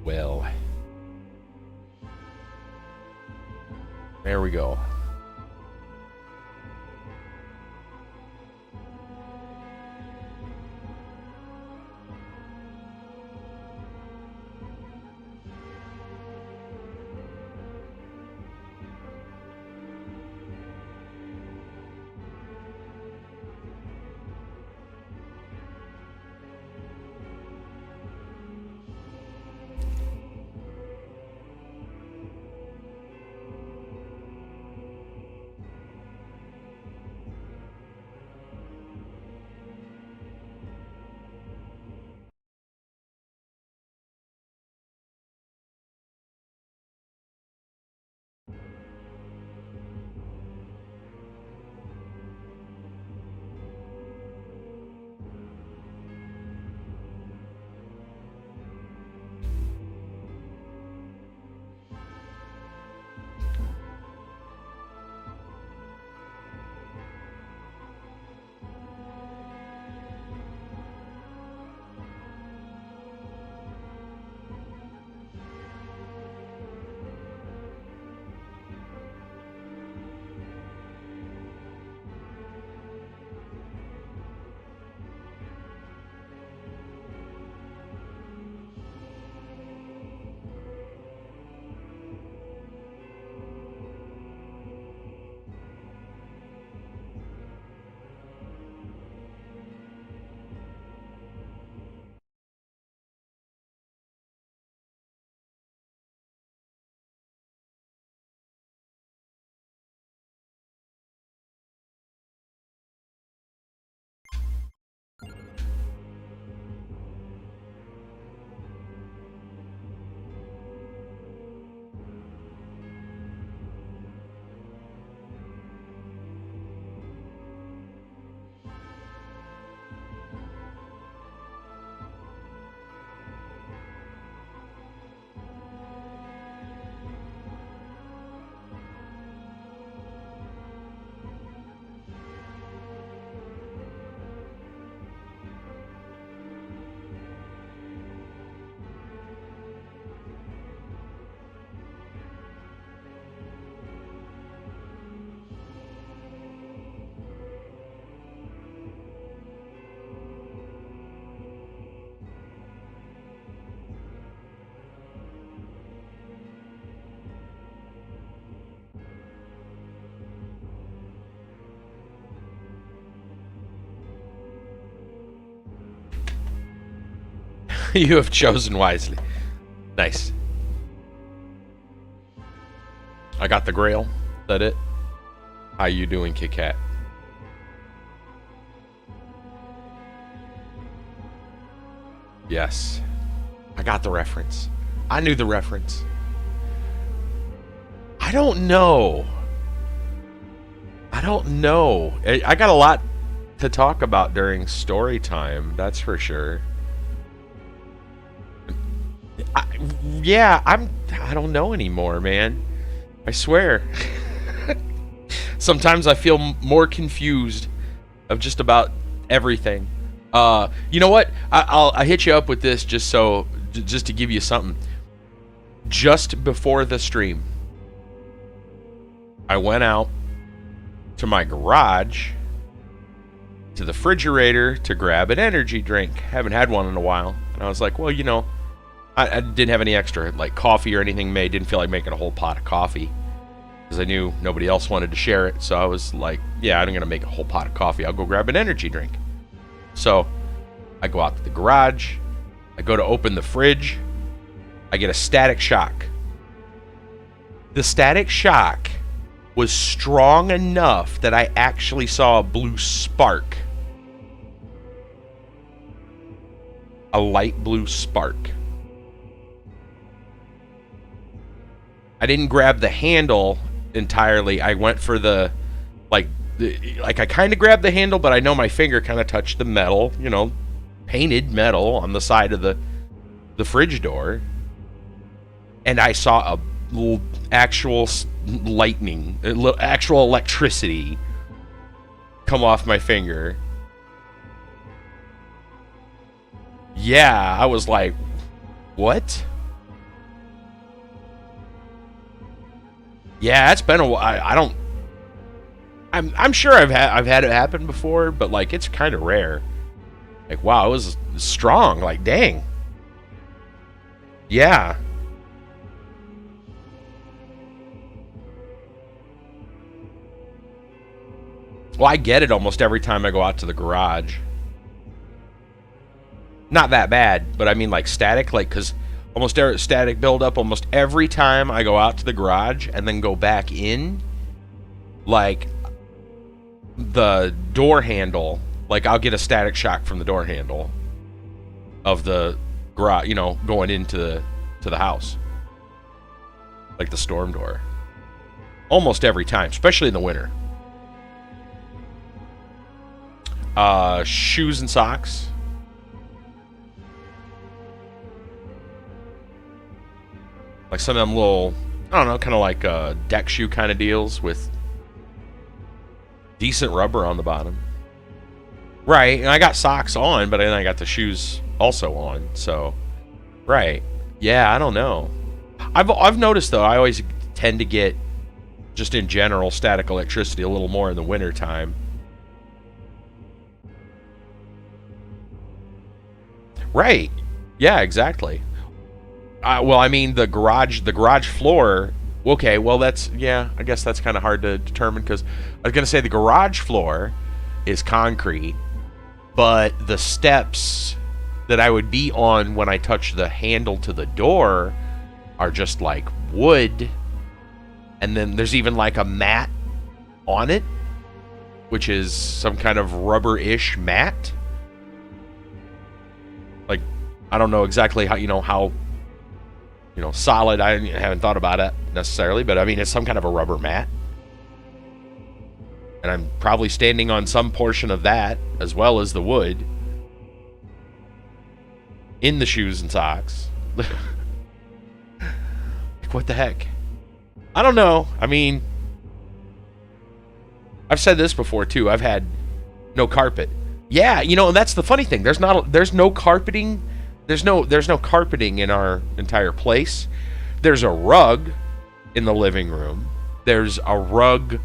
Well, there we go. You have chosen wisely. Nice. I got the Grail. Is that it? How you doing, Kit Kat? Yes. I got the reference. I knew the reference. I don't know. I don't know. I got a lot to talk about during story time, that's for sure. I don't know anymore, man. I swear. Sometimes I feel more confused of just about everything. You know what? I hit you up with this just to give you something. Just before the stream, I went out to my garage to the refrigerator to grab an energy drink. Haven't had one in a while, and I was like, well, I didn't have any extra like coffee or anything made. Didn't feel like making a whole pot of coffee because I knew nobody else wanted to share it. So I was like, yeah, I'm gonna make a whole pot of coffee. I'll go grab an energy drink. So I go out to the garage. I go to open the fridge. I get a static shock. The static shock was strong enough that I actually saw a blue spark. A light blue spark. I didn't grab the handle entirely. I went for I kind of grabbed the handle, but I know my finger kind of touched the metal, painted metal on the side of the fridge door. And I saw actual lightning, actual electricity come off my finger. Yeah, I was like, what? Yeah, it's been a while. I don't. I'm sure I've had it happen before, but like it's kind of rare. Like wow, it was strong. Like dang. Yeah. Well, I get it almost every time I go out to the garage. Not that bad, but I mean like static, like because almost static buildup almost every time I go out to the garage and then go back in. Like the door handle, like I'll get a static shock from the door handle of the garage, going into the house, like the storm door. Almost every time, especially in the winter. Shoes and socks. Like some of them little, I don't know, kind of like deck shoe kind of deals with decent rubber on the bottom. Right, and I got socks on, but then I got the shoes also on. So, right, yeah, I don't know. I've noticed though, I always tend to get, just in general, static electricity a little more in the winter time. Right. Yeah, exactly. Well, I mean the garage floor. Okay, well that's, yeah, I guess that's kind of hard to determine because I was gonna say the garage floor is concrete, but the steps that I would be on when I touch the handle to the door are just like wood, and then there's even like a mat on it, which is some kind of rubber-ish mat. Like, I don't know exactly how solid. I haven't thought about it necessarily, but I mean, it's some kind of a rubber mat. And I'm probably standing on some portion of that, as well as the wood, in the shoes and socks. Like, what the heck? I don't know. I mean, I've said this before, too. I've had no carpet. Yeah, and that's the funny thing. There's no carpeting. There's no carpeting in our entire place. There's a rug in the living room. There's a rug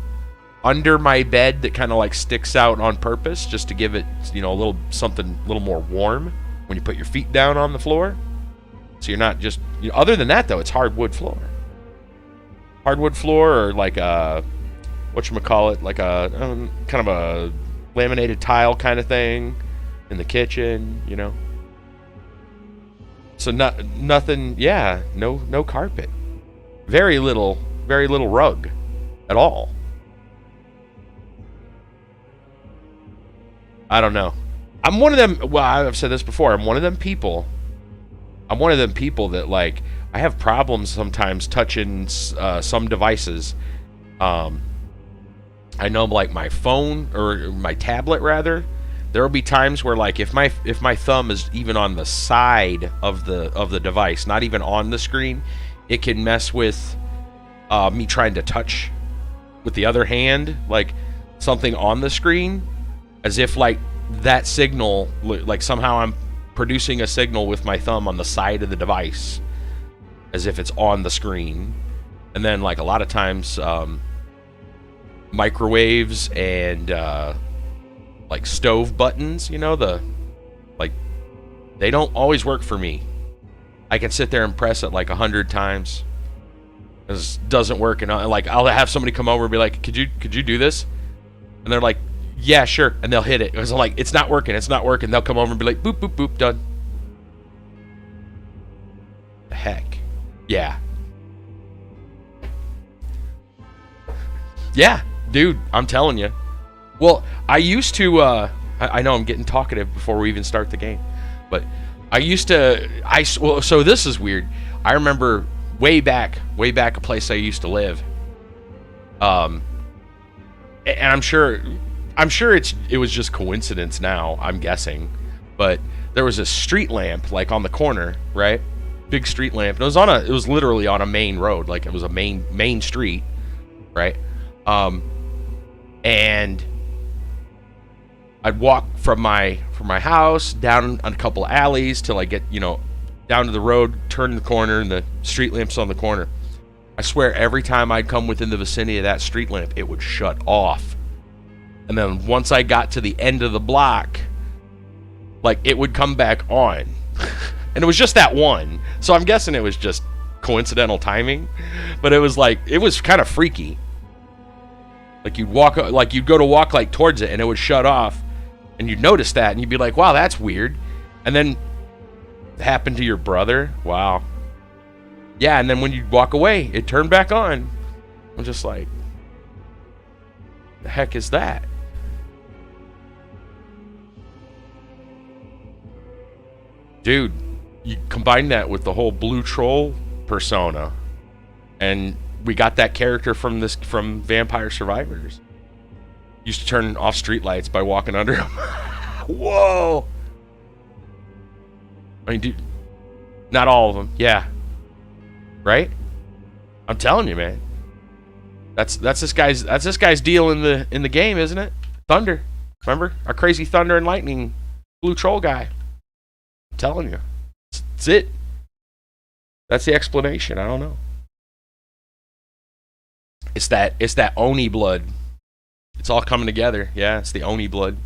under my bed that kind of like sticks out on purpose just to give it, a little something a little more warm when you put your feet down on the floor. So you're not just, other than that though, it's hardwood floor. Hardwood floor, or like a, whatchamacallit, like a kind of a laminated tile kind of thing in the kitchen, So nothing, yeah, no carpet. Very little rug at all. I don't know. I'm one of them, well, I've said this before, I'm one of them people that, like, I have problems sometimes touching some devices. I know, like, my phone, or my tablet, rather, there will be times where, like, if my thumb is even on the side of the device, not even on the screen, it can mess with me trying to touch with the other hand, like, something on the screen, as if, like, that signal, like, somehow I'm producing a signal with my thumb on the side of the device, as if it's on the screen. And then, like, a lot of times, microwaves and like stove buttons, they don't always work for me. I can sit there and press it like 100 times. It doesn't work, and I'll have somebody come over and be like, could you do this? And they're like, yeah, sure, and they'll hit it. Because I'm like, it's not working. They'll come over and be like, boop, boop, boop, done. The heck? Yeah. Yeah, dude, I'm telling you. Well, I used to, I know I'm getting talkative before we even start the game, but I used to, so this is weird. I remember way back a place I used to live. And I'm sure it was just coincidence now, I'm guessing, but there was a street lamp, like, on the corner, right? Big street lamp. And it was literally on a main road, like it was a main street, right? And I'd walk from my house down a couple of alleys till I get, down to the road, turn the corner, and the street lamp's on the corner. I swear every time I'd come within the vicinity of that street lamp, it would shut off. And then once I got to the end of the block, like, it would come back on. And it was just that one. So I'm guessing it was just coincidental timing. But it was like, it was kind of freaky. Like, you'd go to walk like towards it and it would shut off. And you'd notice that and you'd be like, wow, that's weird. And then it happened to your brother. Wow. Yeah, and then when you'd walk away, it turned back on. I'm just like, the heck is that? Dude, you combine that with the whole blue troll persona, and we got that character from Vampire Survivors. Used to turn off streetlights by walking under them. Whoa! I mean, dude, not all of them. Yeah. Right? I'm telling you, man. That's this guy's deal in the game, isn't it? Thunder. Remember? Our crazy thunder and lightning blue troll guy. I'm telling you. That's it. That's the explanation. I don't know. It's that Oni blood. It's all coming together. Yeah, it's the Oni blood.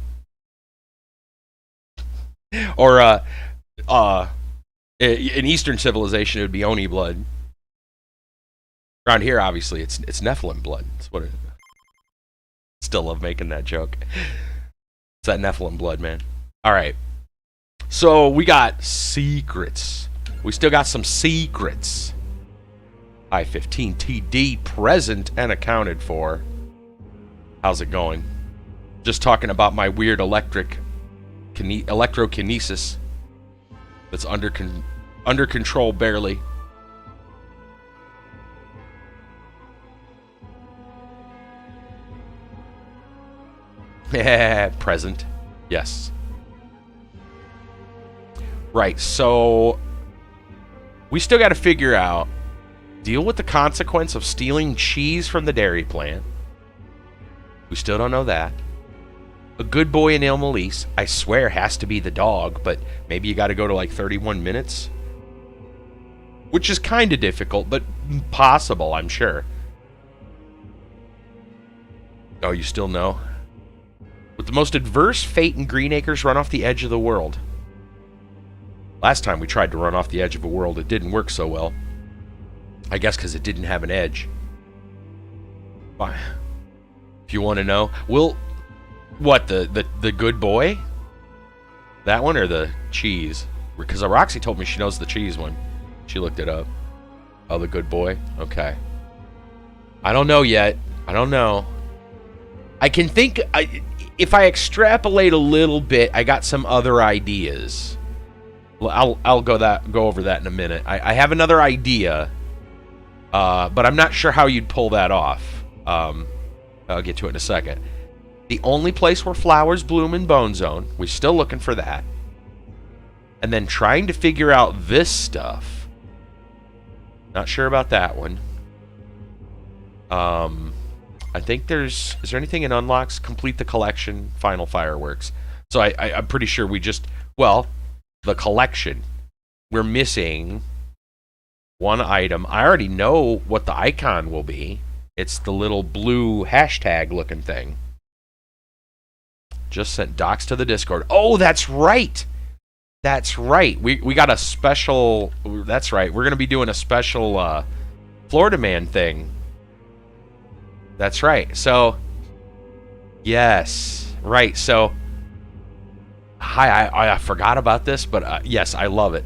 Or in Eastern civilization, it would be Oni blood. Around here, obviously, it's Nephilim blood. That's what it is. Still love making that joke. It's that Nephilim blood, man. All right. So we got secrets. We still got some secrets. I-15TD present and accounted for. How's it going? Just talking about my weird electrokinesis that's under control barely. Present. Yes. Right, so we still got to figure out, deal with the consequence of stealing cheese from the dairy plant. We still don't know that. A good boy in Il Malise, I swear, has to be the dog, but maybe you got to go to like 31 minutes. Which is kind of difficult, but possible, I'm sure. Oh, you still know? With the most adverse fate in Green Acres, run off the edge of the world. Last time we tried to run off the edge of a world, it didn't work so well. I guess because it didn't have an edge. Fine. If you want to know, what, the good boy? That one or the cheese? Because Roxy told me she knows the cheese one. She looked it up. Oh, the good boy? Okay. I don't know yet. I don't know. I can think... if I extrapolate a little bit, I got some other ideas. I'll go over that in a minute. I have another idea, but I'm not sure how you'd pull that off. I'll get to it in a second. The only place where flowers bloom in Bone Zone, we're still looking for that. And then trying to figure out this stuff. Not sure about that one. I think is there anything in Unlocks? Complete the collection, final fireworks. So I'm pretty sure we just, well, the collection. We're missing one item. I already know what the icon will be. It's the little blue hashtag looking thing. Just sent docs to the Discord. Oh, that's right. That's right. We got a special, that's right. We're going to be doing a special Florida Man thing. That's right. So, yes. Right. So, I forgot about this, but yes, I love it.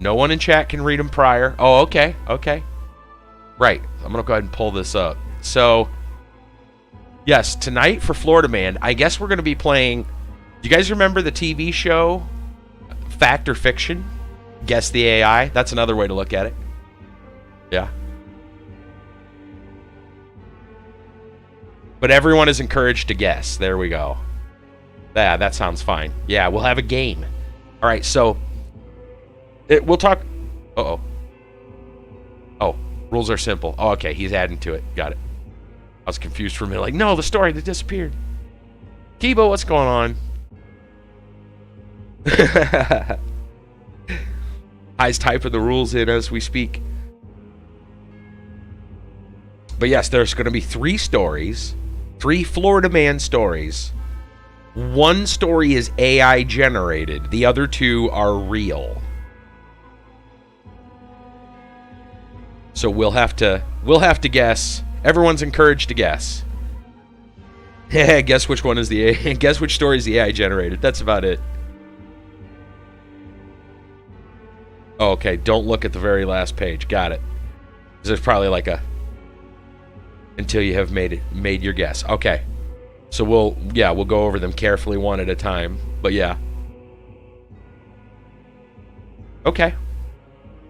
No one in chat can read them prior. Oh, okay. Okay. Right. I'm going to go ahead and pull this up. So, yes, tonight for Florida Man, I guess we're going to be playing... Do you guys remember the TV show Fact or Fiction? Guess the AI? That's another way to look at it. Yeah. But everyone is encouraged to guess. There we go. Yeah, that sounds fine. Yeah, we'll have a game. All right, so we'll talk... Uh-oh. Oh, rules are simple. Oh, okay, he's adding to it. Got it. I was confused for a minute. Like, no, the story that disappeared. Kibo, what's going on? Hi's typing the rules in as we speak. But yes, there's going to be 3 stories, 3 Florida Man stories. One story is AI generated. The other 2 are real. So we'll have to guess. Everyone's encouraged to guess. Guess which one is the guess which story is the AI generated. That's about it. Oh, okay, don't look at the very last page. Got it. There's probably like a until you have made your guess. Okay. So we'll go over them carefully one at a time. But yeah. Okay.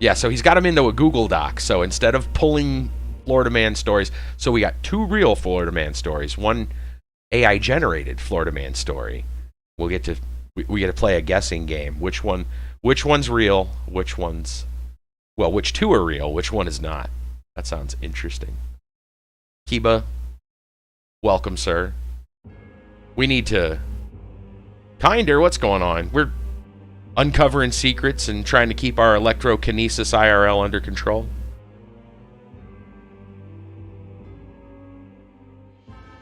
Yeah, so he's got them into a Google Doc. So instead of pulling Florida Man stories, so we got 2 real Florida Man stories, 1 AI generated Florida Man story. We get to play a guessing game. Which one's real? Which 2 are real? Which one is not? That sounds interesting. Kiba, welcome, sir. We need to... Kinder, what's going on? We're uncovering secrets and trying to keep our electrokinesis IRL under control.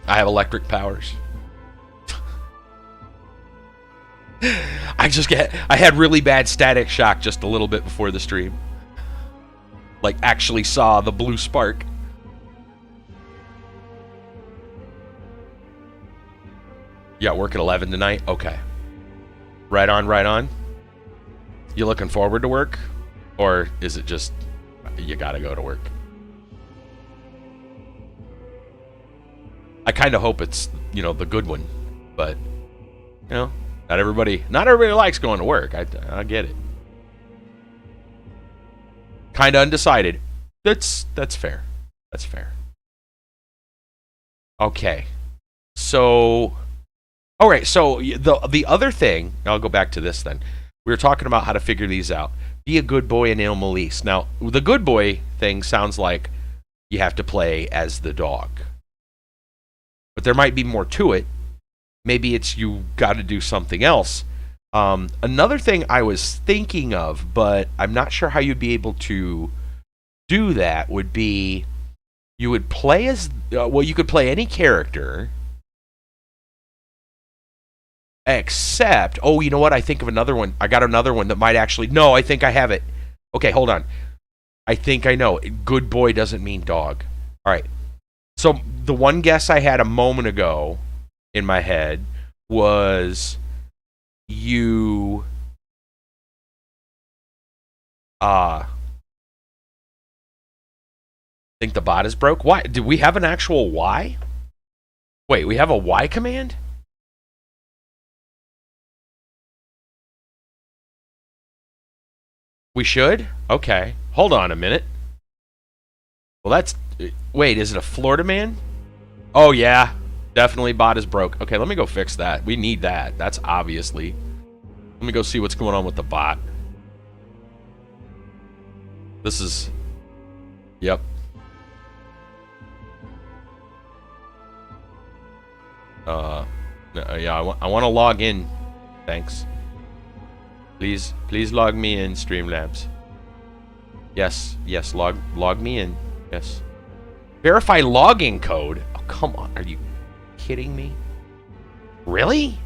I have electric powers. I had really bad static shock just a little bit before the stream. Like, actually saw the blue spark. You got work at 11 tonight? Okay. Right on, right on. You looking forward to work? Or is it just you gotta go to work? I kind of hope it's, the good one. But, not everybody likes going to work. I get it. Kind of undecided. That's fair. That's fair. Okay. So... All right, so the other thing, I'll go back to this then. We were talking about how to figure these out. Be a good boy in Il Malise. Now, the good boy thing sounds like you have to play as the dog. But there might be more to it. Maybe it's you got to do something else. Another thing I was thinking of, but I'm not sure how you'd be able to do that, would be you would play as... you could play any character... Except, you know what? I think of another one. I got another one that might actually... No, I think I have it. Okay, hold on. I think I know. Good boy doesn't mean dog. All right. So the one guess I had a moment ago in my head was you... think the bot is broke? Why? Do we have an actual Y? Wait, we have a Y command? We should? Okay. Hold on a minute. Well, that's... Wait, is it a Florida Man? Oh, yeah. Definitely bot is broke. Okay, let me go fix that. We need that. That's obviously... Let me go see what's going on with the bot. This is... Yep. Yeah, I want to log in. Thanks. Please log me in, Streamlabs. Yes, log me in. Yes. Verify login code. Oh, come on. Are you kidding me? Really?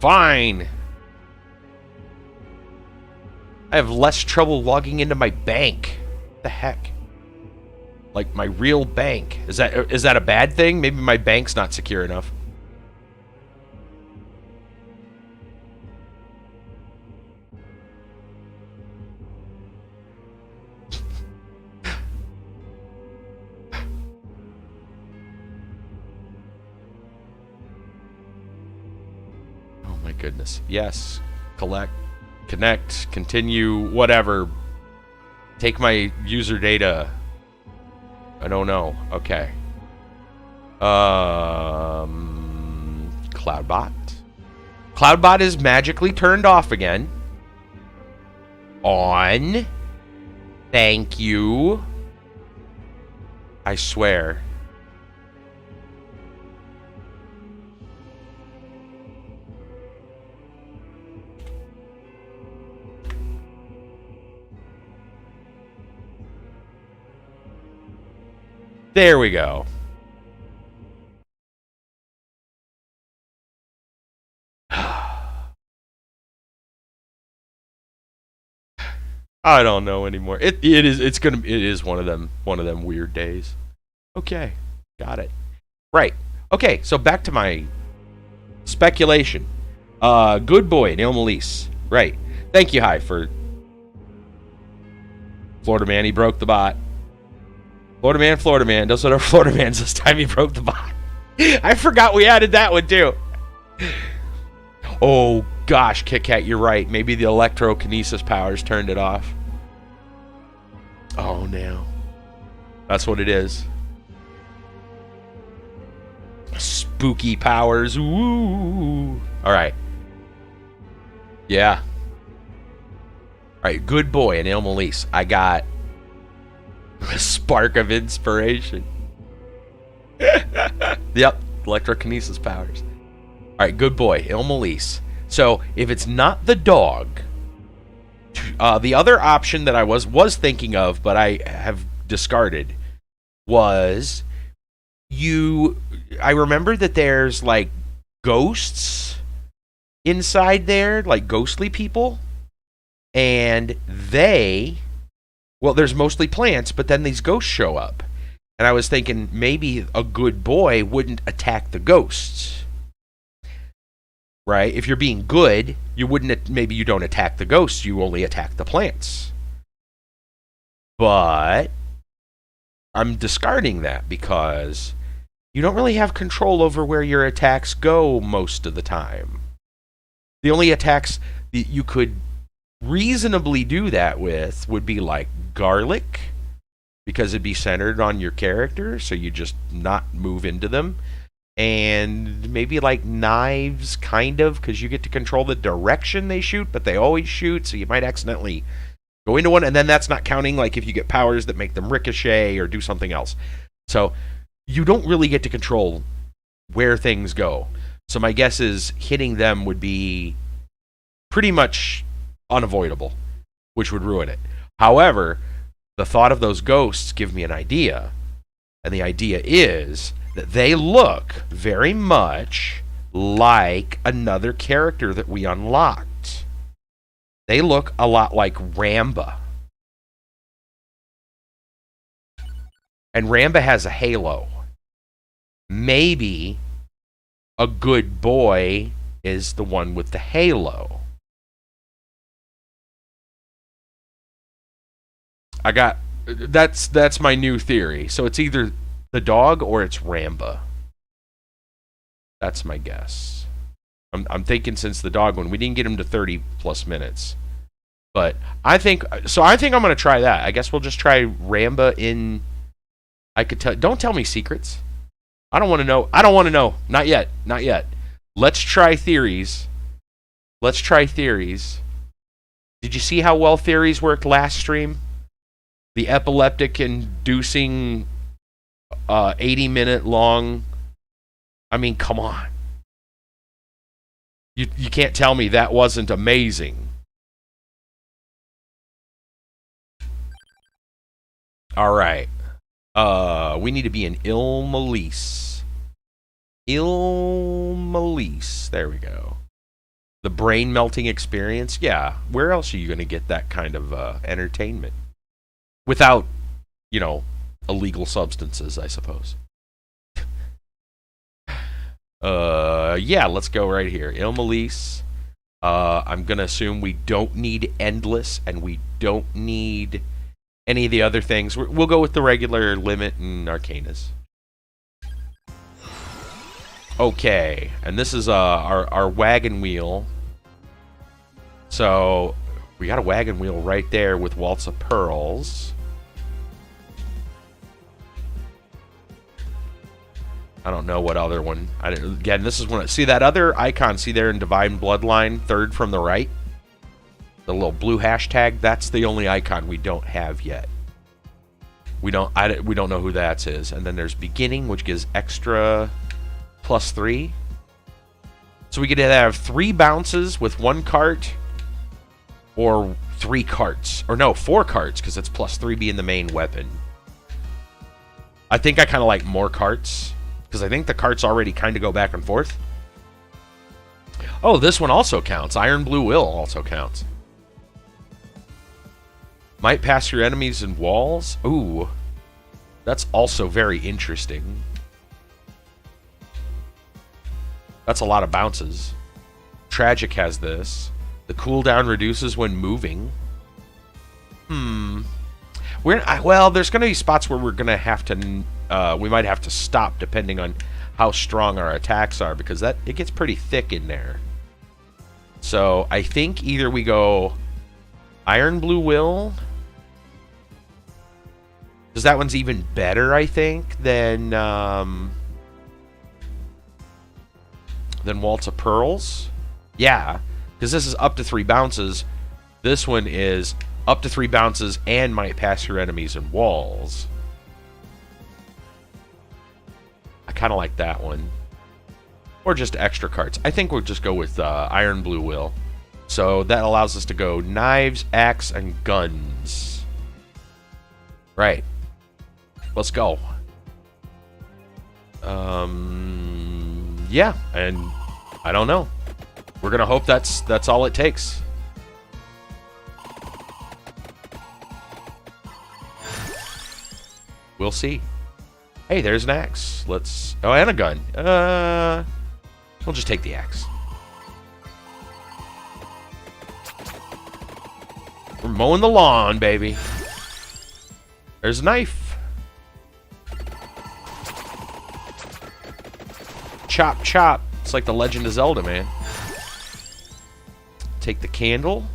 Fine. I have less trouble logging into my bank. What the heck? Like my real bank. Is that a bad thing? Maybe my bank's not secure enough. Goodness. Yes. Connect, continue, whatever. Take my user data. I don't know. Okay. Cloudbot. Cloudbot is magically turned off again. On. Thank you. I swear. There we go. I don't know anymore. It is one of them weird days. Okay, got it. Right. Okay, so back to my speculation. Good boy, Neil Melise. Right. Thank you, Hi, for Florida Man. He broke the bot. Florida Man. Does whatever Florida Man's this time. He broke the bot. I forgot we added that one too. Oh gosh, Kit Kat, you're right. Maybe the electrokinesis powers turned it off. Oh no. That's what it is. Spooky powers. Ooh. Alright. Yeah. Alright, good boy, and Melise. I got a spark of inspiration. Yep, electrokinesis powers. Alright, good boy, Melise. So, if it's not the dog, the other option that I was thinking of, but I have discarded, was I remember that there's like ghosts inside there, like ghostly people, and there's mostly plants, but then these ghosts show up. And I was thinking maybe a good boy wouldn't attack the ghosts. Right? If you're being good, maybe you don't attack the ghosts, you only attack the plants. But I'm discarding that because you don't really have control over where your attacks go most of the time. The only attacks that you could reasonably do that with would be like garlic, because it'd be centered on your character, so you just not move into them. And maybe like knives, kind of, because you get to control the direction they shoot, but they always shoot, so you might accidentally go into one, and then that's not counting like if you get powers that make them ricochet or do something else. So you don't really get to control where things go. So my guess is hitting them would be pretty much unavoidable, which would ruin it. However, the thought of those ghosts give me an idea, and the idea is that they look very much like another character that we unlocked. They look a lot like Ramba. And Ramba has a halo. Maybe a good boy is the one with the halo. That's my new theory. So it's either the dog or it's Ramba. That's my guess. I'm thinking since the dog one, we didn't get him to 30 plus minutes. But I think I'm going to try that. I guess we'll just try Ramba in. Don't tell me secrets. I don't want to know. Not yet. Let's try theories. Did you see how well theories worked last stream? The epileptic inducing 80-minute long. I mean, come on. You can't tell me that wasn't amazing. All right. We need to be in Melise. Melise. There we go. The brain melting experience. Yeah. Where else are you going to get that kind of entertainment? Without, illegal substances, I suppose. Yeah, let's go right here. Melise. I'm going to assume we don't need Endless, and we don't need any of the other things. We'll go with the regular Limit and Arcanas. Okay, and this is our wagon wheel. So, we got a wagon wheel right there with Waltz of Pearls. I don't know what other one. Again, this is one. See that other icon? See there in Divine Bloodline, third from the right? The little blue hashtag. That's the only icon we don't have yet. We don't know who that is. And then there's Beginning, which gives extra +3. So we could have 3 bounces with 1 cart, or 3 carts, or no, 4 carts, because it's +3 being the main weapon. I think I kind of like more carts, because I think the carts already kind of go back and forth. Oh, this one also counts. Iron Blue Will also counts. Might pass your enemies in walls. Ooh, that's also very interesting. That's a lot of bounces. Tragic has this. The cooldown reduces when moving. Well, there's going to be spots where we're going to have to... we might have to stop depending on how strong our attacks are, because it gets pretty thick in there. So I think either we go Iron Blue Will, because that one's even better, I think, than Waltz of Pearls. Yeah, because this is up to 3 bounces. This one is up to 3 bounces and might pass your enemies in walls. I kind of like that one. Or just extra carts. I think we'll just go with Iron Blue Will. So that allows us to go knives, axe, and guns. Right. Let's go. Yeah, and I don't know. We're gonna hope that's all it takes. We'll see. Hey, there's an axe. Oh, and a gun. We'll just take the axe. We're mowing the lawn, baby. There's a knife. Chop, chop. It's like the Legend of Zelda, man. Take the candle.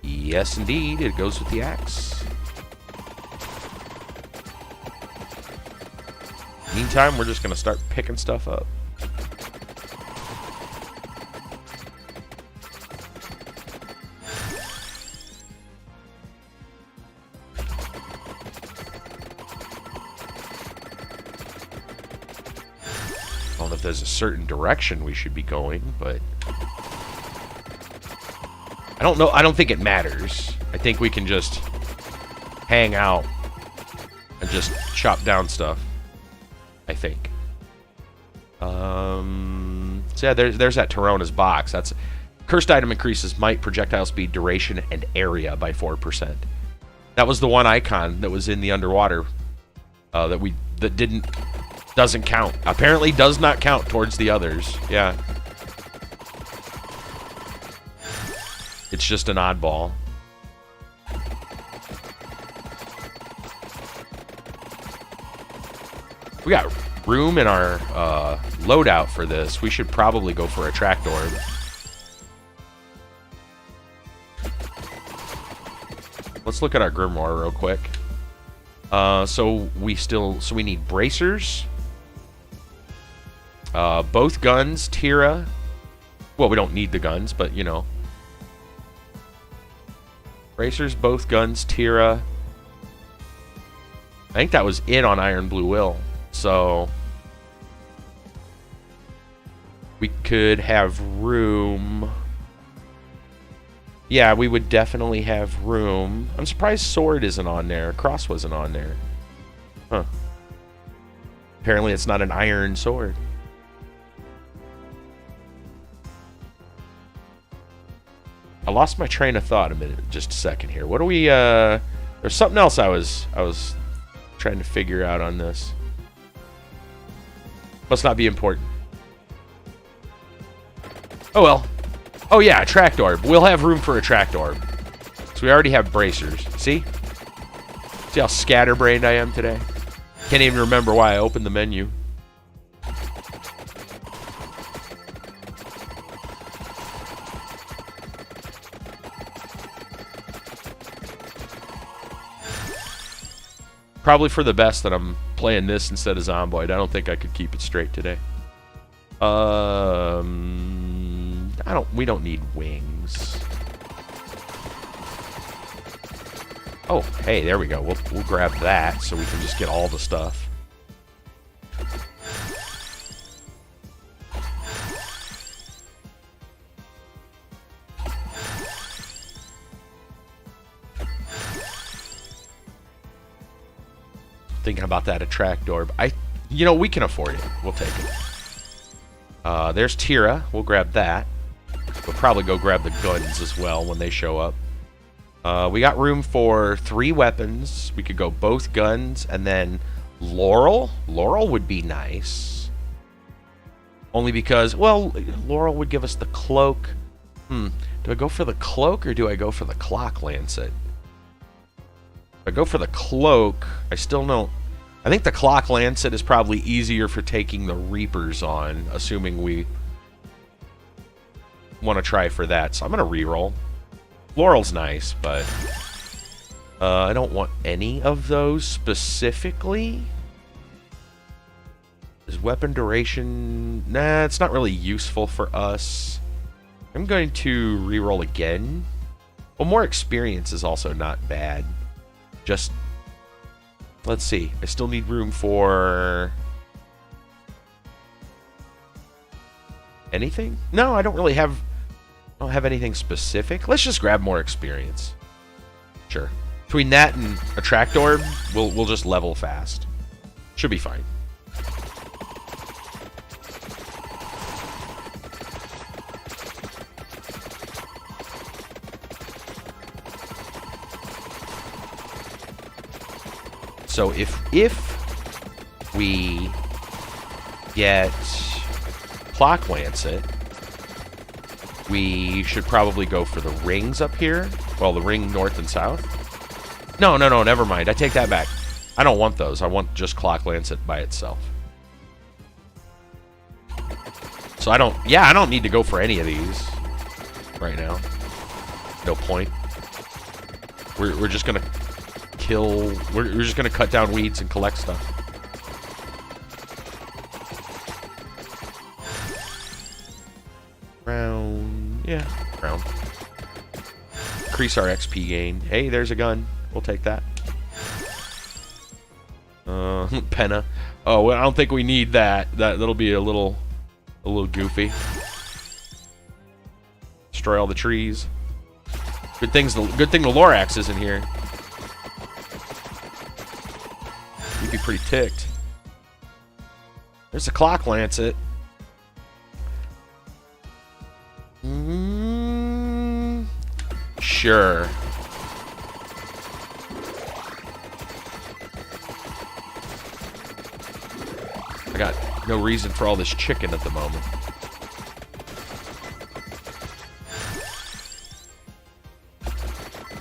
Yes, indeed. It goes with the axe. Meantime, we're just going to start picking stuff up. I don't know if there's a certain direction we should be going, but I don't know. I don't think it matters. I think we can just hang out and just chop down stuff. I think. So yeah, there's that Torrona's box. That's cursed item increases might, projectile speed, duration, and area by 4%. That was the one icon that was in the underwater that doesn't count. Apparently does not count towards the others. Yeah. It's just an oddball. We got room in our loadout for this. We should probably go for a tracked orb. Let's look at our grimoire real quick. So we need bracers. Both guns, Tira. Well, we don't need the guns, but you know. Bracers, both guns, Tira. I think that was it on Iron Blue Will. So we could have room. Yeah, we would definitely have room. I'm surprised sword isn't on there. Cross wasn't on there. Huh. Apparently it's not an iron sword. I lost my train of thought just a second here. What do we there's something else I was trying to figure out on this. Must not be important. Oh well. Oh yeah, a tracked orb. We'll have room for a tracked orb. So we already have bracers. See? See how scatterbrained I am today? Can't even remember why I opened the menu. Probably for the best that I'm playing this instead of Zomboid. I don't think I could keep it straight today. We don't need wings. Oh, hey, there we go. We'll grab that so we can just get all the stuff. Thinking about that attract orb. We can afford it. We'll take it. There's Tira. We'll grab that. We'll probably go grab the guns as well when they show up. We got room for 3 weapons. We could go both guns and then Laurel. Laurel would be nice. Only because, well, Laurel would give us the cloak. Do I go for the cloak or do I go for the clock lancet? If I go for the cloak, I still don't... I think the clock lancet is probably easier for taking the Reapers on, assuming we want to try for that. So I'm going to reroll. Laurel's nice, but I don't want any of those specifically. Is weapon duration... Nah, it's not really useful for us. I'm going to reroll again. Well, more experience is also not bad. Just... Let's see. I still need room for... anything? No, I don't really have... I don't have anything specific. Let's just grab more experience. Sure. Between that and Attract Orb, we'll just level fast. Should be fine. So if we get Clock Lancet, we should probably go for the rings up here. Well, the ring north and south. No, never mind. I take that back. I don't want those. I want just Clock Lancet by itself. So I don't need to go for any of these right now. No point. We're just gonna kill... We're just gonna cut down weeds and collect stuff. Round... Yeah, round. Increase our XP gain. Hey, there's a gun. We'll take that. Penna. Oh, well, I don't think we need that. That'll be a little goofy. Destroy all the trees. Good thing the Lorax isn't here. You'd be pretty ticked. There's the Clock Lancet. Sure. I got no reason for all this chicken at the moment.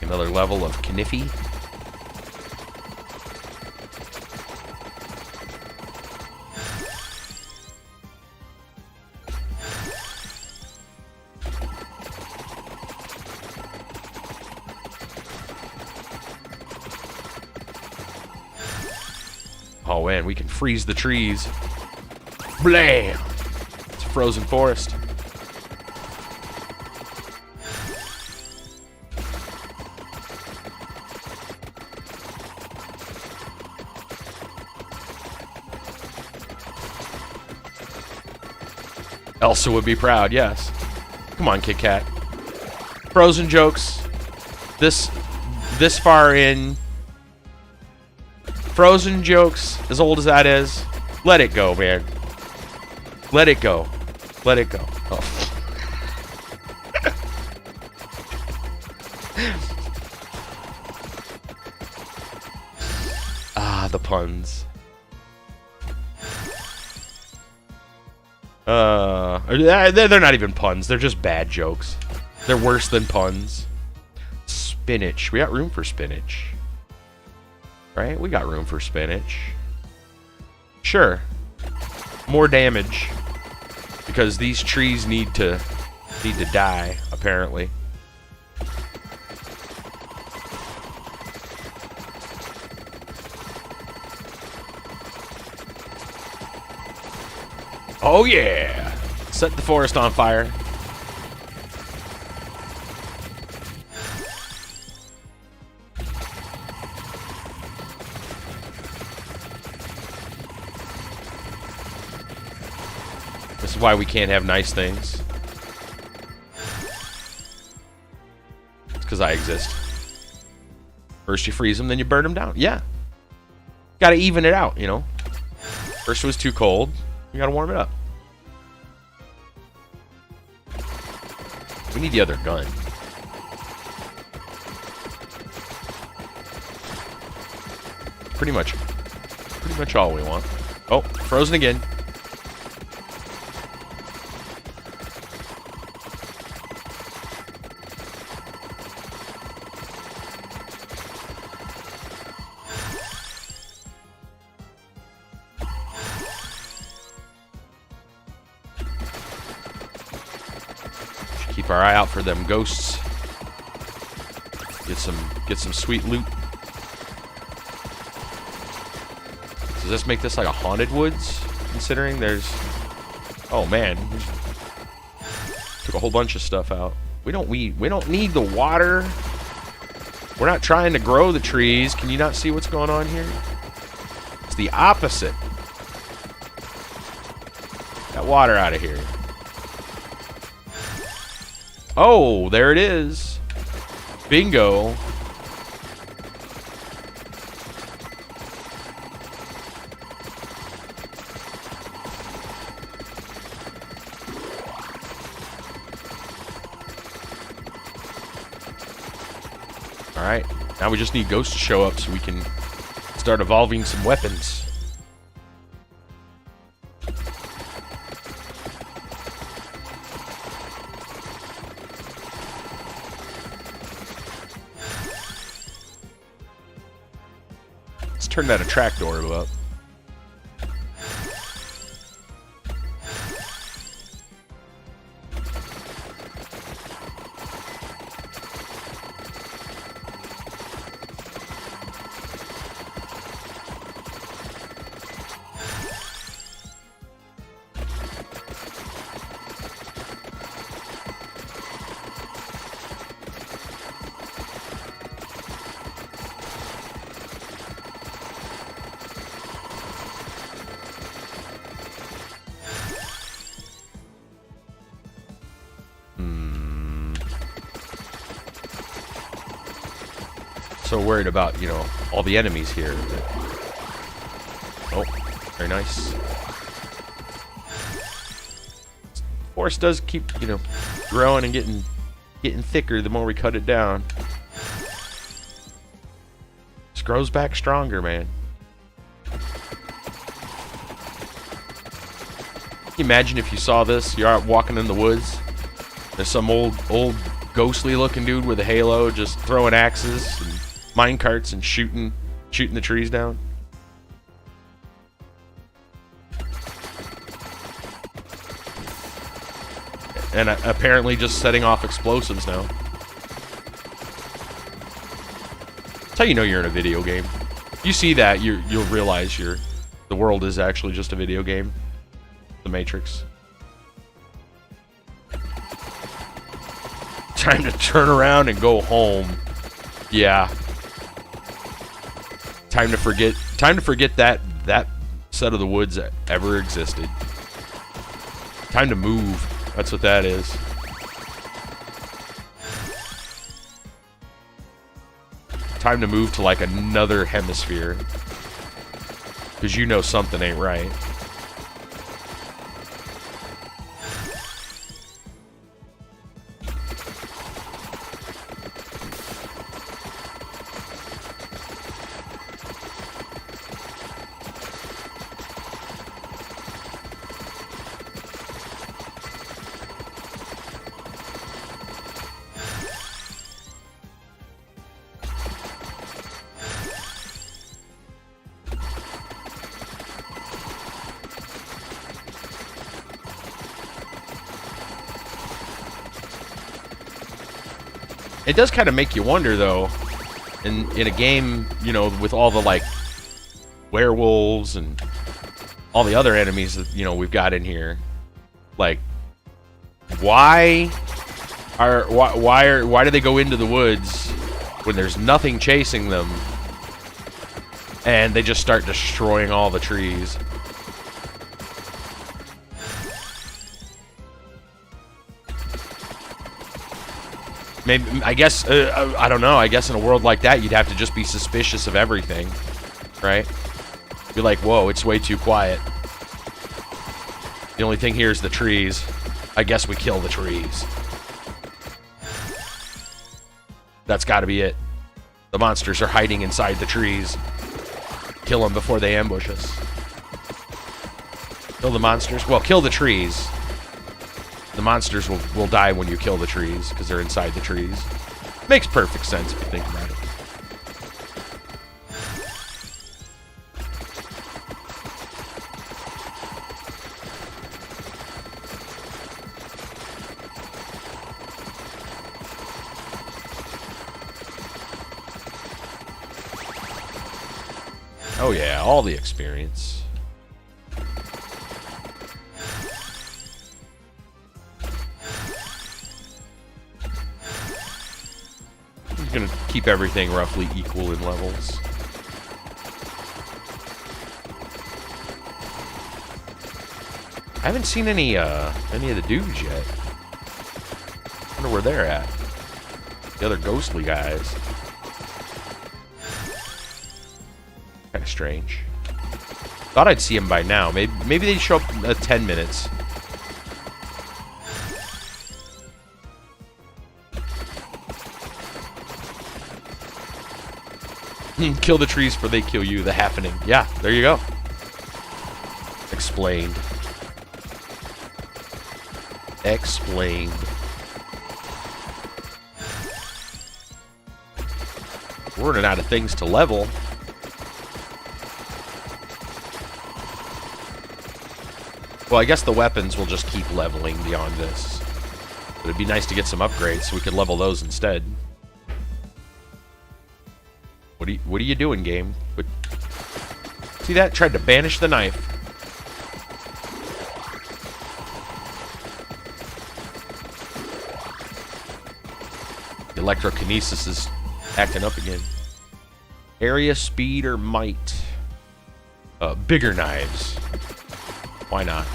Another level of Kniffy. Oh man, we can freeze the trees. Blam! It's a frozen forest. Elsa would be proud, yes. Come on, Kit Kat. Frozen jokes. This far in. Frozen jokes, as old as that is. Let it go, man. Let it go. Let it go. Oh. Ah, the puns. They're not even puns. They're just bad jokes. They're worse than puns. Spinach. We got room for spinach. Right? We got room for spinach. Sure. More damage. Because these trees need to die, apparently. Oh yeah! Set the forest on fire. This is why we can't have nice things. It's because I exist. First you freeze them, then you burn them down. Yeah. Gotta even it out, you know. First it was too cold. You gotta warm it up. We need the other gun. Pretty much all we want. Oh, frozen again. Keep our eye out for them ghosts. Get some sweet loot. Does this make this like a haunted woods? Considering there's... Oh man. Took a whole bunch of stuff out. We don't need the water. We're not trying to grow the trees. Can you not see what's going on here? It's the opposite. That water out of here. Oh, there it is. Bingo. Alright, now we just need ghosts to show up so we can start evolving some weapons. Let's turn that attract orb up. So worried about, you know, all the enemies here. Oh, very nice. Forest does keep, you know, growing and getting thicker the more we cut it down. Just grows back stronger, man. Can you imagine if you saw this? You're out walking in the woods. There's some old ghostly looking dude with a halo just throwing axes and mine carts and shooting the trees down. And apparently just setting off explosives now. That's how you know you're in a video game. You see that, you'll realize the world is actually just a video game. The Matrix. Time to turn around and go home. Yeah. Time to forget that set of the woods that ever existed. Time to move. That's what that is. Time to move to like another hemisphere. Because you know something ain't right. It does kind of make you wonder, though, in a game, you know, with all the, like, werewolves and all the other enemies that, you know, we've got in here. Like, why do they go into the woods when there's nothing chasing them and they just start destroying all the trees? Maybe, I guess, I don't know. I guess in a world like that, you'd have to just be suspicious of everything, right? Be like, whoa, it's way too quiet. The only thing here is the trees. I guess we kill the trees. That's got to be it. The monsters are hiding inside the trees. Kill them before they ambush us. Kill the monsters. Well, kill the trees. The monsters will die when you kill the trees because they're inside the trees. Makes perfect sense if you think about it. Oh yeah, all the experience. I'm gonna keep everything roughly equal in levels. I haven't seen any of the dudes yet. I wonder where they're at. The other ghostly guys. Kind of strange. Thought I'd see them by now. Maybe they show up in 10 minutes. Kill the trees before they kill you. The happening. Yeah, there you go. Explained. Explained. We're running out of things to level. Well, I guess the weapons will just keep leveling beyond this. But it'd be nice to get some upgrades so we could level those instead. What are you doing, game? But see that? Tried to banish the knife. The electrokinesis is acting up again. Area, speed, or might? Bigger knives. Why not?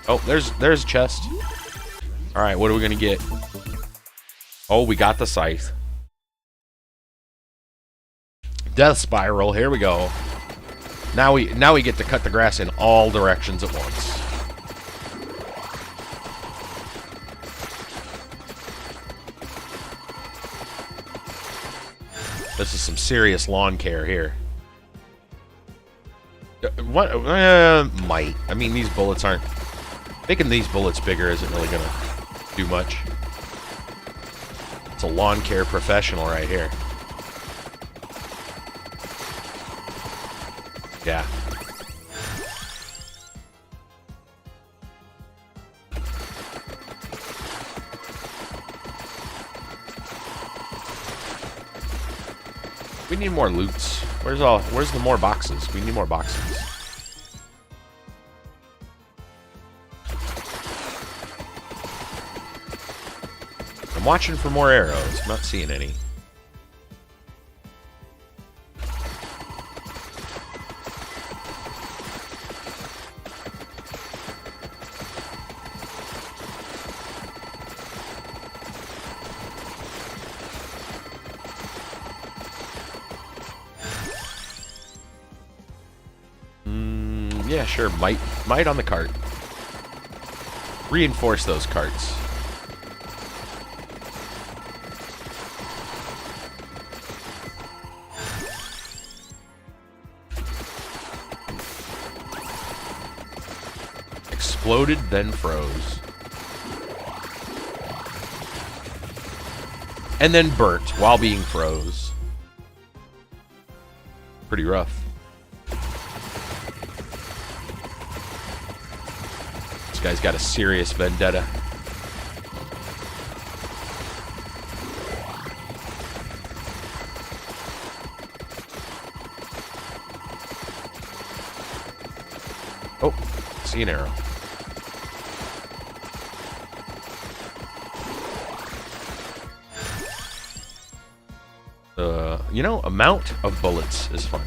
Oh, there's a chest. Alright, what are we gonna get? Oh, we got the scythe. Death spiral, here we go. Now we get to cut the grass in all directions at once. This is some serious lawn care here. What? Might. I mean, these bullets aren't... Making these bullets bigger isn't really gonna do much. It's a lawn care professional right here. Yeah. We need more loots. Where's the more boxes? We need more boxes. I'm watching for more arrows. I'm not seeing any. Yeah, sure. Might on the cart. Reinforce those carts. Exploded, then froze. And then burnt while being froze. Pretty rough. This guy's got a serious vendetta. Oh, see an arrow. You know, amount of bullets is fun.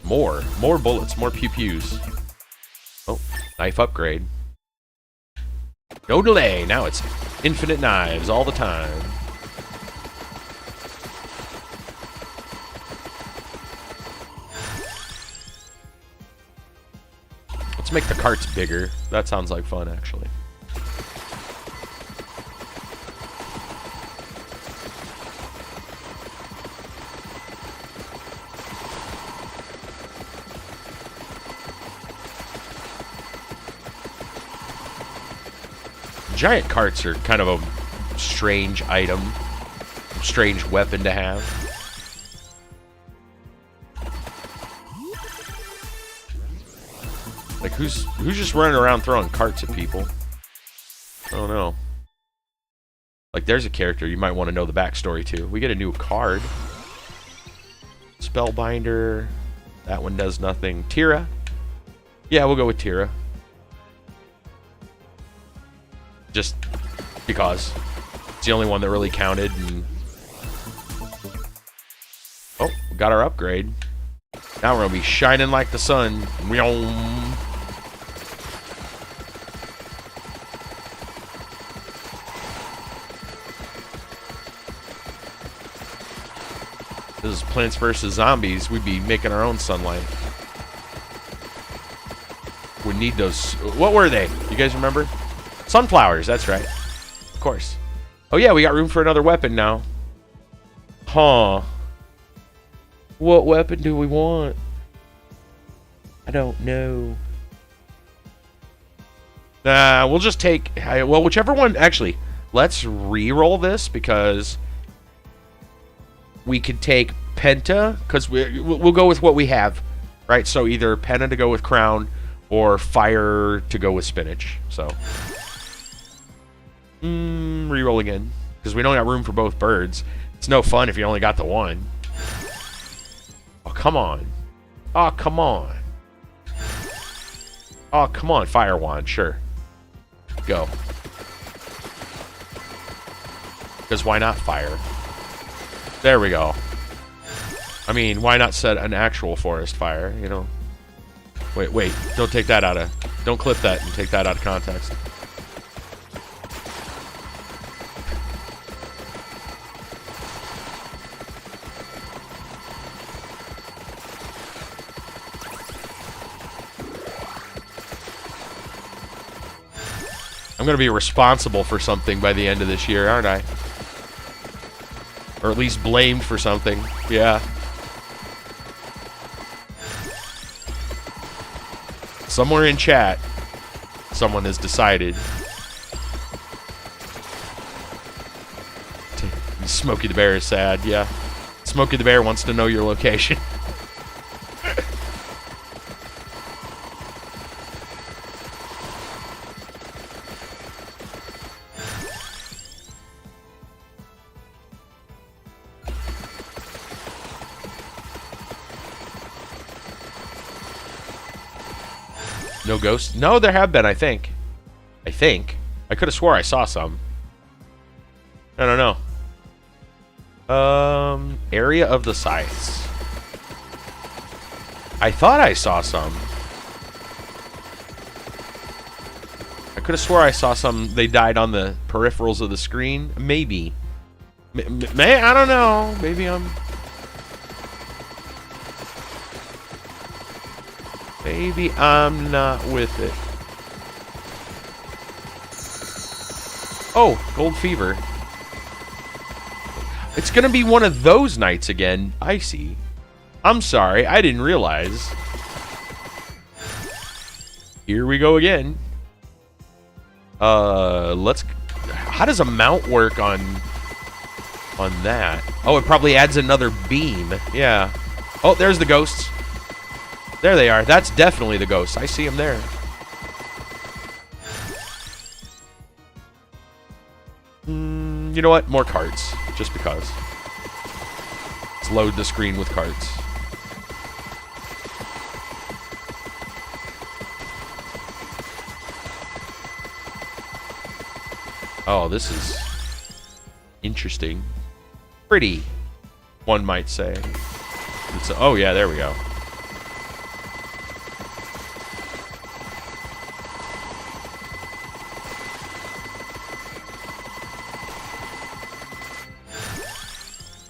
More bullets, more pew-pews. Oh, knife upgrade. No delay, now it's infinite knives all the time. Let's make the carts bigger. That sounds like fun, actually. Giant carts are kind of a strange item, strange weapon to have. Like, who's just running around throwing carts at people? I don't know. Like, there's a character you might want to know the backstory to. We get a new card. Spellbinder. That one does nothing. Tira. Yeah, we'll go with Tira. Just because. It's the only one that really counted. And... oh, we got our upgrade. Now we're going to be shining like the sun. This is Plants vs. Zombies. We'd be making our own sunlight. We need those. What were they? You guys remember? Sunflowers, that's right. Of course. Oh yeah, we got room for another weapon now. Huh. What weapon do we want? I don't know. Nah, we'll just take... well, whichever one... actually, let's re-roll this because... we could take Penta, because we'll go with what we have. Right, so either Penta to go with Crown, or Fire to go with Spinach. So... re-roll again. Because we don't got room for both birds. It's no fun if you only got the one. Oh, come on. Oh, come on. Oh, come on. Fire wand, sure. Go. Because why not fire? There we go. I mean, why not set an actual forest fire, you know? Wait. Don't take that out of... don't clip that and take that out of context. I'm going to be responsible for something by the end of this year, aren't I? Or at least blamed for something. Yeah. Somewhere in chat, someone has decided. Smokey the Bear is sad, yeah. Smokey the Bear wants to know your location. No ghosts? No, there have been, I think. I could have swore I saw some. I don't know. Area of the Scythes. I thought I saw some. I could have swore I saw some. They died on the peripherals of the screen. Maybe. I don't know. Maybe I'm... maybe I'm not with it. Oh, Gold Fever. It's gonna be one of those nights again. I see. I'm sorry, I didn't realize. Here we go again. Let's... how does a mount work on that? Oh, it probably adds another beam. Yeah. Oh, there's the ghosts. There they are. That's definitely the ghosts. I see them there. You know what? More cards. Just because. Let's load the screen with cards. Oh, this is interesting. Pretty, one might say. It's, oh yeah, there we go.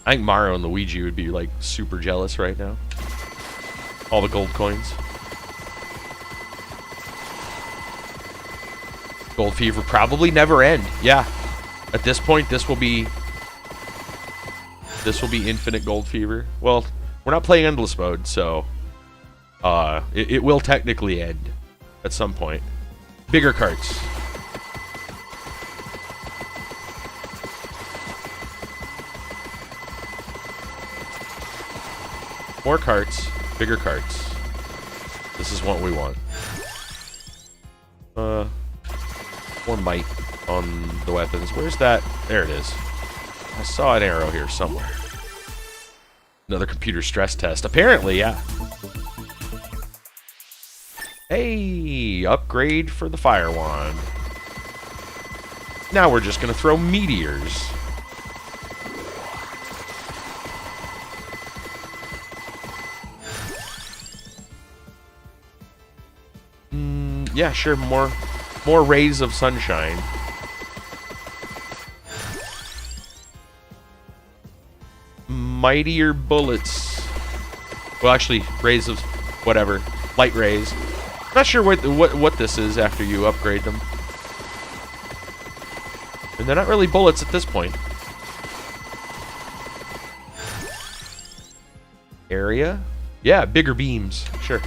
I think Mario and Luigi would be like super jealous right now. All the gold coins. Gold Fever probably never end. Yeah. At this point, this will be infinite Gold Fever. Well, we're not playing endless mode, so it will technically end at some point. Bigger carts. More carts, bigger carts. This is what we want. More might on the weapons. Where's that? There it is. I saw an arrow here somewhere. Another computer stress test. Apparently, yeah. Hey, upgrade for the fire wand. Now we're just gonna throw meteors. Yeah, sure, more rays of sunshine. Mightier bullets. Well, actually, rays of whatever, light rays. Not sure what this is after you upgrade them. And they're not really bullets at this point. Area? Yeah, bigger beams. Sure.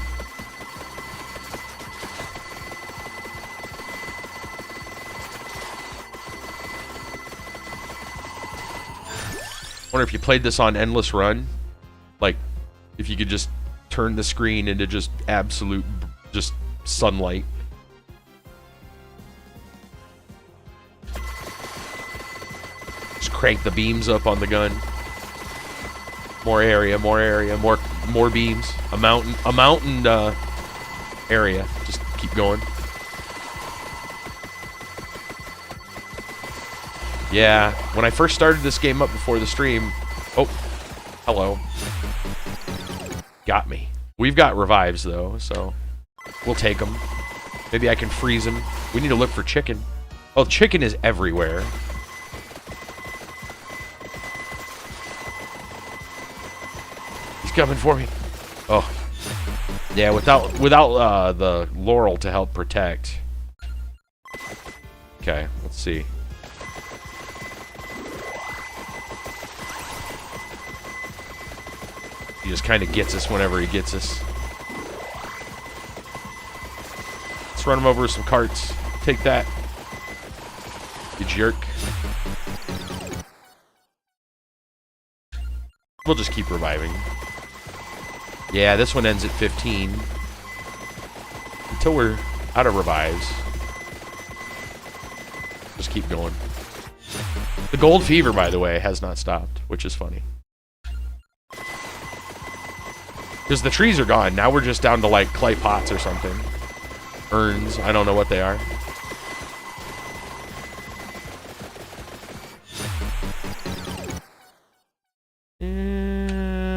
Wonder if you played this on Endless Run, like if you could just turn the screen into just absolute just sunlight. Just crank the beams up on the gun. More area, more beams. A mountain area. Just keep going. Yeah, when I first started this game up before the stream... Oh, hello. Got me. We've got revives, though, so we'll take them. Maybe I can freeze them. We need to look for chicken. Oh, chicken is everywhere. He's coming for me. Oh. Yeah, without the laurel to help protect. Okay, let's see. He just kind of gets us whenever he gets us. Let's run him over with some carts. Take that. You jerk. We'll just keep reviving. Yeah, this one ends at 15. Until we're out of revives. Just keep going. The Gold Fever, by the way, has not stopped, which is funny. Because the trees are gone. Now we're just down to, like, clay pots or something. Urns. I don't know what they are.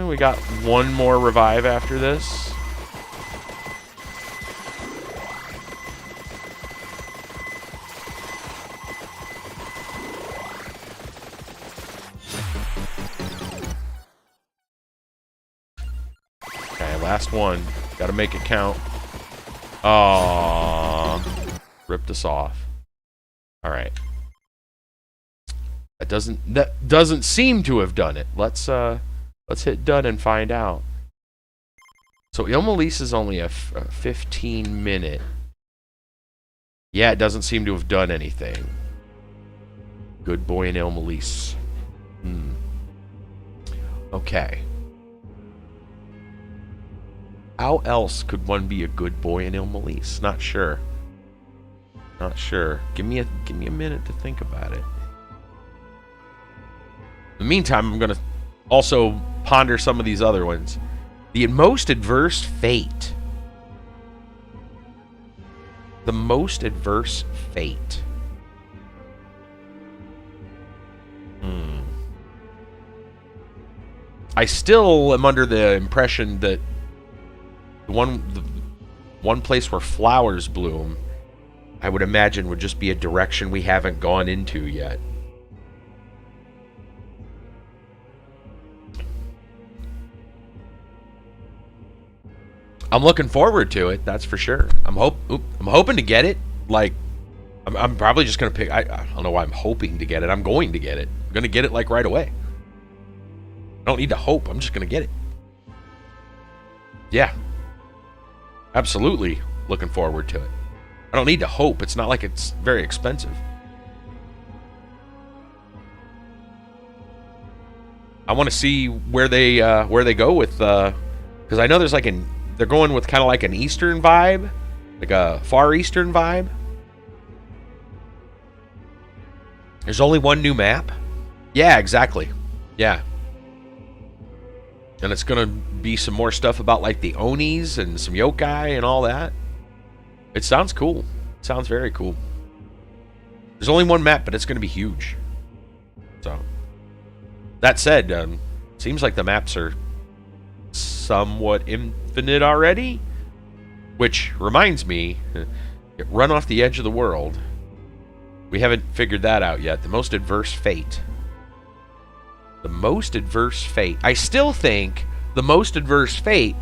We got one more revive after this. Last one. Gotta make it count. Aww. Ripped us off. Alright. That doesn't seem to have done it. Let's hit done and find out. So Ilmalis is only a 15 minute. Yeah, it doesn't seem to have done anything. Good boy in Ilmalis. Okay. How else could one be a good boy in Ilmalis? Not sure. Not sure. Give me a minute to think about it. In the meantime, I'm gonna also ponder some of these other ones. The most adverse fate. The most adverse fate. I still am under the impression that the one place where flowers bloom, I would imagine, would just be a direction we haven't gone into yet. I'm looking forward to it, that's for sure. I'm hoping to get it, like, I'm probably just going to pick... I don't know why I'm hoping to get it. I'm going to get it. I'm going to get it, like, right away. I don't need to hope. I'm just going to get it. Yeah. Absolutely looking forward to it. I don't need to hope. It's not like it's very expensive. I want to see where they go with... because I know there's like an... They're going with kind of like an Eastern vibe. Like a Far Eastern vibe. There's only one new map? Yeah, exactly. Yeah. And it's going to be some more stuff about like the Onis and some yokai and all that. It sounds cool. It sounds very cool. There's only one map, but it's going to be huge. So, that said, seems like the maps are somewhat infinite already. Which reminds me, Run Off the Edge of the World. We haven't figured that out yet. The Most Adverse Fate. The Most Adverse Fate. I still think the Most Adverse Fate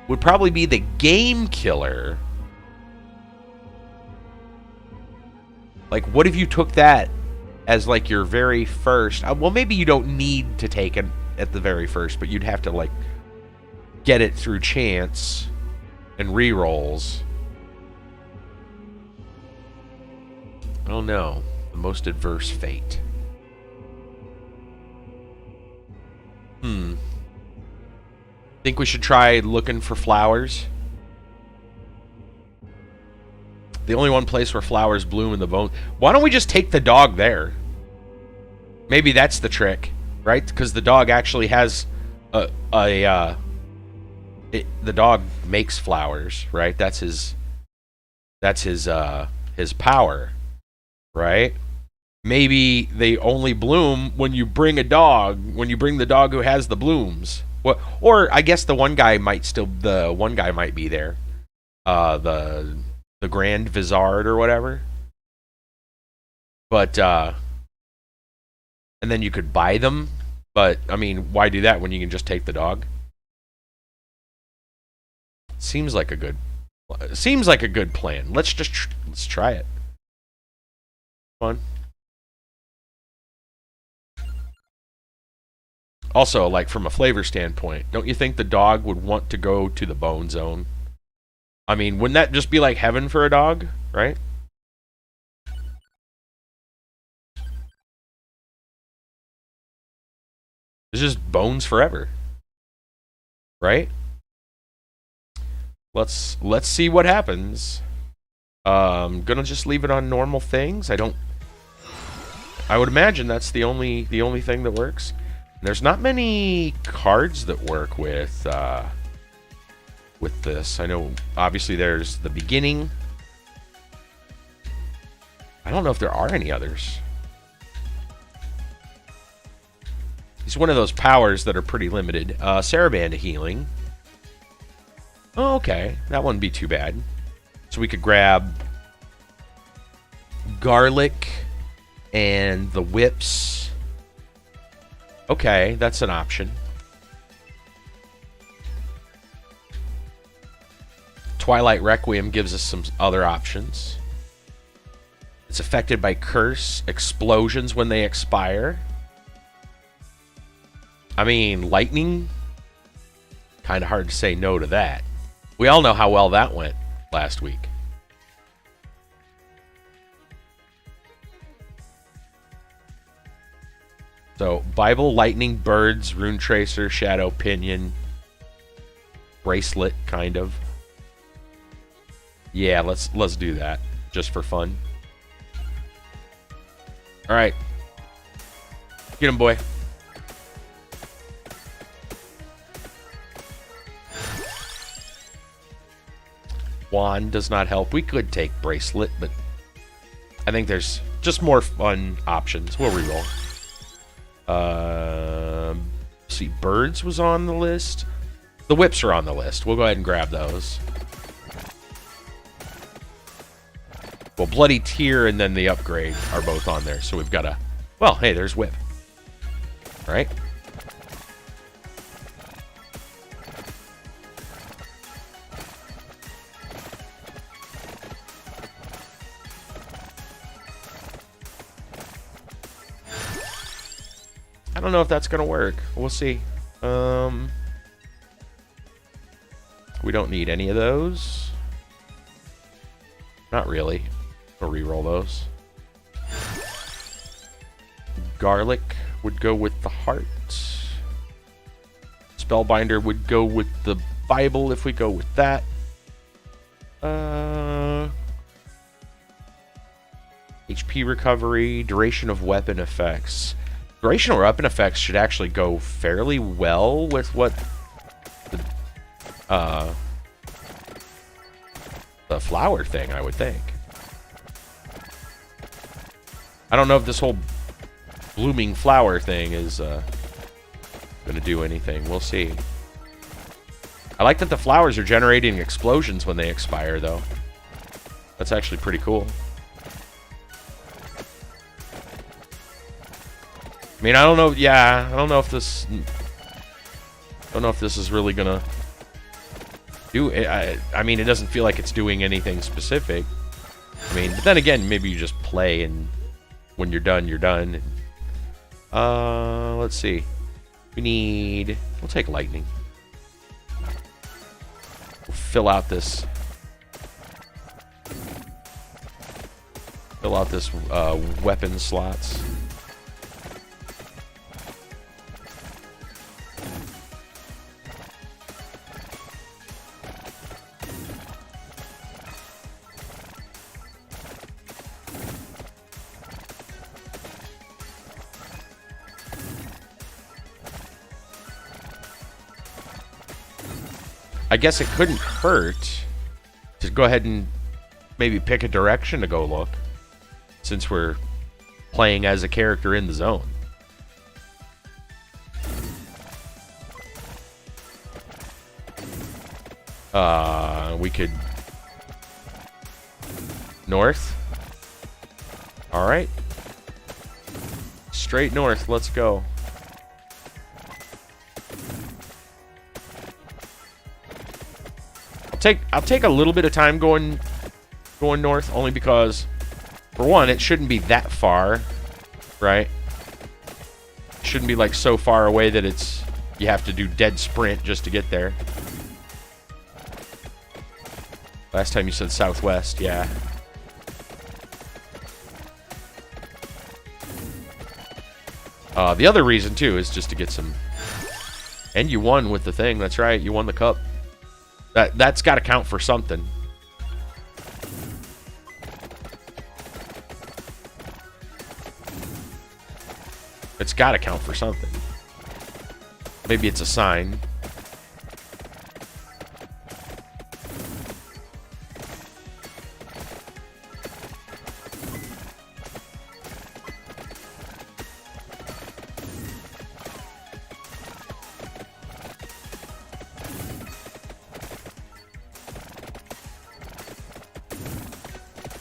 would probably be the game killer. Like, what if you took that as, like, your very first... well, maybe you don't need to take it at the very first, but you'd have to, like, get it through chance and rerolls. Oh no, the Most Adverse Fate. Think we should try looking for flowers? The only one place where flowers bloom in the bone. Why don't we just take the dog there? Maybe that's the trick, right? Because the dog actually has the dog makes flowers, right? That's his power, right? Maybe they only bloom when you bring the dog who has the blooms. Well, or I guess the one guy might be there. The Grand Vizard or whatever. But and then you could buy them, but I mean, why do that when you can just take the dog? Seems like a good plan. Let's try it. Fun. Also, like from a flavor standpoint, don't you think the dog would want to go to the bone zone? I mean, wouldn't that just be like heaven for a dog, right? It's just bones forever, right? Let's see what happens. Gonna just leave it on normal things. I would imagine that's the only thing that works. There's not many cards that work with this. I know obviously there's the beginning. I don't know if there are any others. He's one of those powers that are pretty limited. Sarabanda healing. Oh, okay. That wouldn't be too bad. So we could grab garlic and the whips. Okay, that's an option. Twilight Requiem gives us some other options. It's affected by curse, explosions when they expire. I mean, lightning? Kind of hard to say no to that. We all know how well that went last week. So, Bible, Lightning, Birds, Rune Tracer, Shadow, Pinion, Bracelet, kind of. Yeah, let's do that, just for fun. Alright. Get him, boy. Wand does not help. We could take Bracelet, but I think there's just more fun options. We'll reroll. See, Birds was on the list. The whips are on the list. We'll go ahead and grab those. Well, Bloody Tear and then the upgrade are both on there, so we've got a... Well, hey, there's whip. All right. I don't know if that's gonna work. We'll see. We don't need any of those. Not really. We'll re-roll those. Garlic would go with the heart. Spellbinder would go with the Bible if we go with that. HP recovery, duration of weapon effects. Duration of weapon effects should actually go fairly well with what the flower thing, I would think. I don't know if this whole blooming flower thing is gonna do anything. We'll see. I like that the flowers are generating explosions when they expire, though. That's actually pretty cool. I mean, I don't know. Yeah, I don't know if this. I don't know if this is really gonna do it. I mean, it doesn't feel like it's doing anything specific. I mean, but then again, maybe you just play, and when you're done, you're done. Let's see. We need. We'll take lightning. We'll fill out this. Fill out this weapon slots. I guess it couldn't hurt to go ahead and maybe pick a direction to go look, since we're playing as a character in the zone. We could north. All right, straight north. Let's go. I'll take a little bit of time going north, only because, for one, it shouldn't be that far, right? It shouldn't be like so far away that it's you have to do dead sprint just to get there. Last time you said southwest, yeah. The other reason too is just to get some. And you won with the thing. That's right. You won the cup. That's got to count for something. It's got to count for something. Maybe it's a sign.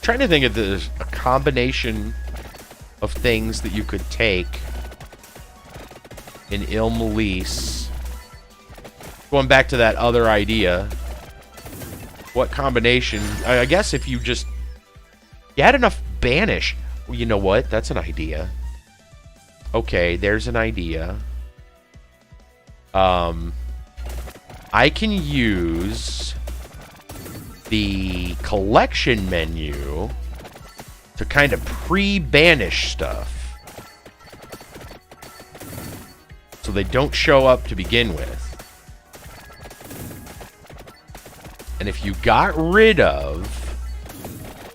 Trying to think of a combination of things that you could take in Ilmalis. Going back to that other idea, what combination? I guess if you had enough banish. Well, you know what? That's an idea. Okay, there's an idea. I can use the collection menu to kind of pre-banish stuff so they don't show up to begin with. And if you got rid of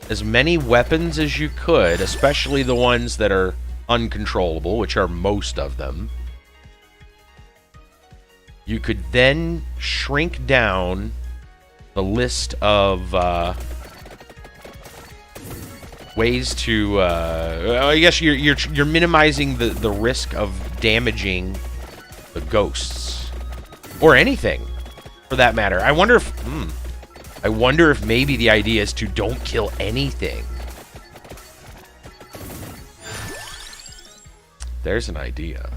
as many weapons as you could, especially the ones that are uncontrollable, which are most of them, you could then shrink down the list of ways to. I guess you're minimizing the risk of damaging the ghosts or anything, for that matter. I wonder if maybe the idea is to don't kill anything. There's an idea.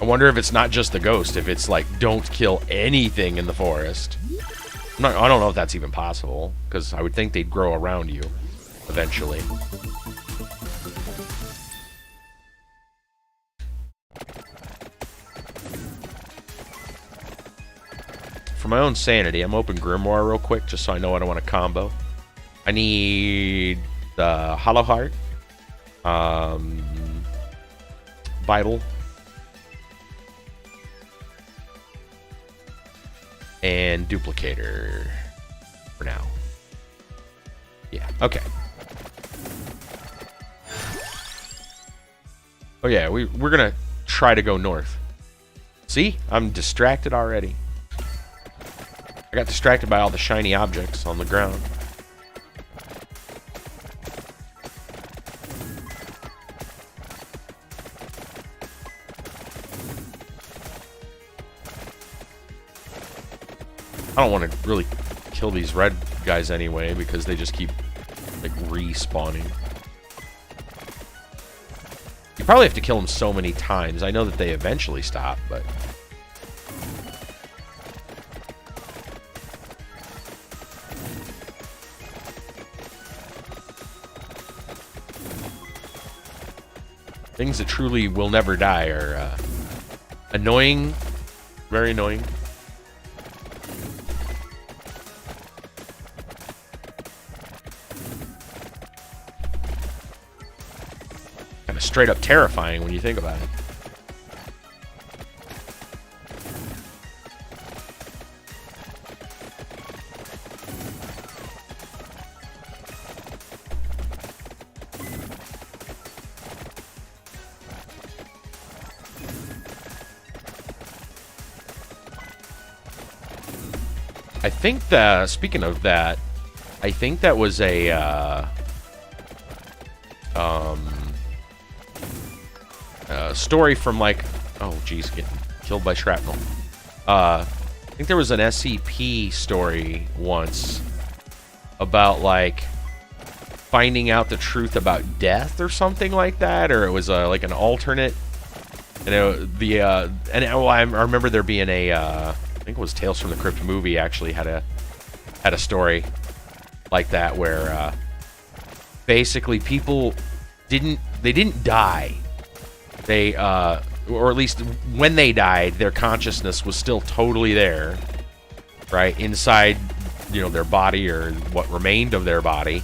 I wonder if it's not just the ghost, if it's like, don't kill anything in the forest. I don't know if that's even possible, because I would think they'd grow around you eventually. for my own sanity, I'm open Grimoire real quick just so I know what I want to combo. I need the Hollow Heart, Vital, and Duplicator for now. Yeah, okay. Oh yeah, we're gonna try to go north. See? I'm distracted already. I got distracted by all the shiny objects on the ground. I don't want to really kill these red guys anyway because they just keep like respawning. You probably have to kill them so many times. I know that they eventually stop, but things that truly will never die are annoying, very annoying. Kind of straight up terrifying when you think about it. I think that, speaking of that, I think that was a story from like, oh geez, getting killed by shrapnel. I think there was an SCP story once about like finding out the truth about death or something like that, or it was like an alternate. And I remember there being a I think it was Tales from the Crypt movie actually had a story like that where basically people didn't die. They or at least when they died, their consciousness was still totally there, right inside, you know, their body or what remained of their body.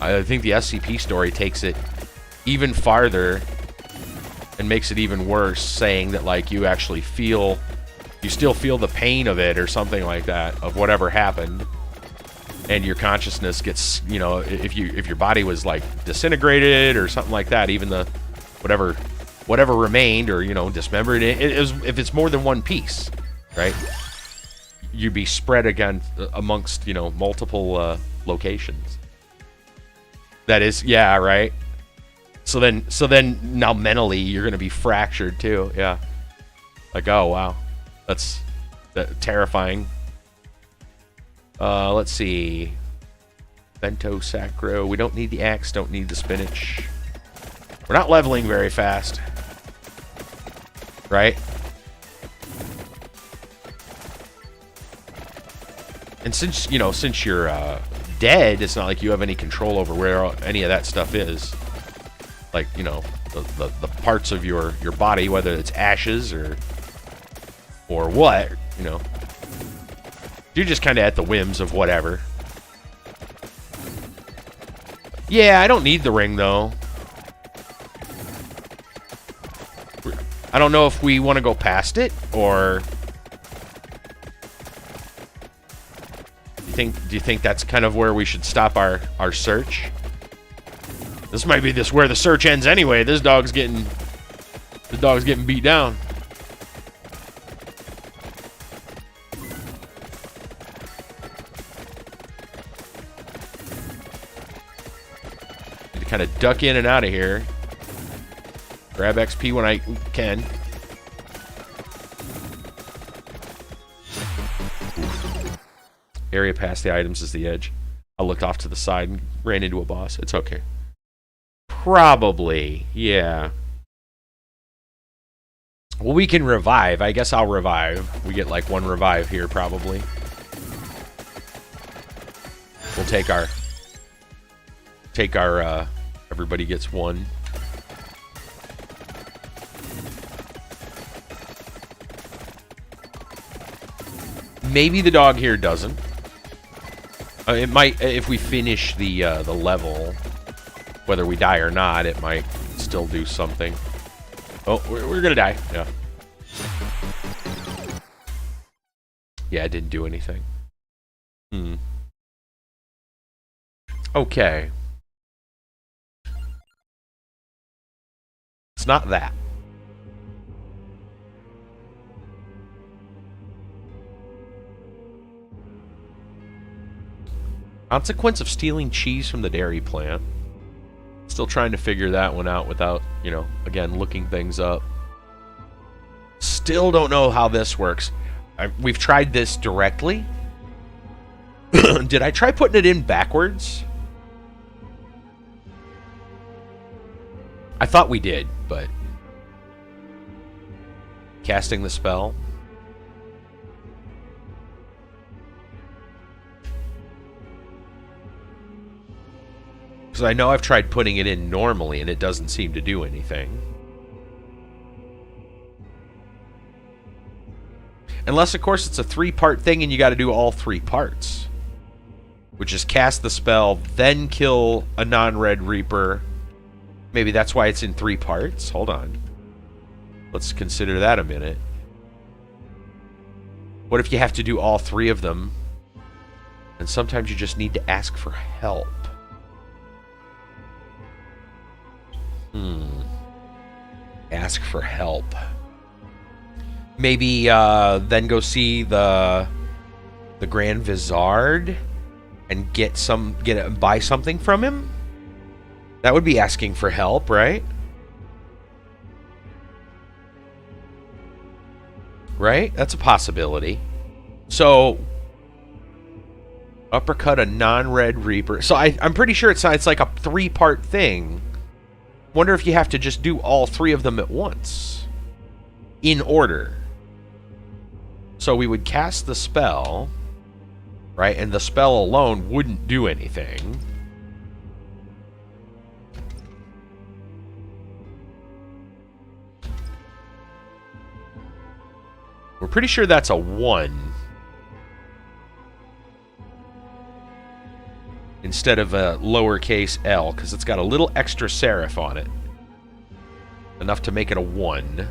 I think the SCP story takes it even farther and makes it even worse, saying that like you still feel the pain of it or something like that, of whatever happened, and your consciousness gets, you know, if your body was like disintegrated or something like that, even the whatever remained, or, you know, dismembered, if it's more than one piece, right, you'd be spread again amongst, you know, multiple locations. That is, yeah, right. So then now mentally you're gonna be fractured too. Yeah. Like, oh wow, that's terrifying. Let's see. Bento Sacro. We don't need the axe. Don't need the spinach. We're not leveling very fast, right? And since you're dead, it's not like you have any control over where any of that stuff is. Like, you know, the parts of your body, whether it's ashes or what, you know. You're just kind of at the whims of whatever. Yeah, I don't need the ring, though. I don't know if we want to go past it, or do you think that's kind of where we should stop our search? This might be where the search ends anyway. This dog's getting beat down. Need to kind of duck in and out of here. Grab XP when I can. Area past the items is the edge. I looked off to the side and ran into a boss. It's okay. Probably, yeah. Well, we can revive. I guess I'll revive. We get like one revive here, probably. We'll take our everybody gets one. Maybe the dog here doesn't. It might, if we finish the level, whether we die or not, it might still do something. Oh, we're gonna die. Yeah. Yeah, it didn't do anything. Okay. It's not that. Consequence of stealing cheese from the dairy plant. Still trying to figure that one out without, you know, again, looking things up. Still don't know how this works. We've tried this directly. Did I try putting it in backwards? I thought we did, but... Casting the spell. Because I know I've tried putting it in normally, and it doesn't seem to do anything. Unless, of course, it's a 3-part thing, and you got to do all 3 parts. Which is cast the spell, then kill a non-red Reaper. Maybe that's why it's in 3 parts. Hold on. Let's consider that a minute. What if you have to do all 3 of them? And sometimes you just need to ask for help. Ask for help. Maybe then go see the Grand Vizard and buy something from him. That would be asking for help, right? Right? That's a possibility. So uppercut a non-red Reaper. So I'm pretty sure it's like a 3-part thing. Wonder if you have to just do all 3 of them at once. In order. So we would cast the spell, right? And the spell alone wouldn't do anything. We're pretty sure that's a 1. Instead of a lowercase l, because it's got a little extra serif on it. Enough to make it a 1.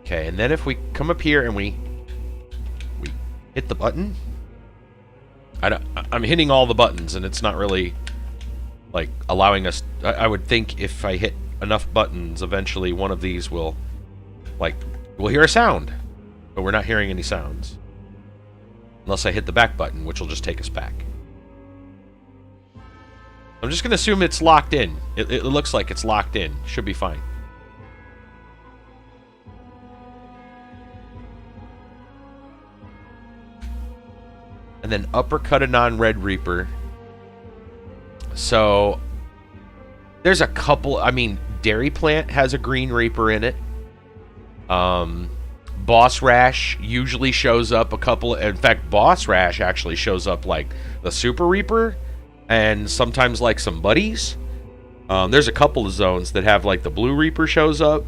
Okay, and then if we come up here and we hit the button... I'm hitting all the buttons, and it's not really, like, allowing us... I would think if I hit enough buttons, eventually one of these will, like, we'll hear a sound. But we're not hearing any sounds. Unless I hit the back button, which will just take us back. I'm just going to assume it's locked in. It looks like it's locked in. Should be fine. And then uppercut a non-red Reaper. So there's a couple. I mean, Dairy Plant has a green Reaper in it. Boss Rash usually shows up a couple. In fact, Boss Rash actually shows up like the Super Reaper, and sometimes like some buddies. There's a couple of zones that have like the Blue Reaper shows up.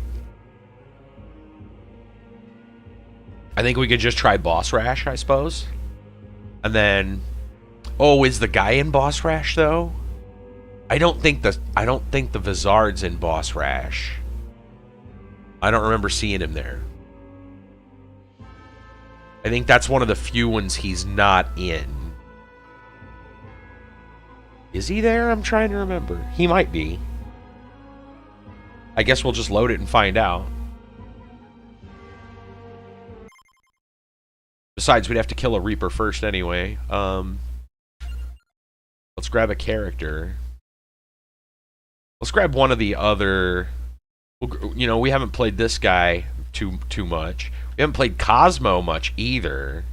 I think we could just try Boss Rash, I suppose. And then, oh, is the guy in Boss Rash though? I don't think the Vizard's in Boss Rash. I don't remember seeing him there. I think that's one of the few ones he's not in. Is he there? I'm trying to remember. He might be. I guess we'll just load it and find out. Besides, we'd have to kill a Reaper first anyway. Let's grab a character. Let's grab one of the other... You know, we haven't played this guy too much. We haven't played Cosmo much either.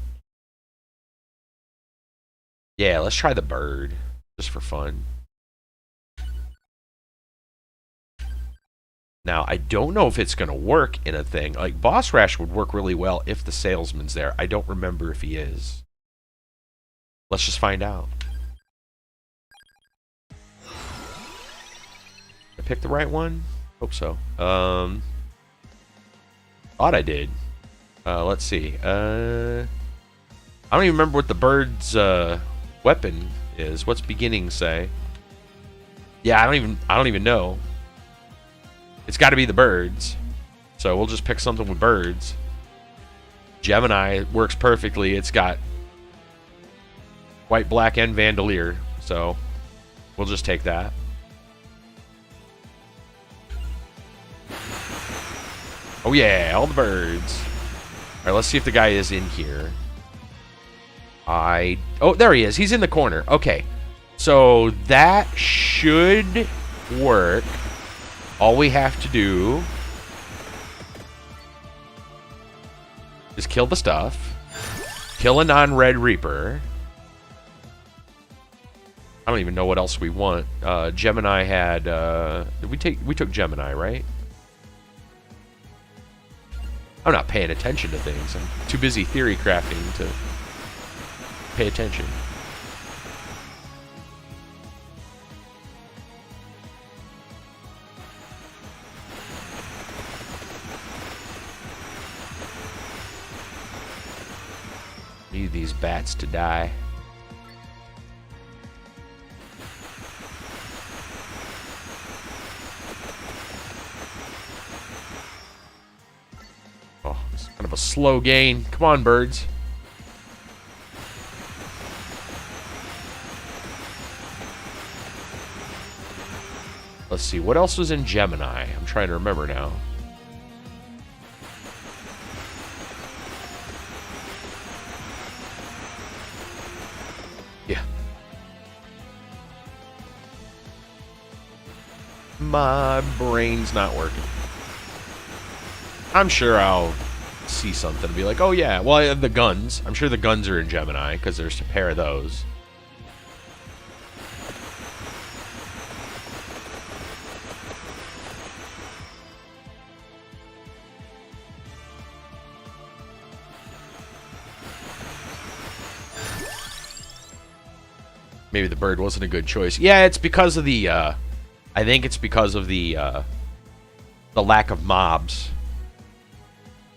Yeah, let's try the bird. Just for fun. Now, I don't know if it's going to work in a thing. Like, Boss Rash would work really well if the salesman's there. I don't remember if he is. Let's just find out. I picked the right one? Hope so. Thought I did. Let's see. I don't even remember what the bird's weapon is. What's beginning say? Yeah, I don't even know. It's got to be the birds. So we'll just pick something with birds. Gemini works perfectly. It's got white, black, and Vandalier. So we'll just take that. Oh yeah, all the birds. Alright, let's see if the guy is in here. Oh, there he is. He's in the corner. Okay. So that should work. All we have to do is kill the stuff. Kill a non-red Reaper. I don't even know what else we want. Gemini had we took Gemini, right? I'm not paying attention to things. I'm too busy theory crafting to pay attention. Need these bats to die. Oh, it's kind of a slow gain. Come on, birds. Let's see, what else was in Gemini? I'm trying to remember now. Yeah. My brain's not working. I'm sure I'll see something and be like, oh yeah, well, I have the guns. I'm sure the guns are in Gemini, because there's a pair of those. Maybe the bird wasn't a good choice. Yeah, it's because of the, I think it's because of the lack of mobs.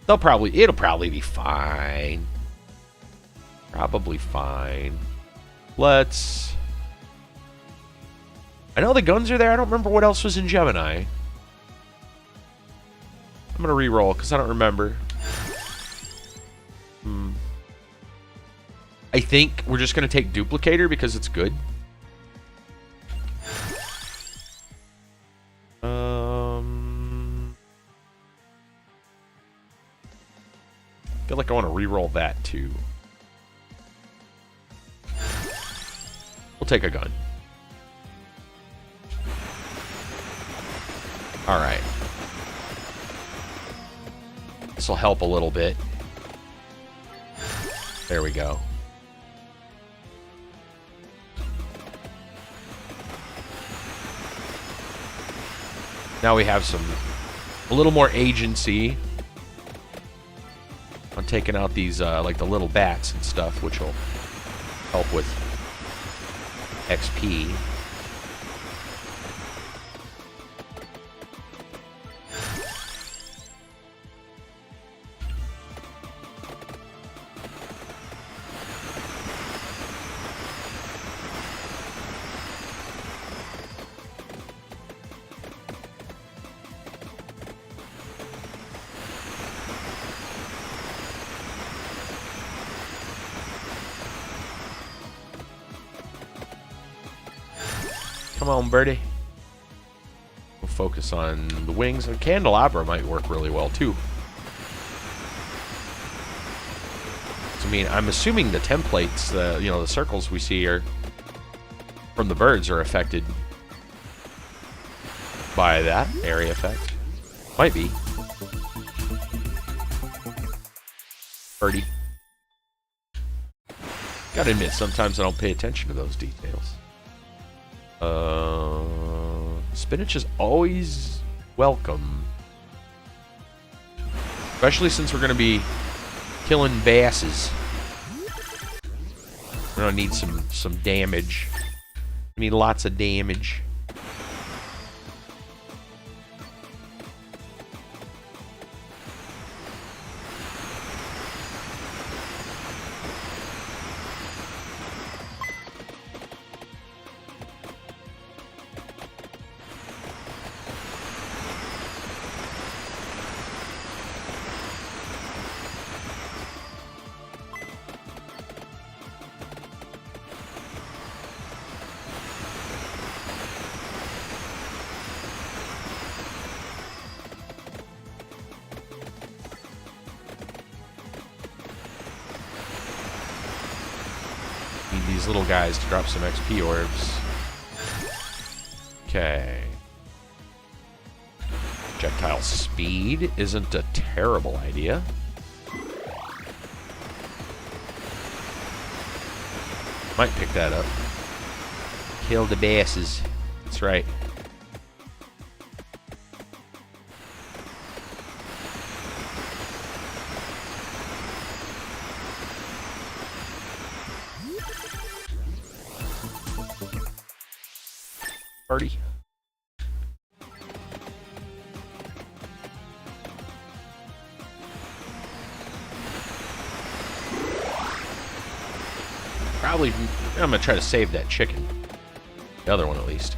It'll probably be fine. Probably fine. Let's... I know the guns are there. I don't remember what else was in Gemini. I'm going to re-roll because I don't remember. I think we're just going to take Duplicator because it's good. I feel like I want to re-roll that too. We'll take a gun. Alright. This will help a little bit. There we go. Now we have a little more agency on taking out these, like the little bats and stuff, which will help with XP. Come on, birdie. We'll focus on the wings. And Candelabra might work really well, too. I mean, I'm assuming the templates, the circles we see are from the birds are affected by that area effect. Might be. Birdie. Gotta admit, sometimes I don't pay attention to those details. Spinach is always welcome. Especially since we're going to be killing basses. We're gonna need some damage. We need lots of damage. Need these little guys to drop some XP orbs. Okay. Projectile speed isn't a terrible idea. Might pick that up. Kill the basses. That's right. Party. Probably, I'm gonna try to save that chicken. The other one, at least.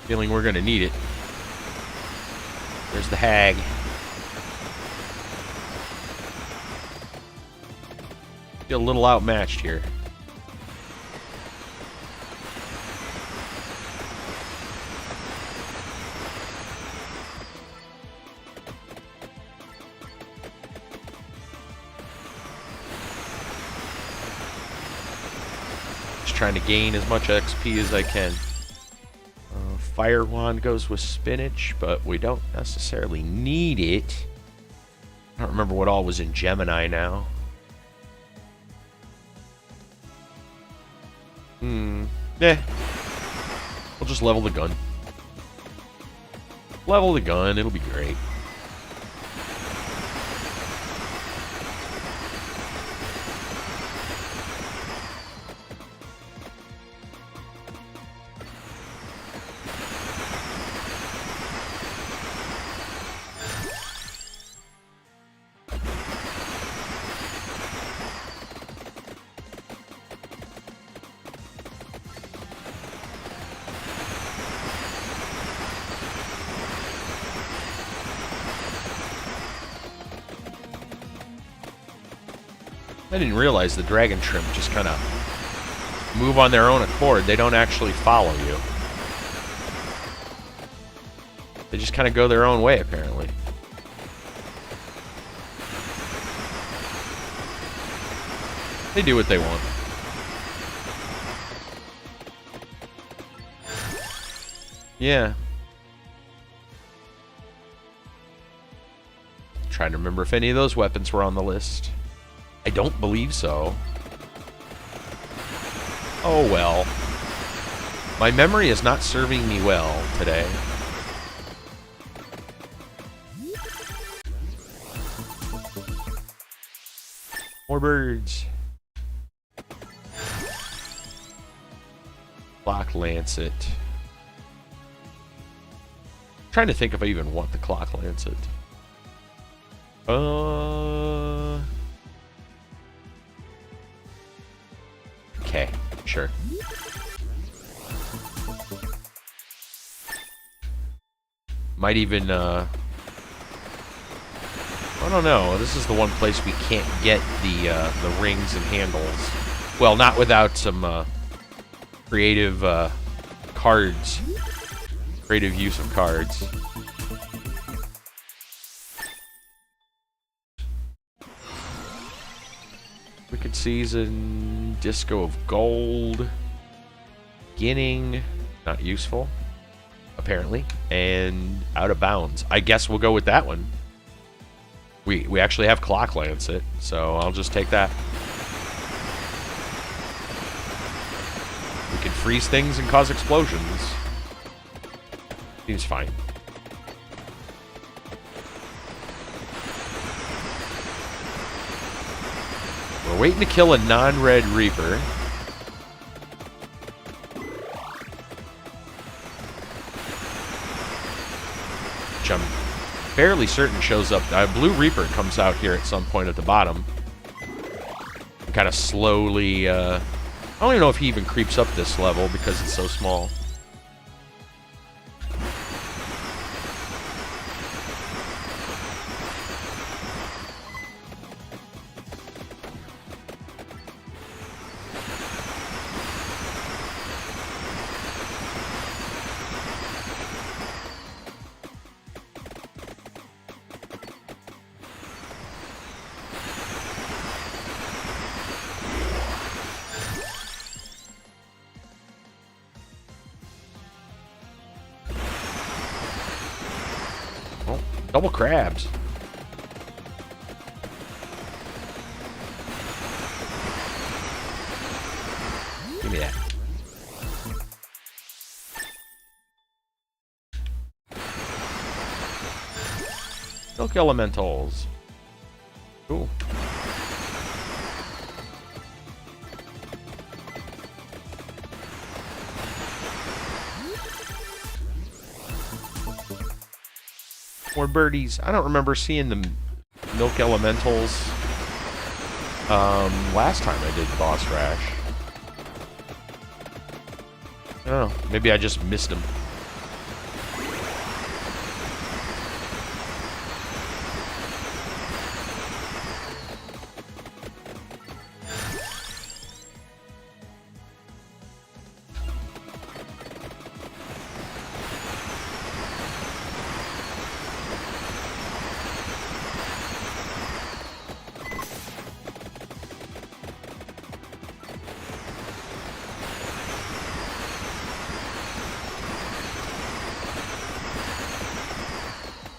Feeling we're gonna need it. There's the hag. Feel a little outmatched here. Trying to gain as much XP as I can. Fire wand goes with spinach, but we don't necessarily need it. I don't remember what all was in Gemini now. Eh. We'll just level the gun. Level the gun, it'll be great. I didn't realize the dragon shrimp just kind of move on their own accord. They don't actually follow you. They just kind of go their own way, apparently. They do what they want. Yeah. Trying to remember if any of those weapons were on the list. I don't believe so. Oh well. My memory is not serving me well today. More birds. Clock Lancet. Trying to think if I even want the Clock Lancet. Okay, sure. Might even, I don't know. This is the one place we can't get the rings and handles. Well, not without some creative cards. Creative use of cards. Wicked Season, Disco of Gold, Beginning, not useful, apparently, and Out of Bounds. I guess we'll go with that one. We actually have Clock Lancet, so I'll just take that. We can freeze things and cause explosions. Seems fine. We're waiting to kill a non-red Reaper. Which I'm fairly certain shows up. Blue Reaper comes out here at some point at the bottom. Kind of slowly... I don't even know if he even creeps up this level because it's so small. Double crabs. Give me that. Silk Elementals. Cool. More birdies. I don't remember seeing the Milk Elementals last time I did Boss Rash. I don't know. Maybe I just missed them.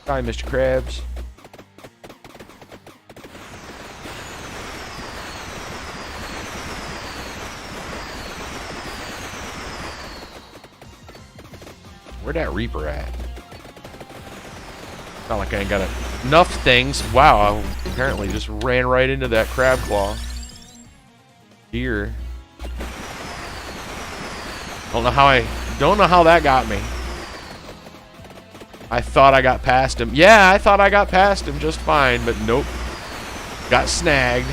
Hi, Mr. Krabs. Where'd that Reaper at? Not like I ain't got enough things. Wow, I apparently just ran right into that crab claw. Deer. Don't know how that got me. I thought I got past him. Yeah, I thought I got past him just fine, but nope. Got snagged.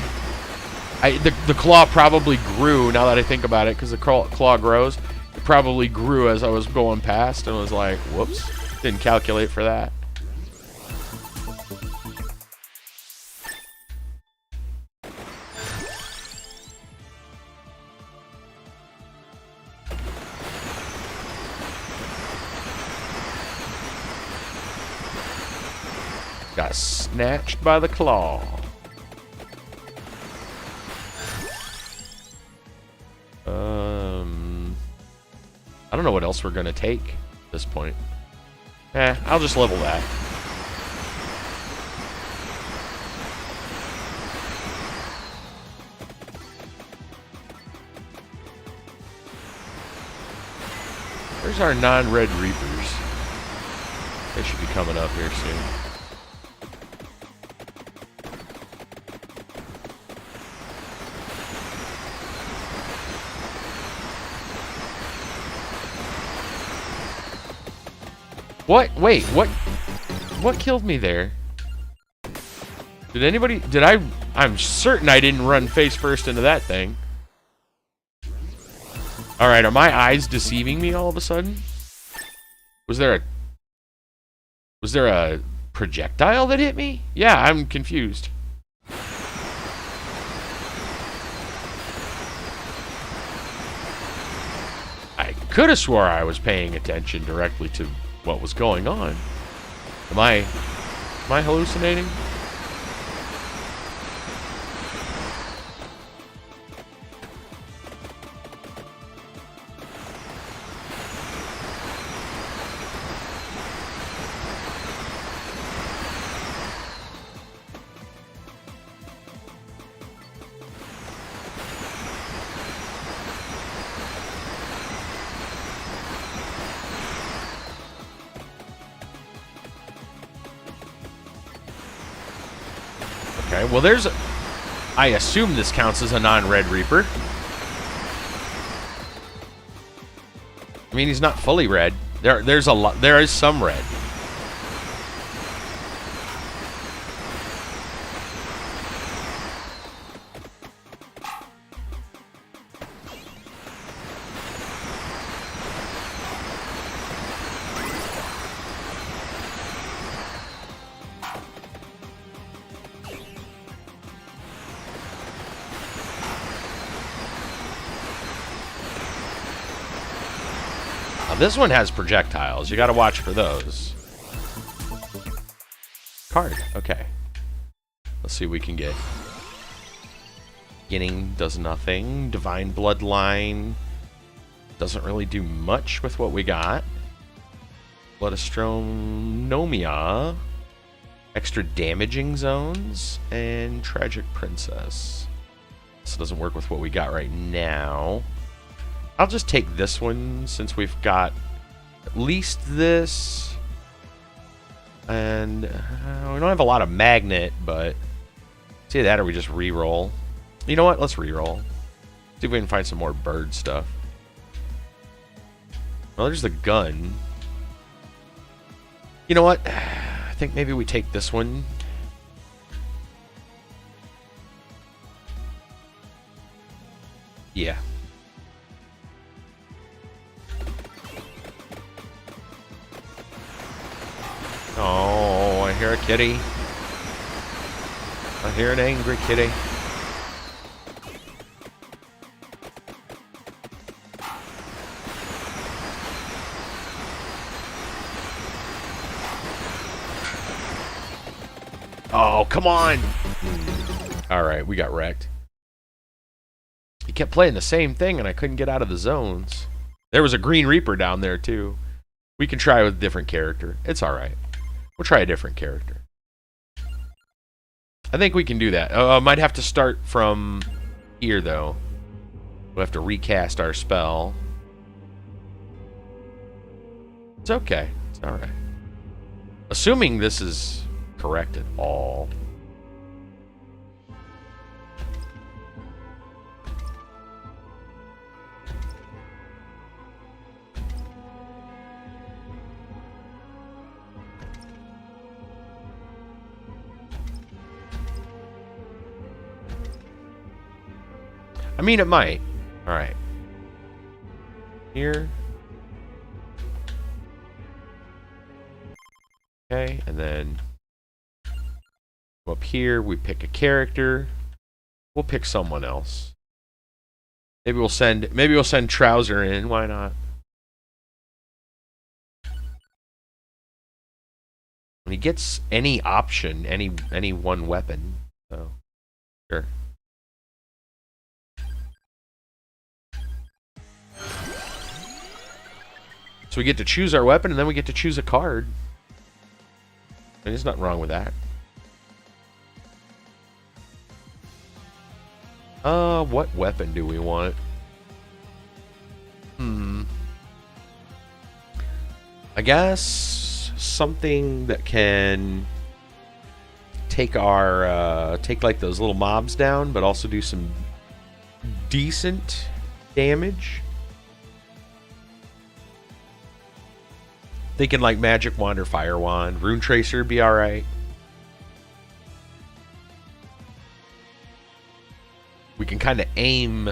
The claw probably grew, now that I think about it, because the claw grows. It probably grew as I was going past and was like, whoops. Didn't calculate for that. Got snatched by the claw. I don't know what else we're gonna take at this point. I'll just level that. Where's our non-red Reapers? They should be coming up here soon. What? Wait, what? What killed me there? Did anybody... I'm certain I didn't run face first into that thing. Alright, are my eyes deceiving me all of a sudden? Was there a projectile that hit me? Yeah, I'm confused. I could have swore I was paying attention directly to what was going on. Am I hallucinating? Okay, well there's a... I assume this counts as a non-Red Reaper. I mean, he's not fully red. There's a lot. There is some red. This one has projectiles. You gotta watch for those. Card. Okay. Let's see what we can get. Beginning does nothing. Divine Bloodline doesn't really do much with what we got. Bloodastronomia. Extra damaging zones. And Tragic Princess. This doesn't work with what we got right now. I'll just take this one since we've got at least this. And we don't have a lot of magnet, but it's either that or we just re-roll. You know what? Let's re-roll. See if we can find some more bird stuff. Well, there's the gun. You know what? I think maybe we take this one. Yeah. Oh, I hear a kitty. I hear an angry kitty. Oh, come on! Alright, we got wrecked. He kept playing the same thing and I couldn't get out of the zones. There was a Green Reaper down there too. We can try with a different character. It's alright. We'll try a different character. I think we can do that. Might have to start from here, though. We'll have to recast our spell. It's okay. It's alright. Assuming this is correct at all. I mean, it might. Alright. Here. Okay, and then go up here, we pick a character. We'll pick someone else. Maybe we'll send Trouser in, why not? When he gets any option, any one weapon. So sure. So we get to choose our weapon, and then we get to choose a card. And there's nothing wrong with that. What weapon do we want? I guess something that can take our, take like those little mobs down, but also do some decent damage. Thinking like Magic Wand or Fire Wand. Rune Tracer be alright. We can kind of aim.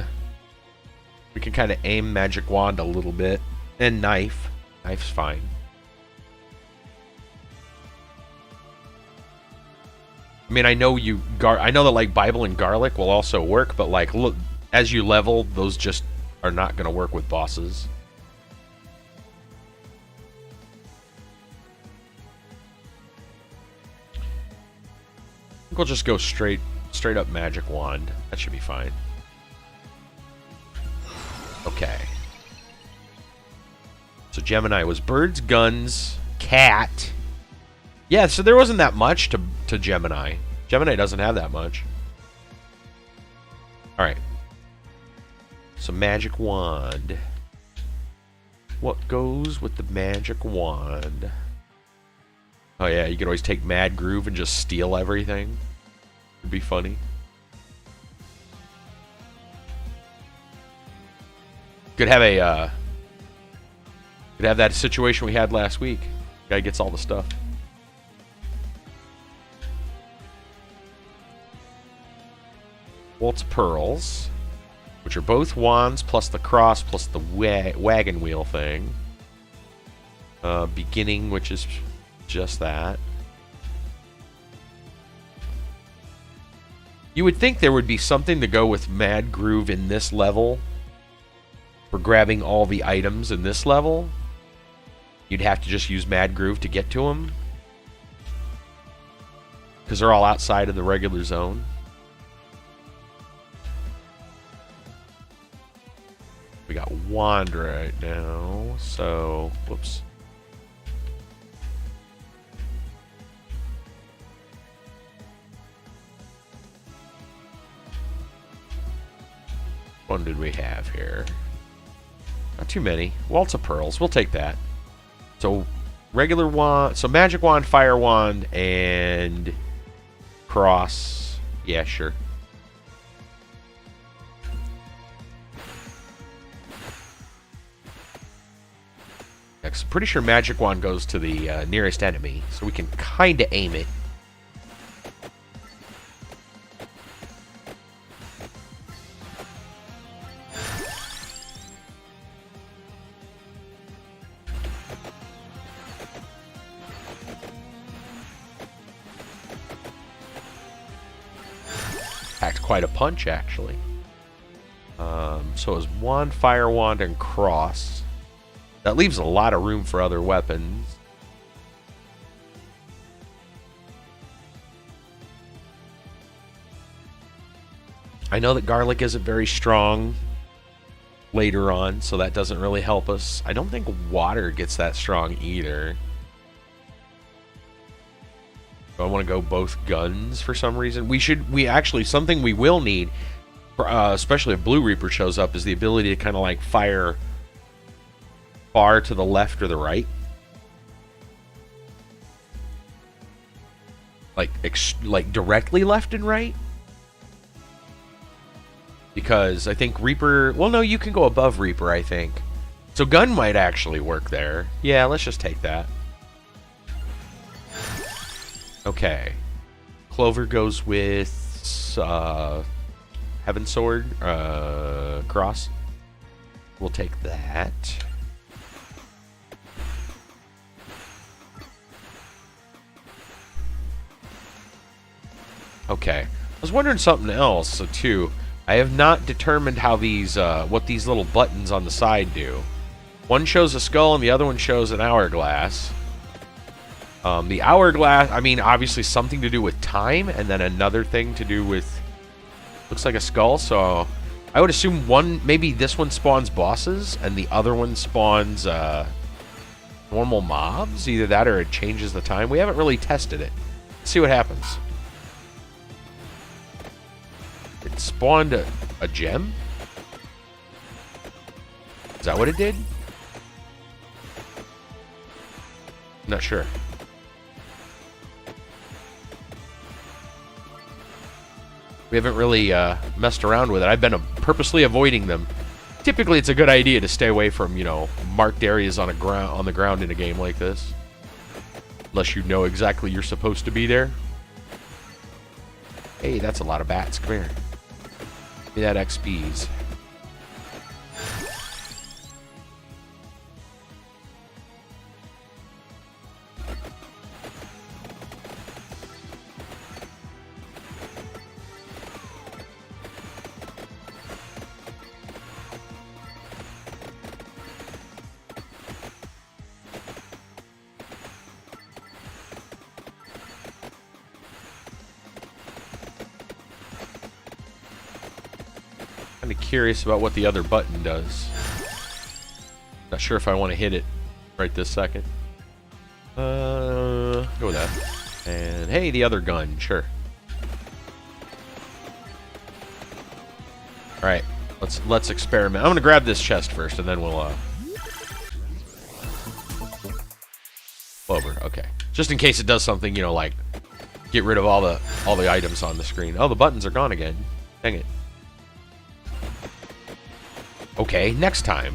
We can kind of aim Magic Wand a little bit. And Knife. Knife's fine. I mean, I know I know that like Bible and Garlic will also work, but like look, as you level, those just are not going to work with bosses. I think we'll just go straight up Magic Wand. That should be fine. Okay. So Gemini was birds, guns, cat. Yeah, so there wasn't that much to Gemini. Gemini doesn't have that much. Alright. So Magic Wand. What goes with the Magic Wand? Oh yeah, you can always take Mad Groove and just steal everything. It'd be funny. Could have a could have that situation we had last week. Guy gets all the stuff. Waltz Pearls, which are both wands plus the cross plus the wagon wheel thing. Beginning, which is just that. You would think there would be something to go with Mad Groove in this level for grabbing all the items in this level. You'd have to just use Mad Groove to get to them, because they're all outside of the regular zone. We got wand right now, so whoops. What did we have here? Not too many. Waltz of Pearls. We'll take that. So regular wand, so magic wand, fire wand, and cross. Yeah, sure. Next, pretty sure magic wand goes to the nearest enemy, so we can kind of aim it. Packed quite a punch, actually. So it was wand, fire wand, and cross. That leaves a lot of room for other weapons. I know that garlic isn't very strong later on, so that doesn't really help us. I don't think water gets that strong either. I want to go both guns for some reason. We actually, something we will need, especially if Blue Reaper shows up, is the ability to kind of like fire far to the left or the right. Like directly left and right. Because I think Reaper, well no, you can go above Reaper, I think. So gun might actually work there. Yeah, let's just take that. Okay. Clover goes with Heaven Sword, cross. We'll take that. Okay. I was wondering something else too. I have not determined how these what these little buttons on the side do. One shows a skull and the other one shows an hourglass. The hourglass, I mean, obviously something to do with time, and then another thing to do with, looks like a skull, so I would assume one, maybe this one spawns bosses, and the other one spawns normal mobs. Either that or it changes the time. We haven't really tested it. Let's see what happens. It spawned a gem? Is that what it did? Not sure. We haven't really messed around with it. I've been purposely avoiding them. Typically, it's a good idea to stay away from, you know, marked areas on the ground in a game like this, unless you know exactly you're supposed to be there. Hey, that's a lot of bats. Come here. Give me that XPs. Kind of curious about what the other button does. Not sure if I want to hit it right this second. Go with that. And hey, the other gun, sure. All right, let's experiment. I'm gonna grab this chest first, and then we'll over. Okay, just in case it does something, you know, like get rid of all the items on the screen. Oh, the buttons are gone again. Dang it. Okay, next time.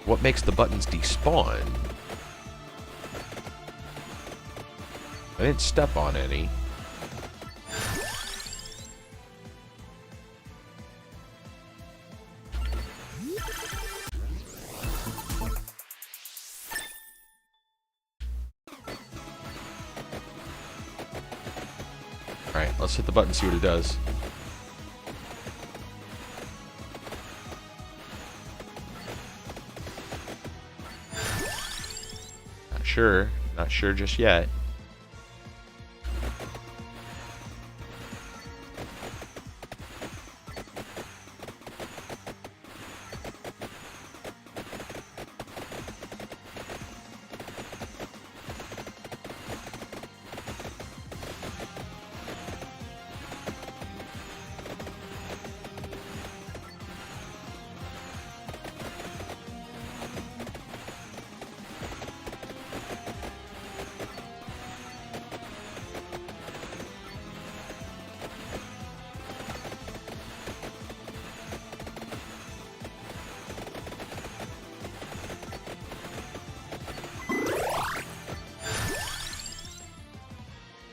What makes the buttons despawn? I didn't step on any. Alright, let's hit the button and see what it does. Not sure. Not sure just yet.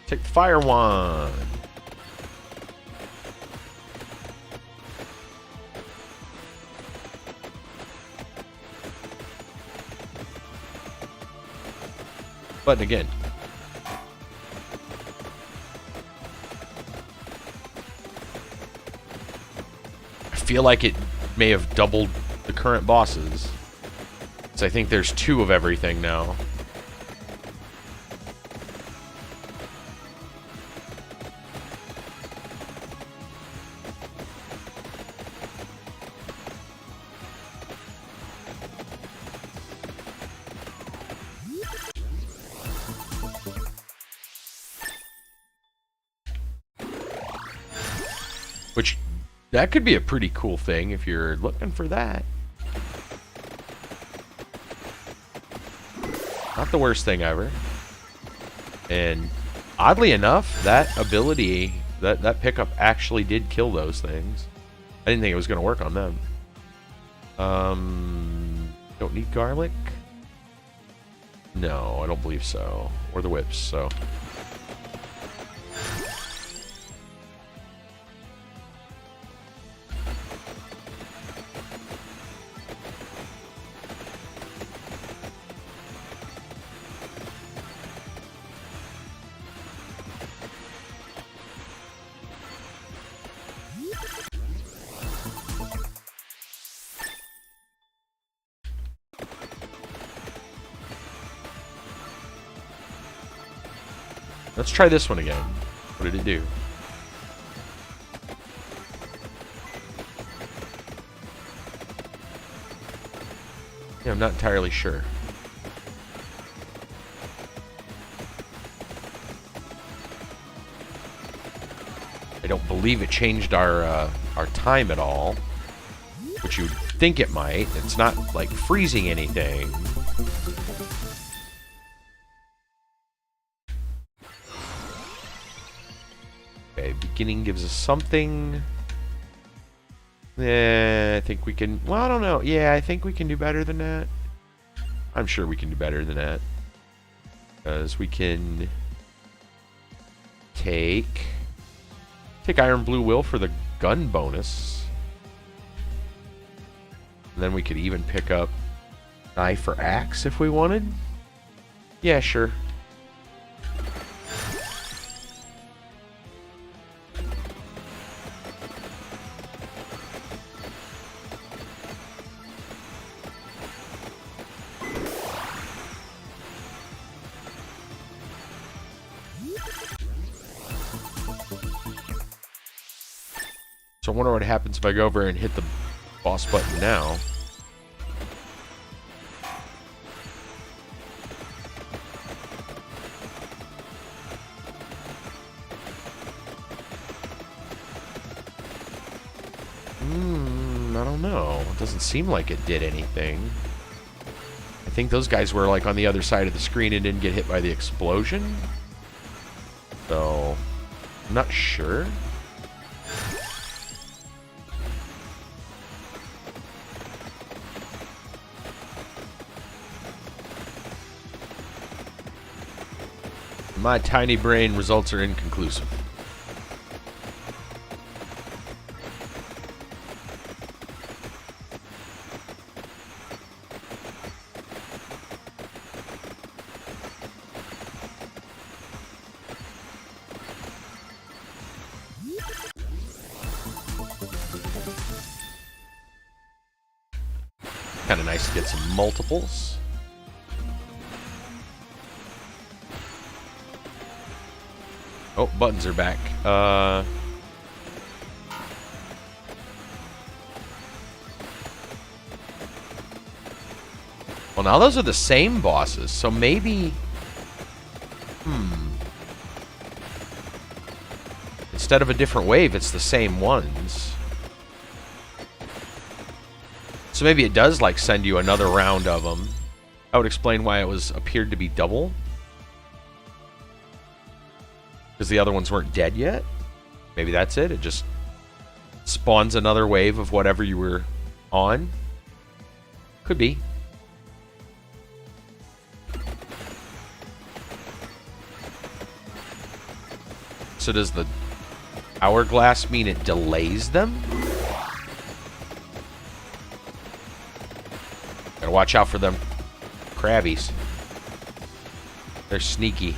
Take the fire wand. Button again. I feel like it may have doubled the current bosses. So I think there's 2 of everything now. Which, that could be a pretty cool thing if you're looking for that. Not the worst thing ever. And oddly enough, that ability, that pickup actually did kill those things. I didn't think it was going to work on them. Don't need garlic? No, I don't believe so. Or the whips, so... Let's try this one again. What did it do? Yeah, I'm not entirely sure. I don't believe it changed our time at all, which you'd think it might. It's not like freezing anything. Okay, beginning gives us something. I think we can... Well, I don't know. Yeah, I think we can do better than that. I'm sure we can do better than that. Because we can... Take Iron Blue Will for the gun bonus. And then we could even pick up Knife or Axe if we wanted. Yeah, sure. So I wonder what happens if I go over and hit the boss button now. I don't know. It doesn't seem like it did anything. I think those guys were like on the other side of the screen and didn't get hit by the explosion. So, I'm not sure. My tiny brain, results are inconclusive. Kind of nice to get some multiples. Oh, buttons are back. Well, now those are the same bosses, so maybe... Instead of a different wave, it's the same ones. So maybe it does, like, send you another round of them. That would explain why it appeared to be double. Because the other ones weren't dead yet. Maybe that's it. It just spawns another wave of whatever you were on. Could be. So does the hourglass mean it delays them? Gotta watch out for them crabbies. They're sneaky.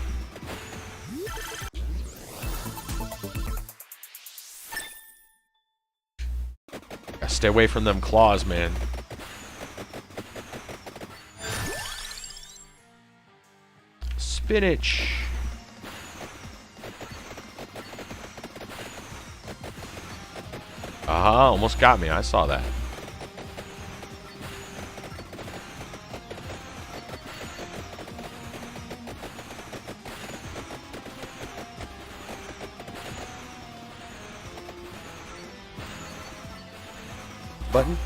Gotta stay away from them claws, man. Spinach. Aha, almost got me. I saw that. Button.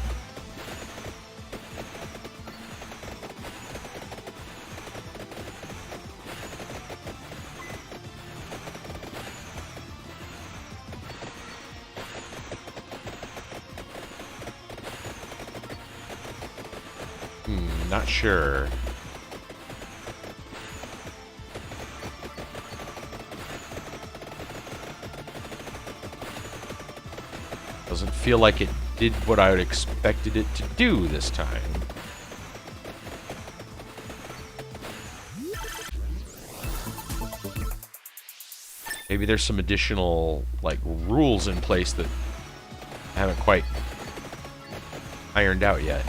Not sure. Doesn't feel like it did what I would expected it to do this time. Maybe there's some additional, like, rules in place that haven't quite ironed out yet.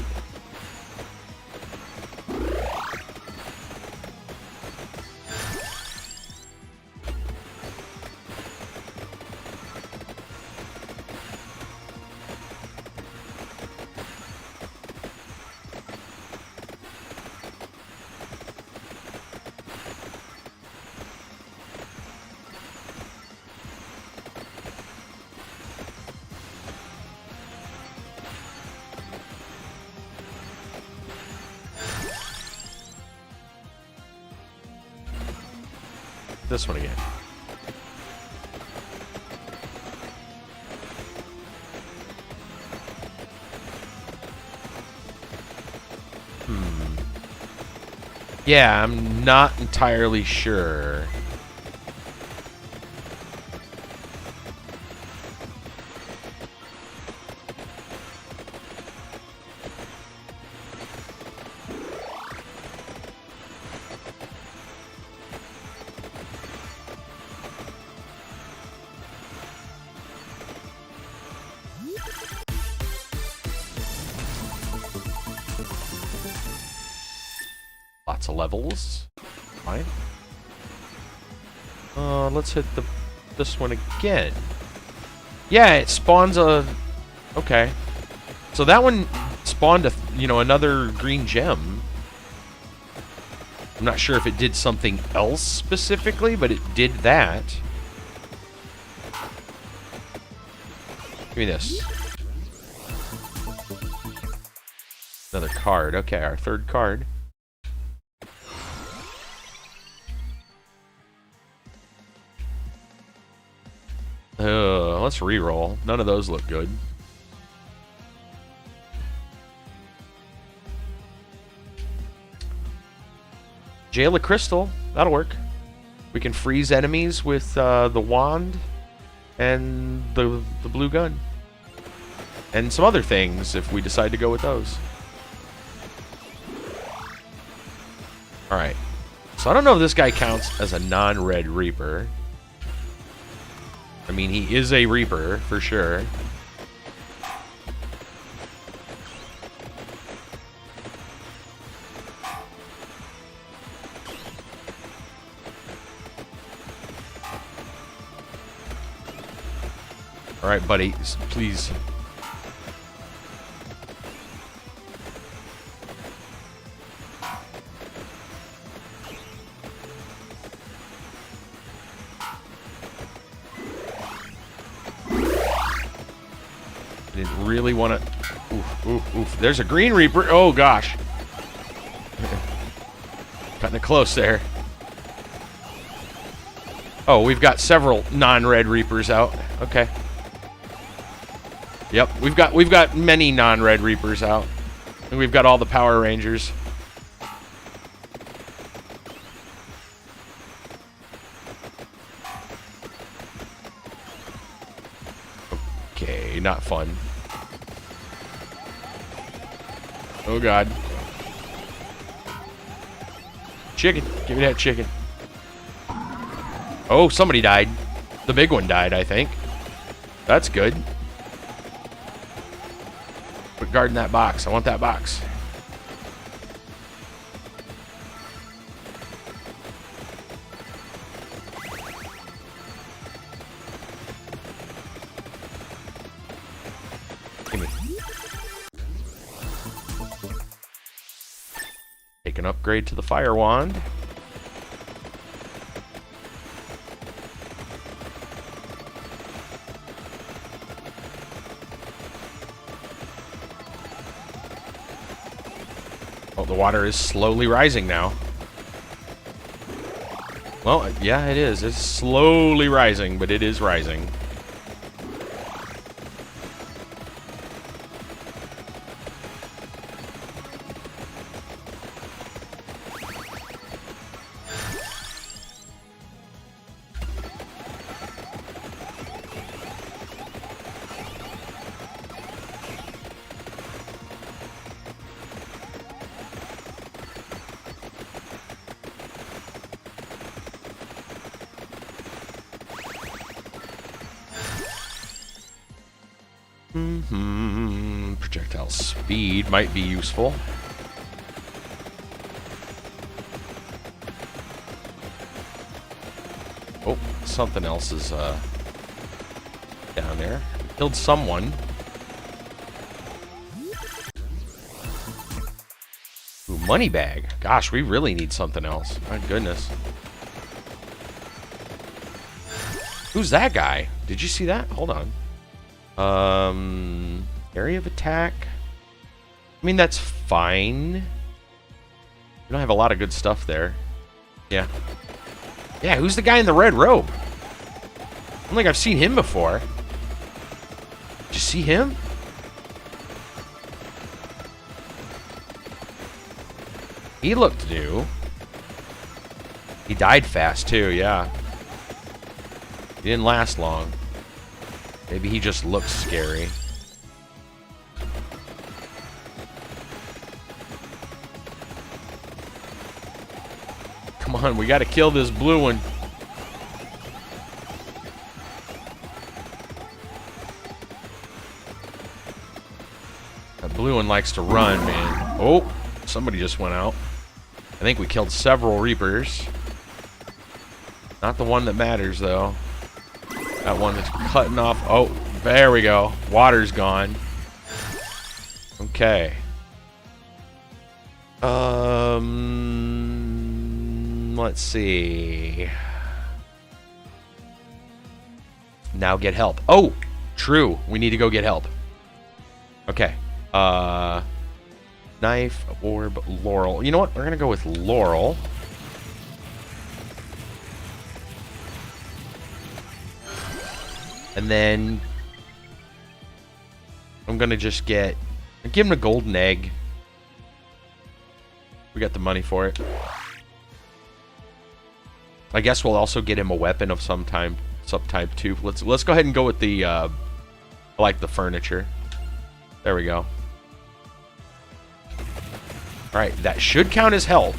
This one again. Yeah, I'm not entirely sure. Lots of levels. Fine. Let's hit this one again. Yeah, it spawns a... Okay. So that one spawned another green gem. I'm not sure if it did something else specifically, but it did that. Give me this. Another card. Okay, our third card. Let's re-roll. None of those look good. Jail of Crystal. That'll work. We can freeze enemies with the wand and the blue gun. And some other things if we decide to go with those. Alright. So I don't know if this guy counts as a non-Red Reaper. I mean, he is a Reaper, for sure. Alright, buddy. Please. I didn't really want to... Oof, oof, oof. There's a Green Reaper. Oh, gosh. Cutting it close there. Oh, we've got several non-Red Reapers out. Okay. Yep, we've got many non-Red Reapers out. And we've got all the Power Rangers. Okay, not fun. Oh god. Chicken, give me that chicken. Oh, somebody died. The big one died, I think. That's good. But guarding that box. I want that box. Give me. Take an upgrade to the fire wand. Oh, the water is slowly rising now. Well, yeah, it is. It's slowly rising, but it is rising. Projectile speed might be useful. Oh, something else is down there. Killed someone. Ooh, money bag. Gosh, we really need something else. My goodness. Who's that guy? Did you see that? Hold on. Area of attack. I mean, that's fine. We don't have a lot of good stuff there. Yeah. Yeah, who's the guy in the red robe? I don't think I've seen him before. Did you see him? He looked new. He died fast, too, yeah. He didn't last long. Maybe he just looks scary. Come on, we gotta kill this blue one. That blue one likes to run, man. Oh, somebody just went out. I think we killed several Reapers. Not the one that matters, though. That one that's cutting off. Oh, there we go. Water's gone. Okay. Let's see. Now get help. Oh, true. We need to go get help. Okay. Knife, orb, Laurel. You know what? We're gonna go with Laurel. And then I'm gonna just give him a golden egg. We got the money for it. I guess we'll also get him a weapon of some type too. Let's go ahead and go with the I like the furniture. There we go. Alright, that should count as help.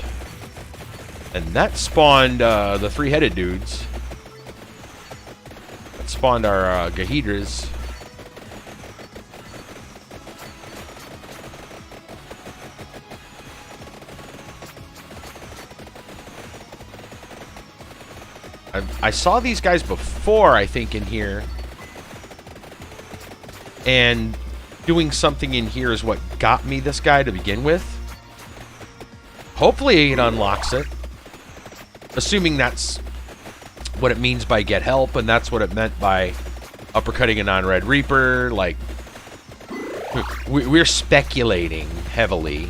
And that spawned the three-headed dudes. That spawned our Gahedras. I saw these guys before, I think, in here. And doing something in here is what got me this guy to begin with. Hopefully it unlocks it. Assuming that's what it means by get help, and that's what it meant by uppercutting a non-red Reaper. Like, we're speculating heavily.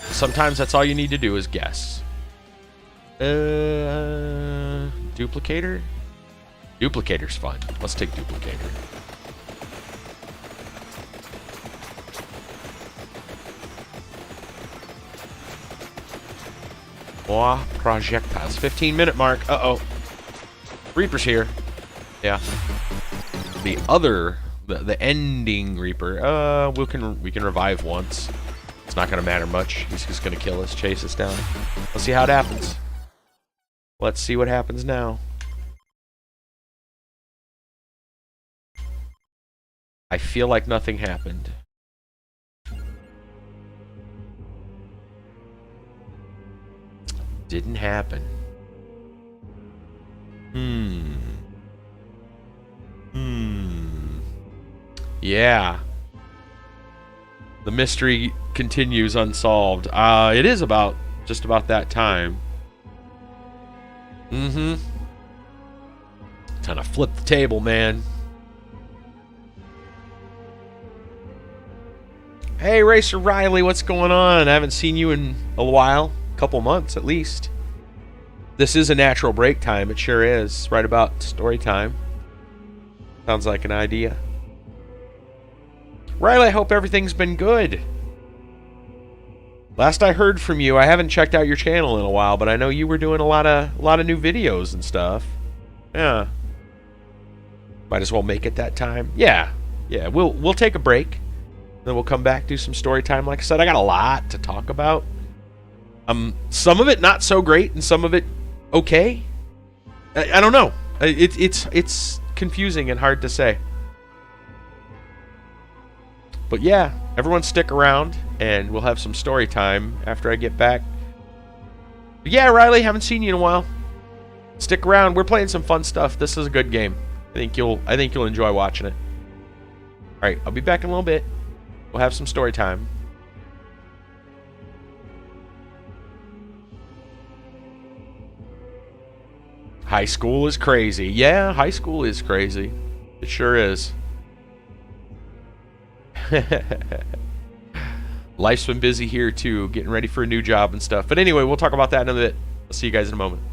Sometimes that's all you need to do is guess. Duplicator? Duplicator's fun. Let's take Duplicator. More projectiles. 15-minute mark. Uh-oh. Reaper's here. Yeah. The ending Reaper. We can revive once. It's not going to matter much. He's just going to kill us, chase us down. Let's see how it happens. Let's see what happens now. I feel like nothing happened. Didn't happen. Yeah. The mystery continues unsolved. It is just about that time. Time to flip the table, man. Hey, Racer Riley, what's going on? I haven't seen you in a while. A couple months, at least. This is a natural break time. It sure is. Right about story time. Sounds like an idea. Riley, I hope everything's been good. Last I heard from you, I haven't checked out your channel in a while, but I know you were doing a lot of new videos and stuff. Yeah. Might as well make it that time. Yeah. Yeah, we'll take a break. Then we'll come back, do some story time. Like I said, I got a lot to talk about. Some of it not so great, and some of it okay. I don't know. It's confusing and hard to say. But yeah, everyone stick around, and we'll have some story time after I get back. But yeah, Riley, haven't seen you in a while. Stick around. We're playing some fun stuff. This is a good game. I think you'll enjoy watching it. All right, I'll be back in a little bit. We'll have some story time. High school is crazy. Yeah, high school is crazy. It sure is. Life's been busy here too, getting ready for a new job and stuff. But anyway, we'll talk about that in a bit. I'll see you guys in a moment.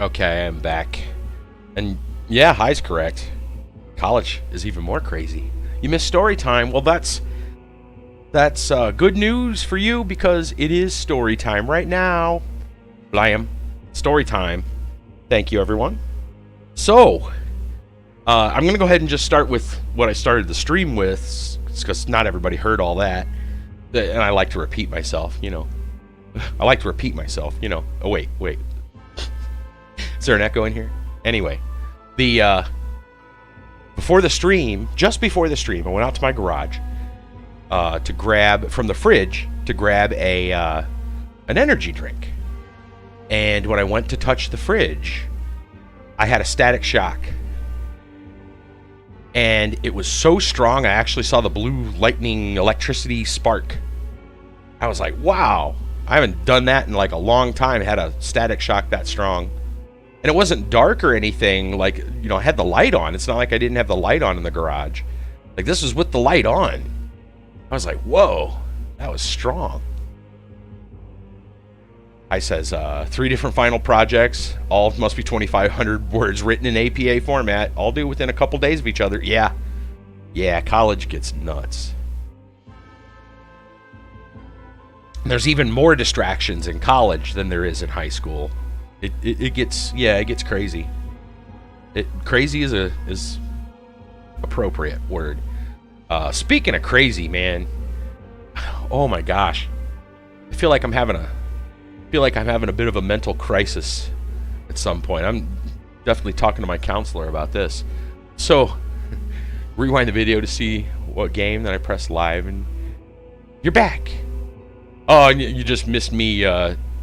Okay, I'm back. And yeah, high's correct. College is even more crazy. You missed story time. Well, that's good news for you because it is story time right now. Blam. Story time. Thank you, everyone. So, I'm going to go ahead and just start with what I started the stream with, because not everybody heard all that. And I like to repeat myself, you know. I like to repeat myself, you know. Oh, wait. Is there an echo in here? Anyway, before the stream, just before the stream, I went out to my garage to grab from the fridge an energy drink. And when I went to touch the fridge, I had a static shock. And it was so strong, I actually saw the blue lightning electricity spark. I was like, wow, I haven't done that in like a long time, had a static shock that strong. And it wasn't dark or anything, like, you know, I had the light on. It's not like I didn't have the light on in the garage. Like, this was with the light on. I was like, whoa, that was strong. I says, 3 different final projects, all must be 2,500 words written in APA format, all due within a couple days of each other. Yeah, college gets nuts. There's even more distractions in college than there is in high school. It gets crazy. Crazy is appropriate word. Speaking of crazy, man, oh my gosh, I feel like I'm having a bit of a mental crisis at some point. I'm definitely talking to my counselor about this. So, rewind the video to see what game. Then I press live, and you're back. Oh, and you just missed me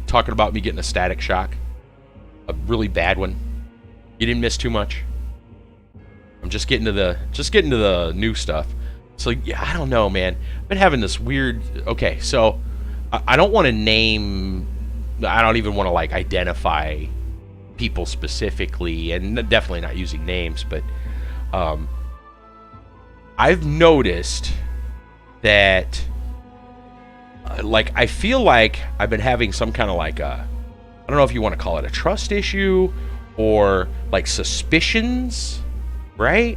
talking about me getting a static shock. A really bad one. You didn't miss too much. I'm just getting to the new stuff. So yeah, I don't know, man. I've been having this weird. Okay, so I don't want to name. I don't even want to like identify people specifically, and definitely not using names. But I've noticed that, like, I feel like I've been having some kind of like a. I don't know if you want to call it a trust issue or like suspicions, right?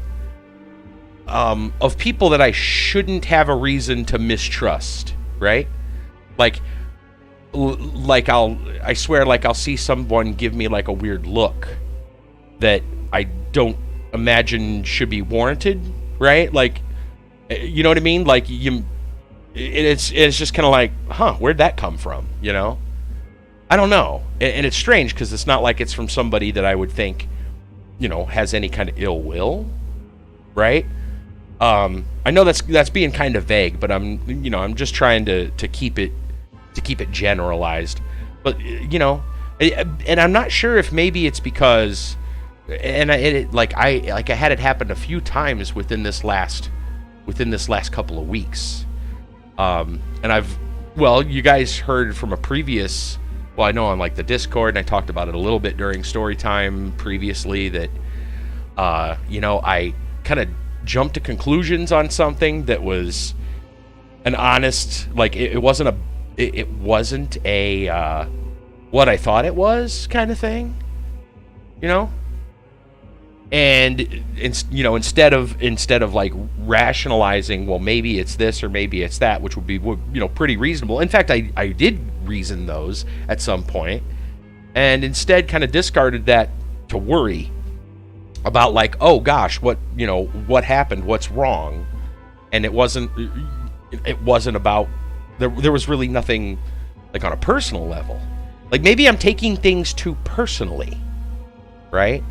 Of people that I shouldn't have a reason to mistrust, right? Like I swear, like I'll see someone give me like a weird look that I don't imagine should be warranted, right? Like, you know what I mean? Like it's just kind of like, huh, where'd that come from? You know? I don't know. And it's strange because it's not like it's from somebody that I would think, you know, has any kind of ill will, right? I know that's being kind of vague, but I'm just trying to keep it generalized. But you know, and I'm not sure if maybe it's because, and I had it happen a few times within this last couple of weeks, and you guys heard from a previous. Well, I know on like the Discord, and I talked about it a little bit during story time previously, that I kind of jumped to conclusions on something that was an honest, like it wasn't a what I thought it was kind of thing, you know. And instead of like rationalizing, well, maybe it's this or maybe it's that, which would be, you know, pretty reasonable. In fact, I did reason those at some point, and instead kind of discarded that to worry about, like, oh gosh, what happened, what's wrong. And it wasn't about, there was really nothing like on a personal level. Like maybe I'm taking things too personally, right?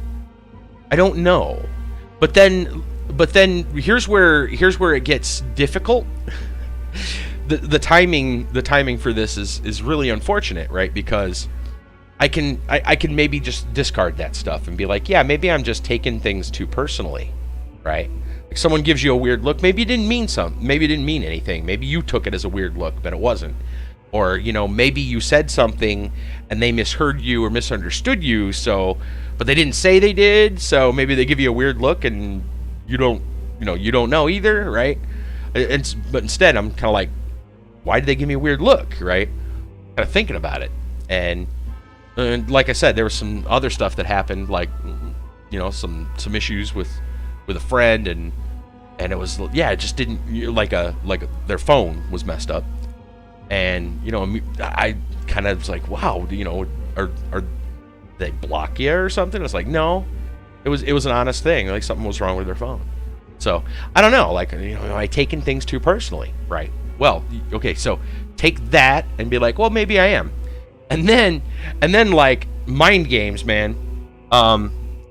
I don't know. But then here's where it gets difficult. The timing for this is really unfortunate, right? Because I can maybe just discard that stuff and be like, yeah, maybe I'm just taking things too personally, right? Like someone gives you a weird look, maybe it didn't mean anything. Maybe you took it as a weird look, but it wasn't. Or, you know, maybe you said something and they misheard you or misunderstood you, but they didn't say they did, so maybe they give you a weird look and you don't know either, right? But instead, I'm kind of like, why did they give me a weird look, right? Kind of thinking about it. And And like I said, there was some other stuff that happened, like, some issues with a friend, and it was, it just didn't, their phone was messed up, and I kind of was like, wow, are they block you or something? It's like, no, it was an honest thing, like something was wrong with their phone. So I don't know, like, am I taking things too personally, right? Well, okay, so take that and be like, well, maybe I am. And then like, mind games, man.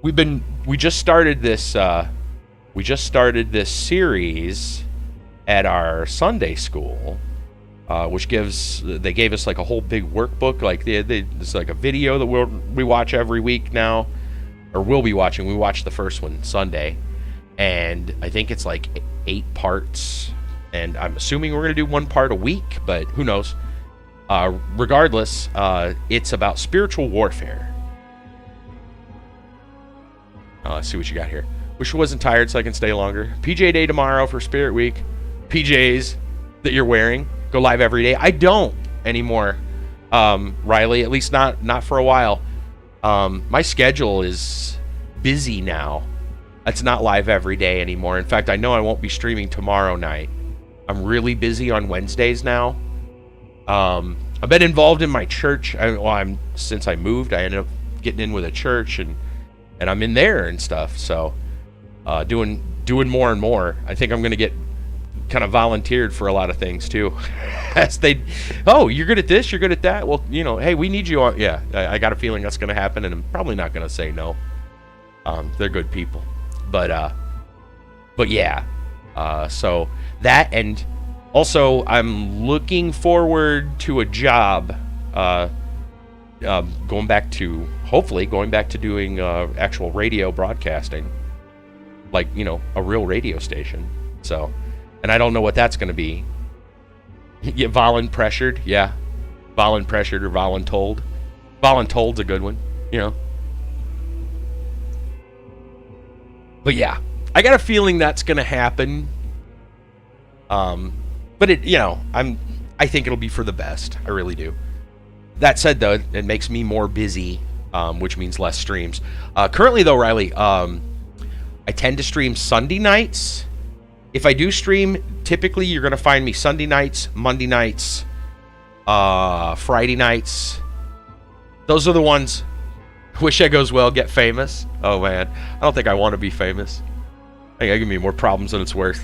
We just started this series at our Sunday school, which they gave us like a whole big workbook. Like it's like a video that we watch every week now, or we'll be watching. We watched the first one Sunday, and I think it's like 8 parts. And I'm assuming we're gonna do 1 part a week, but who knows? Regardless, it's about spiritual warfare. Let's see what you got here. Wish I wasn't tired so I can stay longer. PJ Day tomorrow for Spirit Week. PJs that you're wearing go live every day. I don't anymore, Riley. At least not for a while. My schedule is busy now. It's not live every day anymore. In fact, I know I won't be streaming tomorrow night. I'm really busy on Wednesdays now. I've been involved in my church. Since I moved, I ended up getting in with a church, and I'm in there and stuff. So, doing more and more. I think I'm going to get kind of volunteered for a lot of things too. You're good at this, you're good at that. Well, hey, we need you on. Yeah, I got a feeling that's going to happen, and I'm probably not going to say no. They're good people, but yeah. So that, and also I'm looking forward to a job, going back to doing actual radio broadcasting, like a real radio station. So, and I don't know what that's going to be. Yeah, volun-pressured, yeah, volun-pressured or voluntold. Voluntold's a good one, But yeah, I got a feeling that's going to happen. But I think it'll be for the best. I really do. That said, though, it makes me more busy, which means less streams. Currently, though, Riley, I tend to stream Sunday nights. If I do stream, typically you're going to find me Sunday nights, Monday nights, Friday nights. Those are the ones. Wish that goes well, get famous. Oh, man. I don't think I want to be famous. I think I give me more problems than it's worth.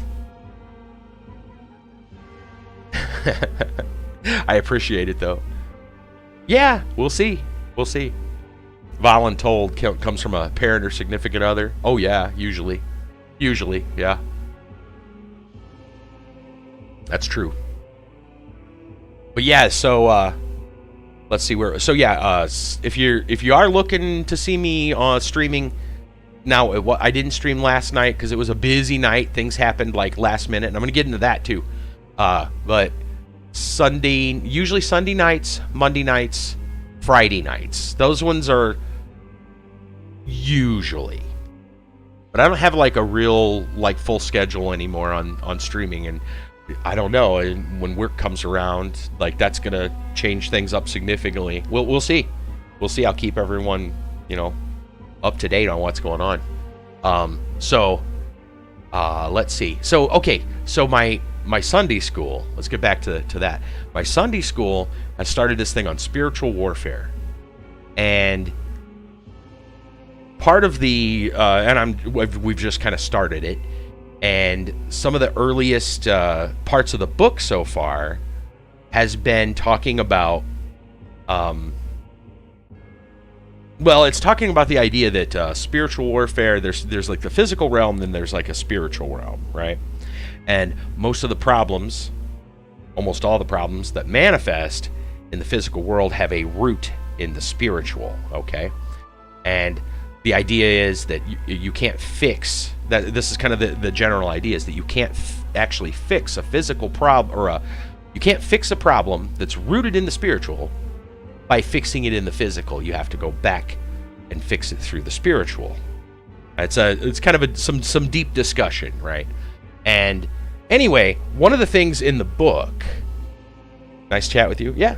I appreciate it, though. Yeah, we'll see. We'll see. Voluntold comes from a parent or significant other. Oh, yeah, usually. Usually, yeah. That's true. But yeah, so let's see where. So yeah, if you are looking to see me streaming now, I didn't stream last night because it was a busy night. Things happened like last minute, and I'm gonna get into that too. But usually Sunday nights, Monday nights, Friday nights. Those ones are usually. But I don't have like a real full schedule anymore on streaming, and I don't know, when work comes around, that's gonna change things up significantly. We'll see. We'll see. I'll keep everyone, up to date on what's going on. So let's see. So okay. So my Sunday school. Let's get back to that. My Sunday school has started this thing on spiritual warfare, and part of the we've just kind of started it. And some of the earliest parts of the book so far has been talking about, it's talking about the idea that spiritual warfare, there's like the physical realm, then there's like a spiritual realm, right? And most of the problems, almost all the problems that manifest in the physical world have a root in the spiritual, okay? And the idea is that you can't fix that. This is kind of the general idea, is that you can't actually fix a physical problem, or you can't fix a problem that's rooted in the spiritual by fixing it in the physical. You have to go back and fix it through the spiritual. It's kind of some deep discussion, right? And anyway, one of the things in the book. Nice chat with you. Yeah.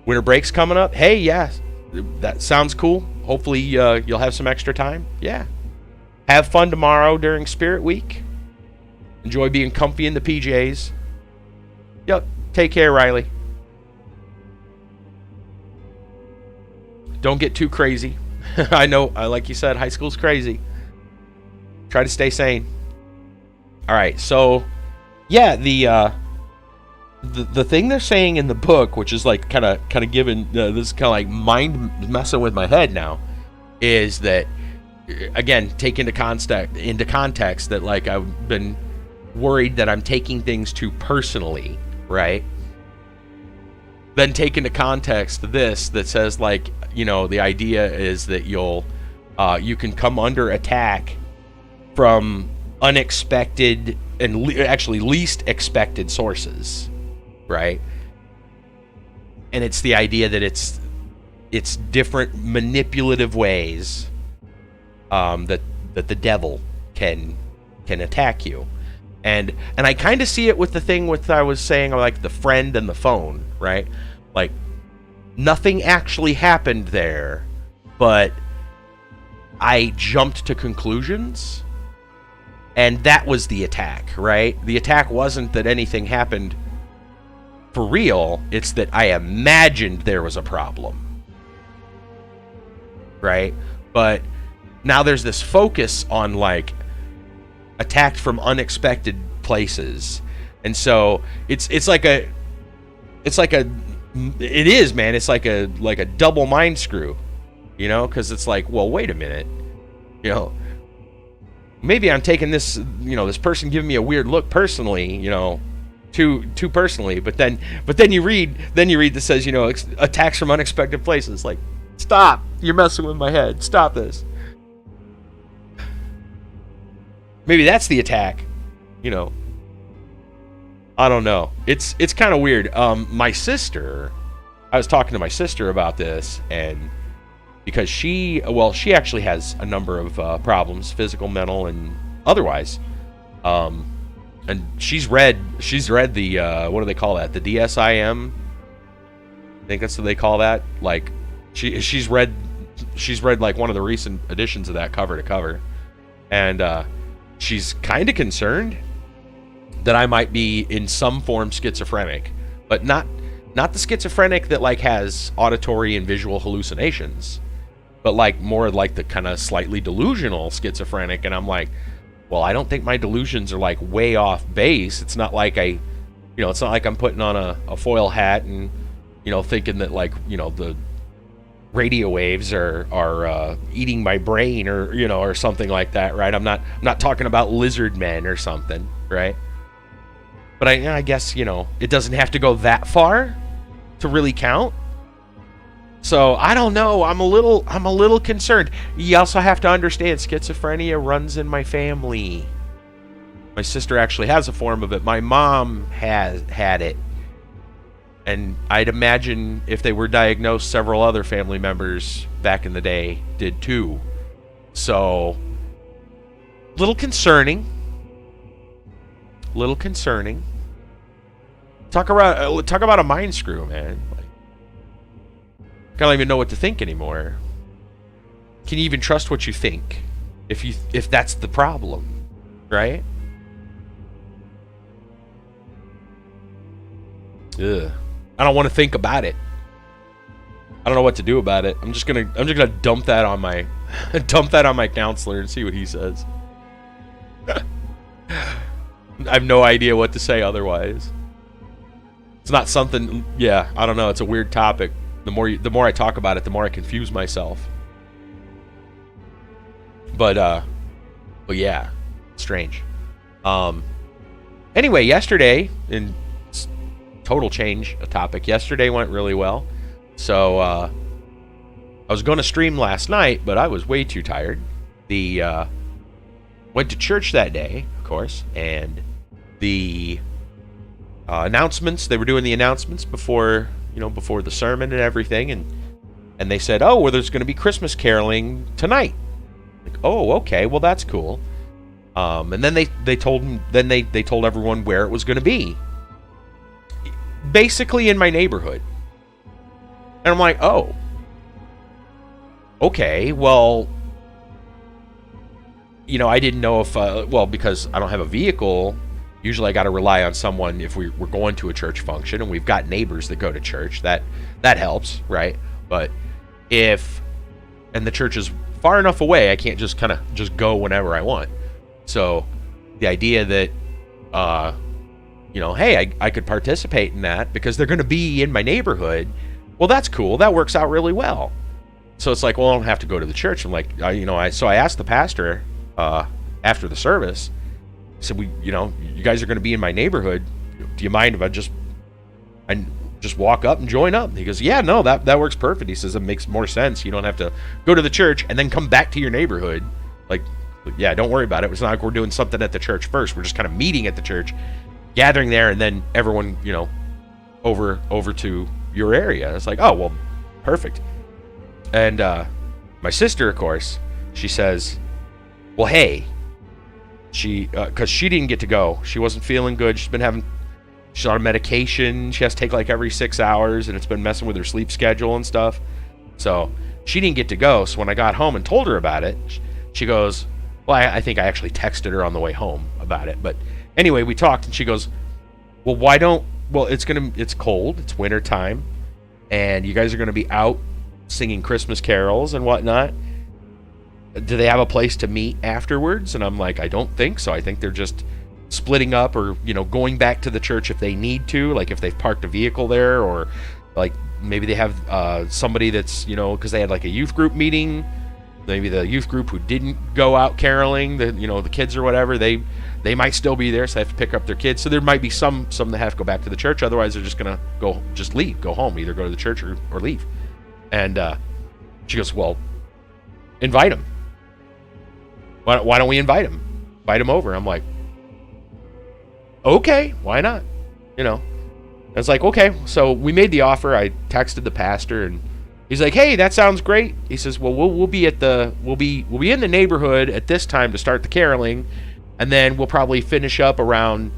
Winter break's coming up. Hey, yeah. that sounds cool. Hopefully you'll have some extra time. Yeah. Have fun tomorrow during Spirit Week. Enjoy being comfy in the PJs. Yep. Take care, Riley. Don't get too crazy. I know, like you said, high school's crazy. Try to stay sane. All right, so yeah, the thing they're saying in the book, which is like kind of giving this kind of like mind messing with my head now, is that again take into context that like I've been worried that I'm taking things too personally, right? Then take into context this that says like, you know, the idea is that you can come under attack from unexpected and actually least expected sources, right? And it's the idea that it's different manipulative ways that the devil can attack you. And I kind of see it with the thing with I was saying like the friend and the phone, right? Like nothing actually happened there, but I jumped to conclusions. And that was the attack, right? The attack wasn't that anything happened for real. It's that I imagined there was a problem, right? But now there's this focus on like attacked from unexpected places. And so it is, man. It's like a double mind screw, you know? Because it's like, well, wait a minute, you know. Maybe I'm taking this, you know, this person giving me a weird look personally, you know, too personally. But then you read that says, you know, attacks from unexpected places. Like, stop! You're messing with my head. Stop this. Maybe that's the attack, you know. I don't know. It's kind of weird. My sister, I was talking to my sister about this, and because she actually has a number of problems, physical, mental, and otherwise. And she's read the what do they call that? The DSIM. I think that's what they call that. Like she's read like one of the recent editions of that cover to cover, and she's kind of concerned that I might be in some form schizophrenic, but not the schizophrenic that like has auditory and visual hallucinations, but like more like the kind of slightly delusional schizophrenic. And I'm like, well, I don't think my delusions are like way off base. It's not like it's not like I'm putting on a foil hat and, you know, thinking that like, you know, the radio waves are eating my brain or, you know, or something like that, right? I'm not talking about lizard men or something, right? But I guess, you know, it doesn't have to go that far to really count. So I don't know. I'm a little concerned. You also have to understand schizophrenia runs in my family. My sister actually has a form of it. My mom had it. And I'd imagine if they were diagnosed, several other family members back in the day did too. So, little concerning. Talk about a mind screw, man. I don't even know what to think anymore. Can you even trust what you think if that's the problem, right? Ugh. I don't want to think about it. I don't know what to do about it. I'm just gonna dump that on my counselor and see what he says. I have no idea what to say otherwise. It's not something. Yeah, I don't know. It's a weird topic. The more I talk about it, the more I confuse myself. But yeah, strange. Anyway, yesterday, in total change of topic, yesterday went really well. So I was going to stream last night, but I was way too tired. Went to church that day, of course, and the announcements. They were doing the announcements before the sermon and everything, and they said, oh, well, there's going to be Christmas caroling tonight. Like, oh, okay, well, that's cool. And then they told everyone where it was going to be. Basically in my neighborhood. And I'm like, oh, okay, well, I didn't know if, well, because I don't have a vehicle, usually I got to rely on someone if we're going to a church function, and we've got neighbors that go to church. That helps, right? But and the church is far enough away, I can't just kind of just go whenever I want. So the idea that, hey, I could participate in that because they're going to be in my neighborhood, well, that's cool. That works out really well. So it's like, well, I don't have to go to the church. I'm like, so I asked the pastor after the service. I said, you guys are going to be in my neighborhood. Do you mind if I just walk up and join up? He goes, yeah, no, that works perfect. He says it makes more sense. You don't have to go to the church and then come back to your neighborhood. Like, yeah, don't worry about it. It's not like we're doing something at the church first. We're just kind of meeting at the church, gathering there, and then everyone, over to your area. It's like, oh, well, perfect. And my sister, of course, she says, well, hey, because she didn't get to go. She wasn't feeling good. She's on medication. She has to take like every 6 hours, and it's been messing with her sleep schedule and stuff. So she didn't get to go. So when I got home and told her about it, she goes, well, I think I actually texted her on the way home about it. But anyway, we talked, and she goes, well, it's cold. It's winter time, and you guys are going to be out singing Christmas carols and whatnot. Do they have a place to meet afterwards? And I'm like, I don't think so. I think they're just splitting up or, going back to the church if they need to, like if they've parked a vehicle there, or like maybe they have somebody that's, because they had like a youth group meeting. Maybe the youth group who didn't go out caroling, the kids or whatever, they might still be there, so they have to pick up their kids. So there might be some that have to go back to the church. Otherwise, they're just going to go home, either go to the church or leave. And she goes, well, invite them. Why don't we invite him? Invite him over. I'm like, okay, why not? I was like, okay. So we made the offer. I texted the pastor, and he's like, hey, that sounds great. He says, well, we'll be in the neighborhood at this time to start the caroling, and then we'll probably finish up around,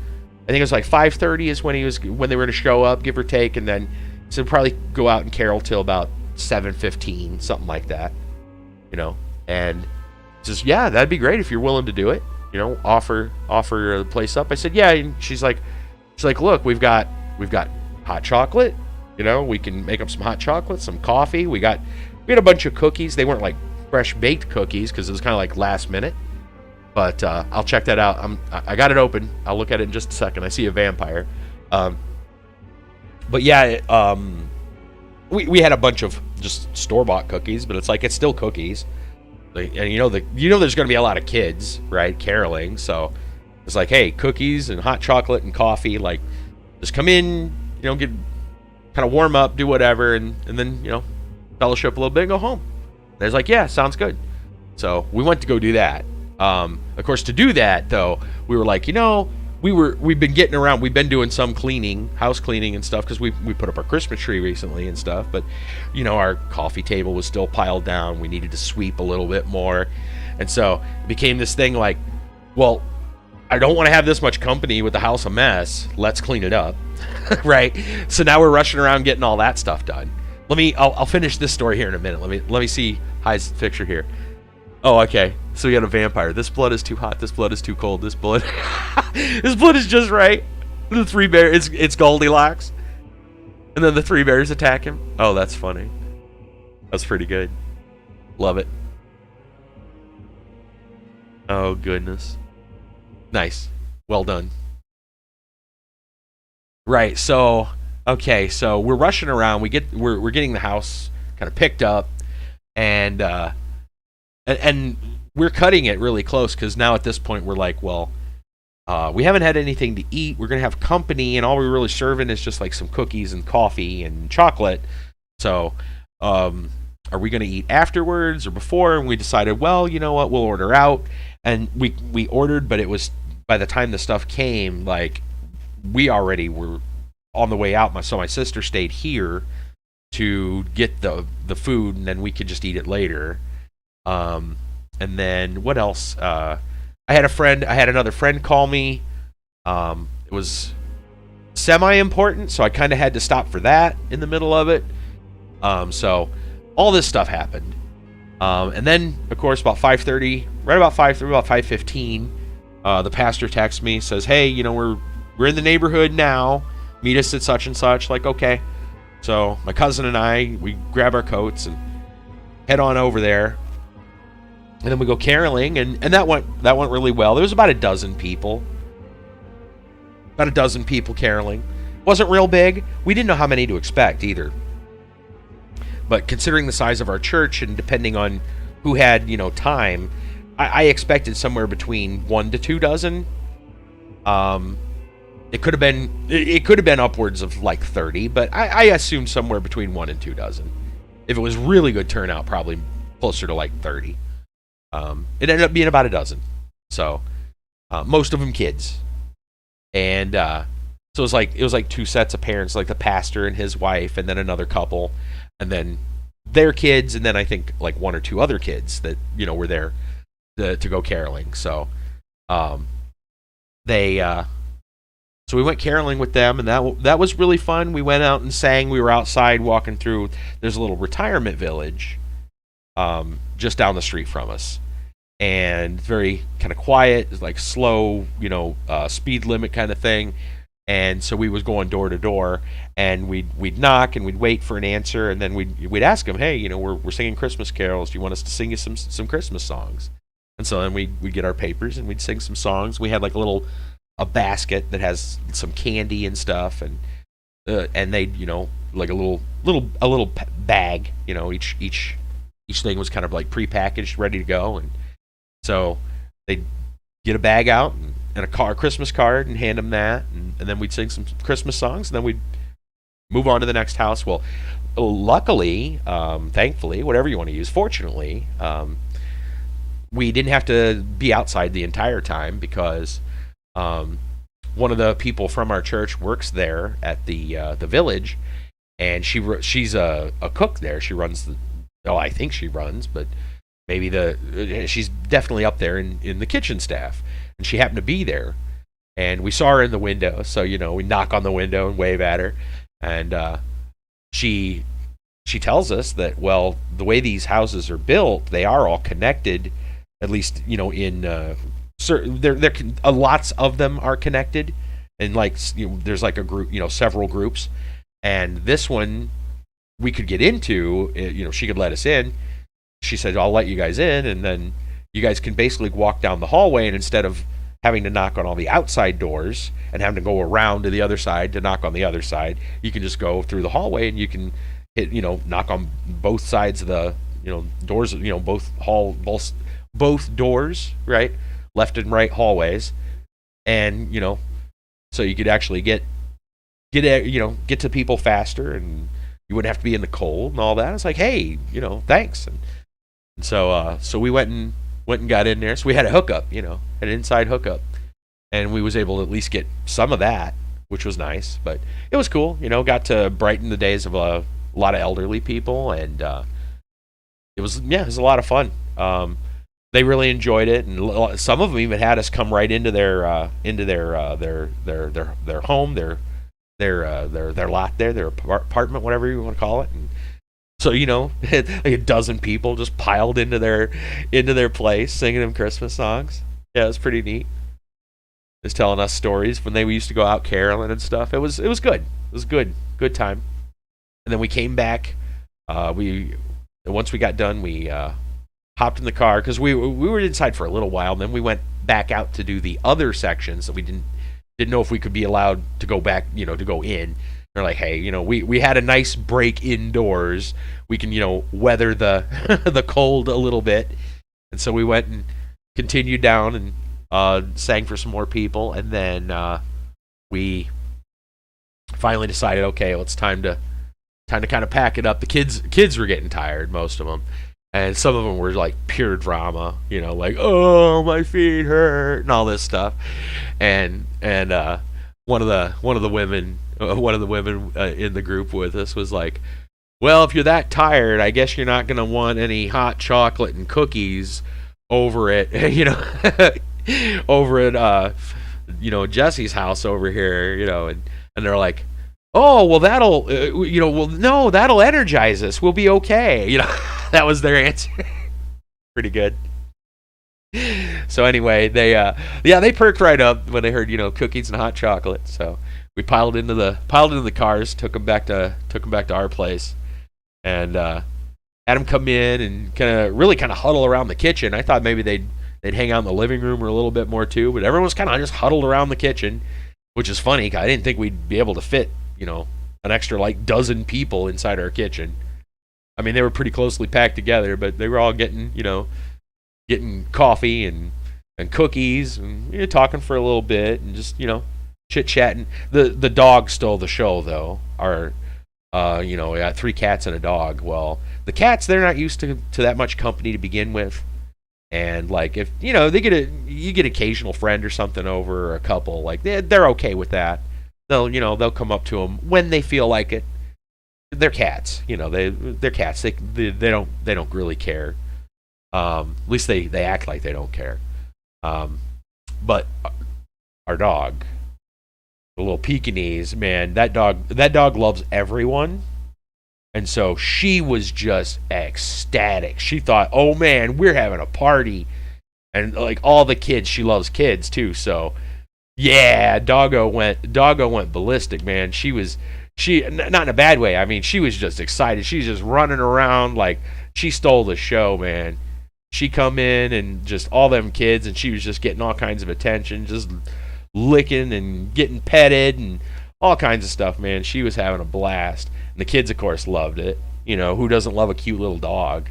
I think it was like 5:30 is when they were going to show up, give or take, and then so we'll probably go out and carol till about 7:15, something like that, and he says, yeah, that'd be great if you're willing to do it, offer the place up. I said, yeah. And she's like, look, we've got hot chocolate, we can make up some hot chocolate, some coffee. We had a bunch of cookies. They weren't like fresh baked cookies because it was kind of like last minute, but I'll check that out. I got it open. I'll look at it in just a second. I see a vampire. But yeah, we had a bunch of just store-bought cookies, but it's still cookies. And there's going to be a lot of kids, right, caroling. So it's like, hey, cookies and hot chocolate and coffee, like, just come in, get kind of warm up, do whatever, and then fellowship a little bit and go home. And I was like, yeah, sounds good. So we went to go do that. Of course, to do that though, we were like, we've been getting around. We've been doing some cleaning, house cleaning and stuff, because we put up our Christmas tree recently and stuff. But our coffee table was still piled down. We needed to sweep a little bit more, and so it became this thing like, well, I don't want to have this much company with the house a mess. Let's clean it up, right? So now we're rushing around getting all that stuff done. I'll finish this story here in a minute. Let me see High's picture here. Oh, okay. So we got a vampire. This blood is too hot. This blood is too cold. This blood is just right. The three bears, it's Goldilocks. And then the three bears attack him. Oh, that's funny. That's pretty good. Love it. Oh, goodness. Nice. Well done. Right. So, okay. So we're rushing around. We're getting the house kind of picked up, and we're cutting it really close, because now at this point we're like, well, we haven't had anything to eat. We're going to have company, and all we're really serving is just like some cookies and coffee and chocolate. So are we going to eat afterwards or before? And we decided, well, you know what, we'll order out. And we ordered, but it was, by the time the stuff came, like, we already were on the way out. So my sister stayed here to get the food, and then we could just eat it later. And then what else? I had another friend call me. It was semi-important, so I kind of had to stop for that in the middle of it. So all this stuff happened. And then, of course, about 5:30, right about 5:30, about 5:15, the pastor texts me, says, "Hey, we're in the neighborhood now. Meet us at such and such." Like, okay. So my cousin and I, we grab our coats and head on over there, and then we go caroling, and that went really well. There was about a dozen people caroling. Wasn't real big. We didn't know how many to expect either. But considering the size of our church and depending on who had, time, I expected somewhere between 1 to 2 dozen. It could have been upwards of like 30, but I assumed somewhere between 1 and 2 dozen. If it was really good turnout, probably closer to like 30. It ended up being about a dozen. So most of them kids. And so it was like two sets of parents, like the pastor and his wife, and then another couple, and then their kids, and then I think like one or two other kids that were there to go caroling. So so we went caroling with them, and that was really fun. We went out and sang. We were outside walking through. There's a little retirement village just down the street from us, and very kind of quiet, like slow, speed limit kind of thing. And so we was going door to door, and we'd knock and we'd wait for an answer, and then we'd ask them, "Hey, we're singing Christmas carols. Do you want us to sing you some Christmas songs?" And so then we'd get our papers and we'd sing some songs. We had like a basket that has some candy and stuff, and they'd like a little bag. Each thing was kind of like prepackaged, ready to go, and so they'd get a bag out and a Christmas card and hand them that, and then we'd sing some Christmas songs, and then we'd move on to the next house. Well, luckily, thankfully, whatever you want to use, fortunately, we didn't have to be outside the entire time because one of the people from our church works there at the village, and she's a cook there. She runs I think she runs, but maybe she's definitely up there in the kitchen staff. And she happened to be there, and we saw her in the window. So we knock on the window and wave at her, and she tells us that, well, the way these houses are built, they are all connected. At least in certain, lots of them are connected, and like there's like a group, several groups, and this one we could get into. She could let us in. She said, "I'll let you guys in, and then you guys can basically walk down the hallway, and instead of having to knock on all the outside doors and having to go around to the other side to knock on the other side, you can just go through the hallway, and you can hit, knock on both sides of the, doors, both doors, right, left and right hallways, and so you could actually get to people faster, and you wouldn't have to be in the cold and all that." It's like, hey, thanks, and so we went and got in there. So we had a hookup, an inside hookup, and we was able to at least get some of that, which was nice. But it was cool, got to brighten the days of a lot of elderly people, and it was a lot of fun. They really enjoyed it, and some of them even had us come right into their home, their lot there, their apartment, whatever you want to call it. And so like a dozen people just piled into their place singing them Christmas songs. Yeah, it was pretty neat. Just telling us stories when they used to go out caroling and stuff. It was good. It was good time. And then we came back. Once we got done, we hopped in the car because we were inside for a little while. And then we went back out to do the other sections that we didn't know if we could be allowed to go back, to go in. They're like, hey, we had a nice break indoors. We can, weather the the cold a little bit. And so we went and continued down and sang for some more people. And then we finally decided, okay, well, it's time to kind of pack it up. The kids were getting tired, most of them. And some of them were like pure drama, like, oh, my feet hurt and all this stuff. And one of the women in the group with us was like, well, if you're that tired, I guess you're not gonna want any hot chocolate and cookies over at over at Jesse's house over here, and they're like, oh, well, that'll that'll energize us. We'll be okay. That was their answer. Pretty good. So anyway, they perked right up when they heard cookies and hot chocolate. So we piled into the cars, took them back to our place, and had them come in and kind of huddle around the kitchen. I thought maybe they'd hang out in the living room or a little bit more too, but everyone was kind of just huddled around the kitchen, which is funny. 'Cause I didn't think we'd be able to fit an extra like dozen people inside our kitchen. I mean, they were pretty closely packed together, but they were all getting coffee and cookies and talking for a little bit and just chit chatting. The dog stole the show though. We got 3 cats and a dog. Well, the cats, they're not used to that much company to begin with, and like if you get occasional friend or something over or a couple, like they're okay with that. They'll come up to them when they feel like it. They're cats, they're cats. They don't really care. At least they act like they don't care. But our dog, the little Pekingese, man, that dog loves everyone, and so she was just ecstatic. She thought, "Oh man, we're having a party," and like all the kids, she loves kids too. So yeah, doggo went ballistic, man. She not in a bad way. I mean, she was just excited. She's just running around like she stole the show, man. She come in and just all them kids, and she was just getting all kinds of attention, just licking and getting petted and all kinds of stuff, man. She was having a blast. And the kids, of course, loved it. Who doesn't love a cute little dog?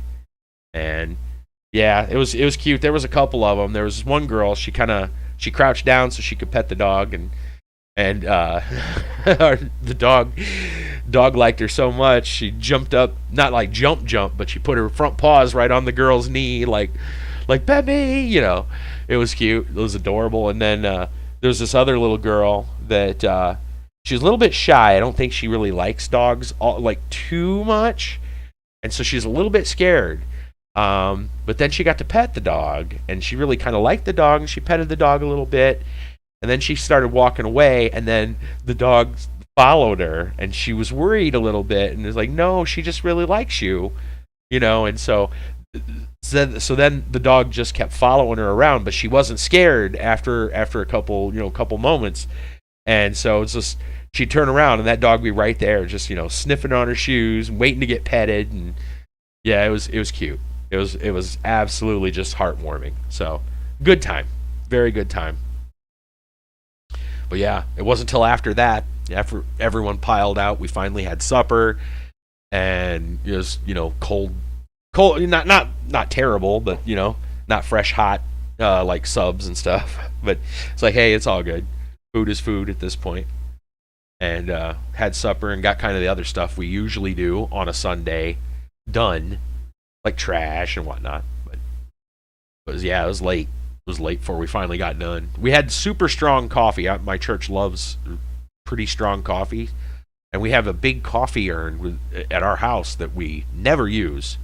And yeah, it was cute. There was a couple of them. There was one girl, she crouched down so she could pet the dog, and the dog liked her so much she jumped up, not like jump, but she put her front paws right on the girl's knee, like pet me. It was cute. It was adorable. And then there's this other little girl that she's a little bit shy. I don't think she really likes dogs too much, and so she's a little bit scared. But then she got to pet the dog, and she really kind of liked the dog, and she petted the dog a little bit, and then she started walking away, and then the dog followed her, and she was worried a little bit, and was like, "No, she just really likes you," and so then the dog just kept following her around, but she wasn't scared after a couple moments, and so it's just she'd turn around and that dog would be right there, just sniffing on her shoes, and waiting to get petted, and yeah, it was cute. It was absolutely just heartwarming. So good time, very good time. But yeah, it wasn't until after that, after everyone piled out, we finally had supper, and it was cold, not terrible, but not fresh hot like subs and stuff. But it's like, hey, it's all good. Food is food at this point. And had supper and got kind of the other stuff we usually do on a Sunday done, like trash and whatnot. But it was late. It was late before we finally got done. We had super strong coffee. My church loves pretty strong coffee, and we have a big coffee urn at our house that we never use.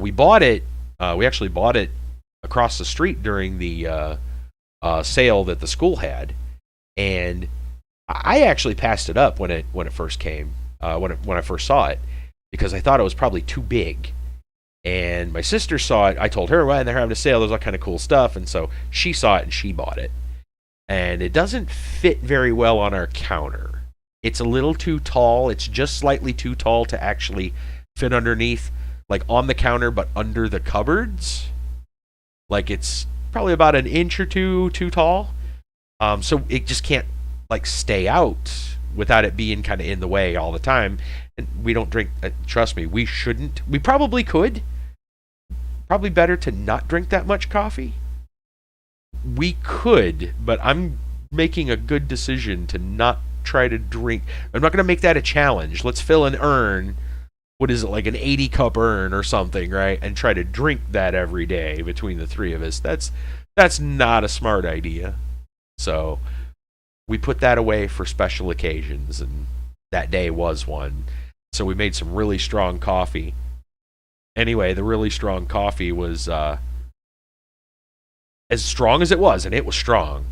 We bought it. We actually bought it across the street during the sale that the school had, and I actually passed it up when it first came. When I first saw it, because I thought it was probably too big. And my sister saw it. I told her, well, they're having a sale. There's all kind of cool stuff. And so she saw it and she bought it. And it doesn't fit very well on our counter. It's a little too tall. It's just slightly too tall to actually fit underneath, like on the counter, but under the cupboards. Like it's probably about an inch or two too tall. So it just can't like stay out without it being kind of in the way all the time. And we don't drink, trust me, we shouldn't. We probably could. Probably better to not drink that much coffee. We could, but I'm making a good decision to not try to drink. I'm not going to make that a challenge. Let's fill an urn. What is it, like an 80 cup urn or something, right? And try to drink that every day between the three of us. That's not a smart idea. So we put that away for special occasions, and that day was one. So we made some really strong coffee. Anyway, the really strong coffee was as strong as it was, and it was strong.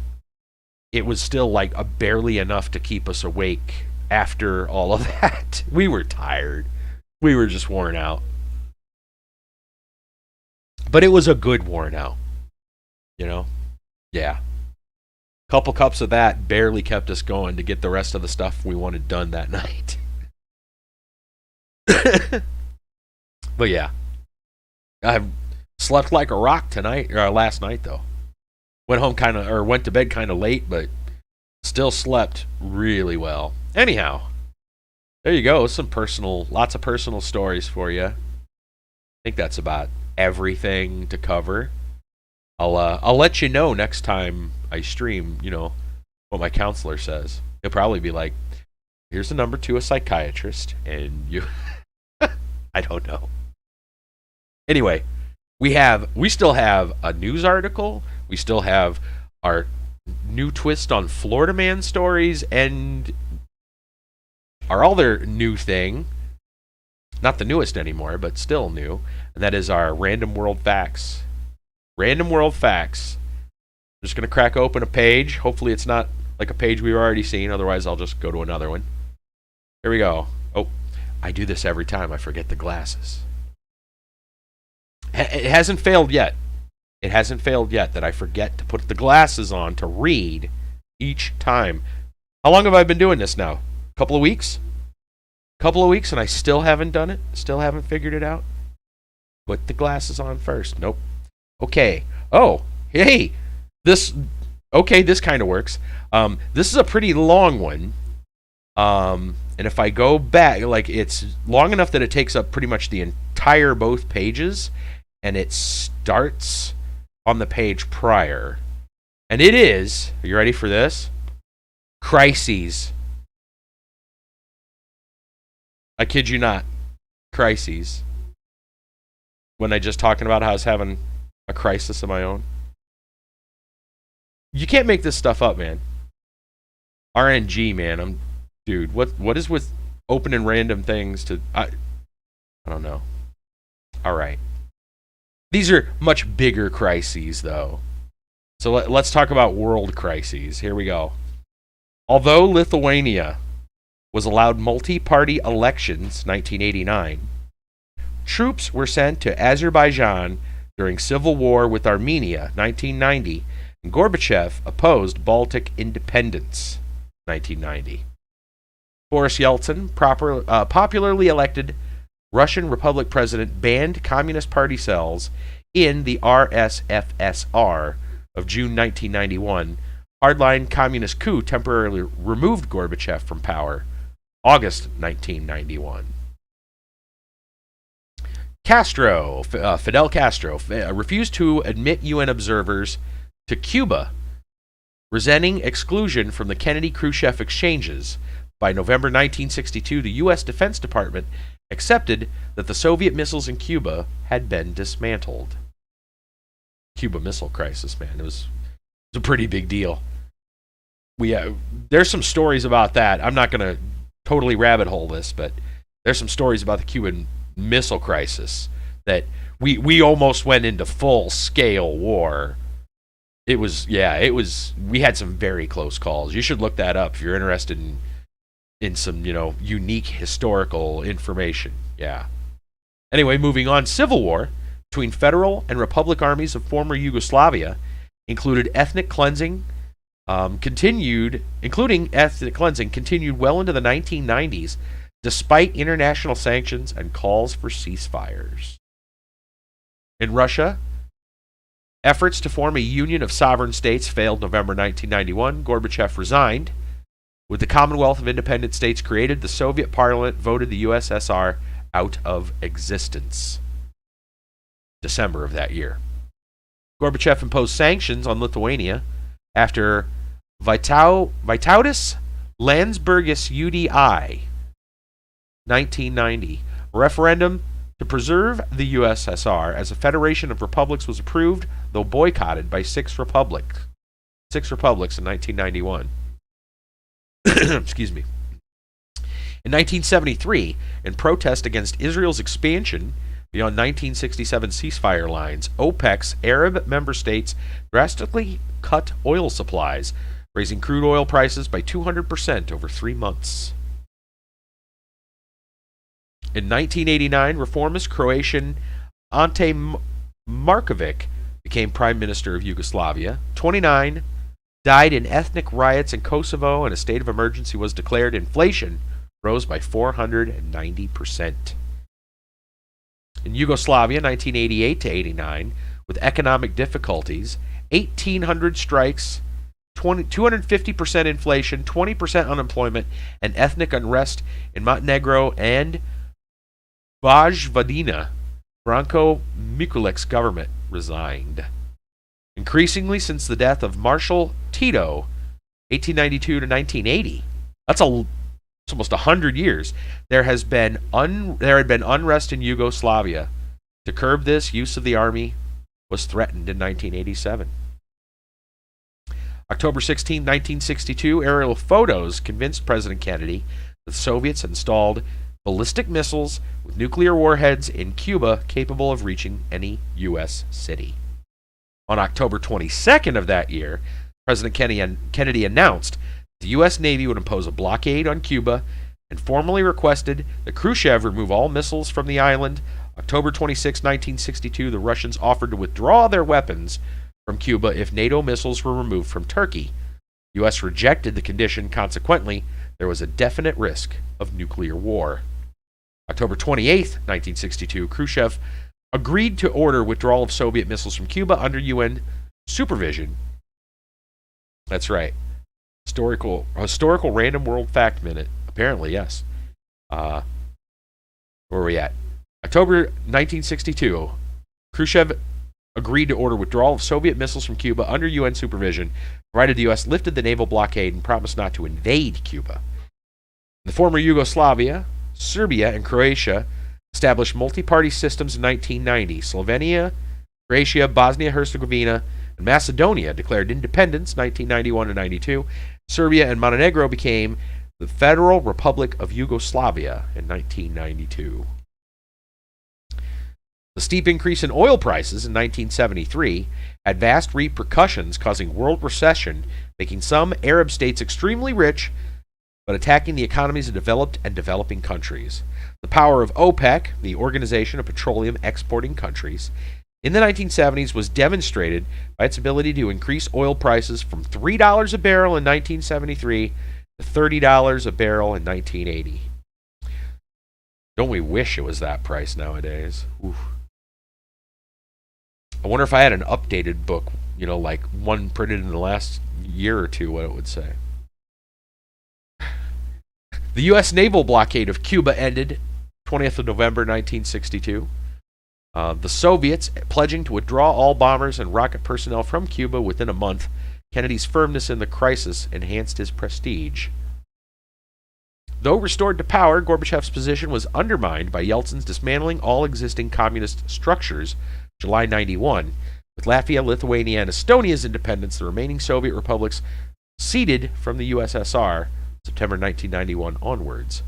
It was still like barely enough to keep us awake after all of that. We were tired. We were just worn out. But it was a good worn out, you know? Yeah. Couple cups of that barely kept us going to get the rest of the stuff we wanted done that night. But yeah, I slept like a rock tonight or last night though. Went to bed kind of late, but still slept really well. Anyhow, there you go. Lots of personal stories for you. I think that's about everything to cover. I'll let you know next time I stream, what my counselor says. He'll probably be like, here's the number to a psychiatrist, and you I don't know. Anyway, we still have a news article, we still have our new twist on Florida Man stories, and our other new thing, not the newest anymore, but still new, and that is our Random World Facts. Random World Facts. I'm just going to crack open a page. Hopefully it's not like a page we've already seen. Otherwise, I'll just go to another one. Here we go. Oh, I do this every time. I forget the glasses. It hasn't failed yet. It hasn't failed yet that I forget to put the glasses on to read each time. How long have I been doing this now? A couple of weeks? Couple of weeks and I still haven't done it? Still haven't figured it out? Put the glasses on first. Nope. Okay. Oh, hey. This kind of works. This is a pretty long one. And if I go back, it's long enough that it takes up pretty much the entire both pages, and it starts on the page prior. And it is, are you ready for this? Crises. I kid you not. Crises. When I just talking about how I was having a crisis of my own. You can't make this stuff up, man. RNG, man. Dude, what is with opening random things to... I don't know. All right. These are much bigger crises, though. So let's talk about world crises. Here we go. Although Lithuania was allowed multi-party elections 1989, troops were sent to Azerbaijan during civil war with Armenia 1990, and Gorbachev opposed Baltic independence 1990. Boris Yeltsin, popularly elected Russian Republic president, banned Communist Party cells in the RSFSR of June 1991. Hardline communist coup temporarily removed Gorbachev from power, August 1991. Fidel Castro, refused to admit UN observers to Cuba, resenting exclusion from the Kennedy-Khrushchev exchanges. By November 1962, the U.S. Defense Department accepted that the Soviet missiles in Cuba had been dismantled. Cuba Missile Crisis, man. It was a pretty big deal. There's some stories about that. I'm not going to totally rabbit hole this, but there's some stories about the Cuban Missile Crisis that we almost went into full-scale war. We had some very close calls. You should look that up if you're interested in some, unique historical information. Yeah. Anyway, moving on. Civil war between federal and republic armies of former Yugoslavia included ethnic cleansing, continued well into the 1990s, despite international sanctions and calls for ceasefires. In Russia, efforts to form a union of sovereign states failed November 1991. Gorbachev resigned. With the Commonwealth of Independent States created, the Soviet Parliament voted the USSR out of existence. December of that year. Gorbachev imposed sanctions on Lithuania after Vytautas Landsbergis UDI 1990. A referendum to preserve the USSR as a federation of republics was approved, though boycotted by six republics in 1991. Excuse me. In 1973, in protest against Israel's expansion beyond 1967 ceasefire lines, OPEC's Arab member states drastically cut oil supplies, raising crude oil prices by 200% over 3 months. In 1989, reformist Croatian Ante Markovic became Prime Minister of Yugoslavia. 29 died in ethnic riots in Kosovo, and a state of emergency was declared. Inflation rose by 490%. In Yugoslavia, 1988 to 89, with economic difficulties, 1,800 strikes, 250% inflation, 20% unemployment, and ethnic unrest in Montenegro and Vojvodina, Branko Mikulic's government resigned. Increasingly, since the death of Marshal Tito, 1892 to 1980, it's almost 100 years, there had been unrest in Yugoslavia. To curb this, use of the army was threatened in 1987. October 16, 1962, aerial photos convinced President Kennedy that the Soviets installed ballistic missiles with nuclear warheads in Cuba capable of reaching any U.S. city. On October 22nd of that year, President Kennedy announced the U.S. Navy would impose a blockade on Cuba and formally requested that Khrushchev remove all missiles from the island. October 26, 1962, the Russians offered to withdraw their weapons from Cuba if NATO missiles were removed from Turkey. The U.S. rejected the condition. Consequently, there was a definite risk of nuclear war. October 28, 1962, Khrushchev agreed to order withdrawal of Soviet missiles from Cuba under UN supervision. That's right. Historical random world fact minute. Apparently, yes. Where are we at? October 1962, Khrushchev agreed to order withdrawal of Soviet missiles from Cuba under UN supervision, provided the U.S. lifted the naval blockade and promised not to invade Cuba. In the former Yugoslavia, Serbia and Croatia established multi-party systems in 1990. Slovenia, Croatia, Bosnia-Herzegovina, and Macedonia declared independence 1991 and 92. Serbia and Montenegro became the Federal Republic of Yugoslavia in 1992. The steep increase in oil prices in 1973 had vast repercussions, causing world recession, making some Arab states extremely rich, but attacking the economies of developed and developing countries. The power of OPEC, the Organization of Petroleum Exporting Countries, in the 1970s was demonstrated by its ability to increase oil prices from $3 a barrel in 1973 to $30 a barrel in 1980. Don't we wish it was that price nowadays? Oof. I wonder if I had an updated book, like one printed in the last year or two, what it would say. The U.S. naval blockade of Cuba ended 20th of November 1962. The Soviets pledging to withdraw all bombers and rocket personnel from Cuba within a month. Kennedy's firmness in the crisis enhanced his prestige. Though restored to power, Gorbachev's position was undermined by Yeltsin's dismantling all existing communist structures July 91. With Latvia, Lithuania, and Estonia's independence, the remaining Soviet republics ceded from the USSR September 1991 onwards.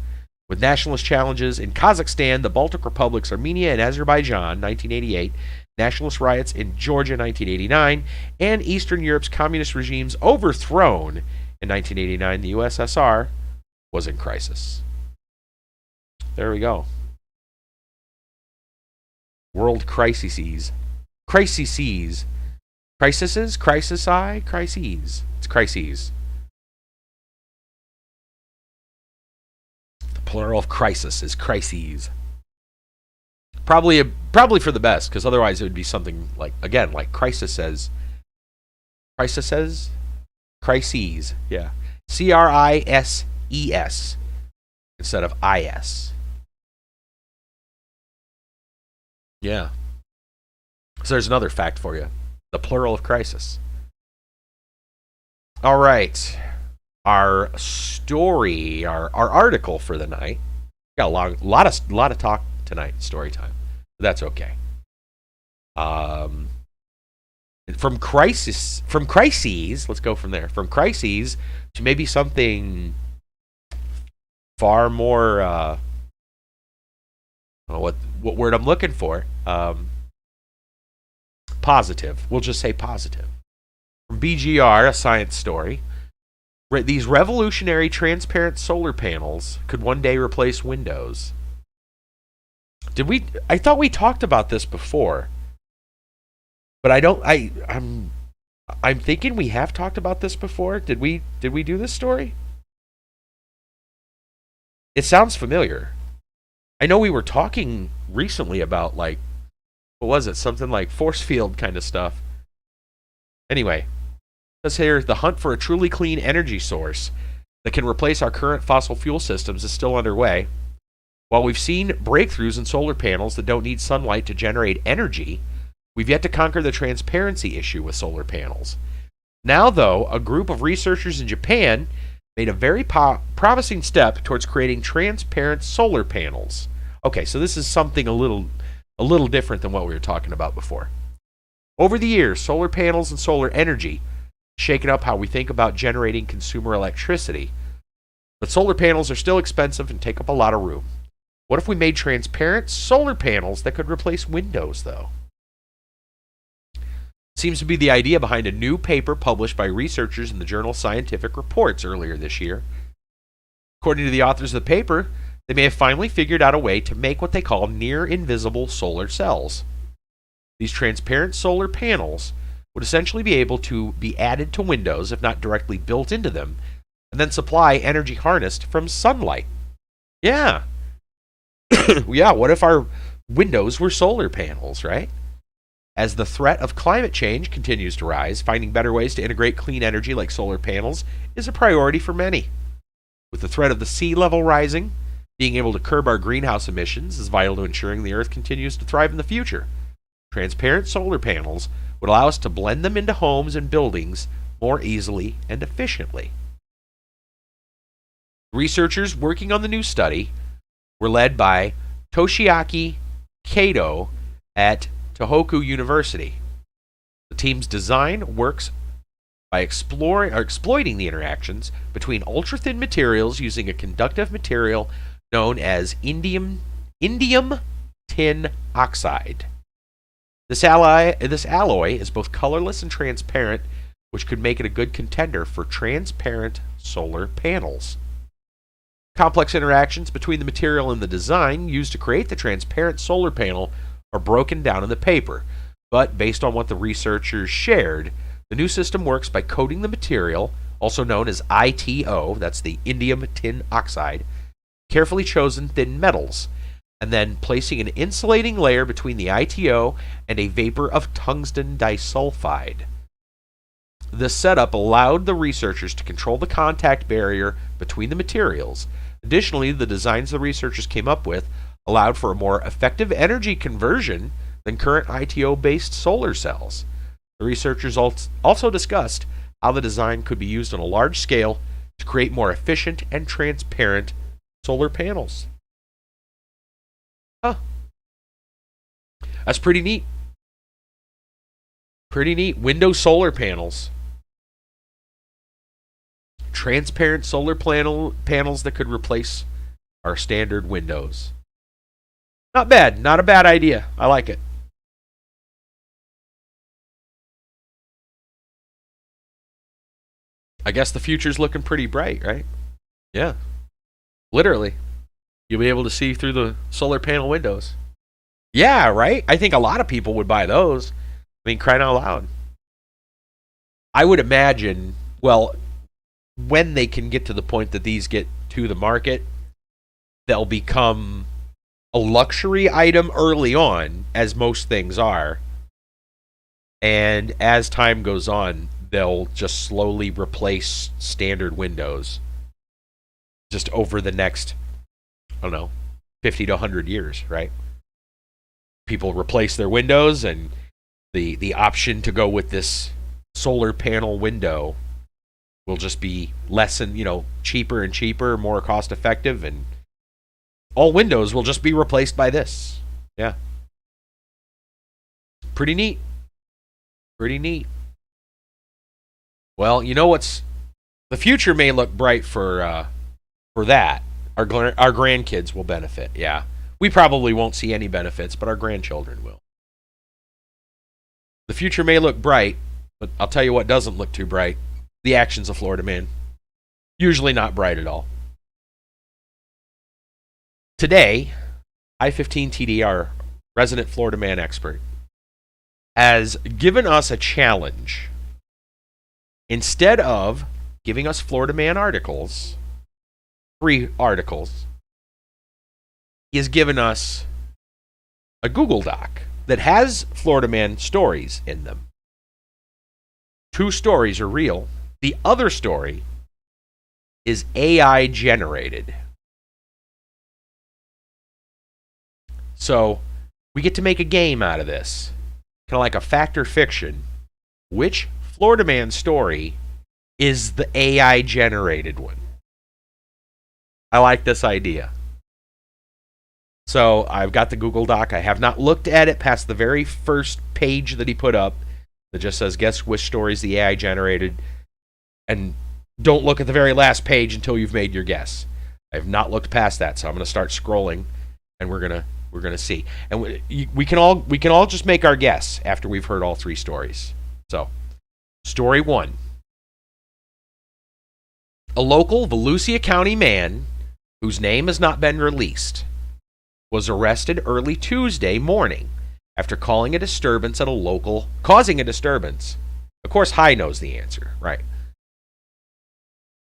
With nationalist challenges in Kazakhstan, the Baltic republics, Armenia, and Azerbaijan 1988, nationalist riots in Georgia 1989, and Eastern Europe's communist regimes overthrown in 1989, the USSR was in crisis. There we go. World crises. Crises. Crises? Crisis-I? Crises. It's crises. The plural of crisis is crises. Probably for the best, because otherwise it would be something like crises. Crises? Crises. Yeah. CRISES instead of IS. Yeah. So there's another fact for you. The plural of crisis. All right. Our story, our article for the night. Got a lot of talk tonight, story time. But that's okay. From crises, let's go from there. From crises to maybe something far more what word I'm looking for? Positive. We'll just say positive. From BGR, a science story. These revolutionary transparent solar panels could one day replace windows. I thought we talked about this before. But I'm thinking we have talked about this before. Did we do this story? It sounds familiar. I know we were talking recently about like what was it? Something like force field kind of stuff. Anyway, it says here the hunt for a truly clean energy source that can replace our current fossil fuel systems is still underway. While we've seen breakthroughs in solar panels that don't need sunlight to generate energy, we've yet to conquer the transparency issue with solar panels. Now, though, a group of researchers in Japan made a very promising step towards creating transparent solar panels. Okay, so this is something a little different than what we were talking about before. Over the years, solar panels and solar energy shaken up how we think about generating consumer electricity. But solar panels are still expensive and take up a lot of room. What if we made transparent solar panels that could replace windows, though? Seems to be the idea behind a new paper published by researchers in the journal Scientific Reports earlier this year. According to the authors of the paper, they may have finally figured out a way to make what they call near-invisible solar cells. These transparent solar panels would essentially be able to be added to windows, if not directly built into them, and then supply energy harnessed from sunlight. Yeah. Yeah, what if our windows were solar panels, right? As the threat of climate change continues to rise, finding better ways to integrate clean energy like solar panels is a priority for many. With the threat of the sea level rising, being able to curb our greenhouse emissions is vital to ensuring the Earth continues to thrive in the future. Transparent solar panels would allow us to blend them into homes and buildings more easily and efficiently. Researchers working on the new study were led by Toshiaki Kato at Tohoku University. The team's design works by exploiting the interactions between ultra-thin materials using a conductive material known as indium tin oxide. This alloy is both colorless and transparent, which could make it a good contender for transparent solar panels. Complex interactions between the material and the design used to create the transparent solar panel are broken down in the paper, but based on what the researchers shared, the new system works by coating the material, also known as ITO, that's the indium tin oxide, carefully chosen thin metals, and then placing an insulating layer between the ITO and a vapor of tungsten disulfide. This setup allowed the researchers to control the contact barrier between the materials. Additionally, the designs the researchers came up with allowed for a more effective energy conversion than current ITO-based solar cells. The researchers also discussed how the design could be used on a large scale to create more efficient and transparent solar panels. Huh. That's pretty neat. Pretty neat. Window solar panels. Transparent solar panels that could replace our standard windows. Not bad. Not a bad idea. I like it. I guess the future's looking pretty bright, right? Yeah. Literally. You'll be able to see through the solar panel windows. Yeah, right? I think a lot of people would buy those. I mean, crying out loud. I would imagine, well, when they can get to the point that these get to the market, they'll become a luxury item early on, as most things are. And as time goes on, they'll just slowly replace standard windows just over the next, I don't know, 50 to 100 years, right? People replace their windows, and the option to go with this solar panel window will just be less and, cheaper and cheaper, more cost effective, and all windows will just be replaced by this. Yeah. Pretty neat. Pretty neat. Well, the future may look bright for that. Our grandkids will benefit. Yeah. We probably won't see any benefits, but our grandchildren will. The future may look bright, but I'll tell you what doesn't look too bright. The actions of Florida Man. Usually not bright at all. Today, I-15 TD, our resident Florida Man expert, has given us a challenge. Instead of giving us Florida Man articles, 3 articles, he has given us a Google Doc that has Florida Man stories in them. 2 stories are real. The other story is AI generated. So we get to make a game out of this. Kind of like a fact or fiction. Which Florida Man story is the AI generated one? I like this idea. So I've got the Google Doc. I have not looked at it past the very first page that he put up that just says, guess which story is the AI generated. And don't look at the very last page until you've made your guess. I have not looked past that, so I'm going to start scrolling, and we're gonna see. And we can all just make our guess after we've heard all 3 stories. So, story 1. A local Volusia County man, whose name has not been released, was arrested early Tuesday morning after causing a disturbance. Of course, High knows the answer, right?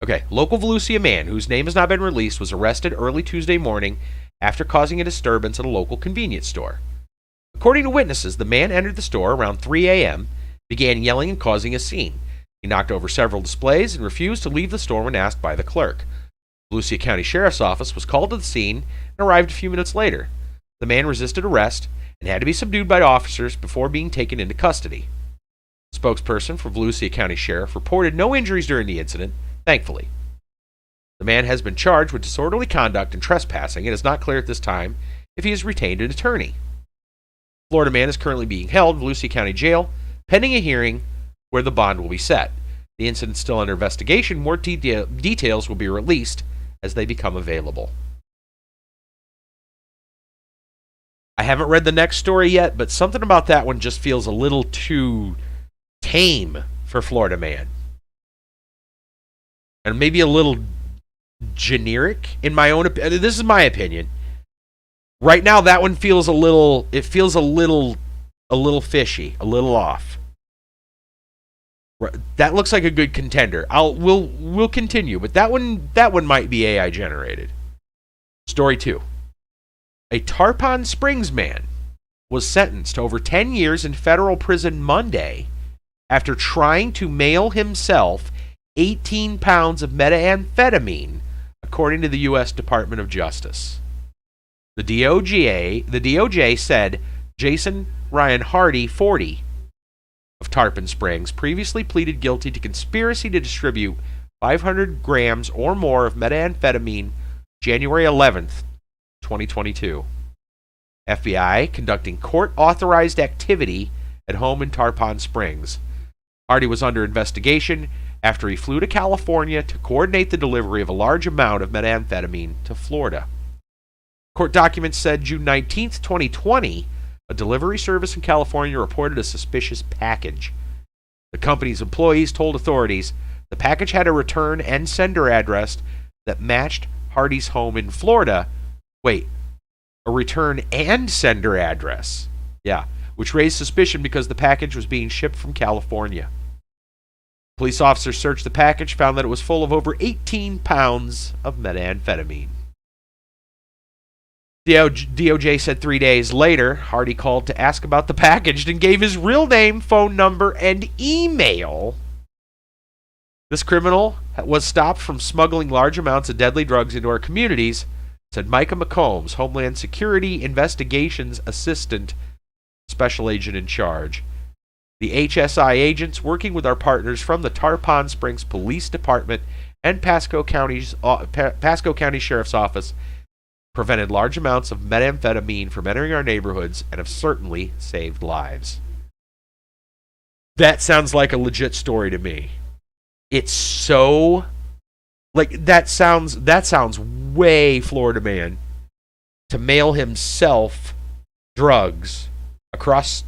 Okay, local Volusia man, whose name has not been released, was arrested early Tuesday morning after causing a disturbance at a local convenience store. According to witnesses, the man entered the store around 3 a.m., began yelling and causing a scene. He knocked over several displays and refused to leave the store when asked by the clerk. The Volusia County Sheriff's Office was called to the scene and arrived a few minutes later. The man resisted arrest and had to be subdued by officers before being taken into custody. A spokesperson for Volusia County Sheriff reported no injuries during the incident, thankfully. The man has been charged with disorderly conduct and trespassing. It is not clear at this time if he has retained an attorney. Florida man is currently being held in Volusia County Jail, pending a hearing where the bond will be set. The incident is still under investigation. More details will be released as they become available. I haven't read the next story yet, but something about that one just feels a little too tame for Florida man. And maybe a little generic in my own opinion. This is my opinion. Right now that one feels a little fishy, a little off. That looks like a good contender. We'll continue, but that one might be AI generated. Story 2. A Tarpon Springs man was sentenced to over 10 years in federal prison Monday after trying to mail himself 18 pounds of methamphetamine, according to the U.S. Department of Justice. The DOJ said Jason Ryan Hardy, 40, of Tarpon Springs, previously pleaded guilty to conspiracy to distribute 500 grams or more of methamphetamine January 11th, 2022. FBI conducting court-authorized activity at home in Tarpon Springs. Hardy was under investigation after he flew to California to coordinate the delivery of a large amount of methamphetamine to Florida. Court documents said June 19, 2020, a delivery service in California reported a suspicious package. The company's employees told authorities the package had a return and sender address that matched Hardy's home in Florida. Wait, a return and sender address? Yeah, which raised suspicion because the package was being shipped from California. Police officers searched the package, found that it was full of over 18 pounds of methamphetamine. The DOJ said 3 days later, Hardy called to ask about the package and gave his real name, phone number, and email. This criminal was stopped from smuggling large amounts of deadly drugs into our communities, said Micah McCombs, Homeland Security Investigations Assistant Special Agent in charge. The HSI agents, working with our partners from the Tarpon Springs Police Department and Pasco County Sheriff's Office, prevented large amounts of methamphetamine from entering our neighborhoods and have certainly saved lives. That sounds like a legit story to me. It's so like that sounds way Florida man to mail himself drugs across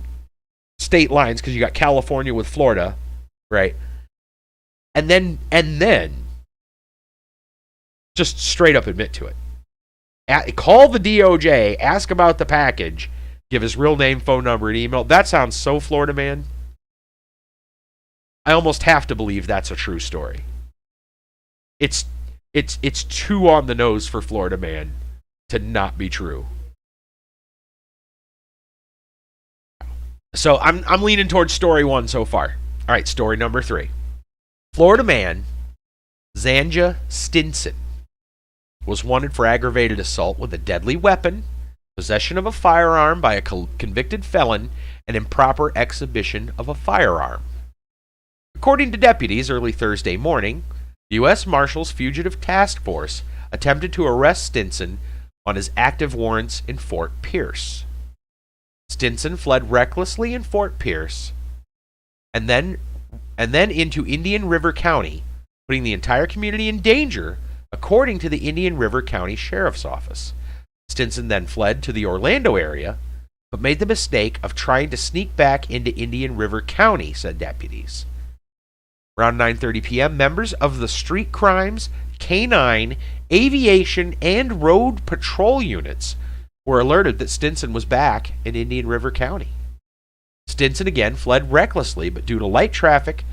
state lines, because you got California with Florida, right? And then just straight up admit to it. Call the DOJ, ask about the package, give his real name, phone number, and email. That sounds so Florida Man. I almost have to believe that's a true story. It's too on the nose for Florida Man to not be true. So I'm leaning towards story 1 so far. All right, story number 3. Florida man Zanja Stinson was wanted for aggravated assault with a deadly weapon, possession of a firearm by a convicted felon, and improper exhibition of a firearm. According to deputies early Thursday morning, the U.S. Marshals Fugitive Task Force attempted to arrest Stinson on his active warrants in Fort Pierce. Stinson fled recklessly in Fort Pierce and then into Indian River County, putting the entire community in danger, according to the Indian River County Sheriff's Office. Stinson then fled to the Orlando area, but made the mistake of trying to sneak back into Indian River County, said deputies. Around 9:30 p.m., members of the Street Crimes, K-9, Aviation, and Road Patrol units were alerted that Stinson was back in Indian River County. Stinson again fled recklessly, but due to light traffic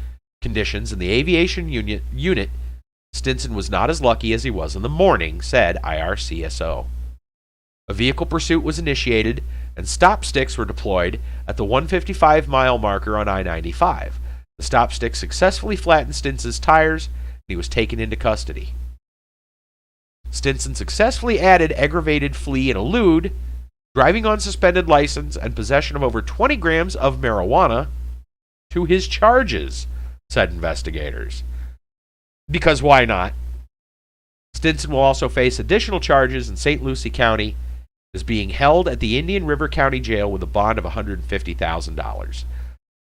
conditions in the aviation unit, Stinson was not as lucky as he was in the morning, said IRCSO. A vehicle pursuit was initiated, and stop sticks were deployed at the 155-mile marker on I-95. The stop stick successfully flattened Stinson's tires, and he was taken into custody. Stinson successfully added aggravated flee and elude, driving on suspended license, and possession of over 20 grams of marijuana to his charges, said investigators. Because why not? Stinson will also face additional charges in St. Lucie County, is being held at the Indian River County Jail with a bond of $150,000.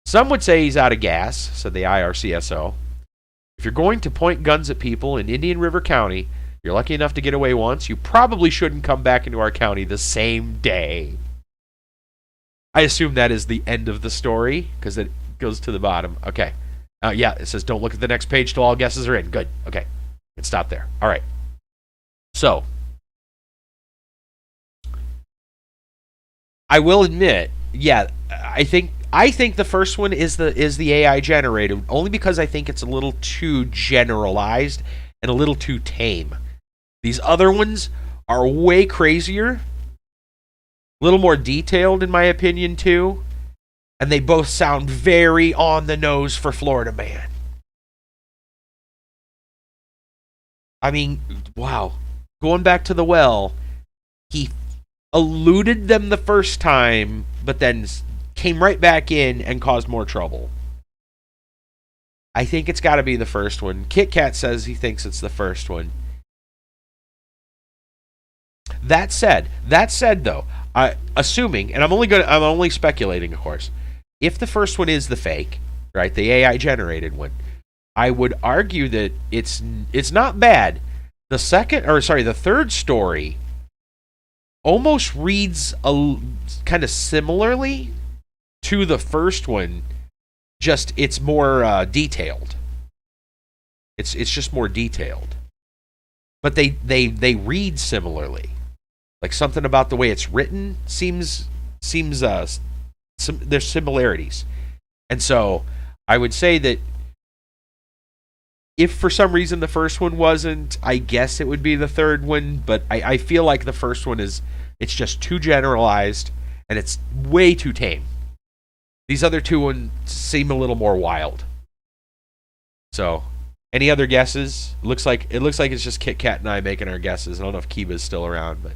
Some would say he's out of gas, said the IRCSO. If you're going to point guns at people in Indian River County, you're lucky enough to get away once, you probably shouldn't come back into our county the same day. I assume that is the end of the story, because it goes to the bottom. Okay. Yeah, it says don't look at the next page till all guesses are in. Good. Okay. Let's stop there. All right. So, I will admit, yeah, I think the first one is the AI generated, only because I think it's a little too generalized and a little too tame. These other ones are way crazier, a little more detailed in my opinion too, and they both sound very on the nose for Florida man. I mean, wow. Going back to the well, he eluded them the first time, but then came right back in and caused more trouble. I think it's got to be the first one. Kit Kat says he thinks it's the first one. That said though, assuming, and I'm only speculating, of course, if the first one is the fake, right, the AI generated one, I would argue that it's not bad. The third story almost reads kind of similarly to the first one, just it's more detailed. It's just more detailed, but they read similarly. Like something about the way it's written seems there's similarities, and so I would say that if for some reason the first one wasn't, I guess it would be the third one. But I feel like the first one it's just too generalized and it's way too tame. These other two ones seem a little more wild. So, any other guesses? It looks like it's just Kit Kat and I making our guesses. I don't know if Kiba's still around, but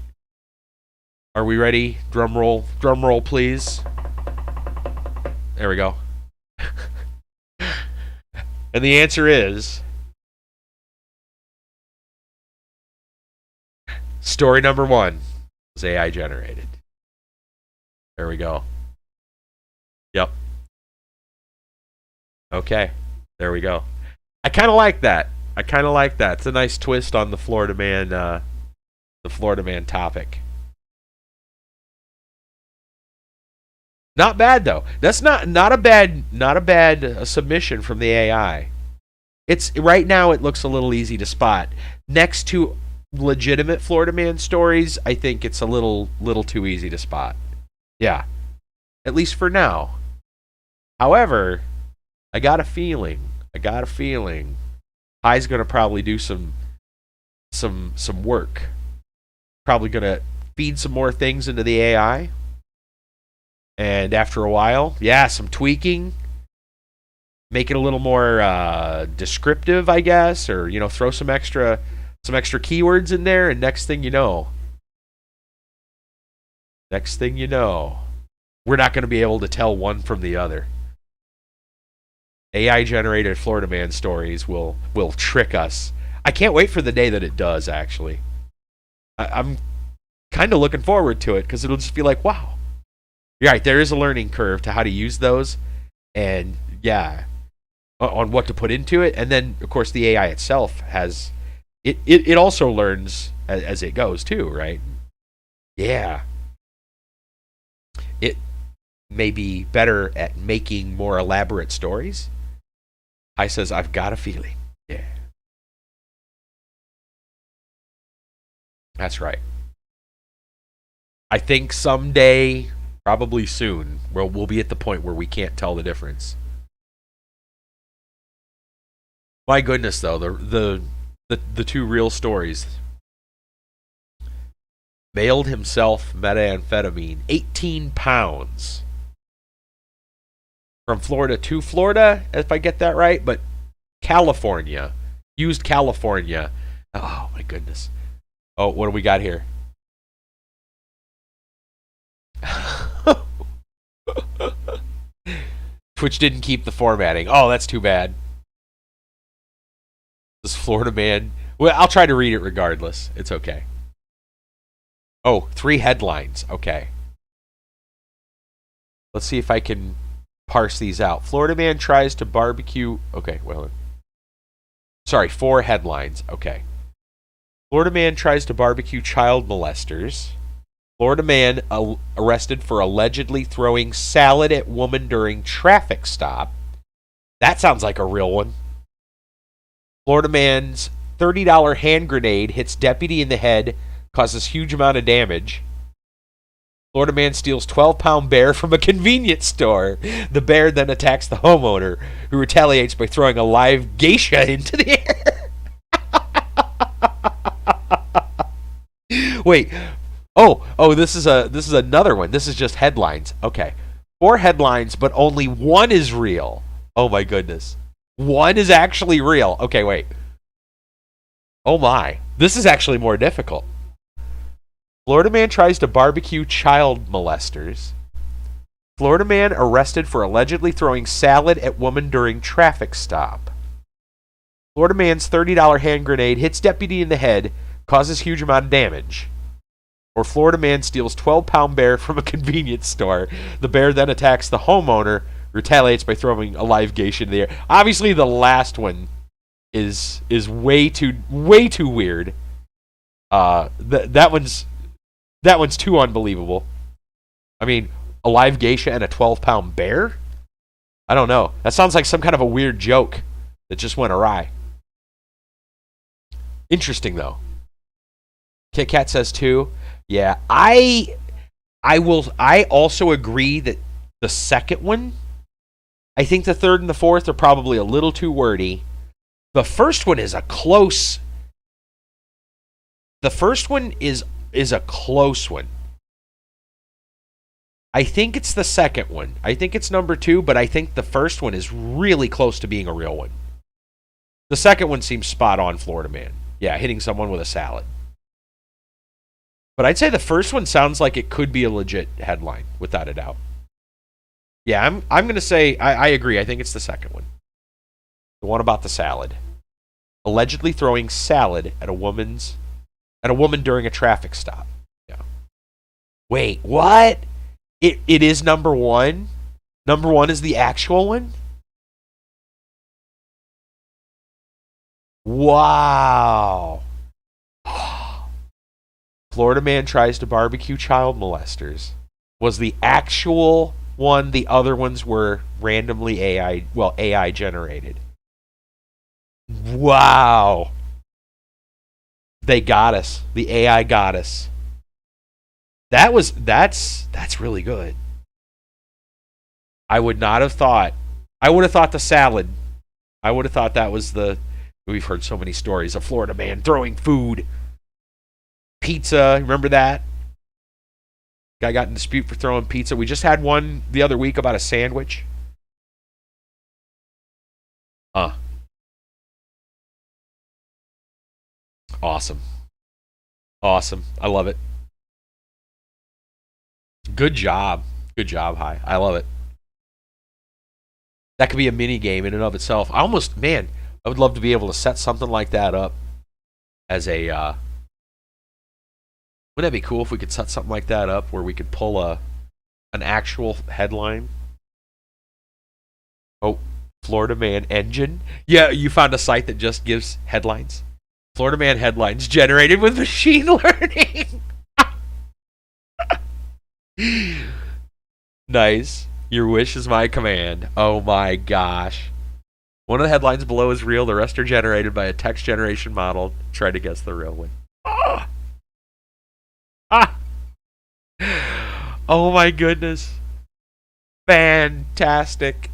are we ready? Drum roll, please. There we go. And the answer is story number 1 was AI generated. There we go. Yep. Okay. There we go. I kind of like that. It's a nice twist on the Florida man topic. Not bad though. That's not a bad submission from the AI. It's right now it looks a little easy to spot. Next to legitimate Florida man stories, I think it's a little too easy to spot. Yeah, at least for now. However, I got a feeling. Hi's gonna probably do some work. Probably gonna feed some more things into the AI, and after a while, yeah, some tweaking, make it a little more descriptive, I guess, or throw some extra keywords in there, and next thing you know, we're not going to be able to tell one from the other. AI generated Florida Man stories will trick us. I can't wait for the day that it does. Actually, I'm kind of looking forward to it because it'll just be like, wow, you're right. There is a learning curve to how to use those, and yeah, on what to put into it, and then of course the AI itself has it also learns as it goes too, right? Yeah, it may be better at making more elaborate stories. I says I've got a feeling. Yeah, that's right. I think someday, probably soon, we'll be at the point where we can't tell the difference. My goodness, though, the two real stories. Mailed himself methamphetamine, 18 pounds. From Florida to Florida, if I get that right, but California. Used California. Oh, my goodness. Oh, what do we got here? Twitch didn't keep the formatting. Oh, that's too bad. This Florida man. Well, I'll try to read it regardless. It's okay. Oh, 3 headlines. Okay. Let's see if I can parse these out. Florida man tries to barbecue. Okay, well. Sorry, 4 headlines. Okay. Florida man tries to barbecue child molesters. Florida man arrested for allegedly throwing salad at woman during traffic stop. That sounds like a real one. Florida man's $30 hand grenade hits deputy in the head, causes huge amount of damage. Florida man steals 12-pound bear from a convenience store. The bear then attacks the homeowner, who retaliates by throwing a live geisha into the air. Wait. Oh, this is another one. This is just headlines. Okay. 4 headlines, but only one is real. Oh my goodness. One is actually real. Okay, wait. Oh my. This is actually more difficult. Florida man tries to barbecue child molesters. Florida man arrested for allegedly throwing salad at woman during traffic stop. Florida man's $30 hand grenade hits deputy in the head, causes huge amount of damage. Or Florida man steals 12-pound bear from a convenience store. The bear then attacks the homeowner, retaliates by throwing a live geisha in the air. Obviously, the last one is way too weird. That one's too unbelievable. I mean, a live geisha and a 12-pound bear? I don't know. That sounds like some kind of a weird joke that just went awry. Interesting though. Kit Kat says too. Yeah, I also agree that the second one, I think the third and the fourth are probably a little too wordy. The first one is a close. The first one is a close one. I think it's the second one. I think it's number 2, but I think the first one is really close to being a real one. The second one seems spot on, Florida man. Yeah, hitting someone with a salad. But I'd say the first one sounds like it could be a legit headline, without a doubt. Yeah, I'm going to say I agree. I think it's the second one. The one about the salad. Allegedly throwing salad at a woman during a traffic stop. Yeah. Wait, what? It is number 1? Number 1 is the actual one? Wow. Florida man tries to barbecue child molesters. Was the actual one, the other ones were randomly AI generated. Wow. They got us. The AI got us. That's really good. I would not have thought. I would have thought the salad. I would have thought that was the. We've heard so many stories of Florida man throwing food, pizza. Remember that guy got in dispute for throwing pizza? We just had one the other week about a sandwich. Huh. Awesome. Awesome. I love it. Good job. Good job, High. I love it. That could be a mini game in and of itself. I almost, man, I would love to be able to set something like that up as a. Wouldn't that be cool if we could set something like that up where we could pull an actual headline? Oh, Florida Man engine. Yeah, you found a site that just gives headlines. Florida Man headlines generated with machine learning. Nice. Your wish is my command. Oh my gosh. One of the headlines below is real. The rest are generated by a text generation model. Try to guess the real one. Ah! Ah! Oh my goodness. Fantastic.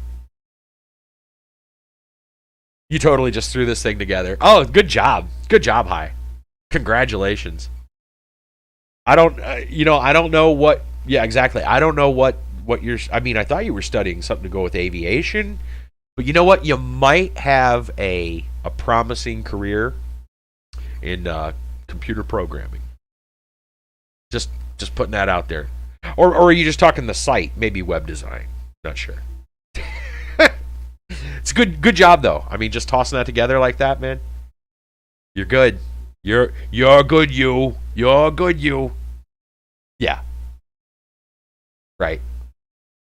You totally just threw this thing together. Oh, good job. Good job, High. Congratulations. I don't, I don't know what. Yeah, exactly. I don't know what you're. I mean, I thought you were studying something to go with aviation, but you know what? You might have a promising career in computer programming. Just putting that out there, or are you just talking the site? Maybe web design. Not sure. It's good job though. I mean, just tossing that together like that, man. You're good. You're good. You're good. Yeah. Right.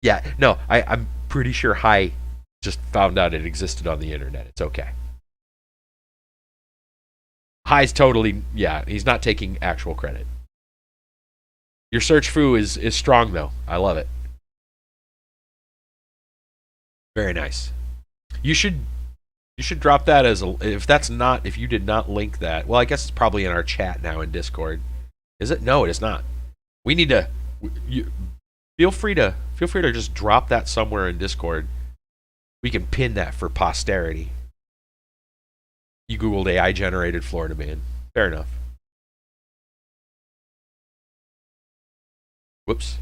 Yeah. No, I'm pretty sure High just found out it existed on the internet. It's okay. High's totally, yeah, he's not taking actual credit. Your search foo is strong though. I love it. Very nice. You should you should drop that as a, if that's not, if you did not link that. Well, I guess it's probably in our chat now in Discord. Is it? No, it is not. We need to you, feel free to just drop that somewhere in Discord. We can pin that for posterity. You googled AI generated Florida man. Fair enough. Whoops.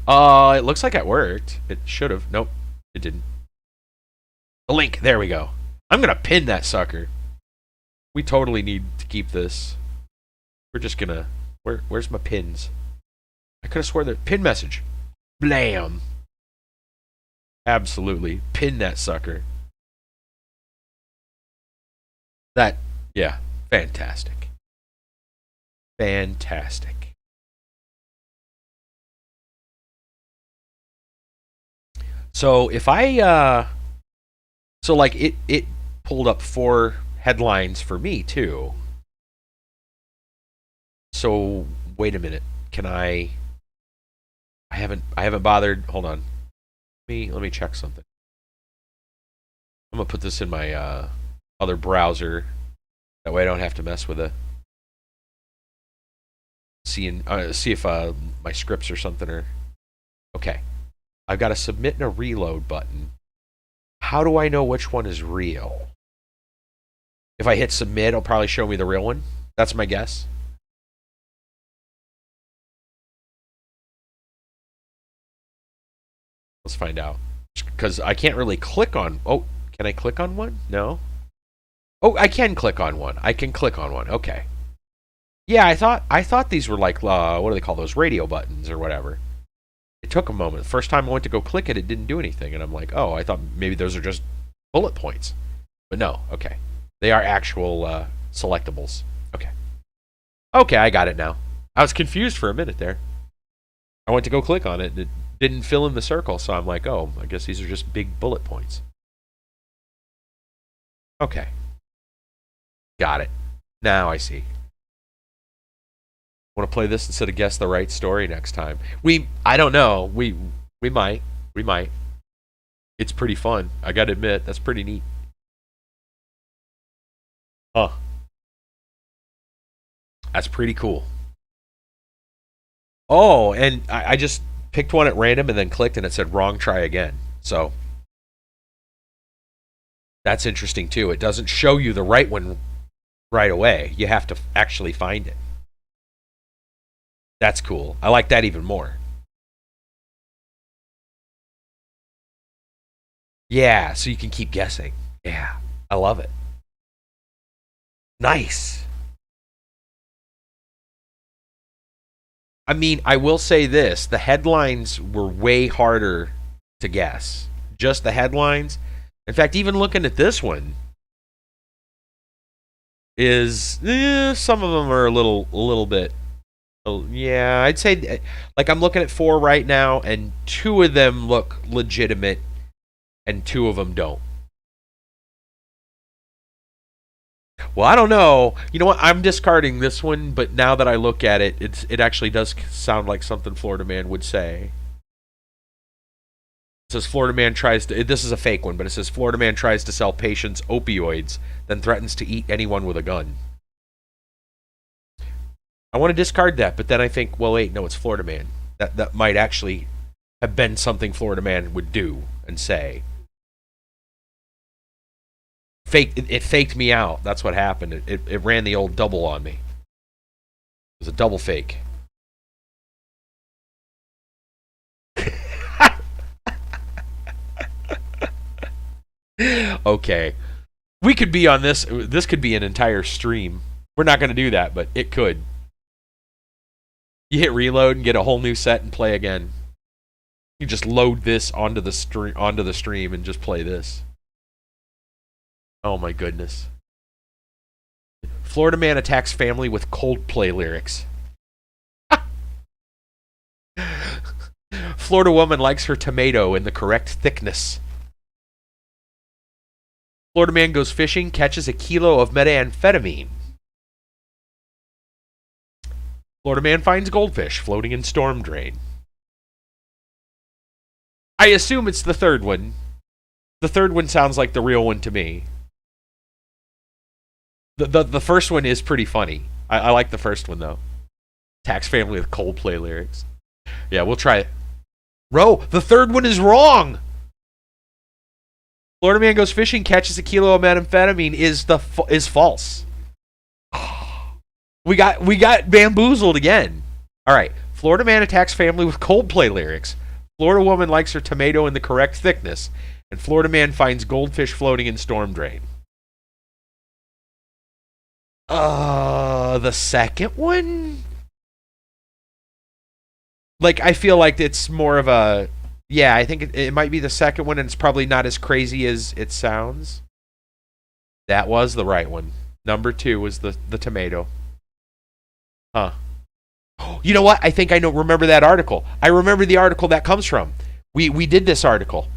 It looks like it worked. It should have. Nope, it didn't. The link. There we go. I'm gonna pin that sucker. We totally need to keep this. We're just gonna. Where's my pins? I could have swore the pin message. Blam. Absolutely. Pin that sucker. That. Yeah. Fantastic. Fantastic. So if I so like it pulled up 4 headlines for me too. So wait a minute. Can I haven't bothered. Hold on. Let me check something. I'm gonna put this in my other browser. That way I don't have to mess with see if my scripts or something are okay. I've got a submit and a reload button. How do I know which one is real? If I hit submit, it'll probably show me the real one. That's my guess. Let's find out. Because I can't really click on. Oh, can I click on one? No. Oh, I can click on one. I can click on one. Okay. Yeah, I thought these were like what do they call those, radio buttons or whatever. It took a moment. The first time I went to go click it, it didn't do anything, and I'm like, oh, I thought maybe those are just bullet points. But no. Okay. They are actual selectables. Okay. Okay, I got it now. I was confused for a minute there. I went to go click on it, and it didn't fill in the circle, so I'm like, oh, I guess these are just big bullet points. Okay. Got it. Now I see. Want to play this instead of guess the right story next time? I don't know. We might. We might. It's pretty fun. I got to admit, that's pretty neat. Huh. That's pretty cool. Oh, and I just picked one at random and then clicked and it said wrong, try again. So that's interesting too. It doesn't show you the right one right away. You have to actually find it. That's cool. I like that even more. Yeah, so you can keep guessing. Yeah, I love it. Nice. I mean, I will say this, the headlines were way harder to guess. Just the headlines. In fact, even looking at this one is some of them are a little bit. Yeah, I'd say like I'm looking at four right now, and two of them look legitimate, and two of them don't. Well, I don't know. You know what? I'm discarding this one, but now that I look at it, it actually does sound like something Florida Man would say. It says Florida Man tries to. This is a fake one, but it says Florida Man tries to sell patients opioids, then threatens to eat anyone with a gun. I want to discard that, but then I think, well, wait, no, it's Florida Man. That might actually have been something Florida Man would do and say. It faked me out. That's what happened. It ran the old double on me. It was a double fake. Okay. We could be on this. This could be an entire stream. We're not going to do that, but it could. You hit reload and get a whole new set and play again. You just load this onto the stream and just play this. Oh my goodness. Florida Man attacks family with Coldplay lyrics. Florida woman likes her tomato in the correct thickness. Florida man goes fishing, catches a kilo of methamphetamine. Florida man finds goldfish floating in storm drain. I assume it's the third one. The third one sounds like the real one to me. The first one is pretty funny. I like the first one though. Tax family with Coldplay lyrics. Yeah, we'll try it. Ro, the third one is wrong. Florida man goes fishing, catches a kilo of methamphetamine is false. We got bamboozled again. All right. Florida man attacks family with Coldplay lyrics. Florida woman likes her tomato in the correct thickness. And Florida man finds goldfish floating in storm drain. The second one? Like, I feel like it's more of a... Yeah, I think it might be the second one, and it's probably not as crazy as it sounds. That was the right one. Number 2 was the tomato. Huh. You know what? I think I remember that article. I remember the article that comes from. We did this article.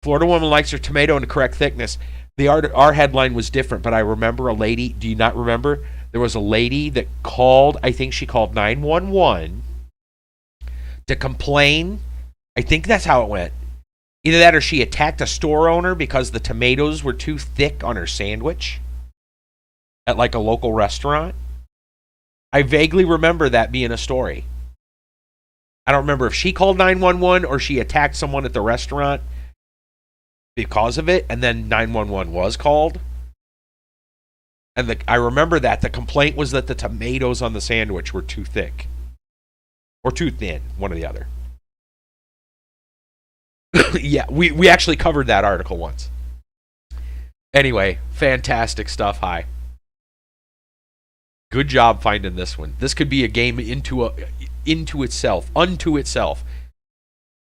Florida woman likes her tomato in the correct thickness. Our headline was different, but I remember a lady. Do you not remember? There was a lady that called. I think she called 911 to complain. I think that's how it went. Either that or she attacked a store owner because the tomatoes were too thick on her sandwich at like a local restaurant. I vaguely remember that being a story. I don't remember if she called 911 or she attacked someone at the restaurant because of it, and then 911 was called. And I remember that the complaint was that the tomatoes on the sandwich were too thick. Or too thin, one or the other. Yeah, we actually covered that article once. Anyway, fantastic stuff. Hi. Good job finding this one. This could be a game unto itself.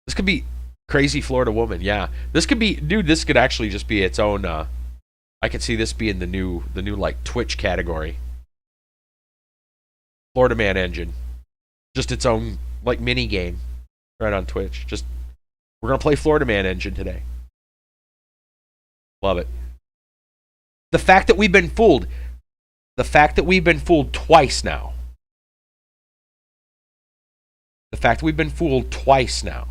This could be Crazy Florida Woman. Yeah, this could be, dude. This could actually just be its own. I could see this being the new like Twitch category. Florida Man Engine, just its own like mini game, right on Twitch. Just we're gonna play Florida Man Engine today. Love it. The fact that we've been fooled. The fact that we've been fooled twice now. The fact that we've been fooled twice now.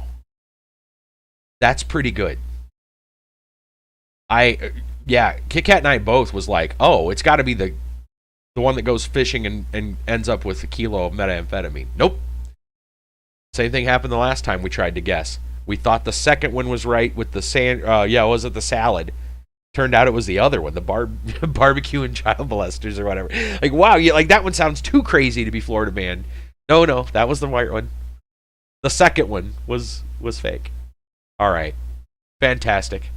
That's pretty good. Yeah, Kit Kat and I both was like, oh, it's got to be the one that goes fishing and ends up with a kilo of methamphetamine. Nope. Same thing happened the last time we tried to guess. We thought the second one was right with the sand. Was it the salad? Turned out it was the other one, the barbecue and child molesters or whatever. Like, wow, like that one sounds too crazy to be Florida Man. No, that was the right one. The second one was fake. All right, fantastic,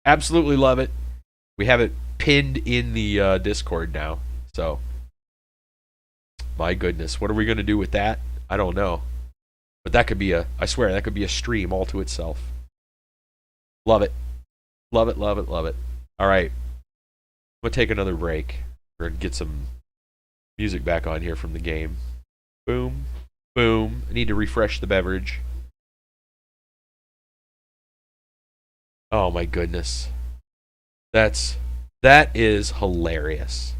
absolutely love it. We have it pinned in the Discord now. So, my goodness, what are we gonna do with that? I don't know. But that could be I swear, that could be a stream all to itself. Love it. Love it, love it, love it. All right. I'm going to take another break. We're going to get some music back on here from the game. Boom. Boom. I need to refresh the beverage. Oh my goodness. That is hilarious.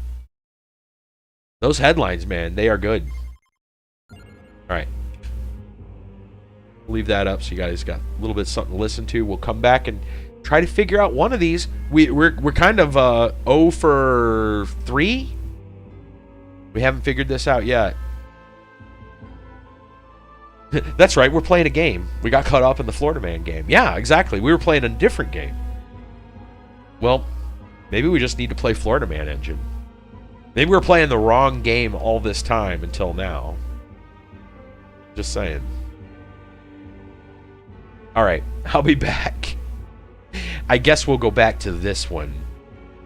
Those headlines, man, they are good. All right. Leave that up so you guys got a little bit of something to listen to. We'll come back and try to figure out one of these. We're kind of 0 for 3. We haven't figured this out yet. That's right, we're playing a game. We got caught up in the Florida Man game. Yeah, exactly. We were playing a different game. Well, maybe we just need to play Florida Man Engine. Maybe we're playing the wrong game all this time until now. Just saying. All right, I'll be back. I guess we'll go back to this one.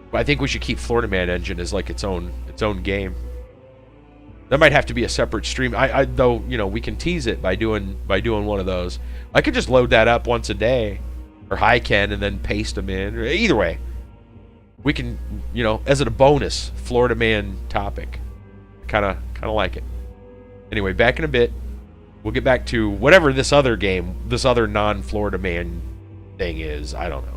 But I think we should keep Florida Man Engine as like its own game. That might have to be a separate stream. I though, you know, we can tease it by doing one of those. I could just load that up once a day, or I can, and then paste them in. Either way, we can, you know, as a bonus Florida Man topic. Kind of like it. Anyway, back in a bit. We'll get back to whatever this other game, this other non-Florida Man thing is. I don't know.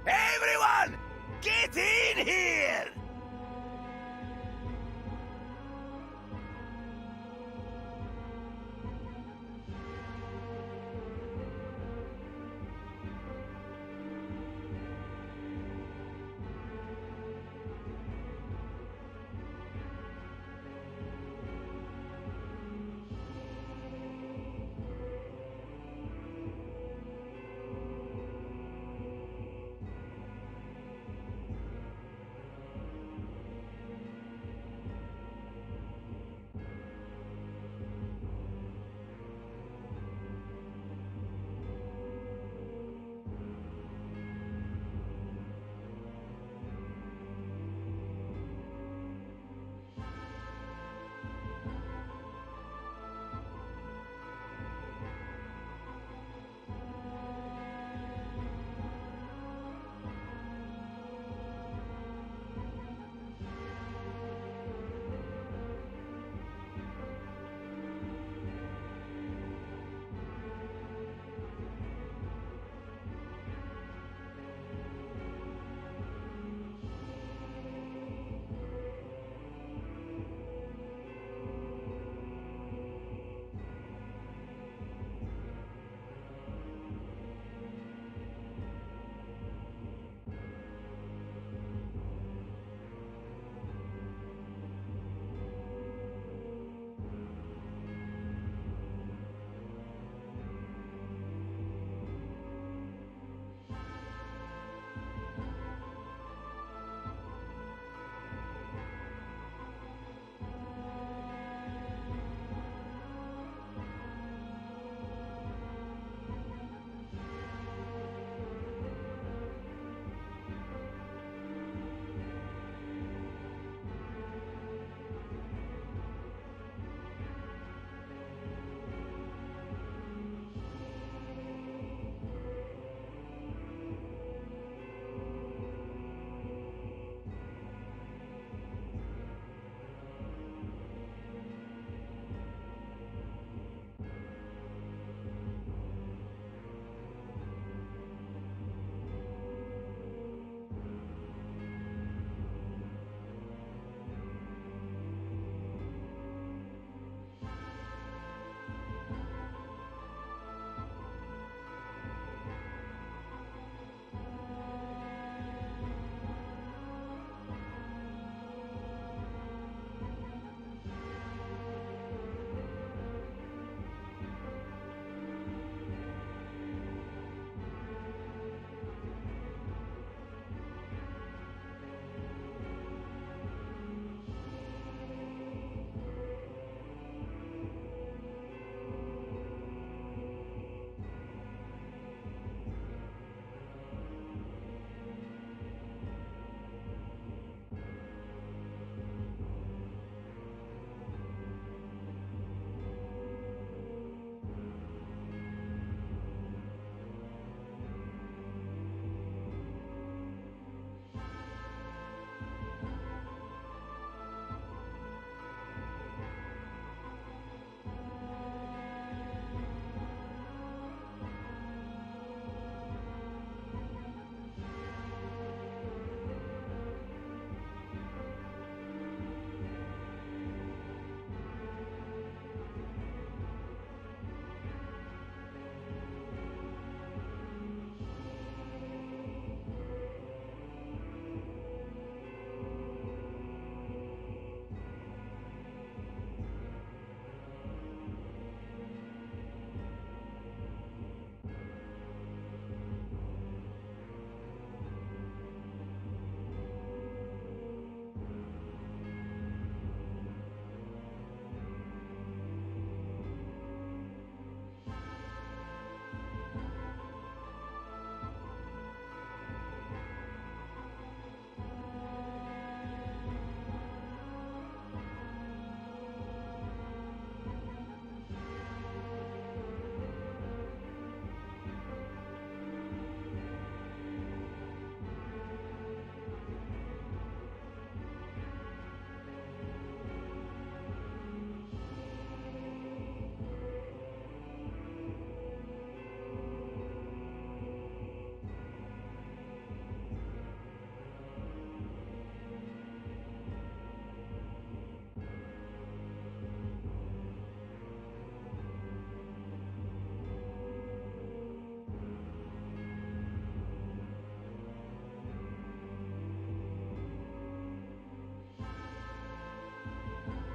Everyone, get in here!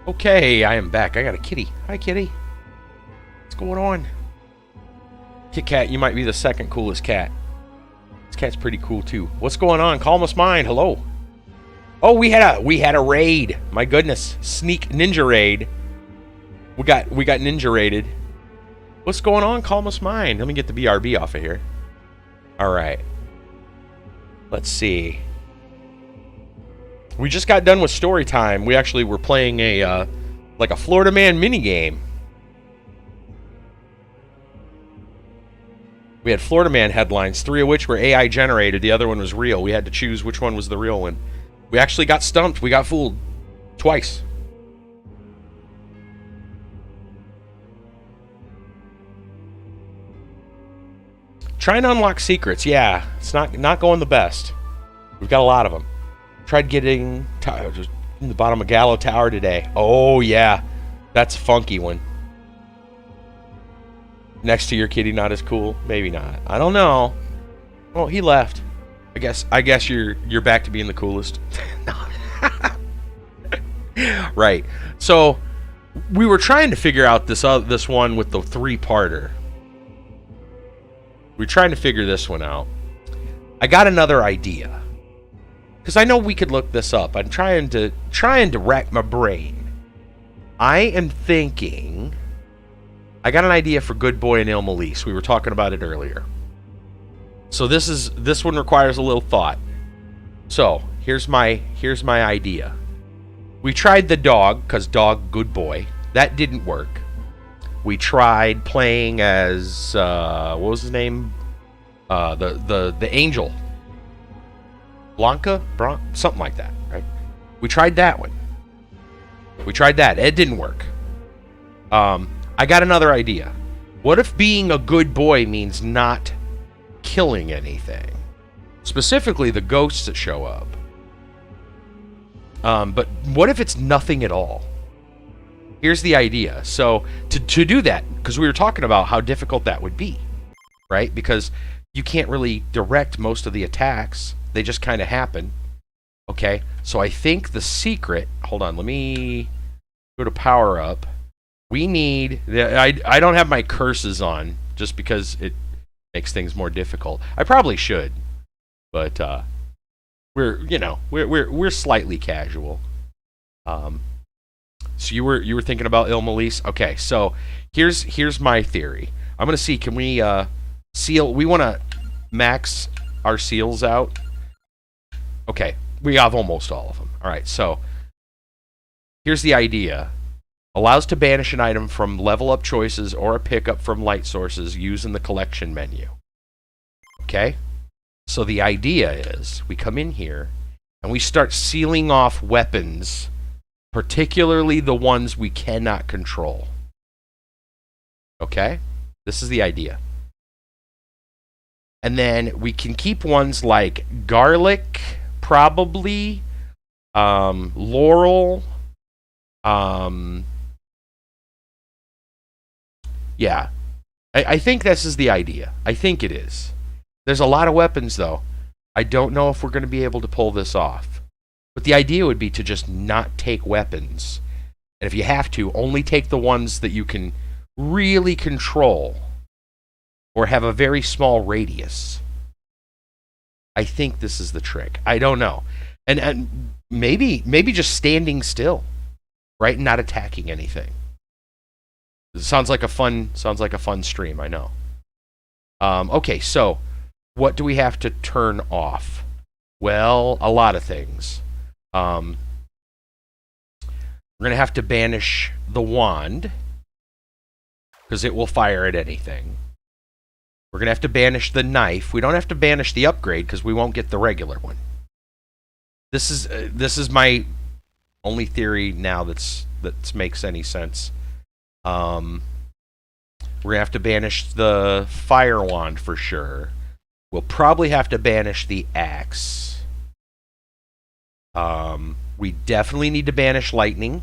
Okay, I am back. I got a kitty. Hi, kitty. What's going on? Kit Kat, you might be the second coolest cat. This cat's pretty cool too. What's going on? Calmest Mind. Hello. Oh, we had a raid. My goodness, sneak ninja raid. We got ninja raided. What's going on? Calmest Mind. Let me get the BRB off of here. All right. Let's see. We just got done with story time. We actually were playing a like a Florida Man mini game. We had Florida Man headlines, 3 of which were AI generated. The other one was real. We had to choose which one was the real one. We actually got stumped. We got fooled twice. Trying to unlock secrets. Yeah, it's not going the best. We've got a lot of them. Tried getting just in the bottom of Gallo Tower today. Oh yeah, that's a funky one. Next to your kitty, not as cool. Maybe not. I don't know. Well, he left. I guess you're back to being the coolest. Right. So we were trying to figure out this one with the 3-parter. We're trying to figure this one out. I got another idea. Because I know we could look this up. I'm trying to rack my brain. I am thinking I got an idea for Good Boy and Il Malise. We were talking about it earlier. So this one requires a little thought. So here's my idea. We tried the dog, because dog, good boy. That didn't work. We tried playing as what was his name? The angel. Blanca? Something like that, right? We tried that one. We tried that. It didn't work. I got another idea. What if being a good boy means not killing anything? Specifically the ghosts that show up. But what if it's nothing at all? Here's the idea. So to do that, because we were talking about how difficult that would be, right? Because you can't really direct most of the attacks. They just kind of happen. Okay, so I think the secret... Hold on, let me go to power up. We need... I don't have my curses on, just because it makes things more difficult. I probably should, but we're slightly casual. So you were thinking about Il Malise? Okay, so here's my theory. I'm gonna see, can we seal? We want to max our seals out. Okay, we have almost all of them. All right, so here's the idea. Allows to banish an item from level up choices or a pickup from light sources using the collection menu. Okay? So the idea is we come in here and we start sealing off weapons, particularly the ones we cannot control. Okay? This is the idea. And then we can keep ones like garlic, probably, laurel, yeah. I think this is the idea. I think it is. There's a lot of weapons, though. I don't know if we're going to be able to pull this off. But the idea would be to just not take weapons. And if you have to, only take the ones that you can really control or have a very small radius. I think this is the trick. I don't know. And maybe just standing still, right? And not attacking anything. It sounds like a fun stream, I know. Okay, so what do we have to turn off? Well, a lot of things. We're going to have to banish the wand, because it will fire at anything. We're going to have to banish the knife. We don't have to banish the upgrade, because we won't get the regular one. This is my only theory now that makes any sense. We're going to have to banish the fire wand for sure. We'll probably have to banish the axe. We definitely need to banish lightning.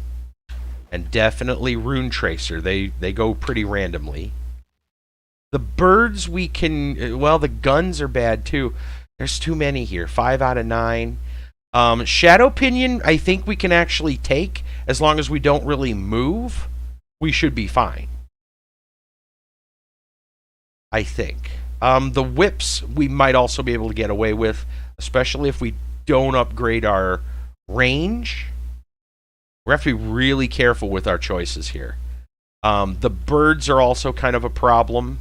And definitely rune tracer. They go pretty randomly. The birds we can... Well, the guns are bad too. There's too many here. 5 out of 9. Shadow Pinion, I think we can actually take. As long as we don't really move, we should be fine. I think. The whips we might also be able to get away with, especially if we don't upgrade our range. We have to be really careful with our choices here. The birds are also kind of a problem,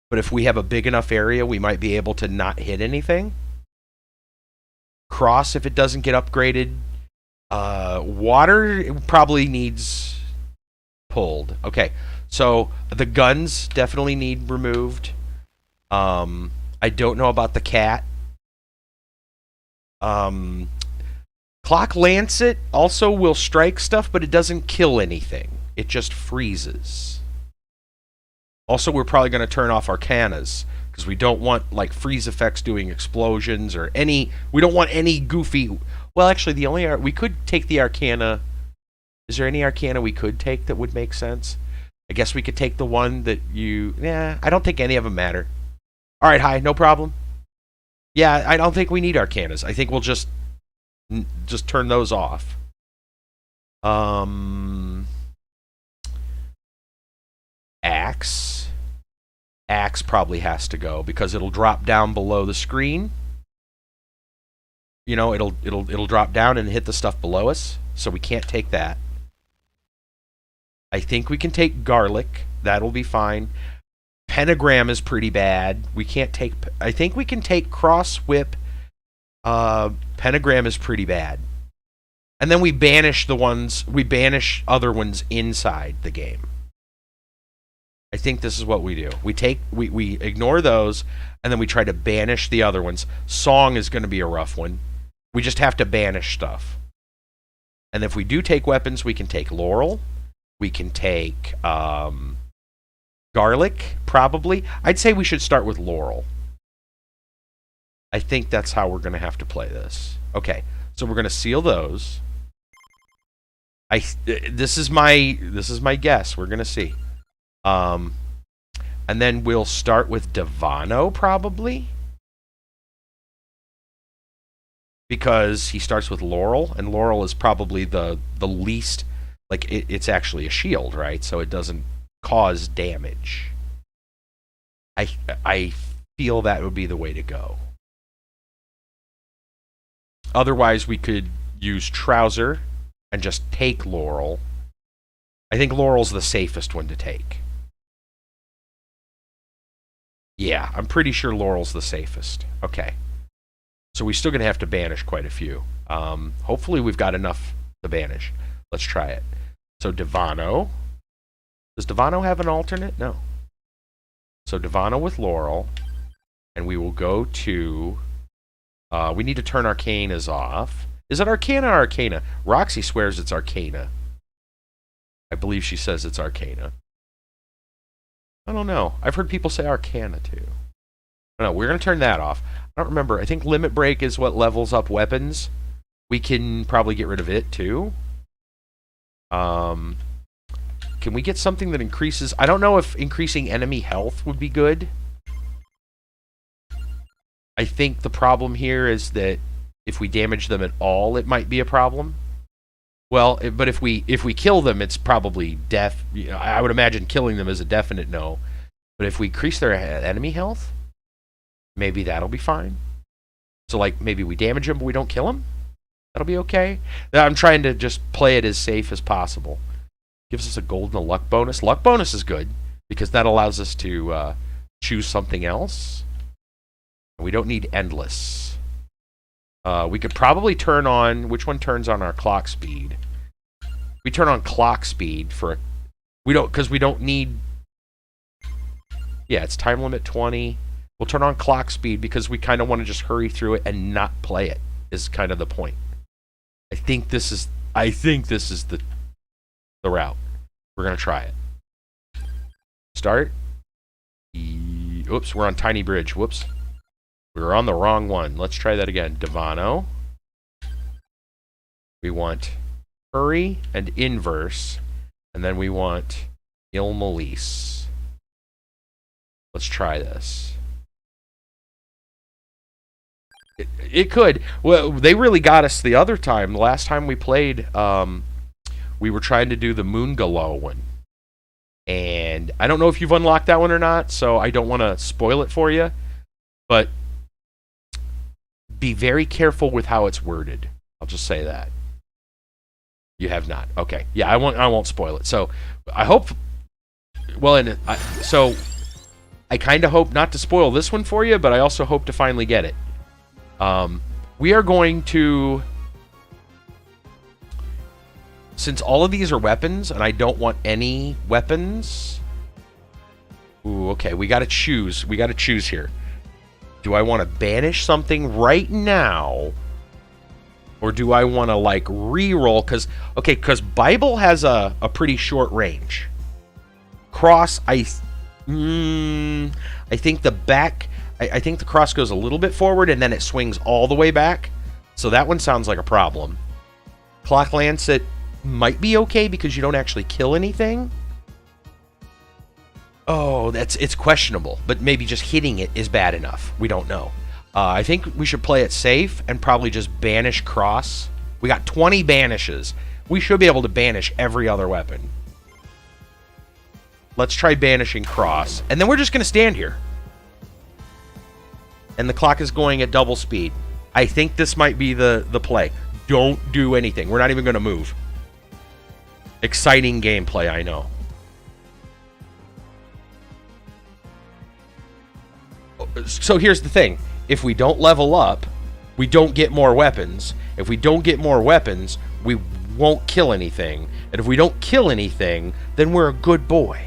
but if we have a big enough area, we might be able to not hit anything. Cross, if it doesn't get upgraded. Water probably needs pulled. Okay, so the guns definitely need removed. I don't know about the cat. Clock Lancet also will strike stuff, but it doesn't kill anything. It just freezes. Also, we're probably going to turn off Arcanas, because we don't want like freeze effects doing explosions or any. We don't want any goofy. Well, actually, the only we could take the Arcana. Is there any Arcana we could take that would make sense? I guess we could take the one that you. Yeah, I don't think any of them matter. All right, hi, no problem. Yeah, I don't think we need Arcanas. I think we'll just turn those off. Axe. Axe probably has to go because it'll drop down below the screen. You know, it'll drop down and hit the stuff below us, so we can't take that. I think we can take garlic. That'll be fine. Pentagram is pretty bad. We can't take. I think we can take cross whip. Pentagram is pretty bad. And then we banish the ones. We banish other ones inside the game. I think this is what we do. We ignore those, and then we try to banish the other ones. Song is going to be a rough one. We just have to banish stuff. And if we do take weapons, we can take Laurel. We can take garlic, probably. I'd say we should start with Laurel. I think that's how we're going to have to play this. Okay, so we're going to seal those. This is my guess. We're going to see. And then we'll start with Devano, probably. Because he starts with Laurel, and Laurel is probably the least... Like, it's actually a shield, right? So it doesn't cause damage. I feel that would be the way to go. Otherwise, we could use Trouser and just take Laurel. I think Laurel's the safest one to take. Yeah, I'm pretty sure Laurel's the safest. Okay. So we're still going to have to banish quite a few. Hopefully we've got enough to banish. Let's try it. So Devano. Does Devano have an alternate? No. So Devano with Laurel. And we will go to... we need to turn Arcanas off. Is it Arcana or Arcana? Roxy swears it's Arcana. I believe she says it's Arcana. I don't know. I've heard people say Arcana too. No, we're going to turn that off. I don't remember. I think Limit Break is what levels up weapons. We can probably get rid of it too. Can we get something that increases... I don't know if increasing enemy health would be good. I think the problem here is that if we damage them at all, it might be a problem. Well, but if we kill them, it's probably death. You know, I would imagine killing them is a definite no. But if we increase their enemy health, maybe that'll be fine. So, like, maybe we damage them, but we don't kill them? That'll be okay. I'm trying to just play it as safe as possible. Gives us a gold and a luck bonus. Luck bonus is good, because that allows us to choose something else. We don't need endless. We could probably turn on... Which one turns on our clock speed? We turn on clock speed for... Because we don't need... Yeah, it's time limit 20. We'll turn on clock speed because we kind of want to just hurry through it and not play it, is kind of the point. I think this is the route. We're going to try it. Start. Oops, we're on Tiny Bridge. Whoops. We were on the wrong one. Let's try that again. Devano. We want hurry and inverse. And then we want Ilmalise. Let's try this. It could. Well, they really got us the other time. The last time we played, we were trying to do the Moongalow one. And I don't know if you've unlocked that one or not, so I don't want to spoil it for you. But be very careful with how it's worded. I'll just say that. You have not. Okay. Yeah, I won't spoil it. So I hope. Well, so I kind of hope not to spoil this one for you, but I also hope to finally get it. We are going to, since all of these are weapons, and I don't want any weapons. Ooh, okay. We got to choose. We got to choose here. Do I want to banish something right now? Or do I want to, like, re-roll? Because Bible has a pretty short range. Cross, I think the back... I think the cross goes a little bit forward, and then it swings all the way back. So that one sounds like a problem. Clock Lancet might be okay because you don't actually kill anything. Oh, it's questionable. But maybe just hitting it is bad enough. We don't know. I think we should play it safe and probably just banish cross. We got 20 banishes. We should be able to banish every other weapon. Let's try banishing cross. And then we're just going to stand here. And the clock is going at double speed. I think this might be the play. Don't do anything. We're not even going to move. Exciting gameplay, I know. So here's the thing. If we don't level up, we don't get more weapons. If we don't get more weapons, we won't kill anything. And if we don't kill anything, then we're a good boy.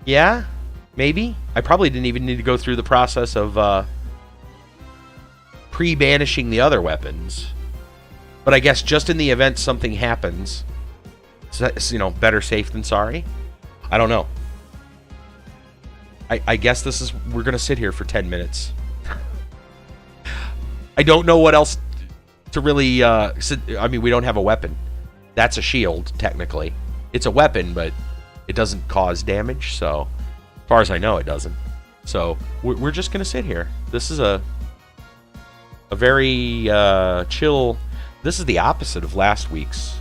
Yeah? Maybe? I probably didn't even need to go through the process of pre-banishing the other weapons. But I guess just in the event something happens, you know, better safe than sorry? I don't know. I guess this is... We're going to sit here for 10 minutes. I don't know what else to really... I mean, we don't have a weapon. That's a shield, technically. It's a weapon, but it doesn't cause damage, so... As far as I know, it doesn't. So, we're just going to sit here. This is a very chill... This is the opposite of last week's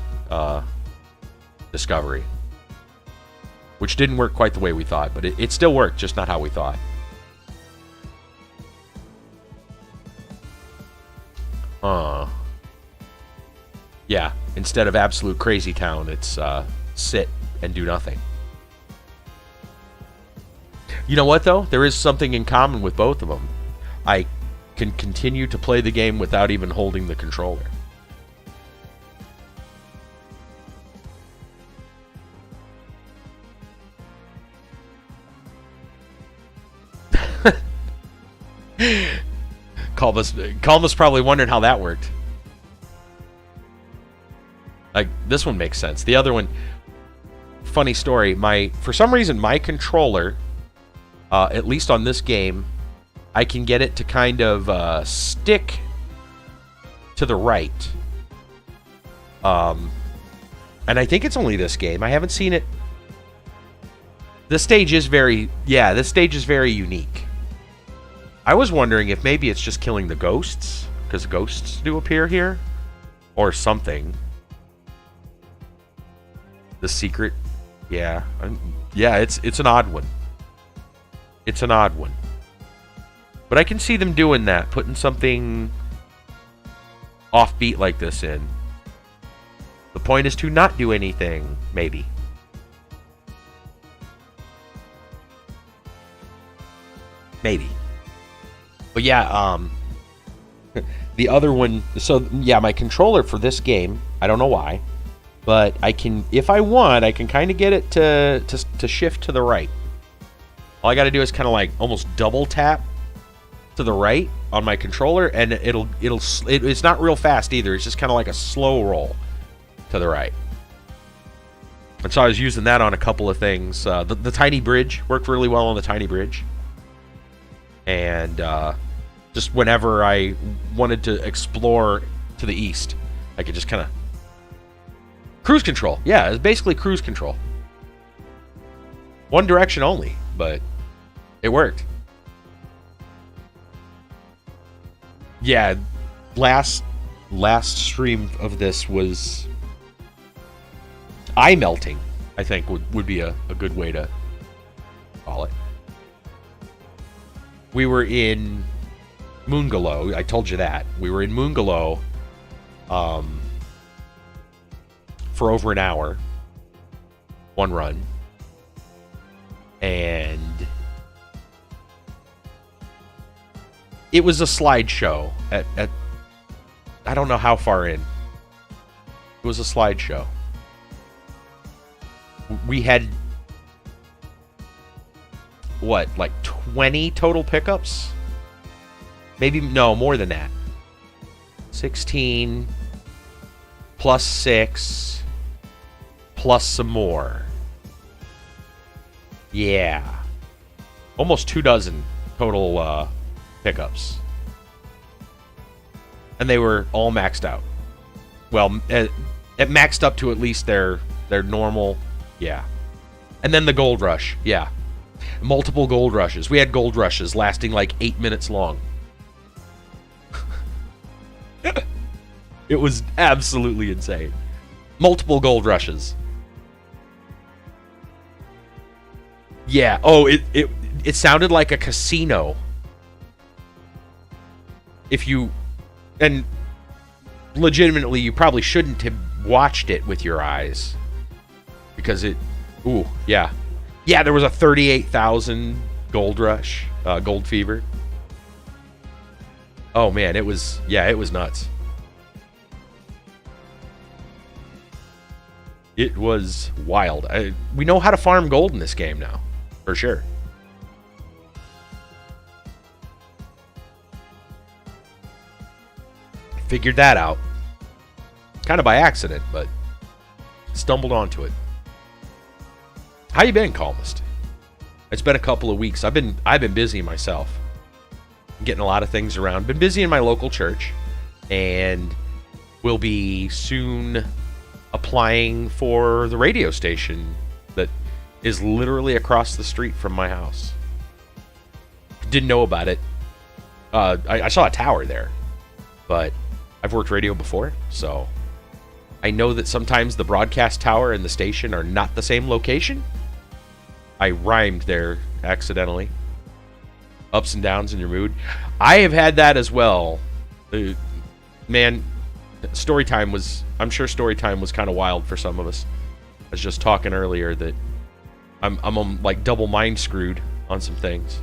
Discovery. Which didn't work quite the way we thought, but it still worked, just not how we thought. Yeah, instead of absolute crazy town, it's sit and do nothing. You know what, though? There is something in common with both of them. I can continue to play the game without even holding the controller. Calmus probably wondering how that worked. Like, this one makes sense. The other one, funny story, for some reason my controller, at least on this game, I can get it to kind of stick to the right. And I think it's only this game. I haven't seen it. This stage is very unique. I was wondering if maybe it's just killing the ghosts, because ghosts do appear here, or something. The secret, yeah, it's an odd one. It's an odd one, but I can see them doing that, putting something offbeat like this in. The point is to not do anything, maybe. Maybe. But yeah, the other one, so yeah, my controller for this game, I don't know why, but I can, if I want, I can kind of get it to shift to the right. All I got to do is kind of like almost double tap to the right on my controller, and it's not real fast either. It's just kind of like a slow roll to the right. And so I was using that on a couple of things. The tiny bridge worked really well on the tiny bridge. And just whenever I wanted to explore to the east, I could just kind of... Cruise control. Yeah, it's basically cruise control. One direction only, but it worked. Yeah, last stream of this was eye melting. I think would be a good way to call it. We were in Moongalow. I told you that. We were in Moongalow for over an hour. One run. And it was a slideshow at I don't know how far in. It was a slideshow. We had what, like 20 total pickups? Maybe, no, more than that. 16 plus 6 plus some more. Yeah. Almost 24 total pickups. And they were all maxed out. Well, it maxed up to at least their normal, yeah. And then the gold rush, yeah. Multiple gold rushes. We had gold rushes lasting like 8 minutes long. It was absolutely insane. Multiple gold rushes. Yeah. Oh, it sounded like a casino. If you, and legitimately, you probably shouldn't have watched it with your eyes, because it. Ooh, yeah, yeah. There was a 38,000 gold rush, gold fever. Oh man, it was, yeah, it was nuts. It was wild. We know how to farm gold in this game now, for sure. Figured that out. Kind of by accident, but stumbled onto it. How you been, Calmist? It's been a couple of weeks. I've been busy myself. Getting a lot of things around. Been busy in my local church, and will be soon applying for the radio station that is literally across the street from my house. Didn't know about it. I saw a tower there, but I've worked radio before, so I know that sometimes the broadcast tower and the station are not the same location. I rhymed there accidentally. Ups and downs in your mood. I have had that as well. Man, story time was, I'm sure story time was kind of wild for some of us. I was just talking earlier that I'm like double mind screwed on some things.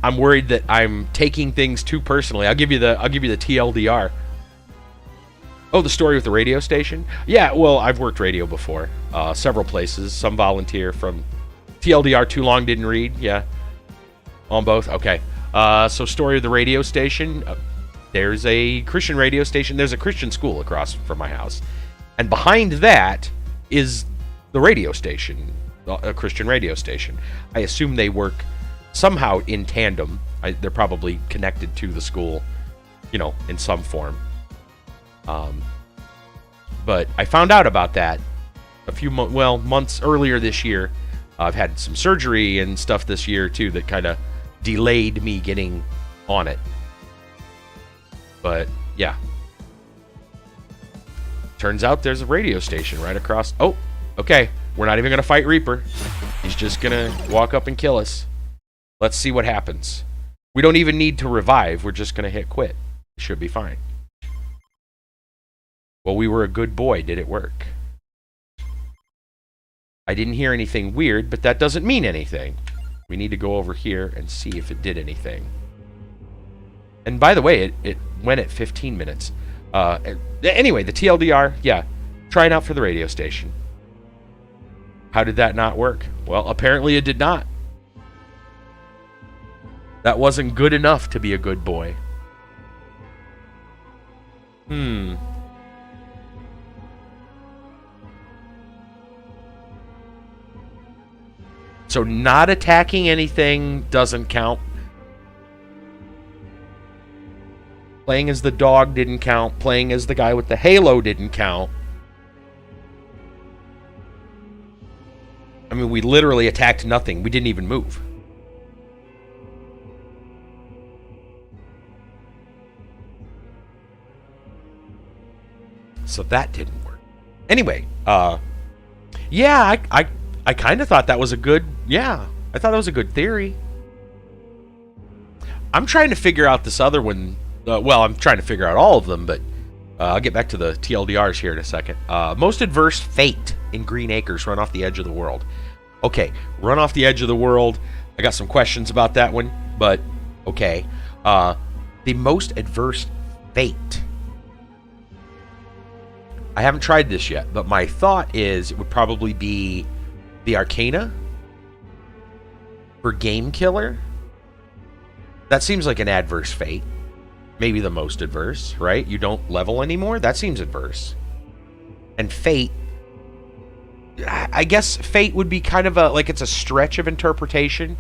I'm worried that I'm taking things too personally. I'll give you the TLDR. Oh, the story with the radio station? Yeah, well, I've worked radio before. Several places. Some volunteer from TLDR, too long didn't read. Yeah. On both? Okay. So story of the radio station. There's a Christian radio station. There's a Christian school across from my house. And behind that is the radio station. A Christian radio station. I assume they work somehow in tandem. They're probably connected to the school, you know, in some form. But I found out about that a few months earlier this year. I've had some surgery and stuff this year too that kind of delayed me getting on it. But yeah, turns out there's a radio station right across. Oh, okay. We're not even gonna fight Reaper. He's just gonna walk up and kill us. Let's see what happens. We don't even need to revive. We're just gonna hit quit. It should be fine. Well, we were a good boy. Did it work? I didn't hear anything weird, but that doesn't mean anything. We need to go over here and see if it did anything. And by the way, it went at 15 minutes. Anyway, the TLDR, yeah. Try it out for the radio station. How did that not work? Well, apparently it did not. That wasn't good enough to be a good boy. So not attacking anything doesn't count. Playing as the dog didn't count. Playing as the guy with the halo didn't count. I mean, we literally attacked nothing. We didn't even move. So that didn't work. Anyway, yeah, I kind of thought that was a good, I thought that was a good theory. I'm trying to figure out this other one. Well, I'm trying to figure out all of them, but I'll get back to the TLDRs here in a second. Most adverse fate in Green Acres, run off the edge of the world. Okay, run off the edge of the world. I got some questions about that one, but okay. The most adverse fate. I haven't tried this yet, but my thought is it would probably be the Arcana for Game Killer. That seems like an adverse fate. Maybe the most adverse, right? You don't level anymore? That seems adverse. And fate, I guess fate would be kind of like it's a stretch of interpretation,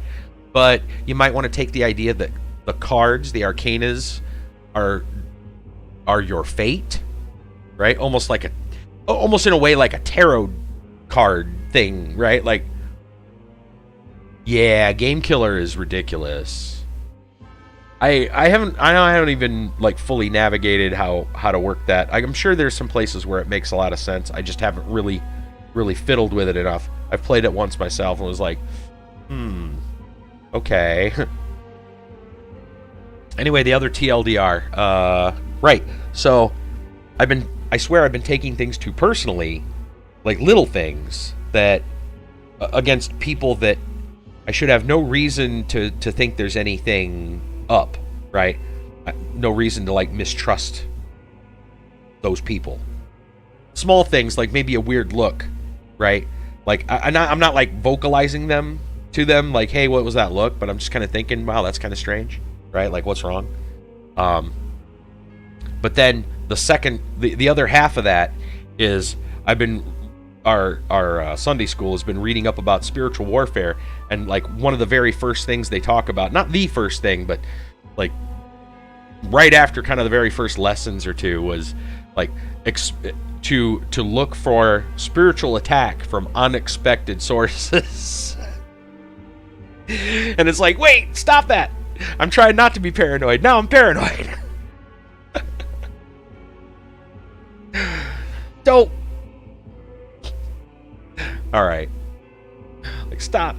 but you might want to take the idea that the cards, the Arcanas, are your fate, right? Almost in a way like a tarot card thing, right? Like, yeah, Game Killer is ridiculous. I haven't even like fully navigated how to work that. I'm sure there's some places where it makes a lot of sense. I just haven't really fiddled with it enough. I've played it once myself and was like, okay. Anyway, the other TLDR, right? So I swear I've been taking things too personally, like little things that against people that I should have no reason to think there's anything up, right? No reason to like mistrust those people. Small things like maybe a weird look, right? Like I'm not like vocalizing them to them like, hey, what was that look? But I'm just kind of thinking, wow, that's kind of strange, right? Like, what's wrong? But then the other half of that is our Sunday school has been reading up about spiritual warfare, and like one of the very first things they talk about, not the first thing, but like right after kind of the very first lessons or two, was like to look for spiritual attack from unexpected sources. And it's like, wait, stop that. I'm trying not to be paranoid. Now I'm paranoid. Don't. All right. Like, stop.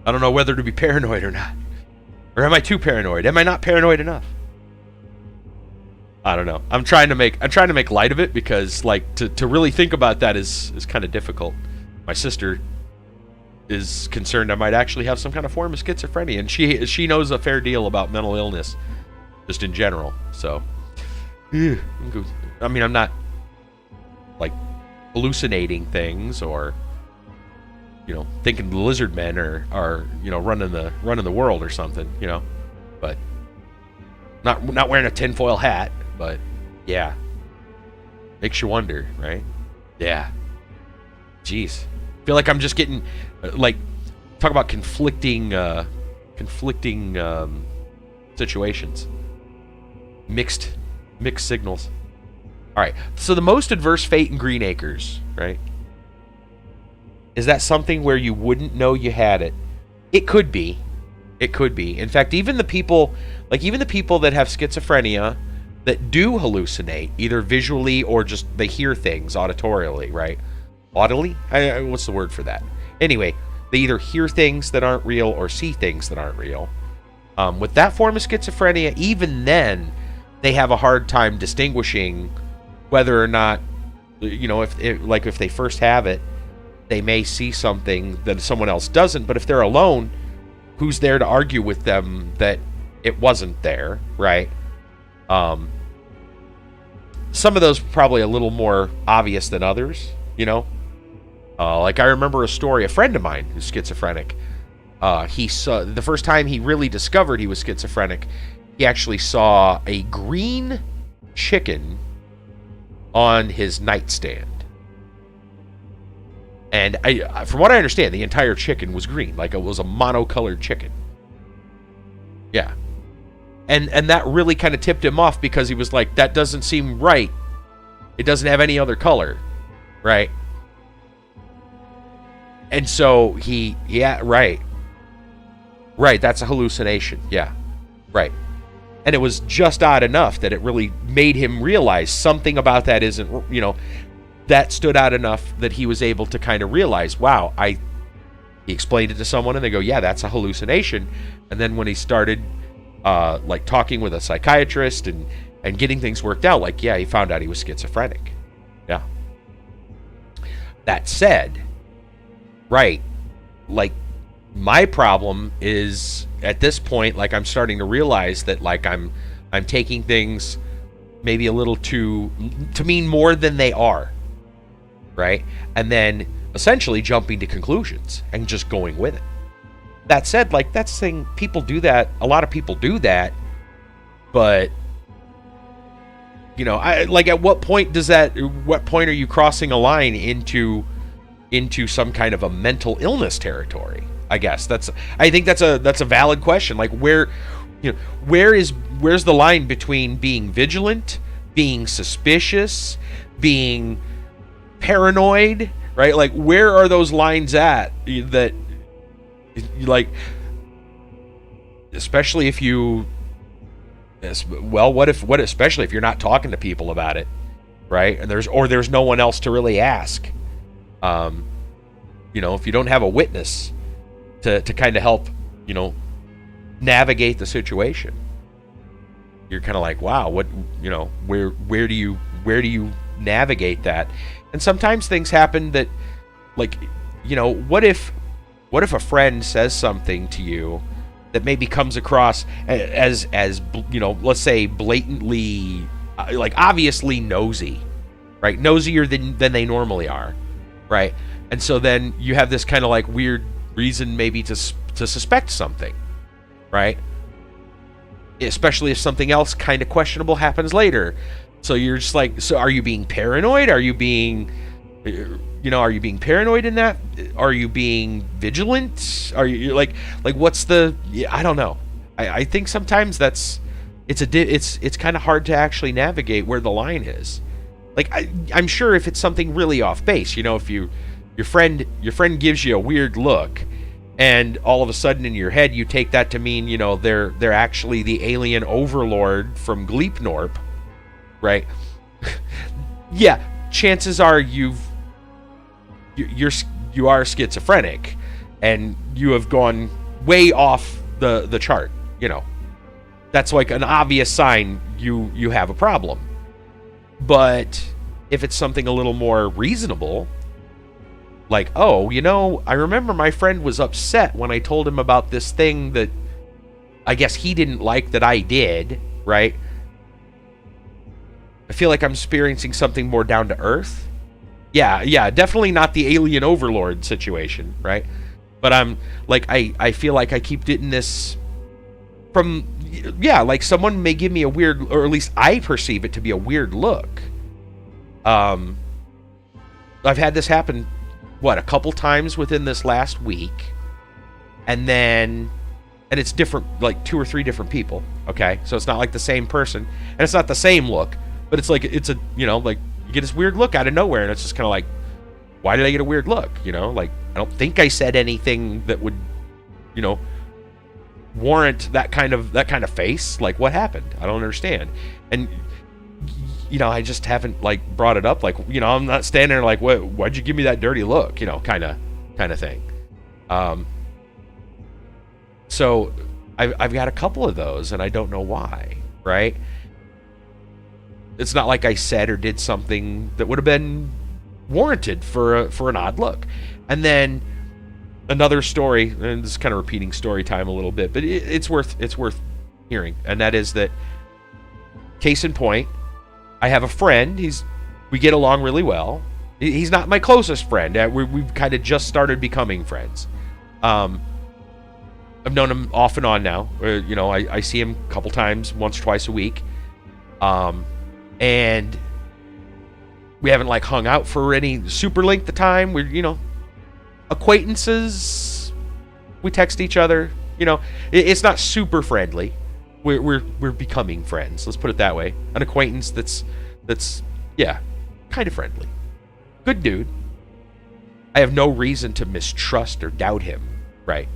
I don't know whether to be paranoid or not. Or am I too paranoid? Am I not paranoid enough? I don't know. I'm trying to make light of it because like to really think about that is kind of difficult. My sister is concerned I might actually have some kind of form of schizophrenia, and she knows a fair deal about mental illness just in general. So I mean, I'm not like hallucinating things or thinking the lizard men are running the world or something, but not wearing a tinfoil hat, but yeah, makes you wonder, right? Yeah, jeez, feel like I'm just getting like talk about conflicting situations, mixed signals. All right, so the most adverse fate in Green Acres, right? Is that something where you wouldn't know you had it? It could be. It could be. In fact, even the people that have schizophrenia that do hallucinate, either visually or just they hear things auditorially, right? Audibly? What's the word for that? Anyway, they either hear things that aren't real or see things that aren't real. With that form of schizophrenia, even then, they have a hard time distinguishing whether or not, if they first have it, they may see something that someone else doesn't, but if they're alone, who's there to argue with them that it wasn't there, right? Some of those probably a little more obvious than others, like I remember a story, a friend of mine who's schizophrenic, he saw, the first time he really discovered he was schizophrenic, he actually saw a green chicken on his nightstand. And from what I understand, the entire chicken was green, like it was a monocolored chicken. Yeah. And that really kind of tipped him off because he was like, that doesn't seem right. It doesn't have any other color, right? And so right, that's a hallucination. Yeah, right. And it was just odd enough that it really made him realize something about that isn't, that stood out enough that he was able to kind of realize, wow, he explained it to someone and they go, yeah, that's a hallucination. And then when he started like talking with a psychiatrist and getting things worked out, like, yeah, he found out he was schizophrenic. Yeah. That said, right, like, my problem is at this point, like, I'm starting to realize that, like, I'm taking things maybe a little to mean more than they are, right? And then essentially jumping to conclusions and just going with it. That said, like, that's the thing, people do that. A lot of people do that, but at what point are you crossing a line into some kind of a mental illness territory? I guess I think that's a valid question. Like, where's the line between being vigilant, being suspicious, being paranoid, right? Like, where are those lines at that, like, especially if you, especially if you're not talking to people about it, right? And there's no one else to really ask. If you don't have a witness to kind of help, navigate the situation, you're kind of like, wow, what, where do you navigate that? And sometimes things happen that, like, what if a friend says something to you that maybe comes across as let's say blatantly, like, obviously nosy, right? Nosier than they normally are, right? And so then you have this kind of like weird reason maybe to suspect something, right? Especially if something else kind of questionable happens later. So you're just like, so are you being paranoid? Are you being paranoid in that? Are you being vigilant? Are you like what's the? I don't know. I think sometimes it's kind of hard to actually navigate where the line is. Like, I'm sure if it's something really off base, if your friend gives you a weird look, and all of a sudden in your head you take that to mean they're actually the alien overlord from Gleepnorp, right? Yeah, chances are you are schizophrenic, and you have gone way off the chart. That's like an obvious sign you have a problem. But if it's something a little more reasonable, like, oh, I remember my friend was upset when I told him about this thing that I guess he didn't like that I did, right? I feel like I'm experiencing something more down to earth. Yeah, definitely not the alien overlord situation, right? But I'm like, I feel like I keep getting this from, like, someone may give me a weird, or at least I perceive it to be a weird look. I've had this happen, a couple times within this last week, and it's different, like 2 or 3 different people. Okay, so it's not like the same person, and it's not the same look, but it's like it's a like, you get this weird look out of nowhere, and it's just kind of like, why did I get a weird look? Like, I don't think I said anything that would, warrant that kind of face. Like, what happened? I don't understand. And I just haven't, like, brought it up. Like, I'm not standing there like, why'd you give me that dirty look? Kind of thing. So I've got a couple of those, and I don't know why, right? It's not like I said or did something that would have been warranted for an odd look. And then another story, and this is kind of repeating story time a little bit, but it's worth hearing, and that is that, case in point, I have a friend. We get along really well. He's not my closest friend. We've kind of just started becoming friends. I've known him off and on now. I see him a couple times, once or twice a week. And we haven't, like, hung out for any super length of time. We're, acquaintances. We text each other. It's not super friendly. We're becoming friends. Let's put it that way. An acquaintance that's kind of friendly. Good dude. I have no reason to mistrust or doubt him, right?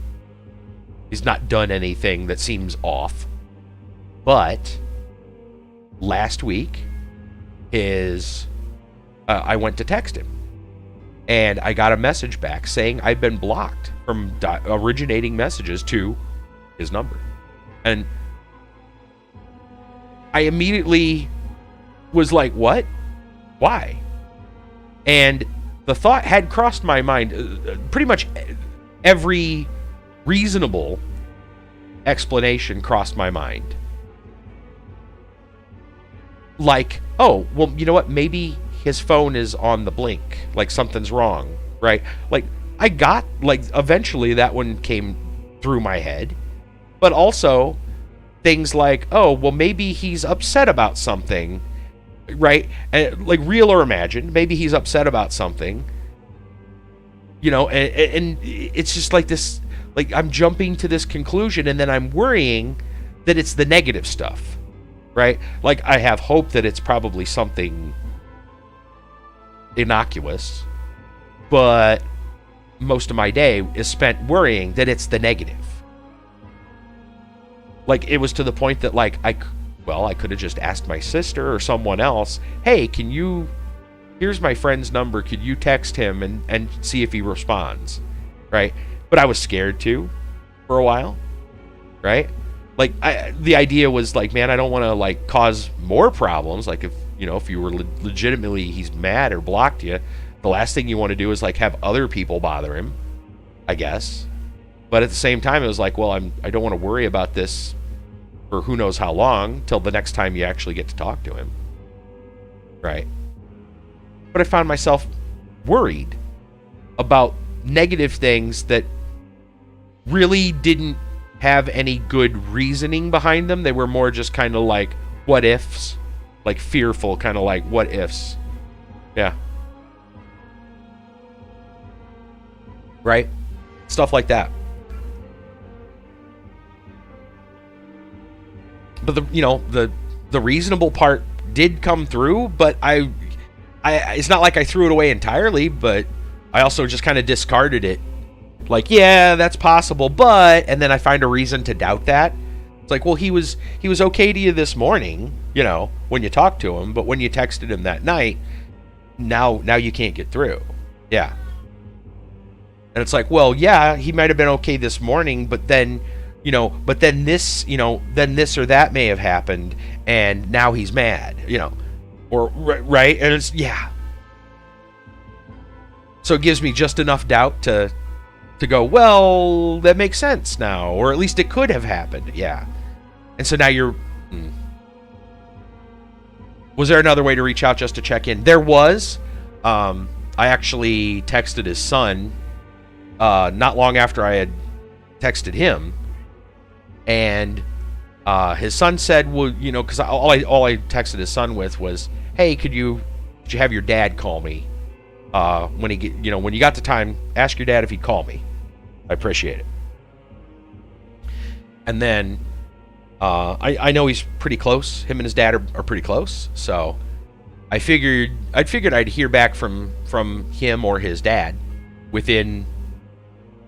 He's not done anything that seems off. But last week, I went to text him, and I got a message back saying I've been blocked from originating messages to his number. And I immediately was like, what? Why? And the thought had crossed my mind. Pretty much every reasonable explanation crossed my mind. Like, oh, well, you know what? Maybe his phone is on the blink. Like, something's wrong, right? Like, eventually that one came through my head. But also, things like, oh, well, maybe he's upset about something, right? And, like, real or imagined, maybe he's upset about something. You know, and it's just like this, like, I'm jumping to this conclusion, and then I'm worrying that it's the negative stuff. Right? Like, I have hope that it's probably something innocuous, but most of my day is spent worrying that it's the negative. Like, it was to the point that, like, I could have just asked my sister or someone else, hey, here's my friend's number, could you text him and see if he responds, right? But I was scared to for a while, right? Like, the idea was like, man, I don't want to, like, cause more problems. Like, if you were legitimately, he's mad or blocked you, the last thing you want to do is, like, have other people bother him, I guess. But at the same time, it was like, well, I don't want to worry about this for who knows how long till the next time you actually get to talk to him, right? But I found myself worried about negative things that really didn't have any good reasoning behind them. They were more just kind of like what ifs, like fearful, kind of like what ifs. Yeah. Right? Stuff like that. But the reasonable part did come through, but I it's not like I threw it away entirely, but I also just kind of discarded it. Like, yeah, that's possible, but, and then I find a reason to doubt that. It's like, well, he was okay to you this morning, when you talked to him, but when you texted him that night, now you can't get through. Yeah. And it's like, well, yeah, he might have been okay this morning, but then this, then this or that may have happened, and now he's mad, or, right? And it's, yeah. So it gives me just enough doubt to go, well, that makes sense now, or at least it could have happened, yeah. And so now was there another way to reach out just to check in? There was. I actually texted his son not long after I had texted him, and his son said, well, because all I texted his son with was, hey, could you have your dad call me when you got the time? Ask your dad if he'd call me. I appreciate it. And then I know he's pretty close. Him and his dad are pretty close. So I figured I'd hear back from him or his dad within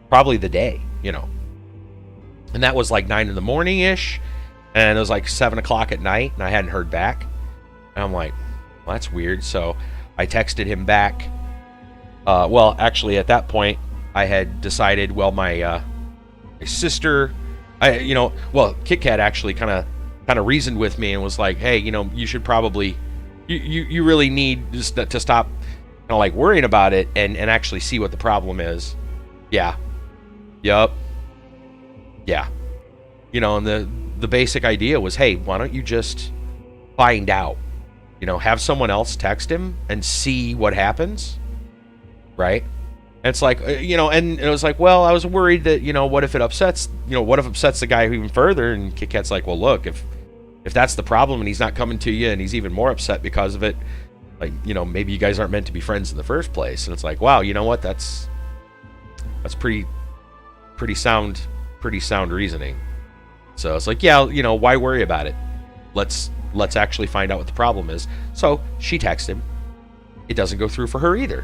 probably the day, And that was like 9 in the morning ish, and it was like 7 o'clock at night, and I hadn't heard back. And I'm like, well, that's weird. So I texted him back. Well, actually, at that point, I had decided, well, my sister, Kit Kat actually kind of reasoned with me and was like, hey, you should probably, you really need just to stop kind of like worrying about it and actually see what the problem is. Yeah. Yup. Yeah. And the basic idea was, hey, why don't you just find out? Have someone else text him and see what happens. Right? And it's like, and it was like, well, I was worried that, what if it upsets the guy even further? And Kit Kat's like, well, look, if that's the problem and he's not coming to you and he's even more upset because of it, like, maybe you guys aren't meant to be friends in the first place. And it's like, wow, you know what? That's pretty sound reasoning. So it's like, yeah, why worry about it? Let's actually find out what the problem is. So she texts him. It doesn't go through for her either.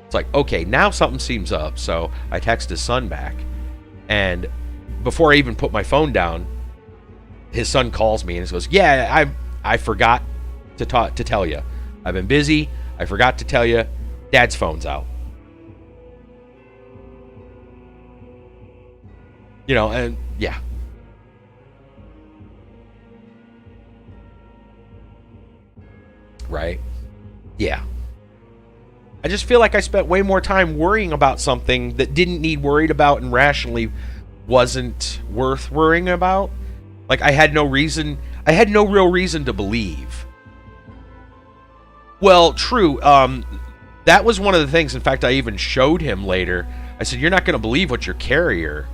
It's like, okay, now something seems up. So I text his son back, and before I even put my phone down, his son calls me and he goes, yeah, I forgot to tell you. I've been busy. I forgot to tell you. Dad's phone's out. You know, and yeah. Right? Yeah. I just feel like I spent way more time worrying about something that didn't need worried about and rationally wasn't worth worrying about. Like I had no real reason to believe. Well, true. That was one of the things. In fact, I even showed him later. I said, "You're not going to believe what your carrier."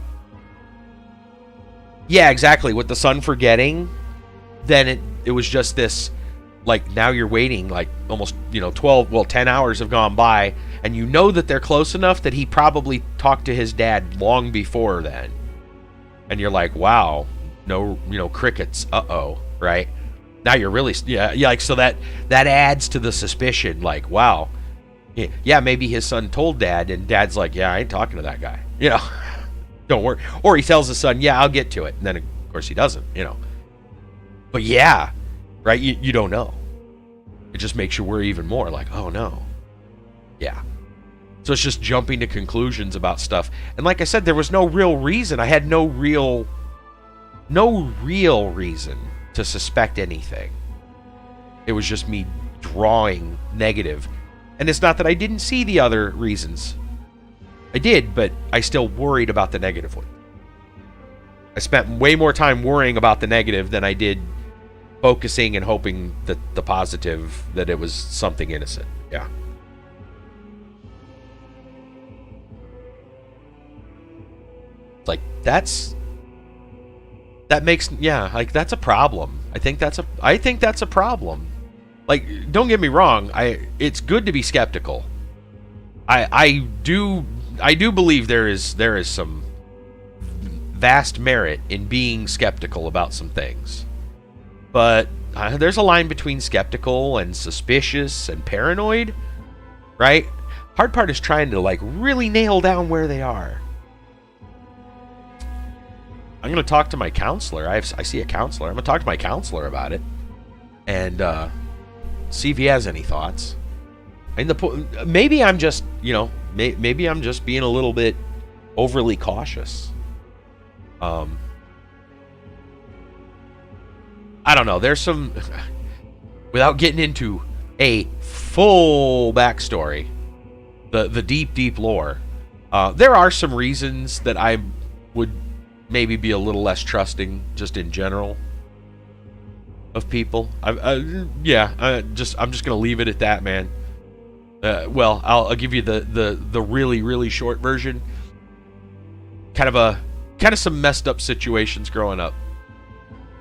Yeah, exactly. With the son forgetting, then it was just this, like, now you're waiting like almost, 10 hours have gone by, and you know that they're close enough that he probably talked to his dad long before then. And you're like, wow, no, crickets. Uh-oh, right? Now you're really, yeah, like, so that adds to the suspicion, like, wow. Yeah, maybe his son told dad, and dad's like, yeah, I ain't talking to that guy. Don't worry. Or he tells his son, yeah, I'll get to it. And then, of course, he doesn't, But yeah, right? You don't know. It just makes you worry even more, like, oh, no. Yeah. So it's just jumping to conclusions about stuff. And like I said, there was no real reason. I had no real reason to suspect anything. It was just me drawing negative. And it's not that I didn't see the other reasons. I did, but I still worried about the negative one. I spent way more time worrying about the negative than I did focusing and hoping that the positive, that it was something innocent. Yeah. Like, that's a problem. I think that's a problem. Like, don't get me wrong, it's good to be skeptical. I do believe there is some vast merit in being skeptical about some things. But there's a line between skeptical and suspicious and paranoid, right? Hard part is trying to, like, really nail down where they are. I'm going to talk to my counselor. I see a counselor. I'm going to talk to my counselor about it and see if he has any thoughts. And maybe I'm just, maybe I'm just being a little bit overly cautious. I don't know. There's some, without getting into a full backstory, the deep lore, there are some reasons that I would maybe be a little less trusting just in general of people. I'm just gonna leave it at that, man. Well, I'll give you the really, really short version. Kind of some messed up situations growing up.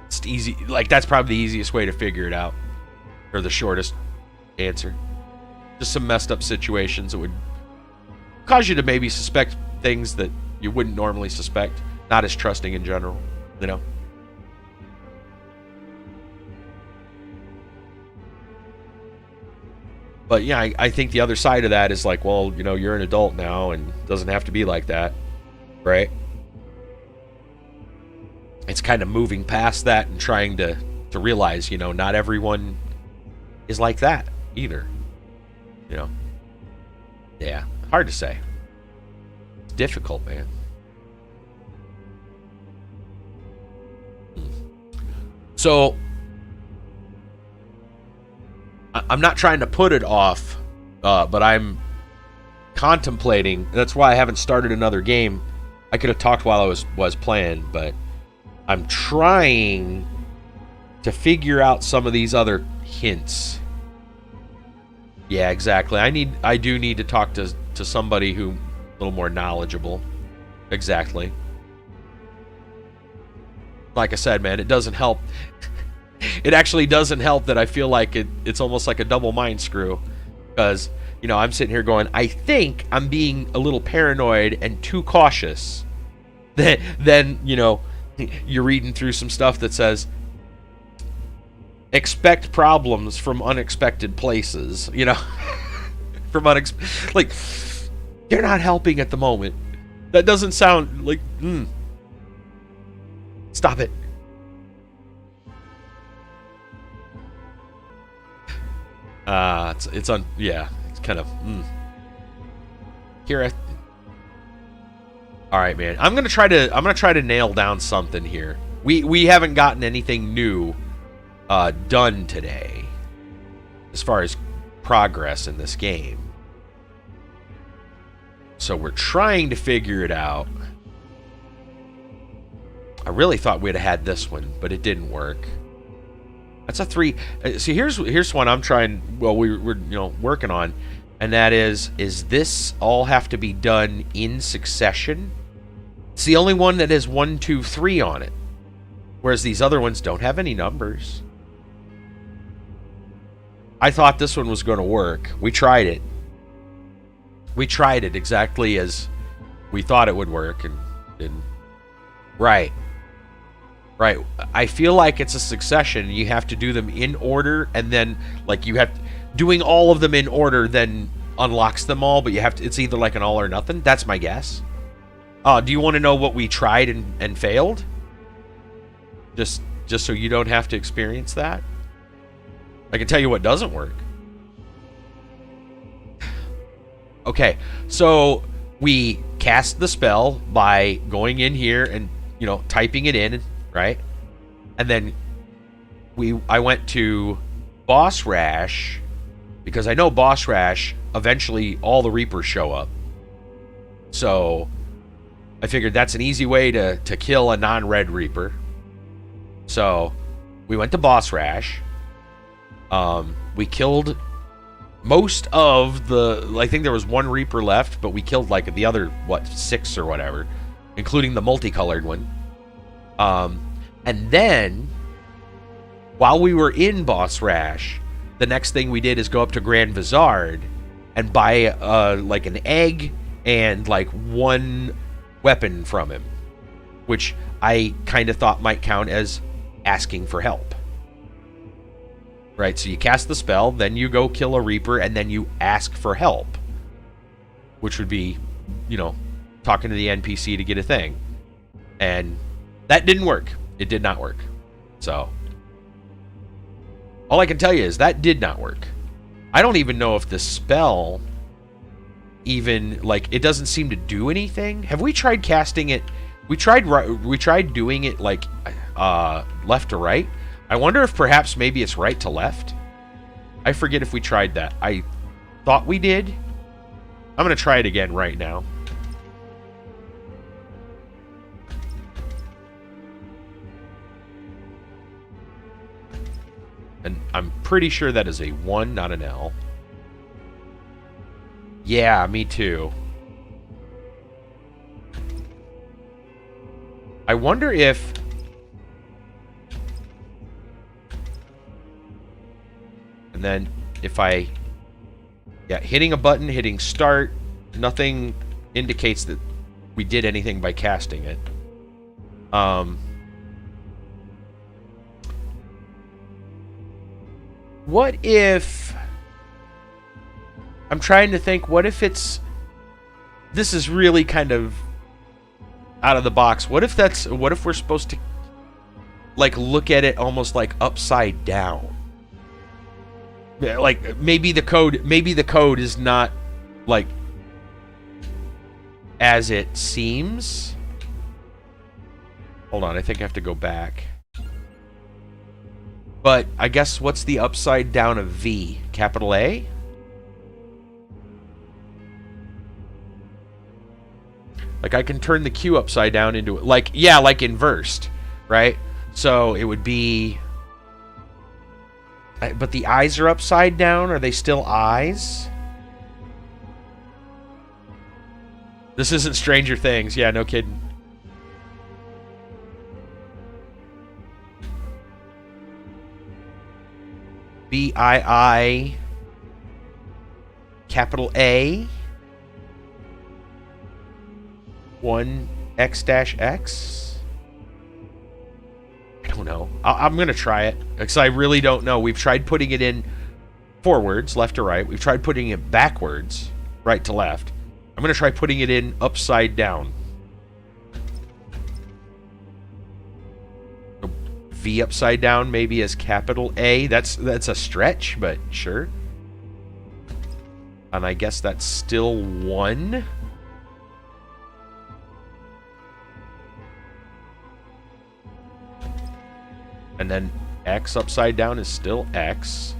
It's easy, like, that's probably the easiest way to figure it out, or the shortest answer. Just some messed up situations that would cause you to maybe suspect things that you wouldn't normally suspect. Not as trusting in general, But yeah, I think the other side of that is like, well, you're an adult now and it doesn't have to be like that, right? It's kind of moving past that and trying to realize, not everyone is like that either. Yeah, hard to say. It's difficult, man. So, I'm not trying to put it off, but I'm contemplating. That's why I haven't started another game. I could have talked while I was playing, but I'm trying to figure out some of these other hints. Yeah, exactly. I do need to talk to somebody who a little more knowledgeable. Exactly. Like I said, man, it doesn't help. It actually doesn't help that I feel like it's almost like a double mind screw. Because, I'm sitting here going, I think I'm being a little paranoid and too cautious. Then, you're reading through some stuff that says, expect problems from unexpected places, from like, they're not helping at the moment. That doesn't sound like, Stop it. It's on. Yeah, it's kind of. Here, all right, man. I'm gonna try to nail down something here. We haven't gotten anything new done today as far as progress in this game. So we're trying to figure it out. I really thought we'd have had this one, but it didn't work. That's a 3. See, here's one I'm trying. Well, we're working on, and that is this all have to be done in succession? It's the only one that has 1, 2, 3 on it, whereas these other ones don't have any numbers. I thought this one was going to work. We tried it. We tried it exactly as we thought it would work, and didn't. Right. Right. I feel like it's a succession. You have to do them in order, and then like you have doing all of them in order then unlocks them all, but you have to. It's either like an all or nothing. That's my guess. Do you want to know what we tried and failed? Just so you don't have to experience that. I can tell you what doesn't work. Okay, so we cast the spell by going in here and typing it in, right? And then I went to Boss Rash because I know Boss Rash eventually all the Reapers show up. So I figured that's an easy way to kill a non-red Reaper. So we went to Boss Rash. We killed most of the. I think there was 1 Reaper left, but we killed like the other 6 or whatever, including the multicolored one. And then while we were in Boss Rash, the next thing we did is go up to Grand Vizard and buy like an egg and like 1 weapon from him, which I kind of thought might count as asking for help. Right, so you cast the spell, then you go kill a Reaper, and then you ask for help, which would be, talking to the NPC to get a thing. And that didn't work. It did not work. So all I can tell you is that did not work. I don't even know if the spell even, like, it doesn't seem to do anything. Have we tried casting it? We tried doing it like left to right. I wonder if perhaps maybe it's right to left. I forget if we tried that. I thought we did. I'm going to try it again right now. And I'm pretty sure that is a 1, not an L. Yeah, me too. I wonder if... And then if I... Yeah, hitting a button, hitting start, nothing indicates that we did anything by casting it. What if... I'm trying to think, what if it's... This is really kind of out of the box. What if we're supposed to like look at it almost like upside down? Like maybe the code is not like as it seems. Hold on, I think I have to go back. But I guess what's the upside down of V? Capital A? Like I can turn the Q upside down into it. Like, yeah, like inversed, right? So it would be... But the eyes are upside down. Are they still eyes? This isn't Stranger Things. Yeah, no kidding. B-I-I capital A 1X-X? I don't know. I'm going to try it because I really don't know. We've tried putting it in forwards, left to right. We've tried putting it backwards, right to left. I'm going to try putting it in upside down. V upside down maybe as capital A. That's a stretch, but sure. And I guess that's still 1. And then X upside down is still X.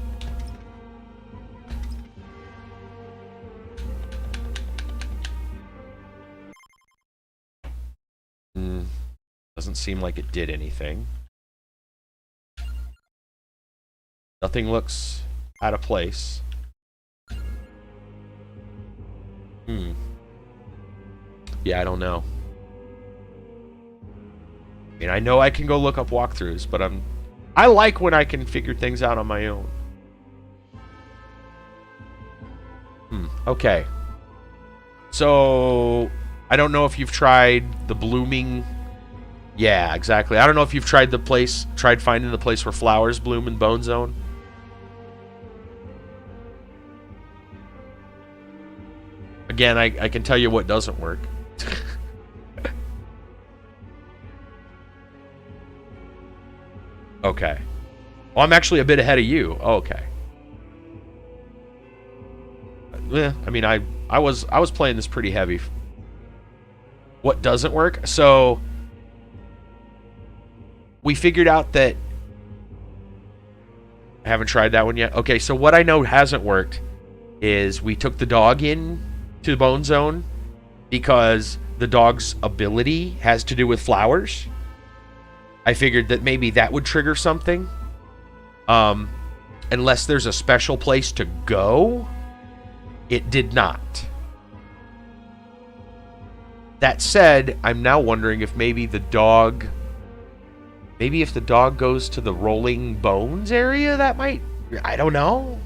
Doesn't seem like it did anything. Nothing looks out of place. Yeah, I don't know. I mean, I know I can go look up walkthroughs, but I like when I can figure things out on my own. Okay. So, I don't know if you've tried the blooming... Yeah, exactly. I don't know if you've tried finding the place where flowers bloom in Bone Zone. Again, I can tell you what doesn't work. Okay. Well, I'm actually a bit ahead of you. Oh, okay. Yeah, I mean, I was playing this pretty heavy. What doesn't work? So we figured out that I haven't tried that one yet. Okay, so what I know hasn't worked is we took the dog in to the Bone Zone because the dog's ability has to do with flowers. I figured that maybe that would trigger something. Unless there's a special place to go, it did not. That said, I'm now wondering if maybe the dog... Maybe if the dog goes to the Rolling Bones area, that might... I don't know.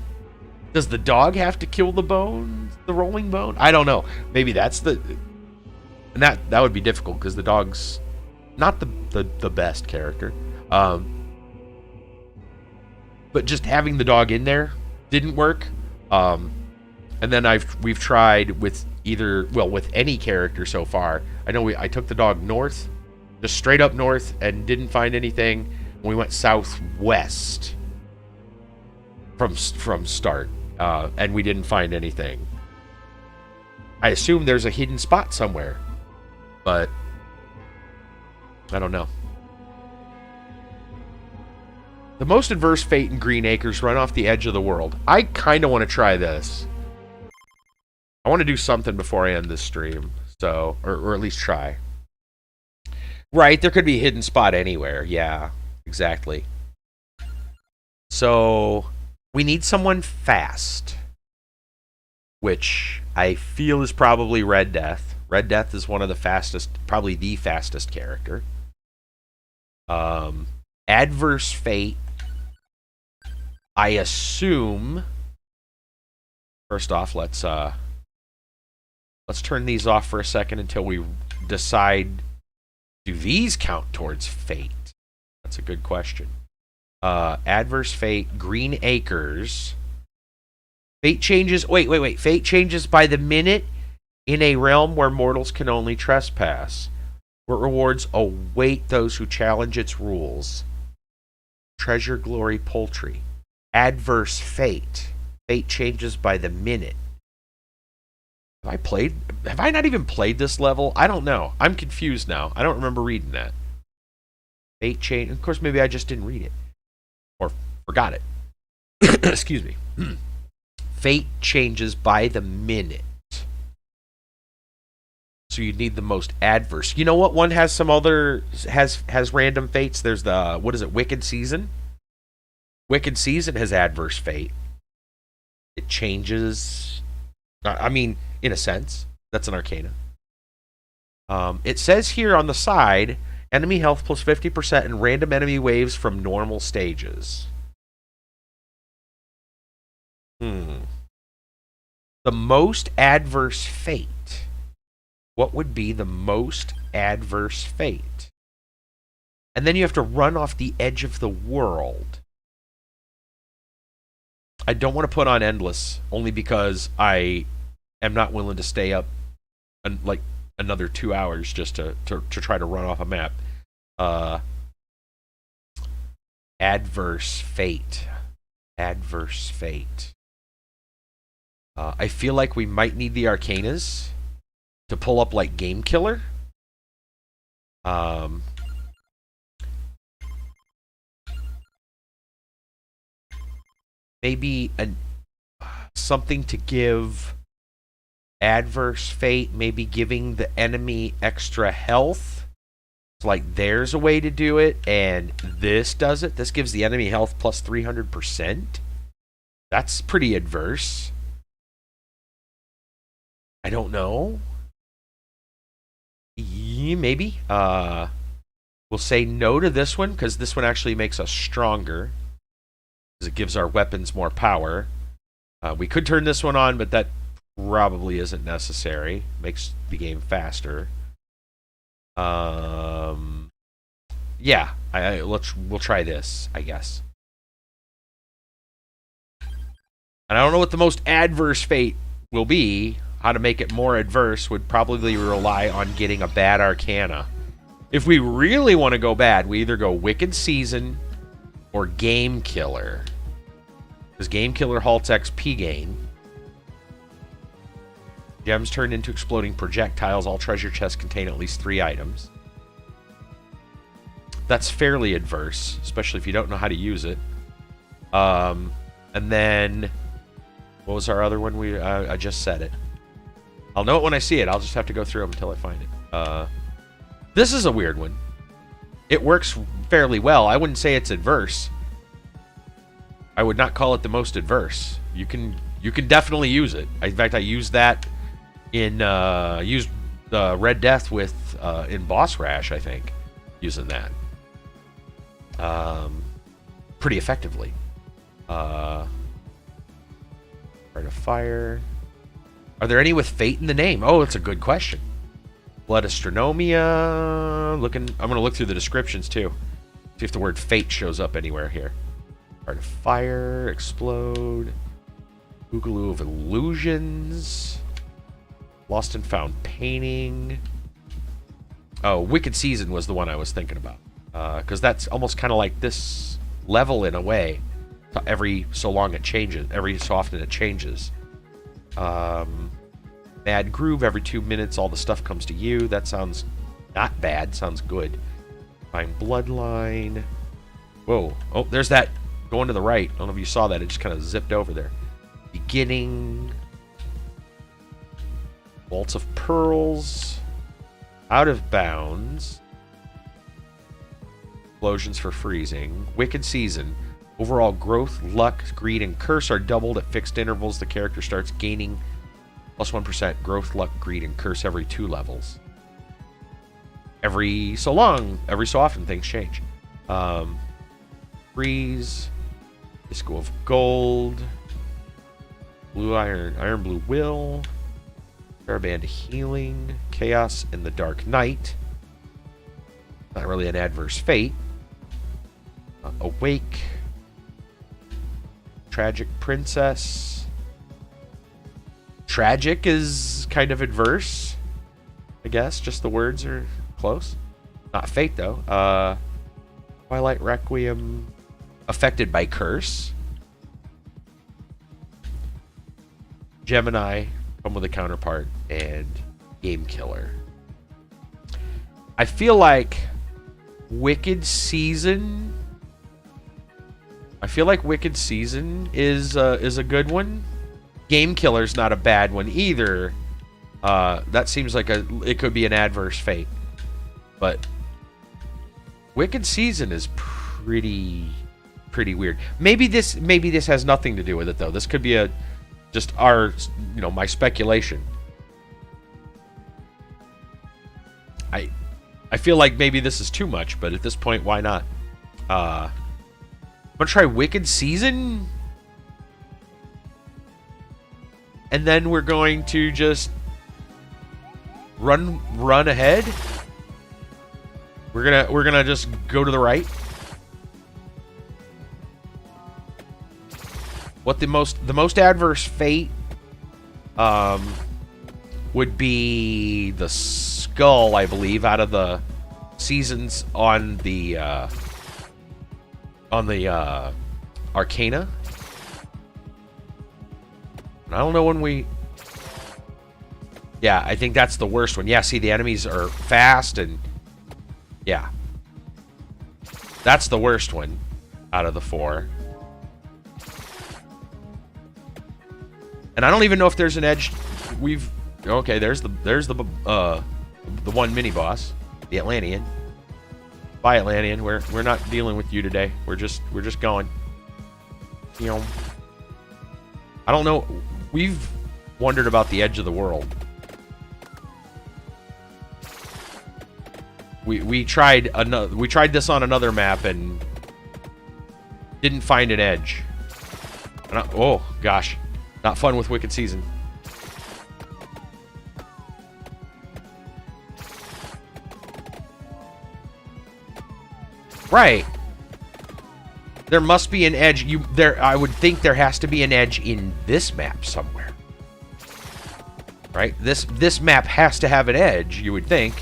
Does the dog have to kill the bones? The Rolling Bone? I don't know. Maybe that's the... And that would be difficult, because the dog's not the best character. But just having the dog in there didn't work. And then we've tried with with any character so far. I know I took the dog north, just straight up north, and didn't find anything. We went southwest from start, and we didn't find anything. I assume there's a hidden spot somewhere, but I don't know. The most adverse fate in Green Acres run off the edge of the world. I kind of want to try this. I want to do something before I end this stream, so or at least try. Right, there could be a hidden spot anywhere. Yeah, exactly. So we need someone fast, which I feel is probably Red Death. Red Death is one of the fastest, probably the fastest character. Adverse fate, I assume. First off, let's turn these off for a second until we decide, do these count towards fate? That's a good question. Adverse fate, Green Acres. Fate changes, wait. Fate changes by the minute in a realm where mortals can only trespass. What rewards await those who challenge its rules. Treasure, glory, poultry. Adverse fate. Fate changes by the minute. Have I not even played this level? I don't know. I'm confused now. I don't remember reading that. Fate change. Of course, maybe I just didn't read it. Or forgot it. Excuse me. Fate changes by the minute. So you need the most adverse. You know what? One has some other... Has random fates. There's the... What is it? Wicked Season? Wicked Season has adverse fate. It changes... I mean, in a sense. That's an arcana. It says here on the side, enemy health plus 50% and random enemy waves from normal stages. The most adverse fate. What would be the most adverse fate? And then you have to run off the edge of the world. I don't want to put on endless, only because I am not willing to stay up like another 2 hours just to try to run off a map. Adverse fate. Adverse fate. I feel like we might need the Arcanas to pull up like Game Killer. Maybe something to give adverse fate, maybe giving the enemy extra health. It's like there's a way to do it, and this does it. This gives the enemy health plus 300%. That's pretty adverse. I don't know. Yeah, maybe. We'll say no to this one because this one actually makes us stronger. Because it gives our weapons more power. We could turn this one on, but that probably isn't necessary. Makes the game faster. Yeah, we'll try this, I guess. And I don't know what the most adverse fate will be. How to make it more adverse would probably rely on getting a bad Arcana. If we really want to go bad, we either go Wicked Season or Game Killer. Because Game Killer halts XP gain. Gems turn into exploding projectiles. All treasure chests contain at least 3 items. That's fairly adverse, especially if you don't know how to use it. And then, what was our other one? I just said it. I'll know it when I see it. I'll just have to go through them until I find it. This is a weird one. It works fairly well. I wouldn't say it's adverse. I would not call it the most adverse. You can definitely use it. In fact, I used that in used Red Death with in Boss Rash, I think, using that pretty effectively. Heart of Fire. Are there any with fate in the name? Oh, it's a good question. Blood Astronomia. I'm gonna look through the descriptions too. See if the word fate shows up anywhere here. Heart of Fire, Explode, Boogaloo of Illusions, Lost and Found Painting. Oh, Wicked Season was the one I was thinking about. Because that's almost kind of like this level in a way. Every so long it changes. Every so often it changes. Mad Groove, every 2 minutes all the stuff comes to you. That sounds not bad. Sounds good. Find Bloodline. Whoa. Oh, there's that going to the right. I don't know if you saw that. It just kind of zipped over there. Beginning. Waltz of Pearls. Out of Bounds. Explosions for Freezing. Wicked Season. Overall growth, luck, greed, and curse are doubled at fixed intervals. The character starts gaining plus 1% growth, luck, greed, and curse every 2 levels. Every so often things change. Freeze. Disco of Gold. Blue Iron Blue Will. Saraband Healing. Chaos in the Dark Night. Not really an adverse fate. Awake. Tragic Princess. Tragic is kind of adverse, I guess. Just the words are close. Not fate, though. Twilight Requiem. Affected by curse. Gemini. Come with a counterpart. And Game Killer. I feel like Wicked Season... is a good one. Game Killer's not a bad one either. That seems like it could be an adverse fate. But Wicked Season is pretty weird. Maybe this has nothing to do with it though. This could be just my speculation. I feel like maybe this is too much, but at this point, why not? I'm gonna try Wicked Season, and then we're going to just run ahead. We're gonna just go to the right. What the most adverse fate would be the skull, I believe, out of the seasons on the Arcana. And I don't know when we... Yeah, I think that's the worst one. Yeah, see, the enemies are fast and... Yeah. That's the worst one out of the 4. And I don't even know if there's an edge. We've... Okay, there's the one mini-boss. The Atlantean. Bye, Atlantean. We're not dealing with you today. We're just going. You know... I don't know. We've wondered about the edge of the world. We tried this on another map and didn't find an edge. And oh gosh, not fun with Wicked Season. Right. There must be an edge. I would think there has to be an edge in this map somewhere. Right? This map has to have an edge, you would think.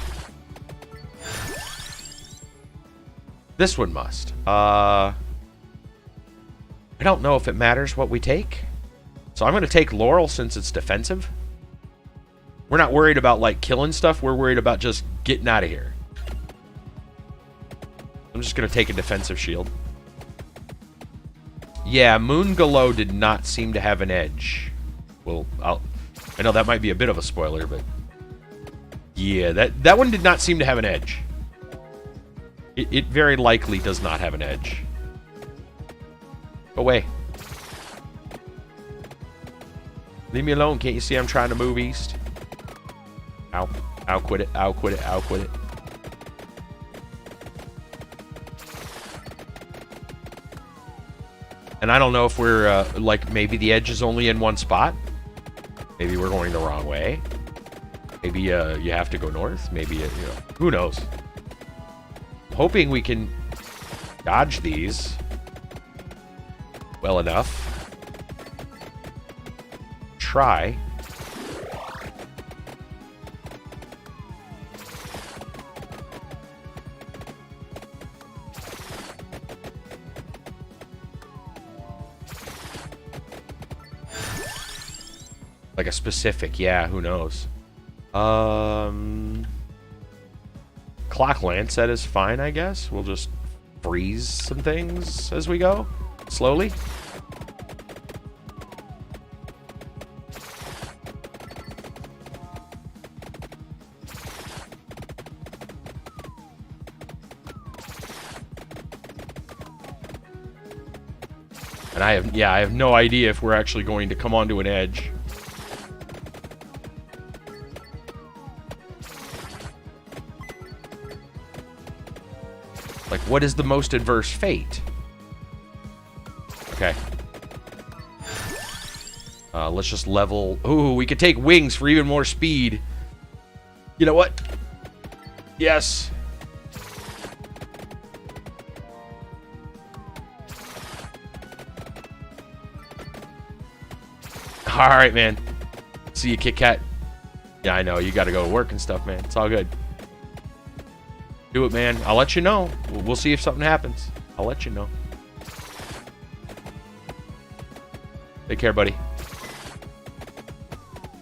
This one must. I don't know if it matters what we take. So I'm going to take Laurel since it's defensive. We're not worried about, like, killing stuff. We're worried about just getting out of here. I'm just going to take a defensive shield. Yeah, Moonglow did not seem to have an edge. Well, I know that might be a bit of a spoiler, but... Yeah, that one did not seem to have an edge. It very likely does not have an edge. Go away. Leave me alone. Can't you see I'm trying to move east? Ow. Ow, quit it. Ow, quit it. Ow, quit it. And I don't know if we're, like, maybe the edge is only in one spot. Maybe we're going the wrong way. Maybe you have to go north. Maybe, who knows? I'm hoping we can dodge these well enough. Try. Like a specific, yeah, who knows? Clock Lancet is fine, I guess. We'll just freeze some things as we go, slowly. And I have no idea if we're actually going to come onto an edge. Like, what is the most adverse fate? Okay. Let's just level... Ooh, we could take wings for even more speed. You know what? Yes. Alright, man. See you, Kit Kat. Yeah, I know. You gotta go to work and stuff, man. It's all good. Do it, man. I'll let you know. We'll see if something happens. I'll let you know. Take care, buddy.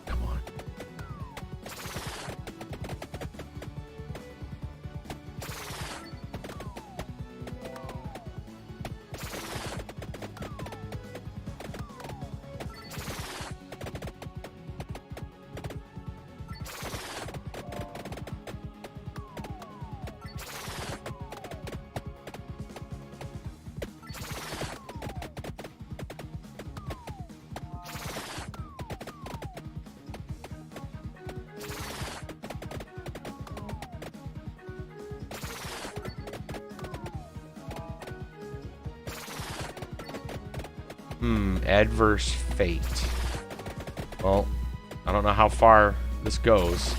Come on. Adverse fate. Well, I don't know how far this goes.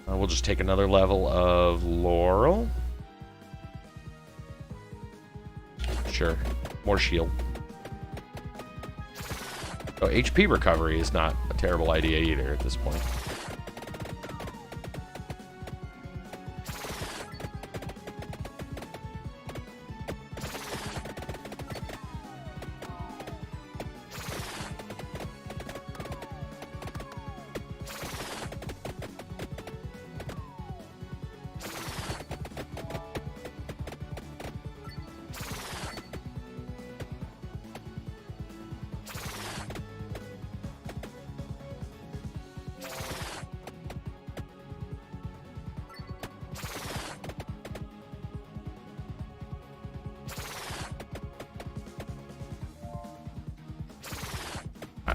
We'll just take another level of Laurel. Sure. More shield. Oh, HP recovery is not a terrible idea either at this point.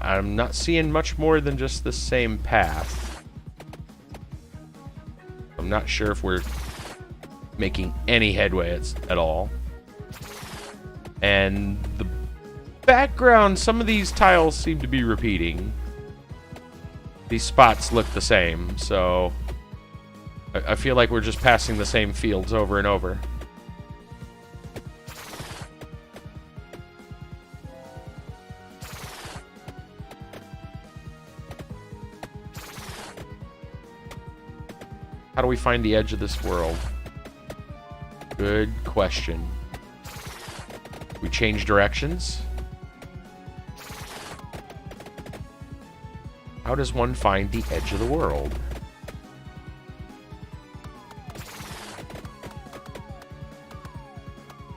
I'm not seeing much more than just the same path. I'm not sure if we're making any headway at all. And the background, some of these tiles seem to be repeating. These spots look the same, so I feel like we're just passing the same fields over and over. How do we find the edge of this world? Good question. We change directions? How does one find the edge of the world?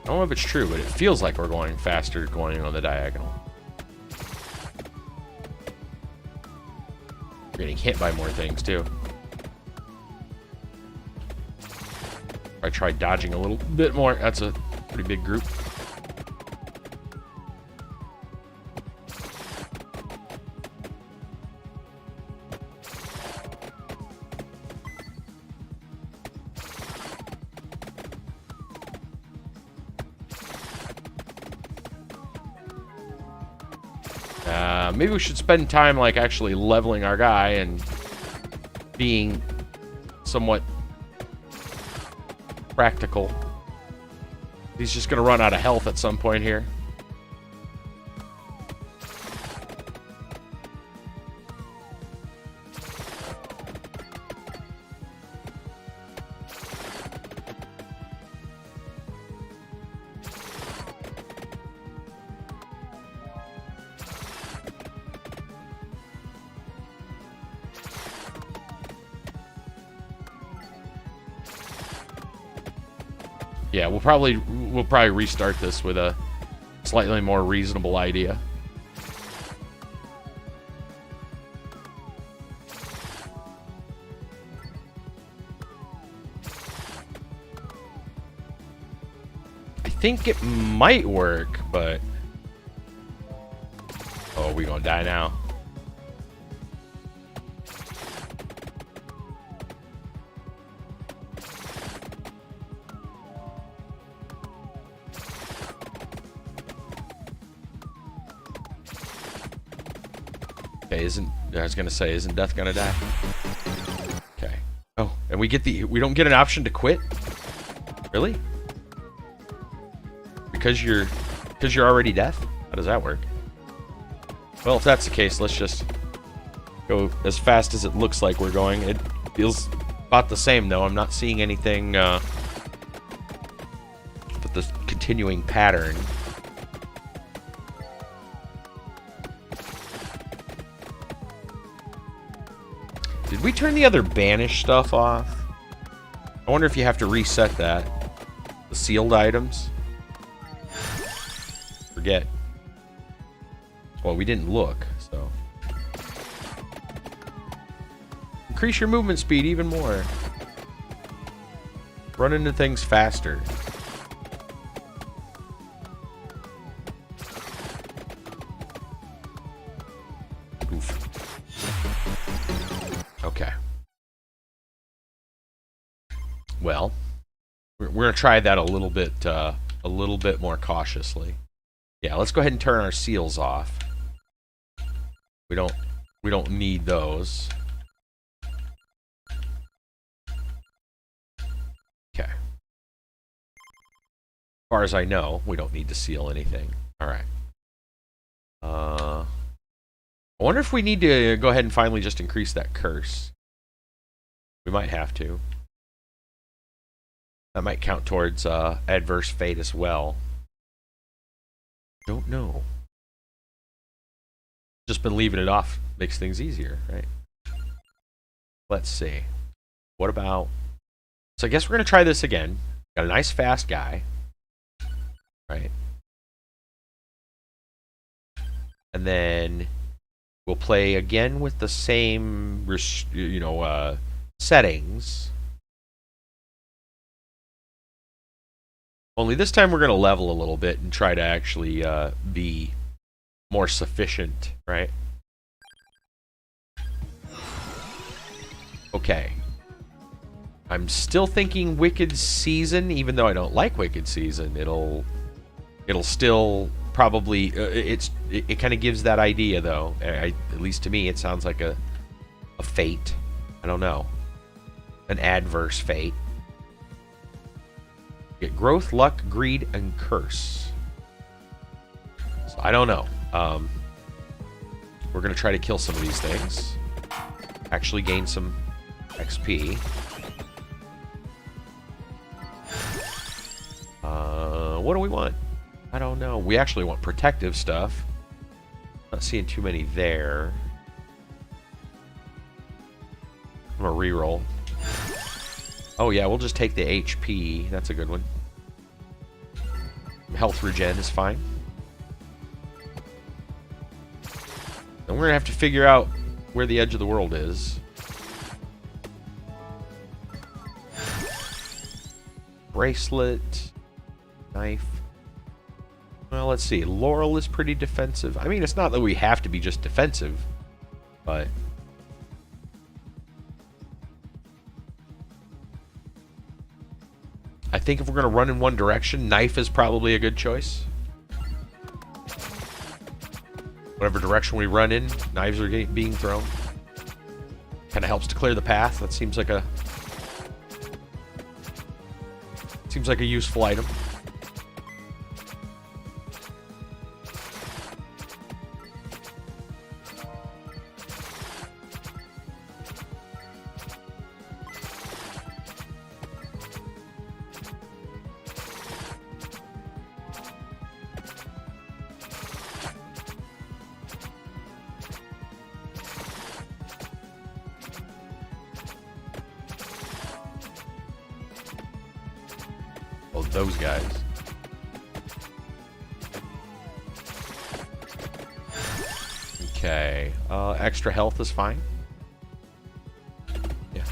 I don't know if it's true, but it feels like we're going faster going on the diagonal. We're getting hit by more things, too. I tried dodging a little bit more. That's a pretty big group. Maybe we should spend time like actually leveling our guy and being somewhat practical. He's just gonna run out of health at some point here. Yeah, we'll probably restart this with a slightly more reasonable idea. I think it might work, but oh, we gonna die now. Okay, I was gonna say, isn't Death gonna die? Okay. Oh, and we don't get an option to quit? Really? Because you're already Death? How does that work? Well, if that's the case, let's just go as fast as it looks like we're going. It feels about the same, though. I'm not seeing anything but the continuing pattern. Did we turn the other banish stuff off? I wonder if you have to reset that. The sealed items. Forget. Well, we didn't look, so. Increase your movement speed even more. Run into things faster. Oof. Okay. Well, we're gonna try that a little bit more cautiously. Yeah, let's go ahead and turn our seals off. We don't need those. Okay. As far as I know, we don't need to seal anything. All right. I wonder if we need to go ahead and finally just increase that curse. We might have to. That might count towards adverse fate as well. Don't know. Just been leaving it off makes things easier, right? Let's see. What about... So I guess we're going to try this again. Got a nice fast guy. Right? And then we'll play again with the same, settings. Only this time we're going to level a little bit and try to actually be more sufficient, right? Okay. I'm still thinking Wicked Season, even though I don't like Wicked Season. It'll still probably it kind of gives that idea though. At least to me, it sounds like a fate. I don't know, an adverse fate. Get growth, luck, greed, and curse. So I don't know. We're gonna try to kill some of these things. Actually gain some XP. What do we want? I don't know. We actually want protective stuff. Not seeing too many there. I'm gonna reroll. Oh yeah, we'll just take the HP. That's a good one. Health regen is fine. And we're gonna have to figure out where the edge of the world is. Bracelet. Knife. Well, let's see. Laurel is pretty defensive. I mean, it's not that we have to be just defensive, but... I think if we're going to run in one direction, knife is probably a good choice. Whatever direction we run in, knives are being thrown. Kind of helps to clear the path. That seems like a useful item. Oh, those guys. Okay. Extra health is fine. Yeah.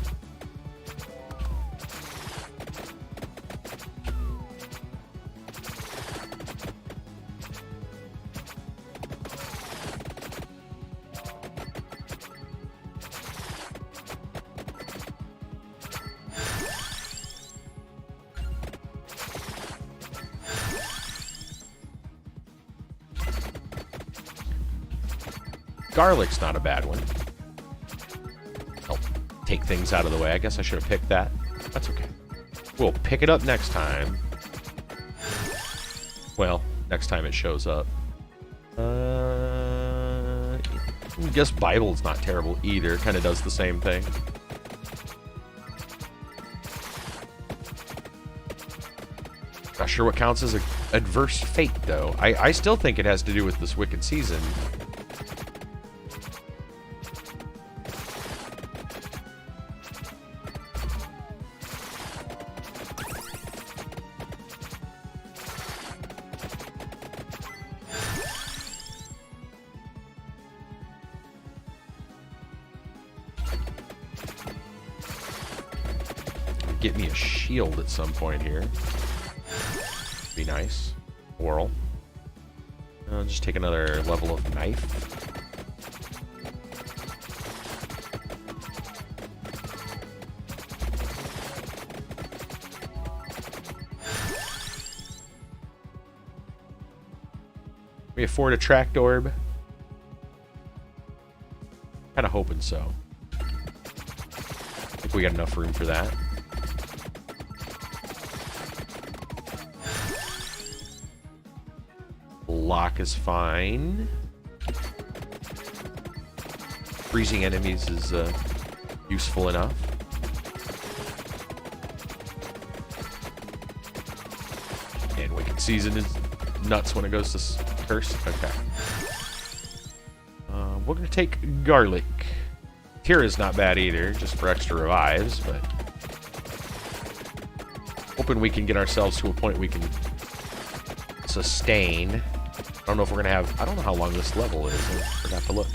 Garlic's not a bad one. Help take things out of the way. I guess I should have picked that. That's okay. We'll pick it up next time. Well, next time it shows up. I guess Bible's not terrible either. Kind of does the same thing. Not sure what counts as an adverse fate, though. I still think it has to do with this Wicked Season. Get me a shield at some point here. Be nice. Oral. I'll just take another level of knife. We afford a tracked orb. Kind of hoping so. I think we got enough room for that. Lock is fine. Freezing enemies is useful enough. And Wicked Season is nuts when it goes to curse. Okay. We're going to take Garlic. Tira's not bad either, just for extra revives, but... hoping we can get ourselves to a point we can sustain. I don't know if we're going to have... I don't know how long this level is. I forgot to look.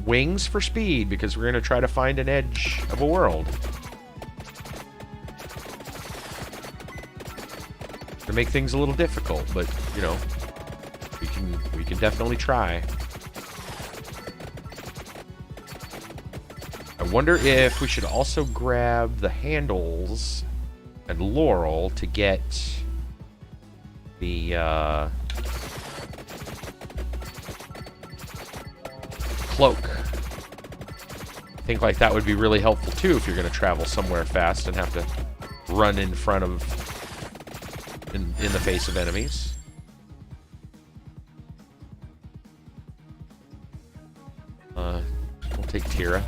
Wings for speed, because we're going to try to find an edge of a world. To make things a little difficult, but, you know, we can definitely try. I wonder if we should also grab the handles and Laurel to get the cloak. I think like that would be really helpful too if you're going to travel somewhere fast and have to run in front of in the face of enemies. We'll take Tira.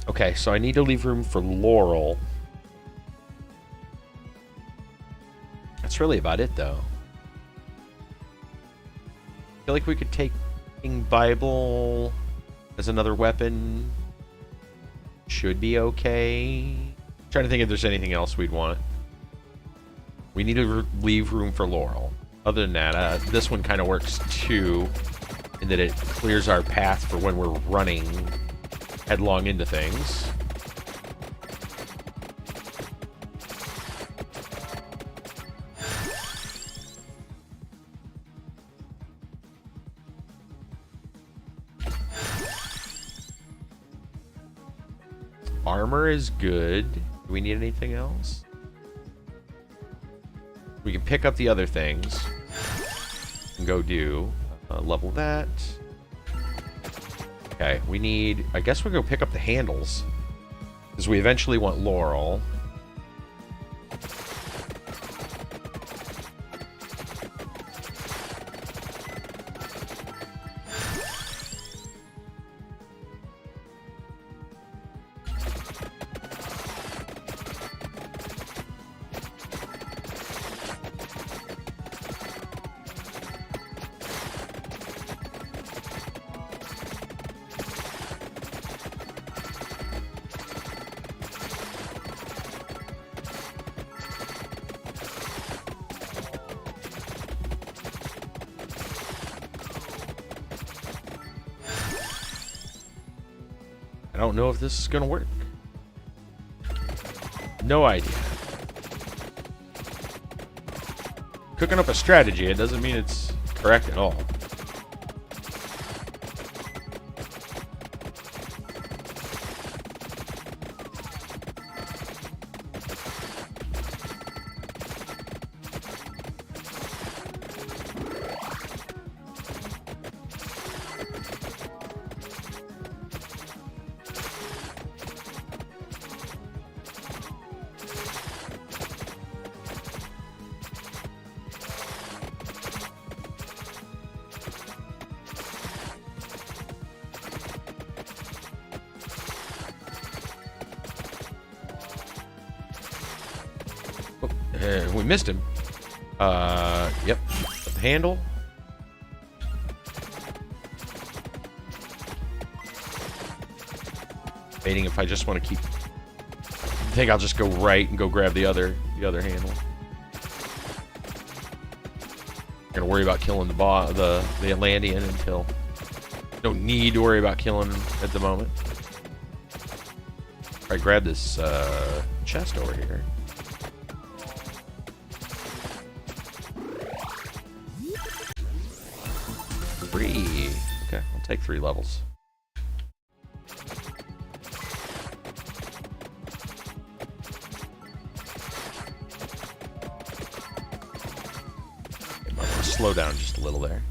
Okay, so I need to leave room for Laurel. That's really about it, though. I feel like we could take King Bible as another weapon. Should be okay. Trying to think if there's anything else we'd want. We need to leave room for Laurel. Other than that, this one kind of works too, in that it clears our path for when we're running headlong into things. Armor is good. Do we need anything else? We can pick up the other things and go do level that. Okay, we need... I guess we'll go pick up the handles, because we eventually want Laurel. I don't know if this is going to work. No idea. Cooking up a strategy, it doesn't mean it's correct at all. We missed him. Yep. The handle. Debating if I just want to keep... I think I'll just go right and go grab the other handle. I'm gonna worry about killing the Atlantean until... Don't need to worry about killing him at the moment. I grab this chest over here. 3. Okay, I'll take 3 levels. I'm gonna slow down just a little there.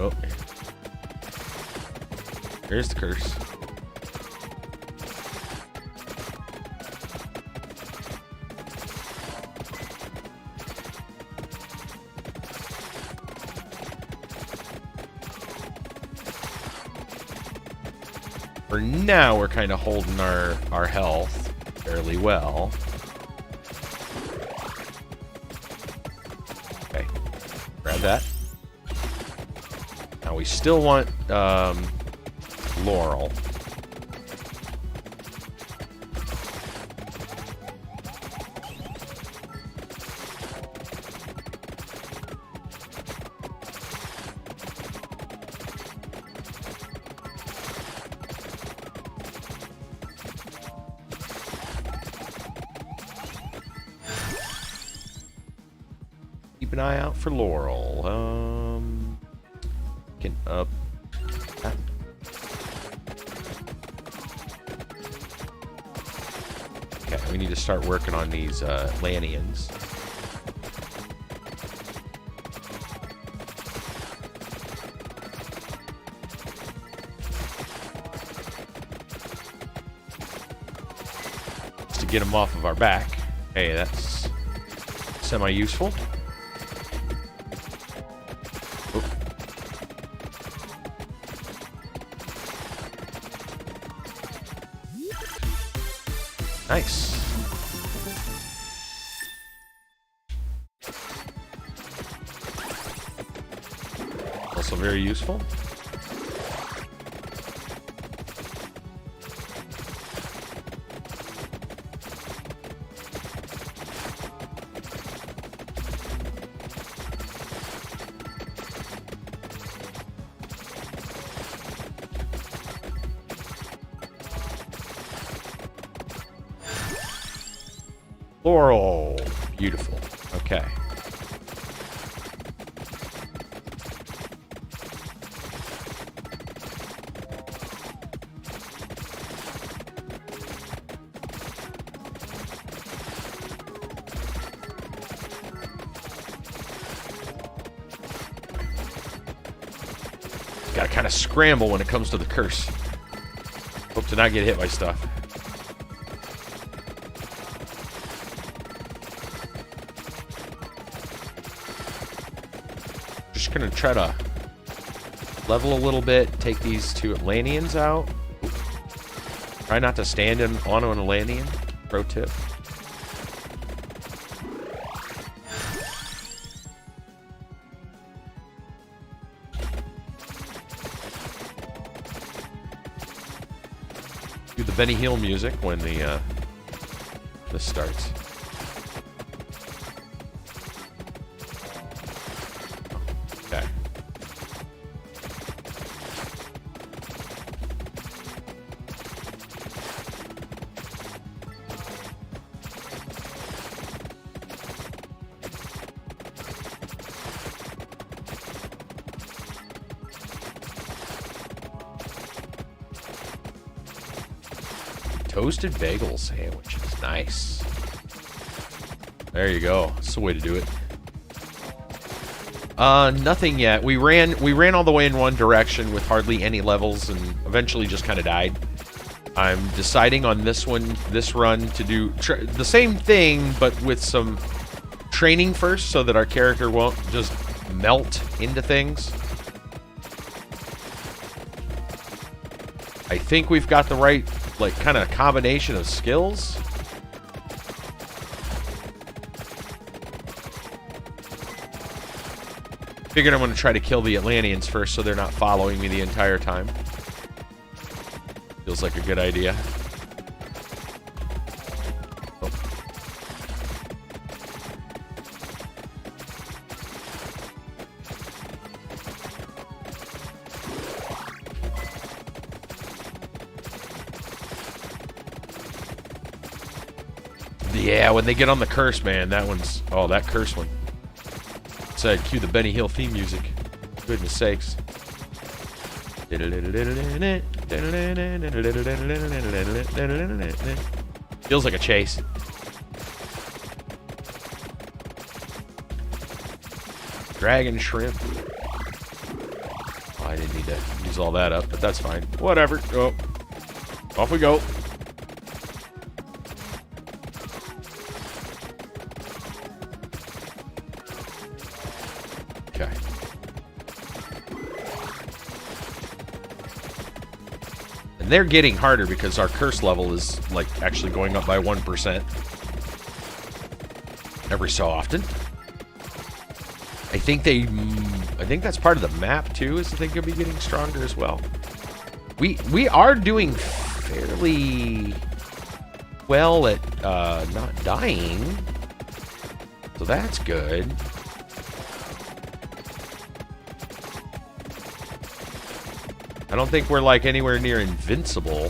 Oh. There's the curse. For now, we're kind of holding our health fairly well. Okay, grab that. Now we still want Laurel. Keep an eye out for Laurel. Can up that. Okay, we need to start working on these Lanians. Just to get them off of our back. Hey, that's semi-useful. Nice. Also very useful. Laurel. Beautiful. Okay. Gotta kind of scramble when it comes to the curse. Hope to not get hit by stuff. Just gonna try to level a little bit, take these two Atlanteans out. Try not to stand on an Atlantean. Pro tip. Do the Benny Hill music when this starts. Okay. Toasted bagel sandwiches. Nice. There you go. That's the way to do it. Nothing yet. We ran all the way in one direction with hardly any levels and eventually just kind of died. I'm deciding on this run to do the same thing but with some training first so that our character won't just melt into things. I think we've got the right like kind of combination of skills. Figured I'm going to try to kill the Atlanteans first so they're not following me the entire time. Feels like a good idea. Oh. Yeah, when they get on the curse, man, that one's... Oh, that curse one. Said, cue the Benny Hill theme music. Goodness sakes. Feels like a chase. Dragon shrimp. Oh, I didn't need to use all that up, but that's fine. Whatever. Oh, off we go. Okay. And they're getting harder because our curse level is, like, actually going up by 1%. Every so often. I think that's part of the map too, is that they could be getting stronger as well. We are doing fairly well at not dying. So that's good. I don't think we're like anywhere near invincible.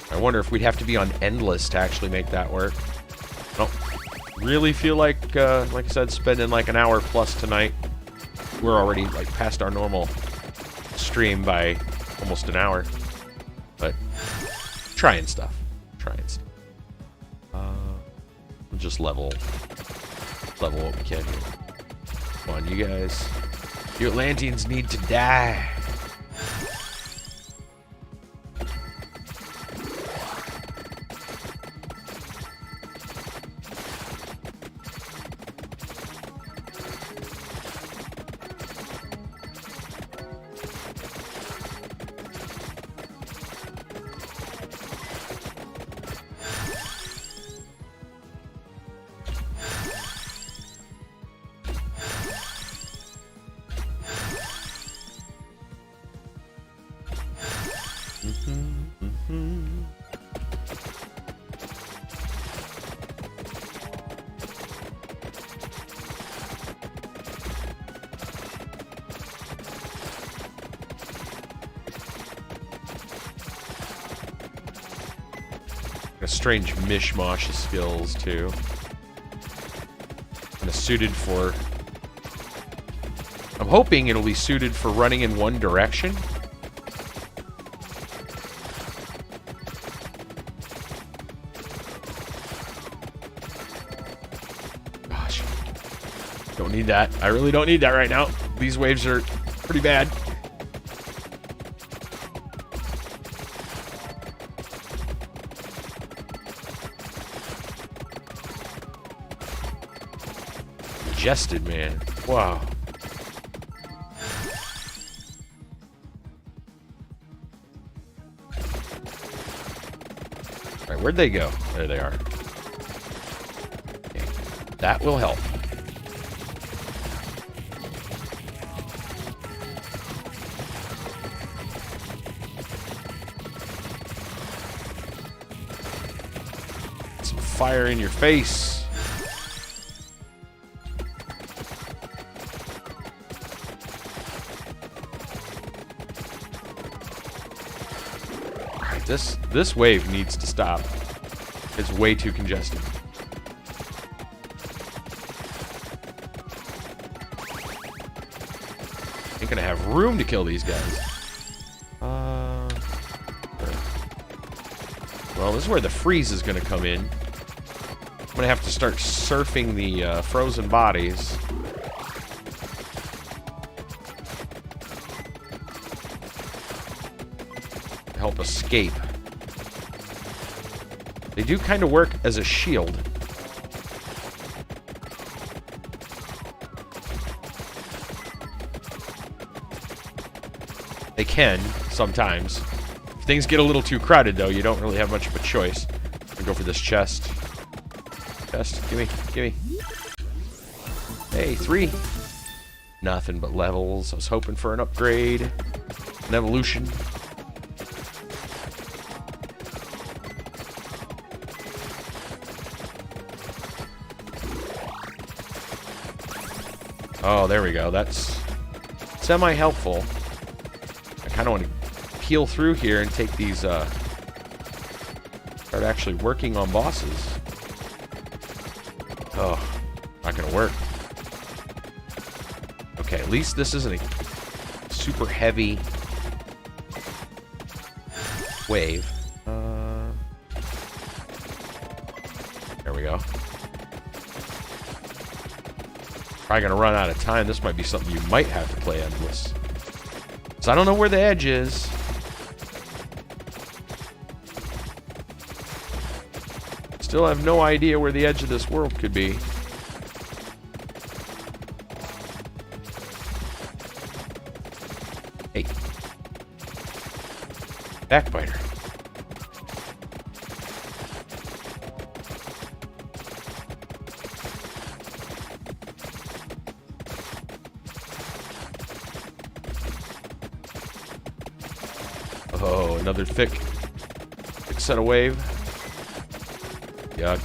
I wonder if we'd have to be on endless to actually make that work. I don't really feel like I said, spending like an hour plus tonight. We're already like past our normal stream by almost an hour, but trying stuff. We'll just level what we can here. Come on, you guys. You Atlanteans need to die. A strange mishmash of skills too. Kind of suited for. I'm hoping it'll be suited for running in one direction. Gosh. Don't need that. I really don't need that right now. These waves are pretty bad. Congested, man. Wow. Alright, where'd they go? There they are. Okay. That will help. Some fire in your face. This wave needs to stop. It's way too congested. Ain't gonna have room to kill these guys. Well, this is where the freeze is gonna come in. I'm gonna have to start surfing the frozen bodies. To help escape. They do kind of work as a shield. They can, sometimes. If things get a little too crowded, though, you don't really have much of a choice. I'll go for this chest. Chest, gimme. Hey, 3. Nothing but levels. I was hoping for an upgrade. An evolution. Oh, there we go. That's semi-helpful. I kind of want to peel through here and take these, start actually working on bosses. Oh, not gonna work. Okay, at least this isn't a super heavy wave. There we go. Probably gonna run out of time. This might be something you might have to play endless. So I don't know where the edge is. Still have no idea where the edge of this world could be. Hey. Backbiter. Oh, another thick set of wave. Yuck.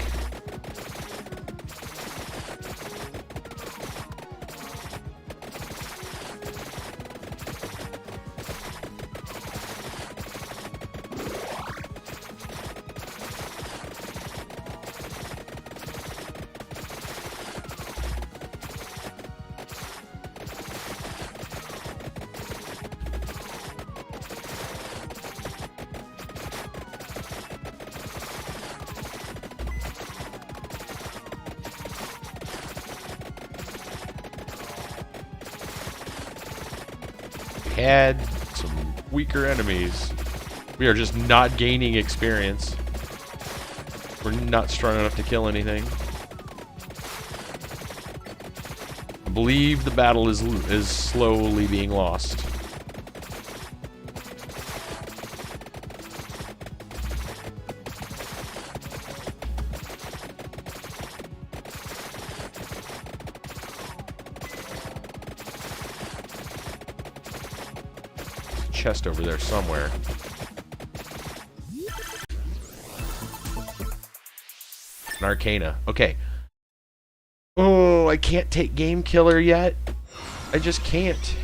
Had some weaker enemies. We are just not gaining experience. We're not strong enough to kill anything. I believe the battle is slowly being lost. Chest over there somewhere. An Arcana. Okay. Oh, I can't take Game Killer yet. I just can't.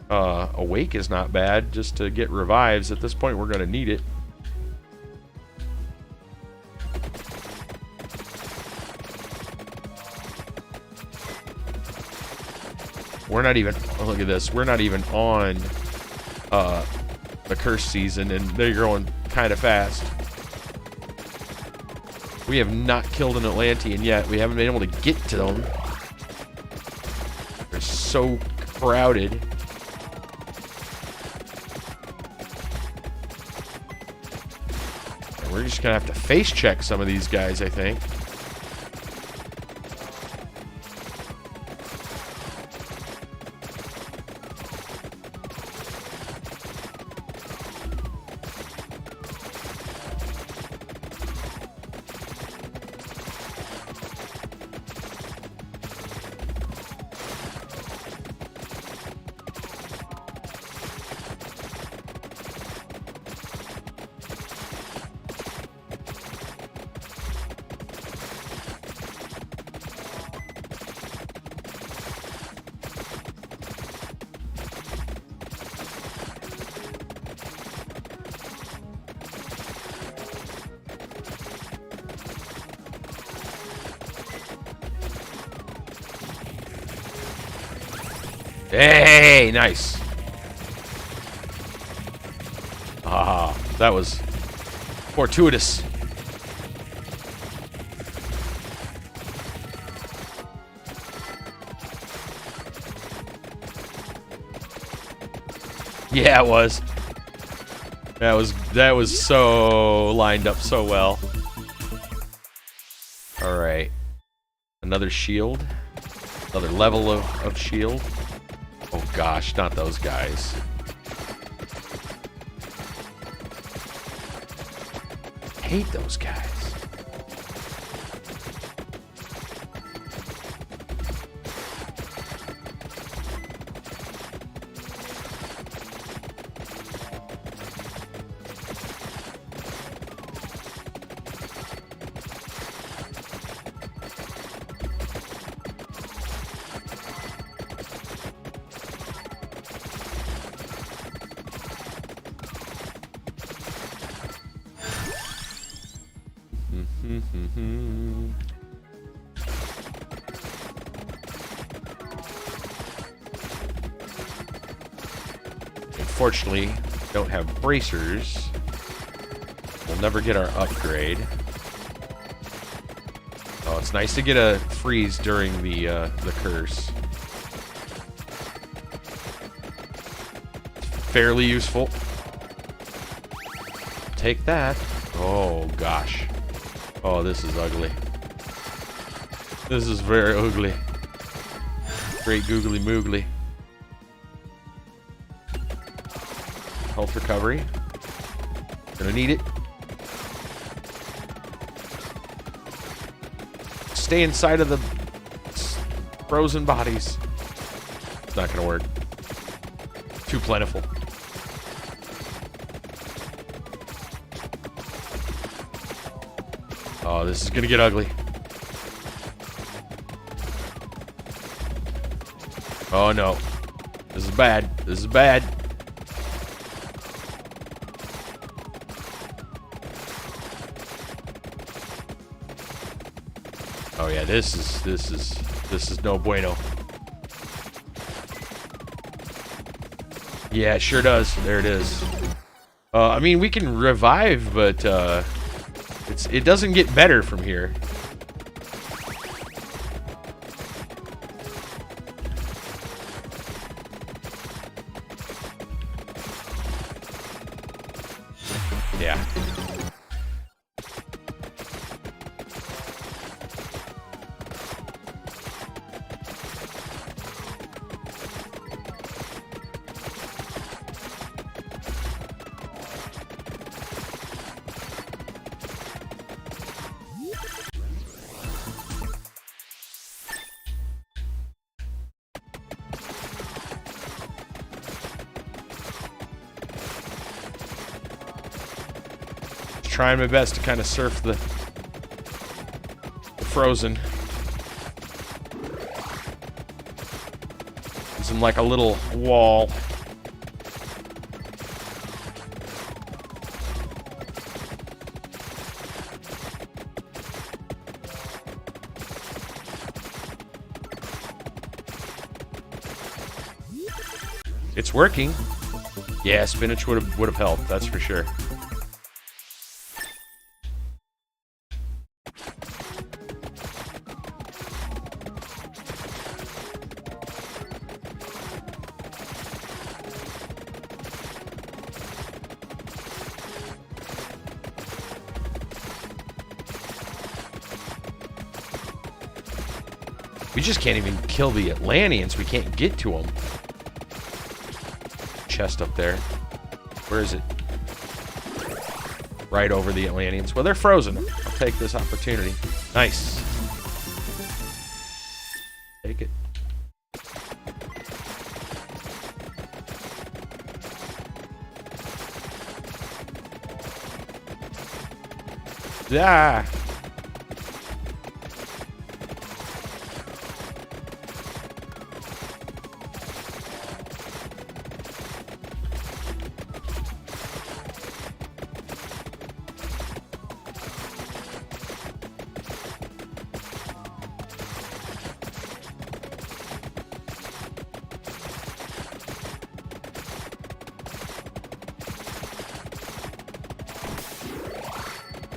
Awake is not bad just to get revives. At this point, we're going to need it. We're not even, oh, look at this, we're not even on the curse season, and they're going kind of fast. We have not killed an Atlantean yet. We haven't been able to get to them. They're so crowded. And we're just going to have to face check some of these guys, I think. Hey, nice. Ah, that was fortuitous. Yeah, it was. That was so lined up so well. All right. Another shield. Another level of shield. Oh gosh, not those guys. Hate those guys. Unfortunately, don't have bracers. We'll never get our upgrade. Oh, it's nice to get a freeze during the curse. fairly useful. Take that. Oh, gosh. Oh, this is ugly. This is very ugly. Great googly moogly. Health recovery. Gonna need it. Stay inside of the frozen bodies. It's not gonna work. Too plentiful. Oh, this is gonna get ugly. Oh no. This is bad. This is bad. Oh yeah, this is no bueno. Yeah, it sure does. There it is. I mean, we can revive, but it doesn't get better from here. Yeah. Trying my best to kind of surf the frozen. Using like a little wall. It's working. Yeah, spinach would have helped, that's for sure. We just can't even kill the Atlanteans. We can't get to them. Chest up there. Where is it? Right over the Atlanteans. Well, they're frozen. I'll take this opportunity. Nice. Take it. Yeah.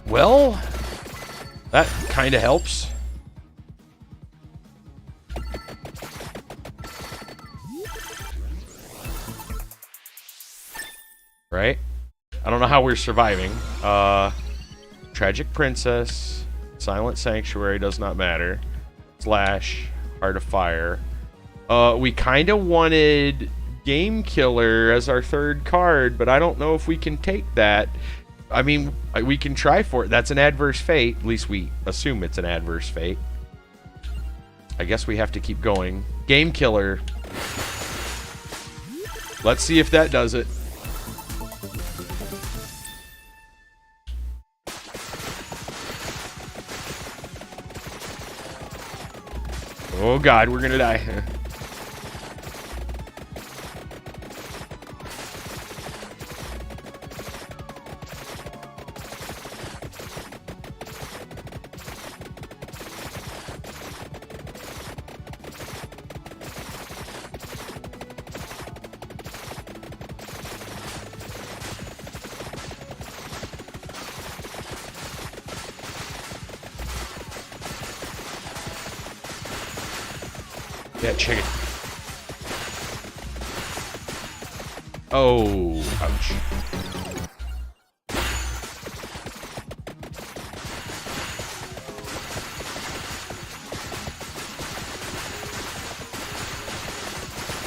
Well, that kind of helps. Right? I don't know how we're surviving. Tragic Princess, Silent Sanctuary does not matter. Slash, Heart of Fire. We kind of wanted Game Killer as our third card, but I don't know if we can take that. I mean, we can try for it. That's an adverse fate. At least we assume it's an adverse fate. I guess we have to keep going. Game Killer. Let's see if that does it. Oh God, we're gonna die. That chicken. Oh, ouch.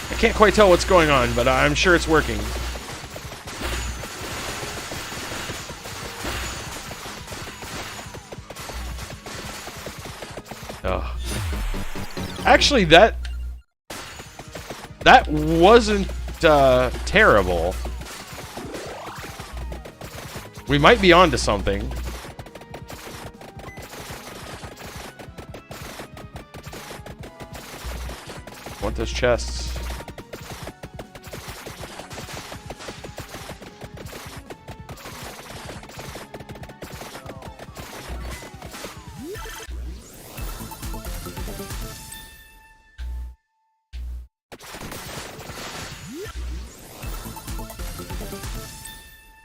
I can't quite tell what's going on, but I'm sure it's working. Oh. Actually, that wasn't terrible. We might be onto something. Want those chests?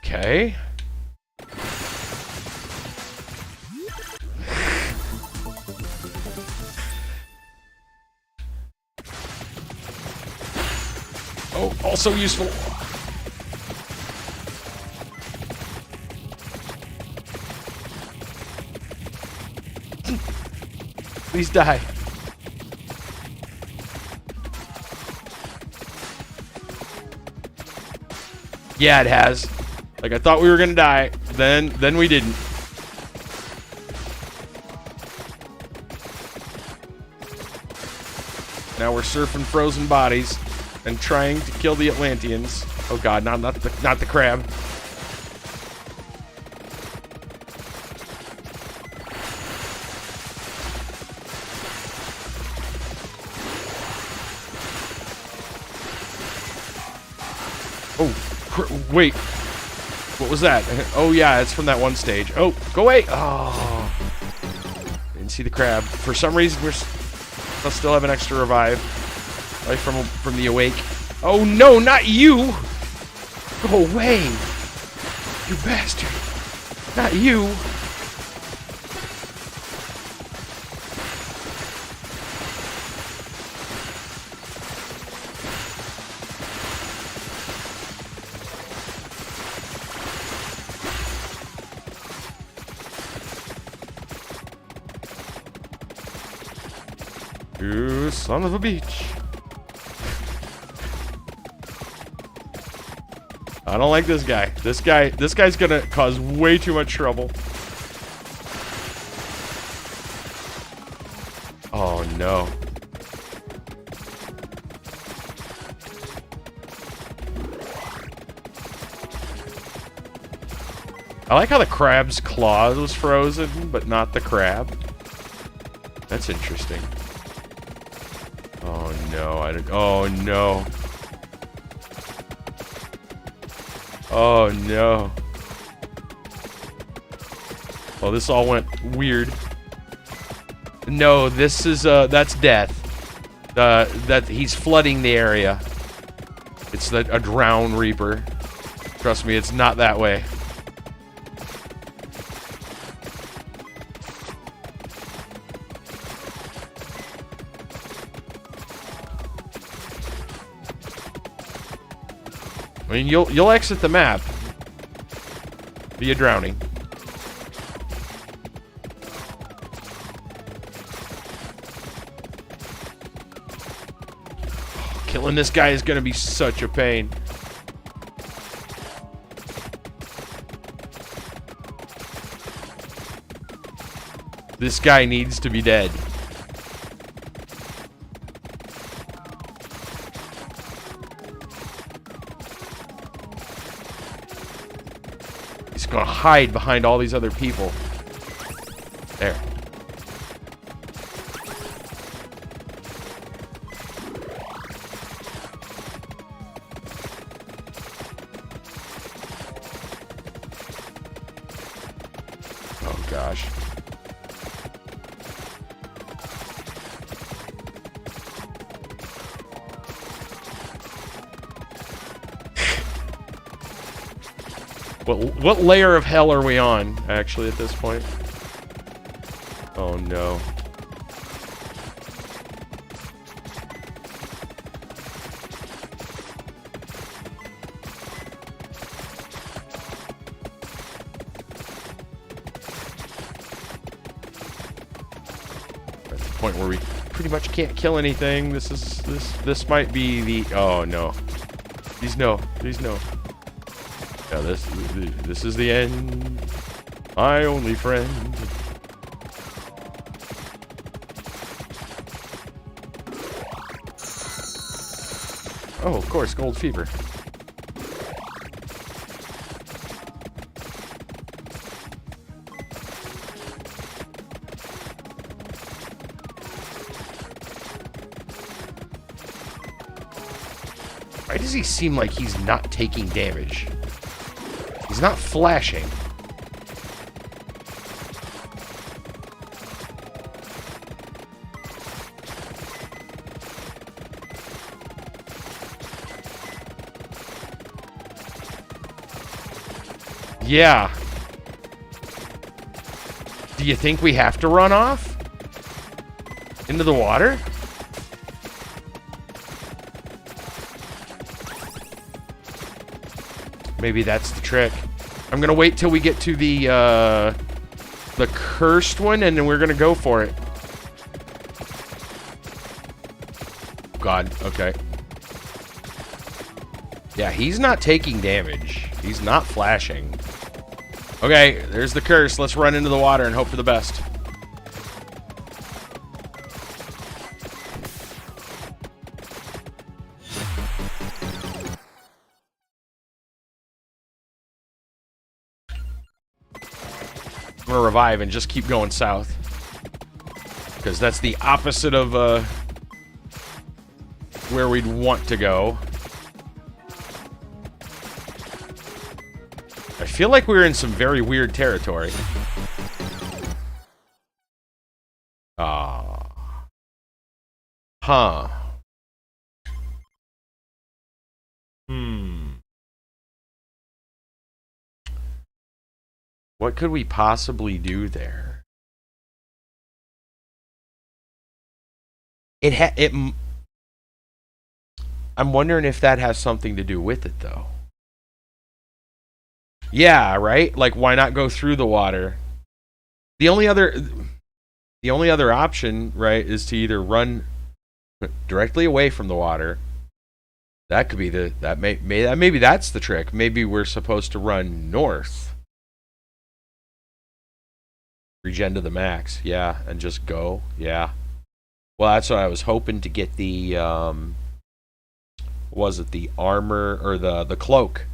Okay. Oh, also useful. Please die. Yeah, it has. Like, I thought we were gonna die, then we didn't. Now we're surfing frozen bodies and trying to kill the Atlanteans. Oh god, not the crab. Oh, wait. What was that? Oh yeah, it's from that one stage. Oh, go away! Oh, didn't see the crab. For some reason, I'll still have an extra revive, like from the awake. Oh no, not you! Go away, you bastard! Not you! You son of a bitch. I don't like this guy. This guy's gonna cause way too much trouble. Oh no. I like how the crab's claw was frozen, but not the crab. That's interesting. Oh no, oh no. Oh no. Oh, this all went weird. No, this is that's death. That he's flooding the area. It's a drown reaper. Trust me, it's not that way. I mean, you'll exit the map via drowning. Killing this guy is gonna be such a pain. This guy needs to be dead. He's gonna hide behind all these other people. There. Oh gosh. What layer of hell are we on, actually, at this point? Oh, no. point where we pretty much can't kill anything. This might be the... Oh, no. Please no. Please no. Yeah, this is the end. My only friend. Oh, of course, gold fever. Why does he seem like he's not taking damage? He's not flashing. Yeah. Do you think we have to run off? Into the water? Maybe that's the trick. I'm gonna wait till we get to the cursed one, and then we're gonna go for it. God, okay. Yeah, he's not taking damage. He's not flashing. Okay, there's the curse. Let's run into the water and hope for the best. I'm gonna revive and just keep going south. Because that's the opposite of where we'd want to go. I feel like we're in some very weird territory. Huh. What could we possibly do there? I'm wondering if that has something to do with it, though. Yeah, right? Like, why not go through the water? The only other option, right, is to either run directly away from the water. That could be maybe that's the trick. Maybe we're supposed to run north. Regen to the max, yeah, and just go, yeah. Well, that's what I was hoping to get the, was it the armor, or the cloak?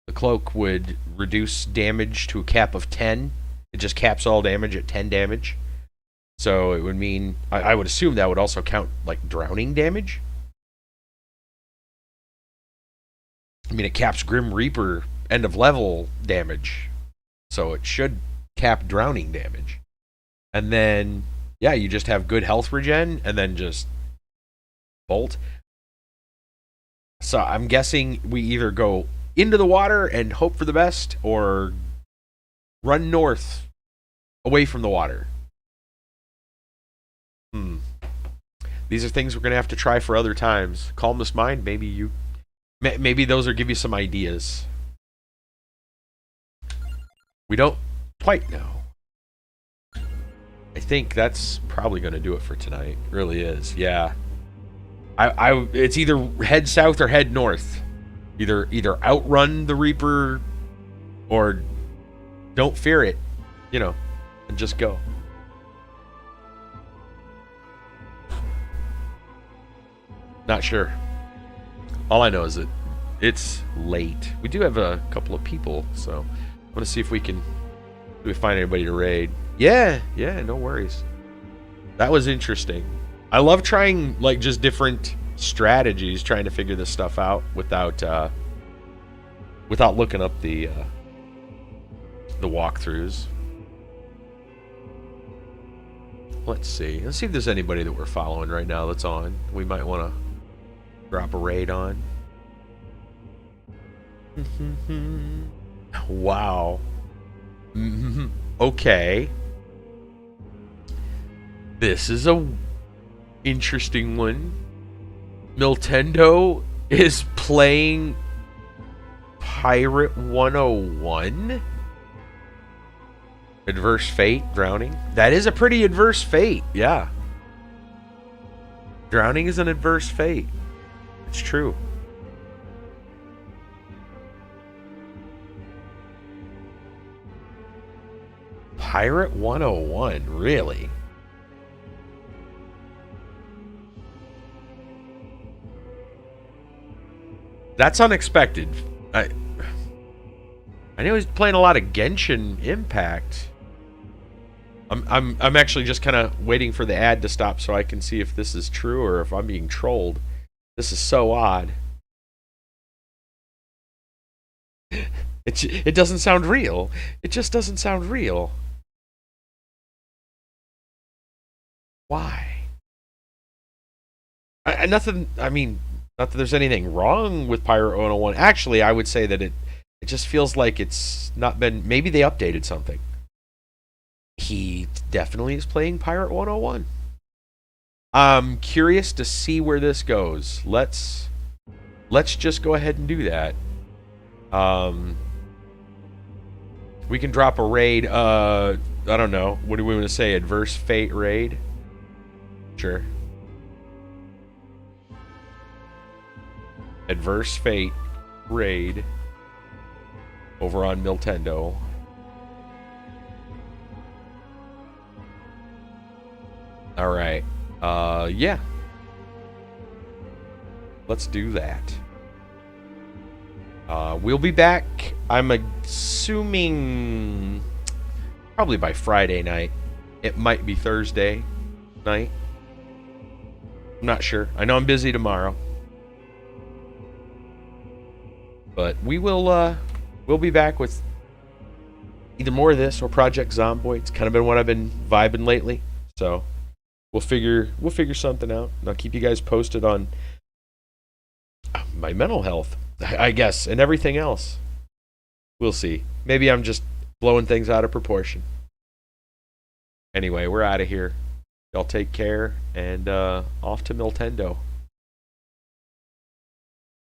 The cloak would reduce damage to a cap of 10. It just caps all damage at 10 damage. So it would mean, I would assume that would also count, like, drowning damage? I mean, it caps Grim Reaper end of level damage. So it should cap drowning damage. And then, yeah, you just have good health regen, and then just bolt. So I'm guessing we either go into the water and hope for the best, or run north away from the water. These are things we're going to have to try for other times. Calmness Mind, maybe those will give you some ideas. We don't quite know. I think that's probably going to do it for tonight. It really is, yeah. It's either head south or head north. Either outrun the Reaper, or don't fear it, you know, and just go. Not sure. All I know is that it's late. We do have a couple of people, so I want to see if we find anybody to raid. Yeah, no worries. That was interesting. I love trying, like, just different strategies, trying to figure this stuff out without looking up the walkthroughs. Let's see if there's anybody that we're following right now that's on. We might want to drop a raid on. Wow. Okay. This is a interesting one. Miltendo is playing Pirate 101. Adverse fate, drowning. That is a pretty adverse fate, yeah. Drowning is an adverse fate. It's true. Pirate 101, really? That's unexpected. I know he's playing a lot of Genshin Impact. I'm actually just kind of waiting for the ad to stop so I can see if this is true or if I'm being trolled. This is so odd. It doesn't sound real. It just doesn't sound real. Why? Nothing. I mean, not that there's anything wrong with Pirate 101. Actually, I would say that it just feels like it's not been. Maybe they updated something. He definitely is playing Pirate 101. I'm curious to see where this goes. Let's just go ahead and do that. We can drop a raid. I don't know. What do we want to say? Adverse Fate raid? Sure. Adverse Fate raid over on Miltendo. All right. Yeah. Let's do that. We'll be back, I'm assuming, probably by Friday night. It might be Thursday night. I'm not sure. I know I'm busy tomorrow. But we'll be back with either more of this or Project Zomboid. It's kind of been what I've been vibing lately. So we'll figure something out. And I'll keep you guys posted on my mental health, I guess, and everything else. We'll see. Maybe I'm just blowing things out of proportion. Anyway, we're out of here. Y'all take care, and off to Miltendo.